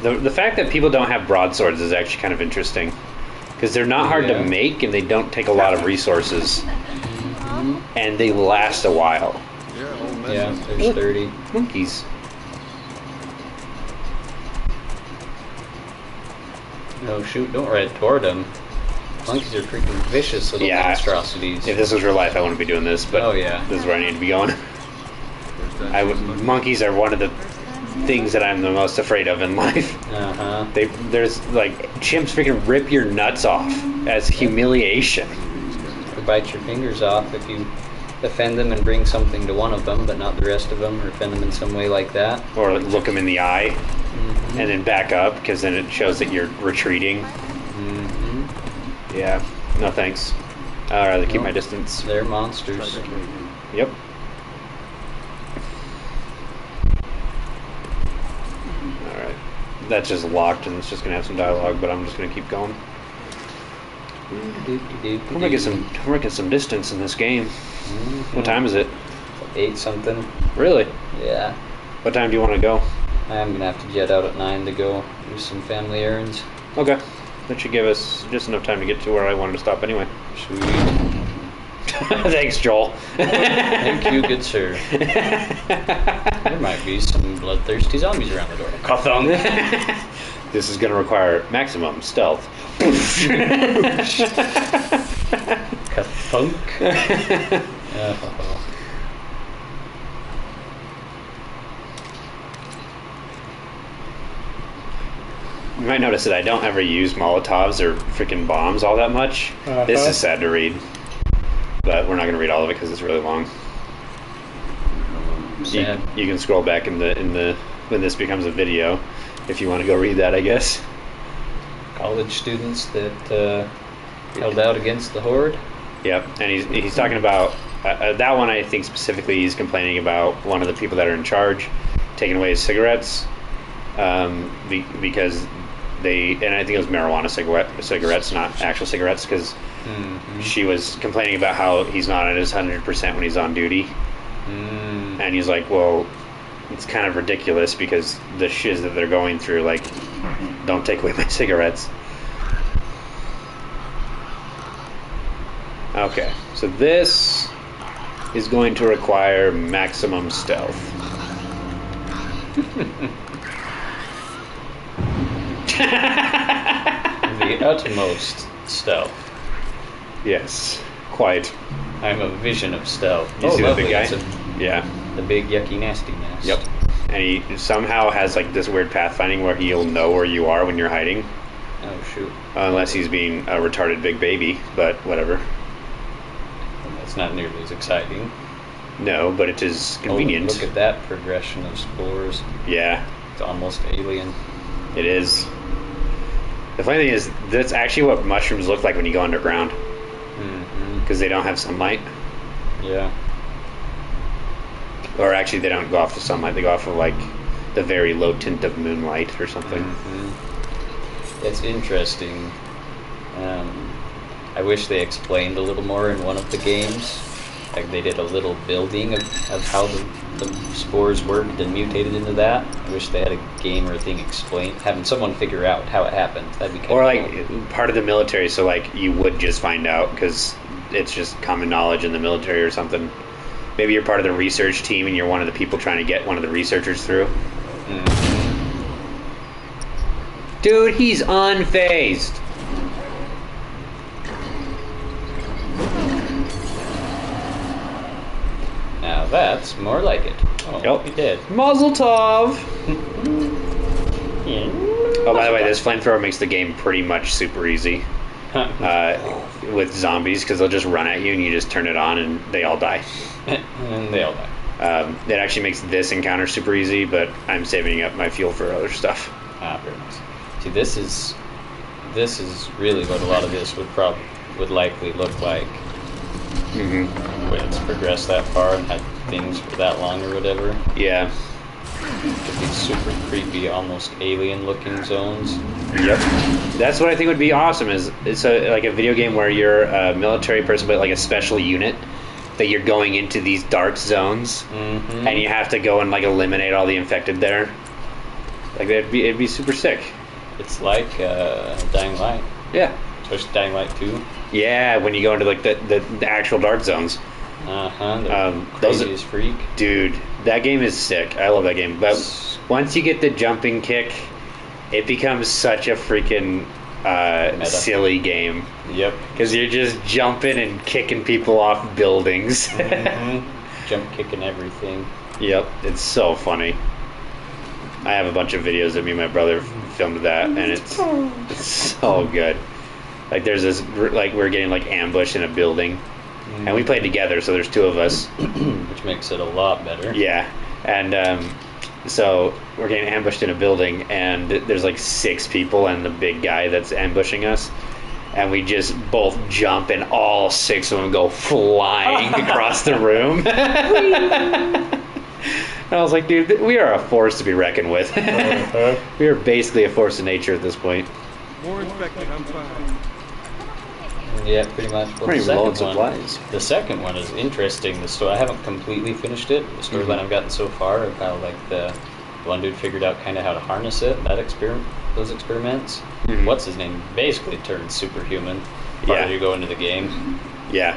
Yep. The fact that people don't have broadswords is actually kind of interesting. Because they're not hard to make and they don't take a lot of resources. And they last a while. Yeah, there's 30. Monkeys. No, shoot, don't ride toward them. Monkeys are freaking vicious little monstrosities. If this was real life, I wouldn't be doing this, but oh, yeah. This is where I need to be going. Monkeys are one of the things that I'm the most afraid of in life. There's like chimps freaking rip your nuts off as humiliation. Or bite your fingers off if you offend them and bring something to one of them, but not the rest of them, or offend them in some way like that. Or look them in the eye and then back up, because then it shows that you're retreating. Yeah, no thanks. I'd rather keep my distance. They're monsters. Yep. Alright. That's just locked and it's just going to have some dialogue, but I'm just going to keep going. We're making some distance in this game. What time is it? 8 something. Really? Yeah. What time do you want to go? I'm going to have to jet out at 9 to go do some family errands. Okay. That should give us just enough time to get to where I wanted to stop anyway. Sweet. Thanks, Joel. Thank you, good sir. There might be some bloodthirsty zombies around the door. Kathunk. This is going to require maximum stealth. Kathunk. You might notice that I don't ever use Molotovs or freaking bombs all that much. This is sad to read, but we're not going to read all of it because it's really long. You can scroll back in the when this becomes a video if you want to go read that, I guess. College students that held out against the Horde. Yep, and he's talking about that one. I think specifically he's complaining about one of the people that are in charge taking away his cigarettes because and I think it was marijuana cigarettes, not actual cigarettes, because she was complaining about how he's not at his 100% when he's on duty. And he's like, well, it's kind of ridiculous because the shiz that they're going through, like, don't take away my cigarettes. Okay, so this is going to require maximum stealth. The utmost stealth. Yes, quite. I'm a vision of stealth. You see lovely. the big guy? Yeah. The big yucky nastiness. Yep. And he somehow has like this weird pathfinding where he'll know where you are when you're hiding. Oh shoot. Unless he's being a retarded big baby, but whatever. And that's not nearly as exciting. No, but it is convenient. Oh, look at that progression of spores. Yeah. It's almost alien. It is. The funny thing is, that's actually what mushrooms look like when you go underground. Because they don't have sunlight. Yeah. Or actually, they don't go off the sunlight. They go off of, like, the very low tint of moonlight or something. It's interesting. I wish they explained a little more in one of the games. Like, they did a little building of how the spores worked and mutated into that. I wish they had a game or a thing explained, having someone figure out how it happened. That'd be kind or of like cool. Part of the military, so like you would just find out because it's just common knowledge in the military or something. Maybe you're part of the research team and you're one of the people trying to get one of the researchers through. Dude, he's unfazed. Now that's more like it. Oh, Yep. he did. Mazel tov. Oh, by the way, this flamethrower makes the game pretty much super easy with zombies because they'll just run at you and you just turn it on and they all die. And they all die. It actually makes this encounter super easy, but I'm saving up my fuel for other stuff. Very nice. See, this is really what a lot of this would likely look like when it's progressed that far and had things for that long or whatever. Yeah. Could be super creepy, almost alien-looking zones. Yep. That's what I think would be awesome. Is it's like a video game where you're a military person, but like a special unit that you're going into these dark zones, and you have to go and like eliminate all the infected there. Like it'd be super sick. It's like Dying Light. Yeah. Especially Dying Light 2. Yeah, when you go into like the actual dark zones. Crazy as freak. Dude, that game is sick. I love that game. But once you get the jumping kick, it becomes such a freaking silly game. Yep. Because you're just jumping and kicking people off buildings. Jump kicking everything. Yep, it's so funny. I have a bunch of videos that me and my brother filmed that, and it's so good. Like there's this, like we're getting like ambushed in a building, and we played together, so there's two of us, which makes it a lot better. Yeah, and so we're getting ambushed in a building, and there's like 6 people and the big guy that's ambushing us, and we just both jump, and all 6 of them go flying across the room. And I was like, dude, we are a force to be reckoned with. We are basically a force of nature at this point. More infected, I'm fine. Yeah, pretty much. Well, Pretty low on supplies. The second one is interesting. The story, I haven't completely finished it. The storyline I've gotten so far of how like the one dude figured out kind of how to harness it. Those experiments. What's his name? Basically turned superhuman. Yeah. You go into the game. Yeah.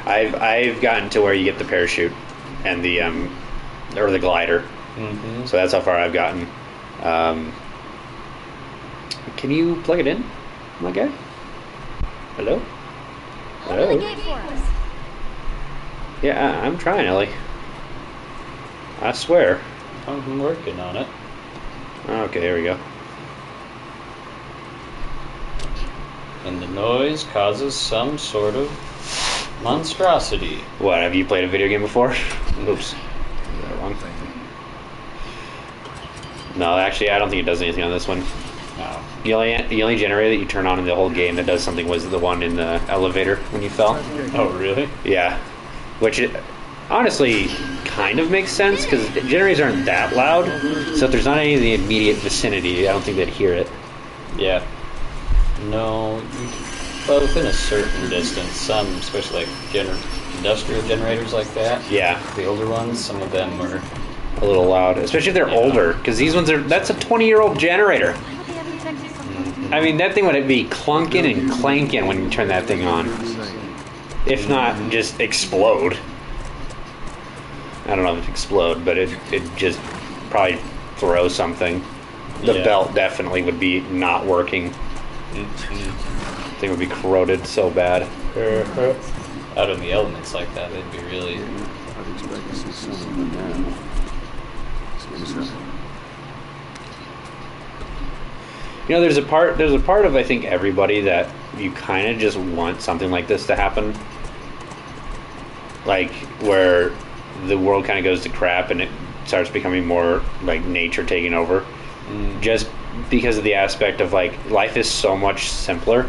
I've gotten to where you get the parachute and the or the glider. Mm-hmm. So that's how far I've gotten. Can you plug it in, my guy? Hello? Open the gate for us. Yeah, I'm trying, Ellie. I swear. I'm working on it. Okay, here we go. And the noise causes some sort of monstrosity. What, have you played a video game before? Oops. Is that wrong? No, actually, I don't think it does anything on this one. No. The only generator that you turn on in the whole game that does something was the one in the elevator when you fell. Oh, really? Yeah. Which, honestly, kind of makes sense, because generators aren't that loud, so if there's not any in the immediate vicinity, I don't think they'd hear it. Yeah. No. Well, within a certain distance, some, especially like industrial generators like that. Yeah. The older ones, some of them are a little loud, especially if they're older, because these ones that's a 20-year-old generator. I mean, that thing would be clunking and clanking when you turn that thing on. If not, just explode. I don't know if it explode, but it just probably throw something. The belt definitely would be not working. Mm-hmm. Thing would be corroded so bad. Out in the elements like that, they'd be really. I'd expect to see some of them now. You know, there's a part of I think everybody that you kind of just want something like this to happen, like where the world kind of goes to crap and it starts becoming more like nature taking over, just because of the aspect of like life is so much simpler.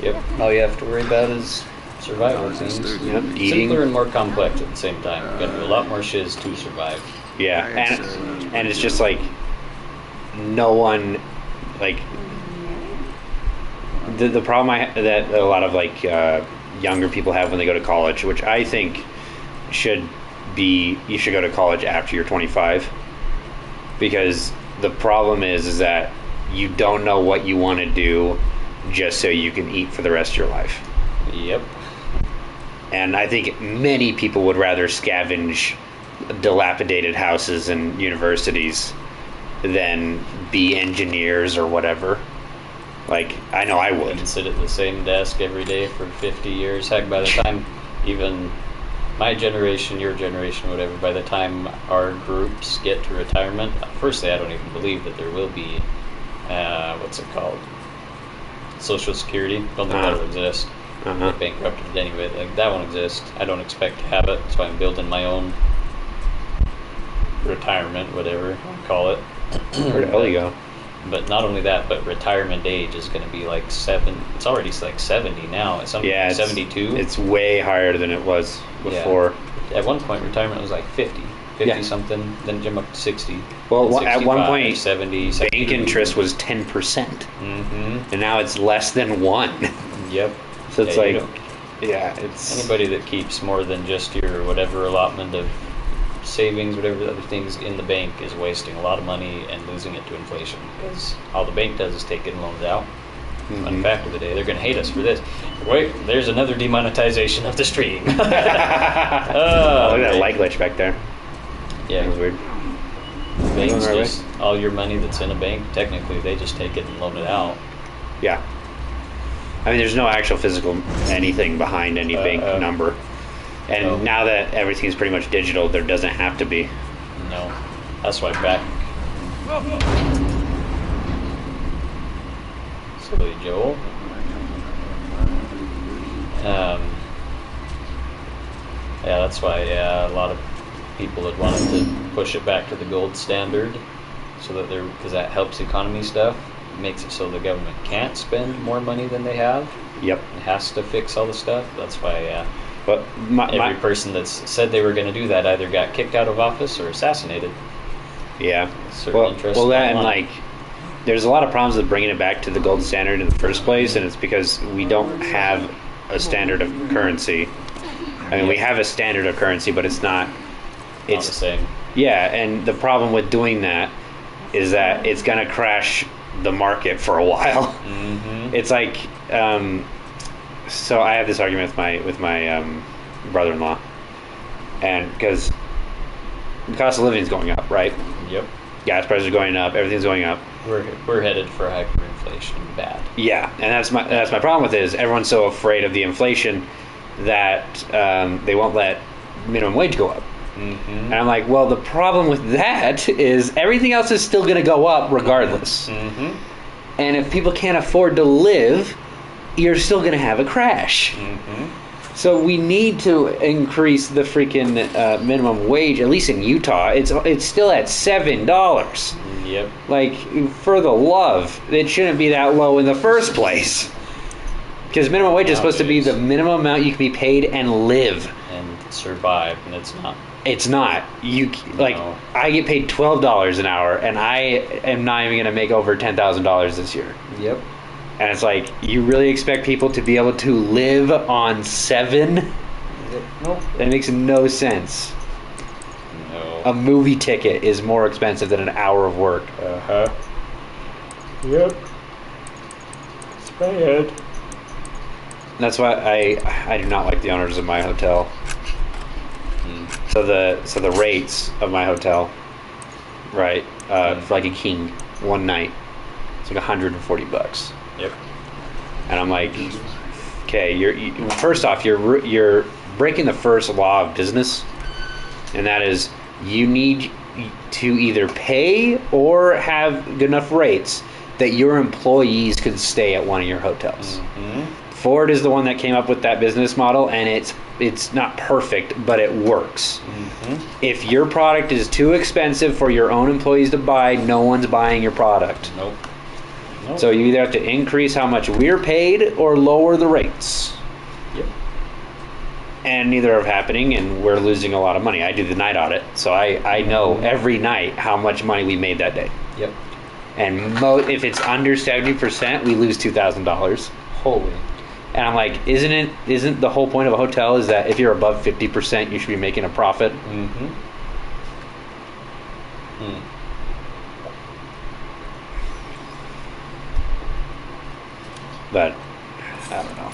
Yep. All you have to worry about is survival things. Yep. Eating. Simpler and more complex at the same time. You gotta do a lot more shiz to survive. Yeah, and it's just like no one like the problem that a lot of like younger people have when they go to college, which I think should be you should go to college after you're 25, because the problem is that you don't know what you want to do just so you can eat for the rest of your life. Yep. And I think many people would rather scavenge dilapidated houses and universities than be engineers or whatever. Like, I know I would. And sit at the same desk every day for 50 years. Heck, by the time even my generation, your generation, whatever, by the time our groups get to retirement, firstly, I don't even believe that there will be, what's it called? Social Security. Don't think that'll exist. They bankrupted it anyway. Like, that won't exist. I don't expect to have it, so I'm building my own retirement, whatever you call it. Where the hell you go? But not only that, but retirement age is going to be like it's already like 70 now. It's 72. It's way higher than it was before. Yeah. At one point, retirement was like 50 something, then jump up to 60. Well, at one point, 70, bank interest was 10%. And now it's less than 1. Yep. So it's it's anybody that keeps more than just your whatever allotment of savings, whatever the other things in the bank, is wasting a lot of money and losing it to inflation, because all the bank does is take it and loan it out. Fun fact of the day, they're going to hate us for this. Wait, there's another demonetization of the stream. Look at that light glitch back there. Yeah, that was weird. Banks just all your money that's in a bank, technically they just take it and loan it out. Yeah. I mean, there's no actual physical anything behind any bank number. And now that everything's pretty much digital, there doesn't have to be. No. That's why back... Silly Joel. Yeah, that's why a lot of people had wanted to push it back to the gold standard, so that because that helps economy stuff. Makes it so the government can't spend more money than they have. Yep. It has to fix all the stuff. That's why but every person that's said they were going to do that either got kicked out of office or assassinated. Yeah. Well, that and like, there's a lot of problems with bringing it back to the gold standard in the first place, and it's because we don't have a standard of currency. I mean, we have a standard of currency, but it's not the same. Yeah, and the problem with doing that is that it's going to crash the market for a while. It's like so I have this argument with my brother-in-law, and because the cost of living is going up, right? Yep. Gas prices are going up. Everything's going up. We're headed for hyperinflation. Bad. Yeah, and that's my problem with it is everyone's so afraid of the inflation that they won't let minimum wage go up. Mm-hmm. And I'm like, well, the problem with that is everything else is still going to go up regardless. Mm-hmm. And if people can't afford to live, you're still going to have a crash. Mm-hmm. So we need to increase the freaking minimum wage. At least in Utah, it's still at $7. Yep. Like, for the love, it shouldn't be that low in the first place. Because minimum wage is supposed to be the minimum amount you can be paid and live. And survive, and it's not. It's not. I get paid $12 an hour, and I am not even going to make over $10,000 this year. Yep. And it's like, you really expect people to be able to live on $7? Nope. That makes no sense. No. A movie ticket is more expensive than an hour of work. Uh-huh. Yep. It's bad. That's why I do not like the owners of my hotel. So the rates of my hotel, right, for like a king one night, it's like $140. Yep. And I'm like, okay, first off, you're breaking the first law of business, and that is you need to either pay or have good enough rates that your employees could stay at one of your hotels. Mm-hmm. Ford is the one that came up with that business model, and it's not perfect, but it works. Mm-hmm. If your product is too expensive for your own employees to buy, no one's buying your product. Nope. So you either have to increase how much we're paid or lower the rates. Yep. And neither are happening, and we're losing a lot of money. I do the night audit, so I know every night how much money we made that day. Yep. And if it's under 70%, we lose $2,000. Holy. And I'm like, isn't the whole point of a hotel is that if you're above 50%, you should be making a profit? Mm-hmm. Mm. But I don't know.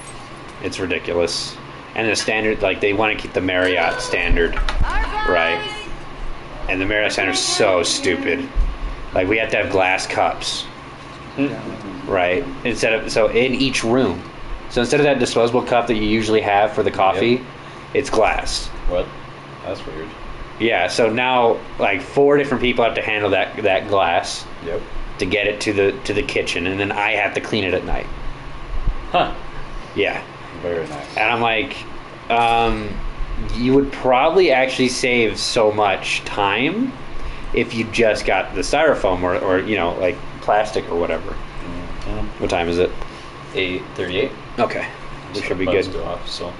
It's ridiculous. And the standard, like, they want to keep the Marriott standard, right? And the Marriott standard is so stupid. Like, we have to have glass cups, right? So in each room. So instead of that disposable cup that you usually have for the coffee, it's glass. What? That's weird. Yeah, so now like 4 different people have to handle that glass. Yep. To get it to the kitchen, and then I have to clean it at night. Huh. Yeah. Very nice. And I'm like, you would probably actually save so much time if you just got the styrofoam or like plastic or whatever. Mm-hmm. What time is it? 8:38. Okay. We should be good. Off, so.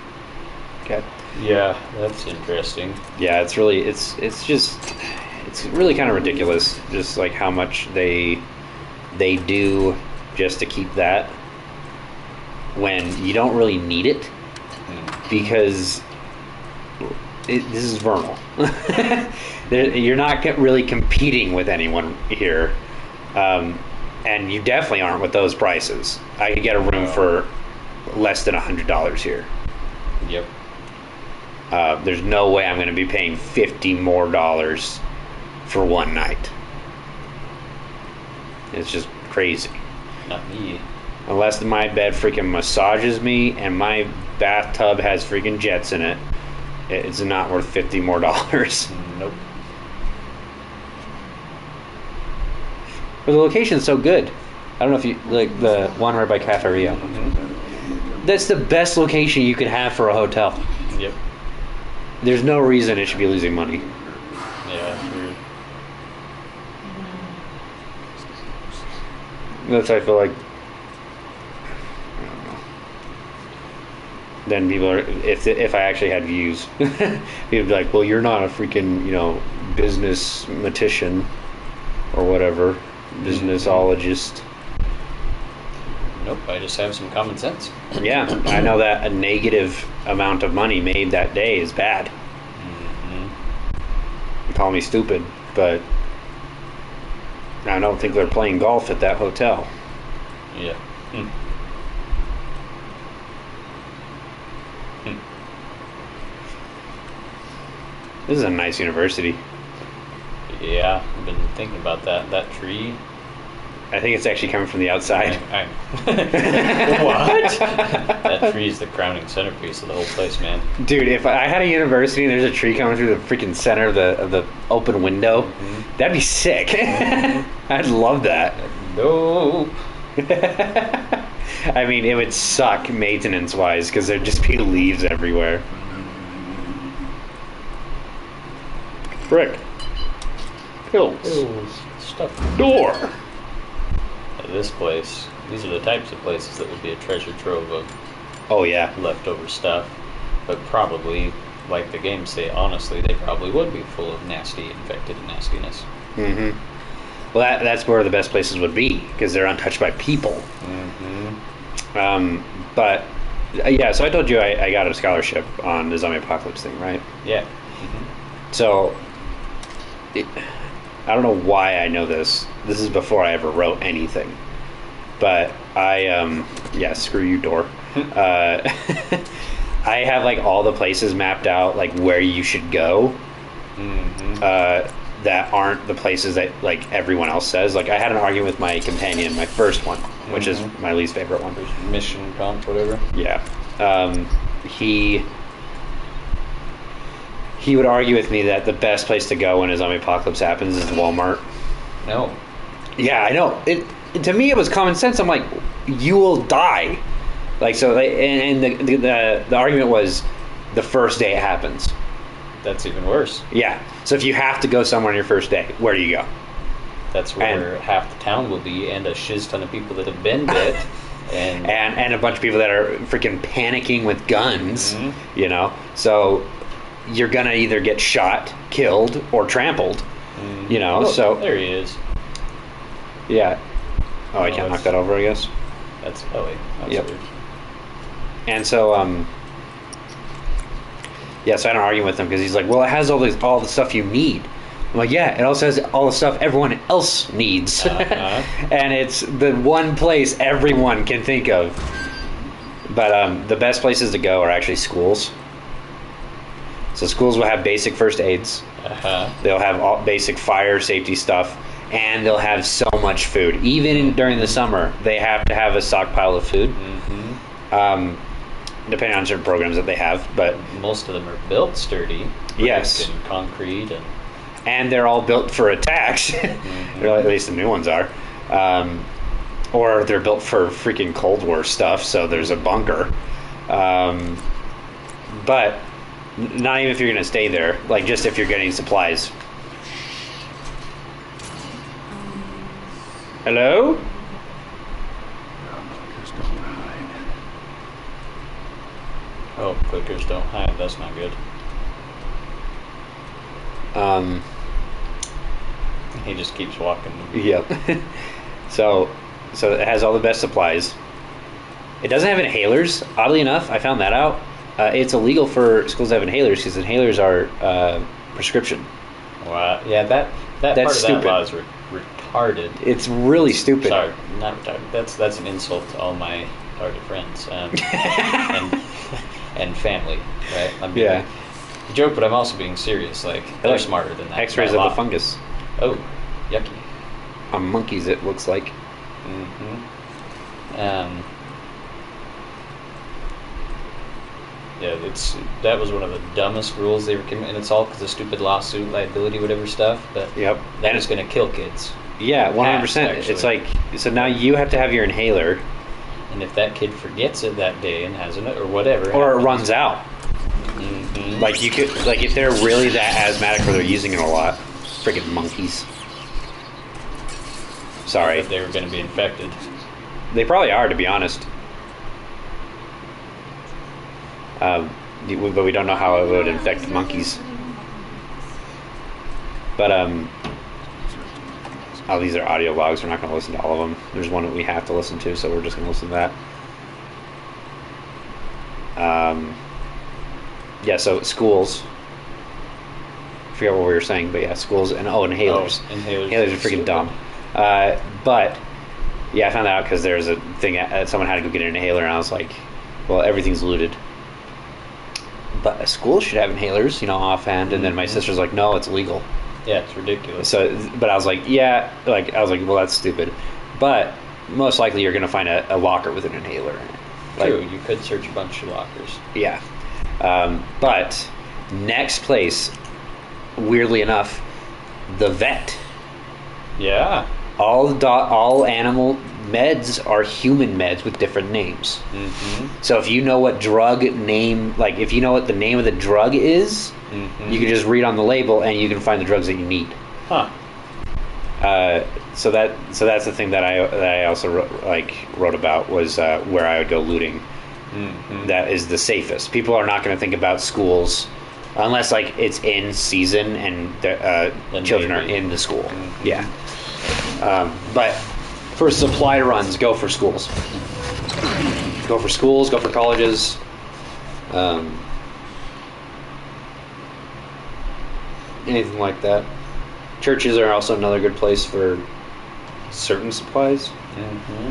Okay. Yeah, that's interesting. Yeah, it's really it's really kind of ridiculous, just like how much they do just to keep that when you don't really need it, because this is Vernal. You're not really competing with anyone here, and you definitely aren't with those prices. I could get a room for less than $100 here. Yep. There's no way I'm going to be paying $50 more for one night. It's just crazy. Not me. Unless my bed freaking massages me and my bathtub has freaking jets in it, it's not worth $50 more. Nope. But the location's so good. I don't know if you like the one right by Cafe Rio. Mm-hmm. That's the best location you could have for a hotel. Yep. There's no reason it should be losing money. Yeah, that's weird. That's how I feel like. I don't know. Then people are, if I actually had views, people would be like, well, you're not a freaking, business-matician or whatever, businessologist. Nope, I just have some common sense. Yeah, I know that a negative amount of money made that day is bad. Mm-hmm. You call me stupid, but I don't think they're playing golf at that hotel. Yeah. This is a nice university. Yeah, I've been thinking about that. That tree. I think it's actually coming from the outside. What? That tree is the crowning centerpiece of the whole place, man. Dude, if I had a university and there's a tree coming through the freaking center of the open window, that'd be sick. I'd love that. No. I mean, it would suck maintenance-wise because there'd just be leaves everywhere. Frick. Pills. Stuff. Door. This place, these are the types of places that would be a treasure trove of Oh, yeah. leftover stuff. But probably, like the games say, honestly, they probably would be full of nasty, infected nastiness. Mm-hmm. Well, that's where the best places would be because they're untouched by people. Mm-hmm. But yeah, so I told you I got a scholarship on the zombie apocalypse thing, right? Yeah. Mm-hmm. So I don't know why I know this. This is before I ever wrote anything. But yeah, screw you, door. I have like all the places mapped out, like where you should go. Mm-hmm. That aren't the places that like everyone else says. Like I had an argument with my companion, my first one, which is my least favorite one. Mission comp, whatever. Yeah. He would argue with me that the best place to go when a zombie apocalypse happens is Walmart. No. Yeah, I know. To me, it was common sense. I'm like, you will die. Like so, and the argument was the first day it happens. That's even worse. Yeah. So if you have to go somewhere on your first day, where do you go? That's where half the town will be, and a shiz ton of people that have been bit, and a bunch of people that are freaking panicking with guns. Mm-hmm. You know, so you're gonna either get shot, killed, or trampled. Mm-hmm. You know, oh, so there he is. Yeah. Oh, I can't knock that over, I guess. That's wait. That's yep. weird. And so, yeah, so I had an argument with him because he's like, well, it has all the stuff you need. I'm like, yeah, it also has all the stuff everyone else needs. And it's the one place everyone can think of. But the best places to go are actually schools. So schools will have basic first aids. They'll have all basic fire safety stuff. And they'll have so much food. Even during the summer, they have to have a stockpile of food. Mm-hmm. Depending on certain programs that they have, but most of them are built sturdy. Yes, in concrete and they're all built for attacks. Mm-hmm. Or at least the new ones are, or they're built for freaking Cold War stuff. So there's a bunker, but not even if you're going to stay there. Like just if you're getting supplies. Hello? Oh, clickers don't hide. That's not good. He just keeps walking. Yep. So it has all the best supplies. It doesn't have inhalers. Oddly enough, I found that out. It's illegal for schools to have inhalers because inhalers are prescription. Wow. Yeah, that that's part of stupid. that law is retarded. It's really stupid. Sorry, not retarded. That's an insult to all my retarded friends and family, right? I'm being a joke, but I'm also being serious. Like they're smarter than that. X-rays of the fungus. Oh, yucky. On monkeys, it looks like. Mm-hmm. Yeah, that was one of the dumbest rules they ever came, and it's all because of stupid lawsuit, liability, whatever stuff. But that is going to kill kids. Yeah, 100%. It's like, so now you have to have your inhaler, and if that kid forgets it that day and has it or whatever, or it runs out. Mm-hmm. Like you could, like if they're really that asthmatic where they're using it a lot, freaking monkeys. Sorry, they were going to be infected. They probably are, to be honest. But we don't know how it would infect monkeys. But oh, these are audio logs. We're not going to listen to all of them. There's one that we have to listen to, so we're just going to listen to that. Yeah, so schools. I forget what we were saying, but yeah, schools and inhalers. Oh, inhalers are freaking dumb. But yeah, I found out because there's a thing. Someone had to go get an inhaler, and I was like, "Well, everything's looted." but a school should have inhalers, you know, offhand. And then my sister's like, no, it's illegal. Yeah, it's ridiculous. So, but I was like, yeah, like I was like, well, that's stupid. But most likely you're gonna find a locker with an inhaler in it. Like, True, you could search a bunch of lockers. yeah. But next place, weirdly enough, the vet. Yeah. All animal meds are human meds with different names. Mm-hmm. So if you know what drug name, like if you know what the name of the drug is, you can just read on the label and you can find the drugs that you need. Huh. So that's the thing that I also wrote about was where I would go looting. Mm-hmm. That is the safest. People are not going to think about schools unless like it's in season and the children are in the school. Mm-hmm. Yeah. But for supply runs, go for schools. Go for schools. Go for colleges. Anything like that. Churches are also another good place for certain supplies. Mm-hmm.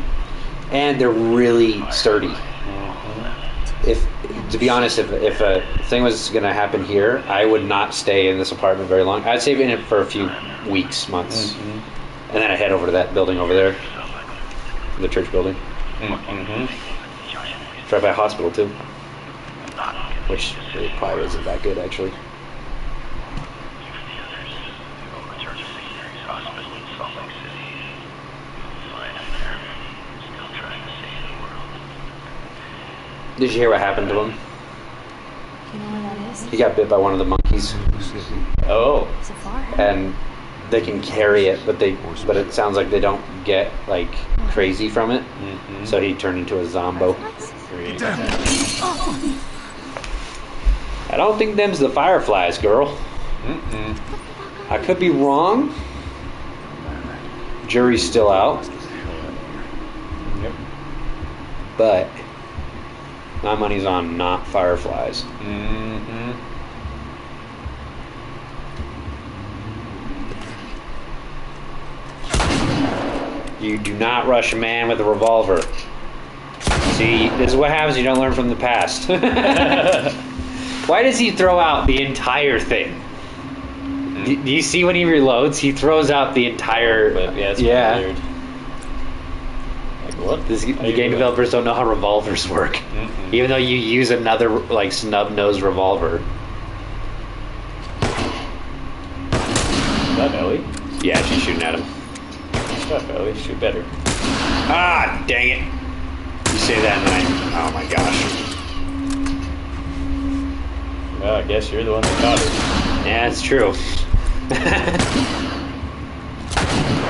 And they're really sturdy. Mm-hmm. If, to be honest, if a thing was going to happen here, I would not stay in this apartment very long. I'd stay in it for a few weeks, months, and then I'd head over to that building over there, the church building. Mm-hmm. It's right by a hospital too, which it probably isn't that good actually. Did you hear what happened to him? You know where that is? He got bit by one of the monkeys. Oh. Is it far? And they can carry it, but it sounds like they don't get like crazy from it. Mm-hmm. So he turned into a zombo. Great. I don't think them's the fireflies, girl. Mm-mm. I could be wrong. Jury's still out. Yep. But my money's on not fireflies. Mm-hmm. You do not rush a man with a revolver. See, this is what happens. You don't learn from the past. Why does he throw out the entire thing? Do you see when he reloads? He throws out the entire. But yeah, it's weird. Like what? The game developers don't know how revolvers work. Mm-mm. Even though you use another like snub-nosed revolver. Is that Ellie? Yeah, she's shooting at him. Stuff, Ellie. Shoot better. Ah, dang it! You say that and oh my gosh. Well, I guess you're the one that caught it. Yeah, it's true.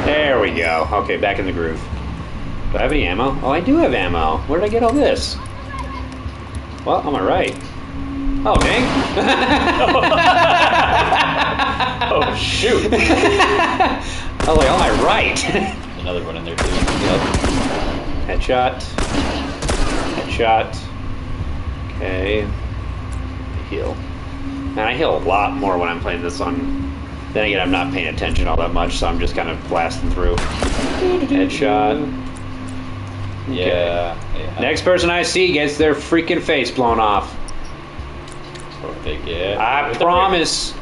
There we go. Okay, back in the groove. Do I have any ammo? Oh, I do have ammo. Where did I get all this? Well, on my right. Oh, dang. Oh, shoot. Oh, wait, on my right. Another one in there, too. Yep. Headshot. Headshot. Okay. Heal. Man, I heal a lot more when I'm playing this on. Then again, I'm not paying attention all that much, so I'm just kind of blasting through. Headshot. Yeah. Next person I see gets their freaking face blown off. Yeah. I promise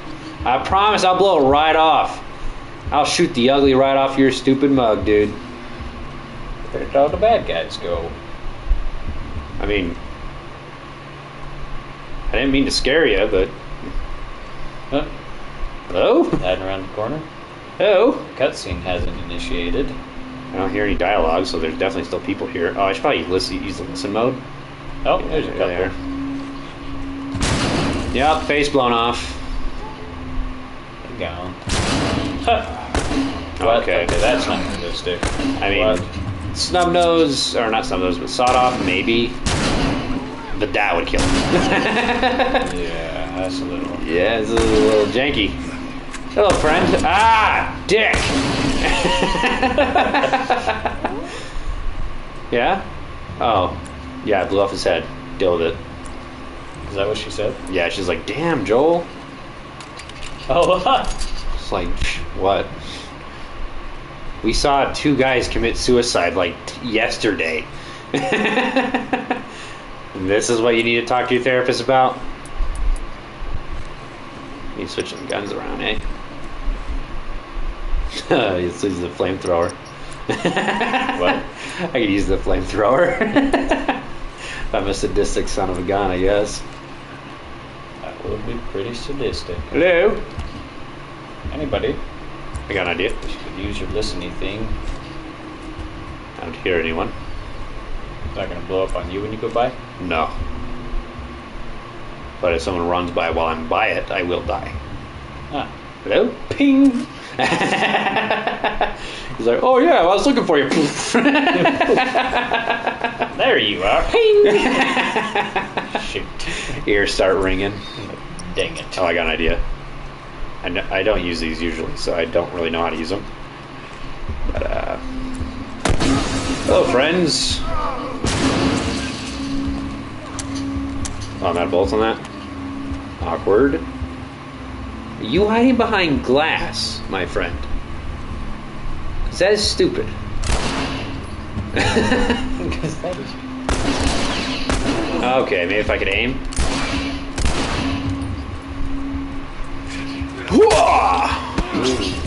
I'll blow it right off. I'll shoot the ugly right off your stupid mug, dude. Where'd all the bad guys go? I mean, I didn't mean to scare you, but... Huh? Hello? Hiding around the corner. Hello? Cutscene hasn't initiated. I don't hear any dialogue, so there's definitely still people here. Oh, I should probably use the listen mode. Oh, there's a couple. There. Yep, face blown off. Gone. What? Okay, that's not realistic. I mean, snub nose, or not snub nose, but sawed off, maybe. But that would kill him. Yeah, that's a little. Yeah, it's a little janky. Hello, friend. Ah, dick. Yeah? Oh, yeah, I blew off his head. Deal with it. Is that what she said? Yeah, she's like, damn, Joel. Oh, It's like, what? We saw 2 guys commit suicide like yesterday. This is what you need to talk to your therapist about? You switching guns around, eh? Let's use the flamethrower. What? I could use the flamethrower. I'm a sadistic son of a gun, I guess. That would be pretty sadistic. Hello? Anybody? I got an idea. You could use your listening thing. I don't hear anyone. Is that gonna blow up on you when you go by? No. But if someone runs by while I'm by it, I will die. Ah. Hello? Ping! He's like, oh yeah, I was looking for you. There you are. Ping! Shoot. Ears start ringing. Dang it. Oh, I got an idea. I don't use these usually, so I don't really know how to use them. But, hello, friends. Oh, I'm out of bolts on that. Awkward. Are you hiding behind glass, my friend? Because that is stupid. Because that is... Okay, maybe if I could aim.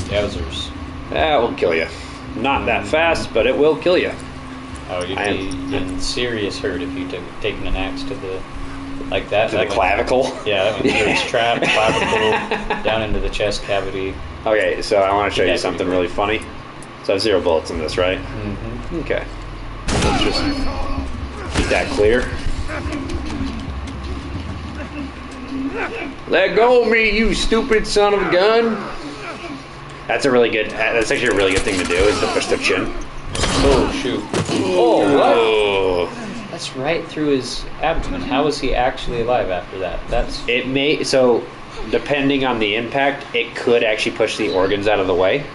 Yowzers. That will kill you. Not that fast, but it will kill you. Oh, you'd be in serious hurt if you took taken an axe to the... Like that. To the clavicle? Yeah, that means it's trapped, clavicle, down into the chest cavity. Okay, so I want to show you something really funny. So I have 0 bullets in this, right? Mm-hmm. Okay. Let's just keep that clear. Let go of me, you stupid son of a gun! That's actually a really good thing to do, is to push the chin. Oh, shoot. Oh, what? Oh. That's right through his abdomen. How is he actually alive after that? So, depending on the impact, it could actually push the organs out of the way.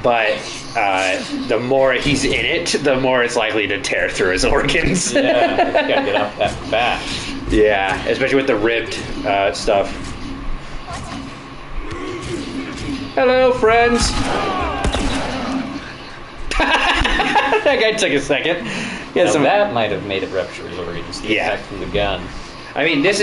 But the more he's in it, the more it's likely to tear through his organs. Yeah, you gotta get off that fast. Yeah, especially with the ribbed stuff. Hello, friends. That guy took a second. That might have made it rupture his organs. The effect from the gun. I mean, that's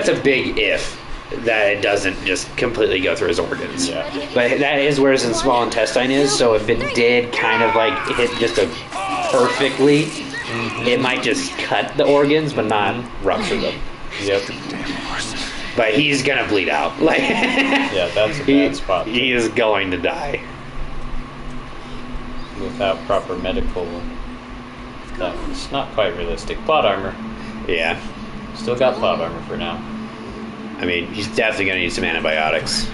a big if that it doesn't just completely go through his organs. Yeah. But that is where his small intestine is. So if it did kind of like hit just perfectly, it might just cut the organs, but not rupture them. Yep. But he's gonna bleed out. Like, yeah, that's a bad spot. He is going to die without proper medical. It's not quite realistic. Plot armor. Yeah. Still got plot armor for now. I mean, he's definitely gonna need some antibiotics.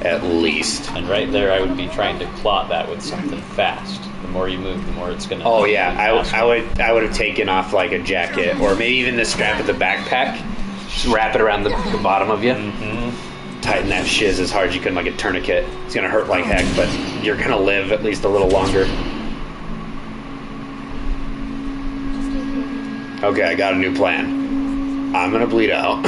At least. And right there, I would be trying to plot that with something fast. The more you move, the more it's gonna. Oh yeah, I would have taken off like a jacket, or maybe even the strap of the backpack. Just wrap it around the bottom of you. Tighten that shiz as hard as you can, like a tourniquet. It's gonna hurt like heck, but you're gonna live at least a little longer. Okay, I got a new plan. I'm gonna bleed out.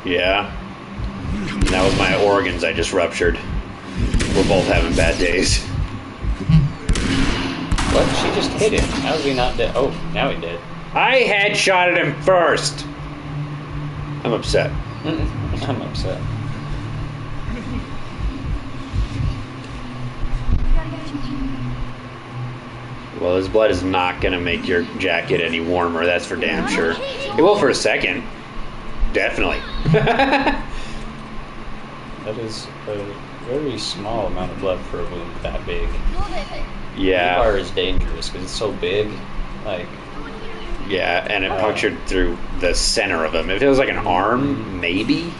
Yeah. That was my organs I just ruptured. We're both having bad days. What? She just hit him. How is he not dead? Oh, now he did. I headshotted him first! I'm upset. I'm upset. Well, his blood is not going to make your jacket any warmer, that's for damn sure. It will for a second. Definitely. That is a very small amount of blood for a wound that big. Yeah. The bar is dangerous because it's so big. Like. Yeah, and it punctured through the center of him. If it was like an arm, maybe.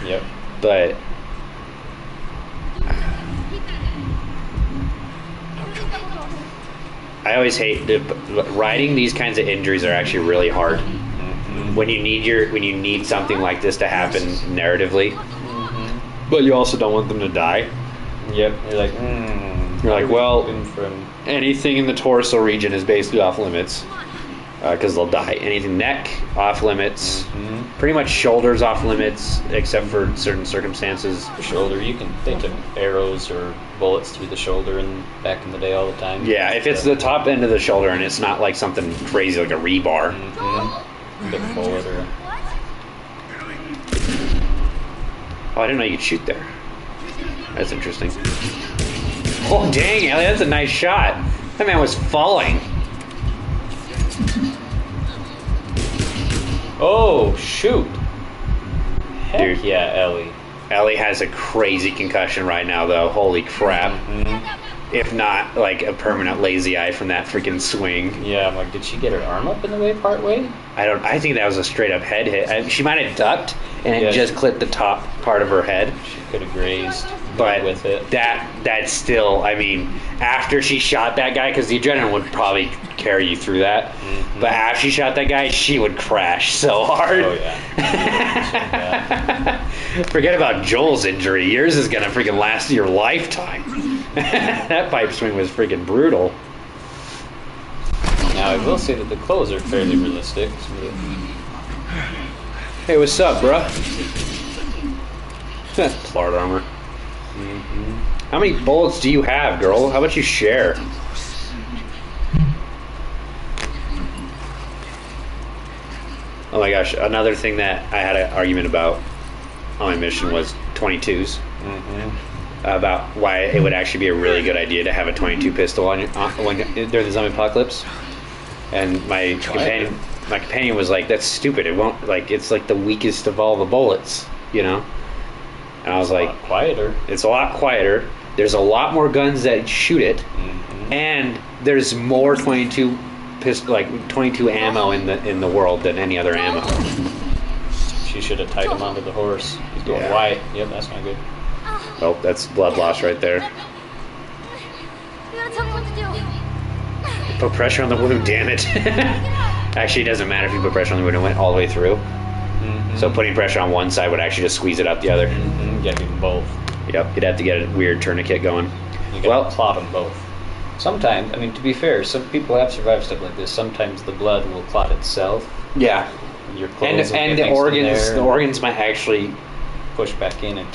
Yep. But. I always hate writing these kinds of injuries are actually really hard. When you need something like this to happen narratively, but you also don't want them to die. Yep. You're like, You're like, well, anything in the torso region is basically off limits. because they'll die. Anything neck, off limits. Pretty much shoulders off limits, except for certain circumstances. Shoulder, they took arrows or bullets through the shoulder and back in the day all the time. Yeah, if it's the top end of the shoulder and it's not like something crazy like a rebar. Big bullet or... Oh, I didn't know you could shoot there. That's interesting. Oh, dang, Ellie, that's a nice shot. That man was falling. Oh, shoot. Heck Dude. yeah, Ellie. Ellie has a crazy concussion right now, though. Holy crap. If not, like, a permanent lazy eye from that freaking swing. Yeah, I'm like, did she get her arm up in the way, part way? I think that was a straight up head hit. She might have ducked and it just clipped the top part of her head. She could have grazed But with it. That's still, I mean, after she shot that guy, because the adrenaline would probably carry you through that. But after she shot that guy, she would crash so hard. Oh, yeah. Forget about Joel's injury. Yours is going to freaking last your lifetime. That pipe swing was freaking brutal. Now, I will say that the clothes are fairly realistic. Hey, what's up, bruh? Plot armor. How many bullets do you have, girl? How about you share? Oh my gosh, another thing that I had an argument about on my mission was 22s. About why it would actually be a really good idea to have a 22 pistol on during the zombie apocalypse. And my companion was like, "That's stupid. It won't, like, it's like the weakest of all the bullets, you know." And I was like, quieter. It's a lot quieter. There's a lot more guns that shoot it, and there's more 22 ammo in the world than any other ammo. She should have tied him onto the horse. He's going white. Yep, that's not good. Oh, that's blood loss right there. You gotta tell me what to do. Put pressure on the wound, damn it. Actually, it doesn't matter if you put pressure on the wound. It went all the way through. So putting pressure on one side would actually just squeeze it out the other. You gotta do them both. Yep, you'd have to get a weird tourniquet going. You gotta clot them both. Sometimes, I mean, to be fair, some people have survived stuff like this. Sometimes the blood will clot itself. Yeah. Your clothes And the organs might actually push back in and...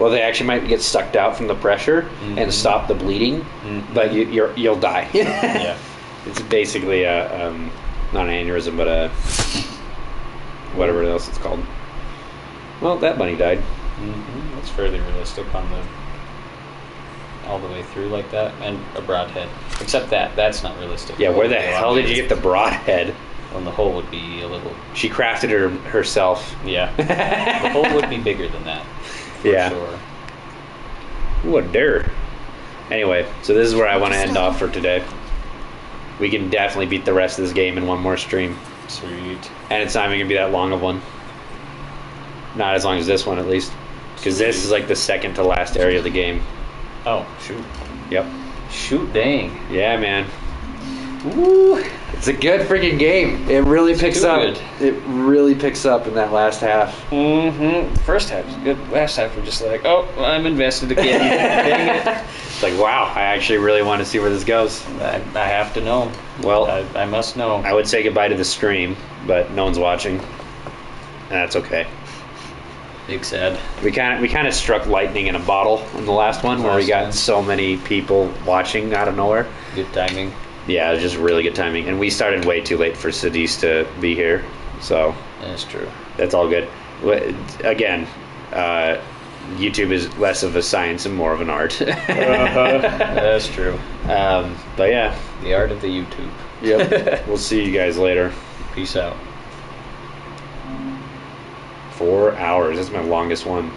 Well, they actually might get sucked out from the pressure and stop the bleeding, but you'll die. Yeah. It's basically not an aneurysm, but a whatever else it's called. Well, that bunny died. That's fairly realistic on all the way through like that, and a broadhead. Except that's not realistic. Yeah, where the hell did you get the broadhead? Well, the hole would be a little... She crafted it herself. Yeah. The hole would be bigger than that. Yeah. Sure. What a dare. Anyway, so this is where I want to end off for today. We can definitely beat the rest of this game in one more stream. Sweet. And it's not even going to be that long of one. Not as long as this one, at least. Because this is like the second to last area of the game. Oh, shoot. Yep. Shoot, dang. Yeah, man. Woo! It's a good freaking game. It really picks up. It really picks up in that last half. First half was good. Last half we're just like, oh, I'm invested again. Dang it. It's like, wow, I actually really want to see where this goes. I have to know. Well, I must know. I would say goodbye to the stream, but no one's watching. And that's okay. Big sad. We kind of struck lightning in a bottle in the last one, where we got so many people watching out of nowhere. Good timing. Yeah, it was just really good timing, and we started way too late for Sidis to be here, so that's true. That's all good. Again, YouTube is less of a science and more of an art. That's true. But yeah, the art of the YouTube. Yep. We'll see you guys later. Peace out. 4 hours. That's my longest one.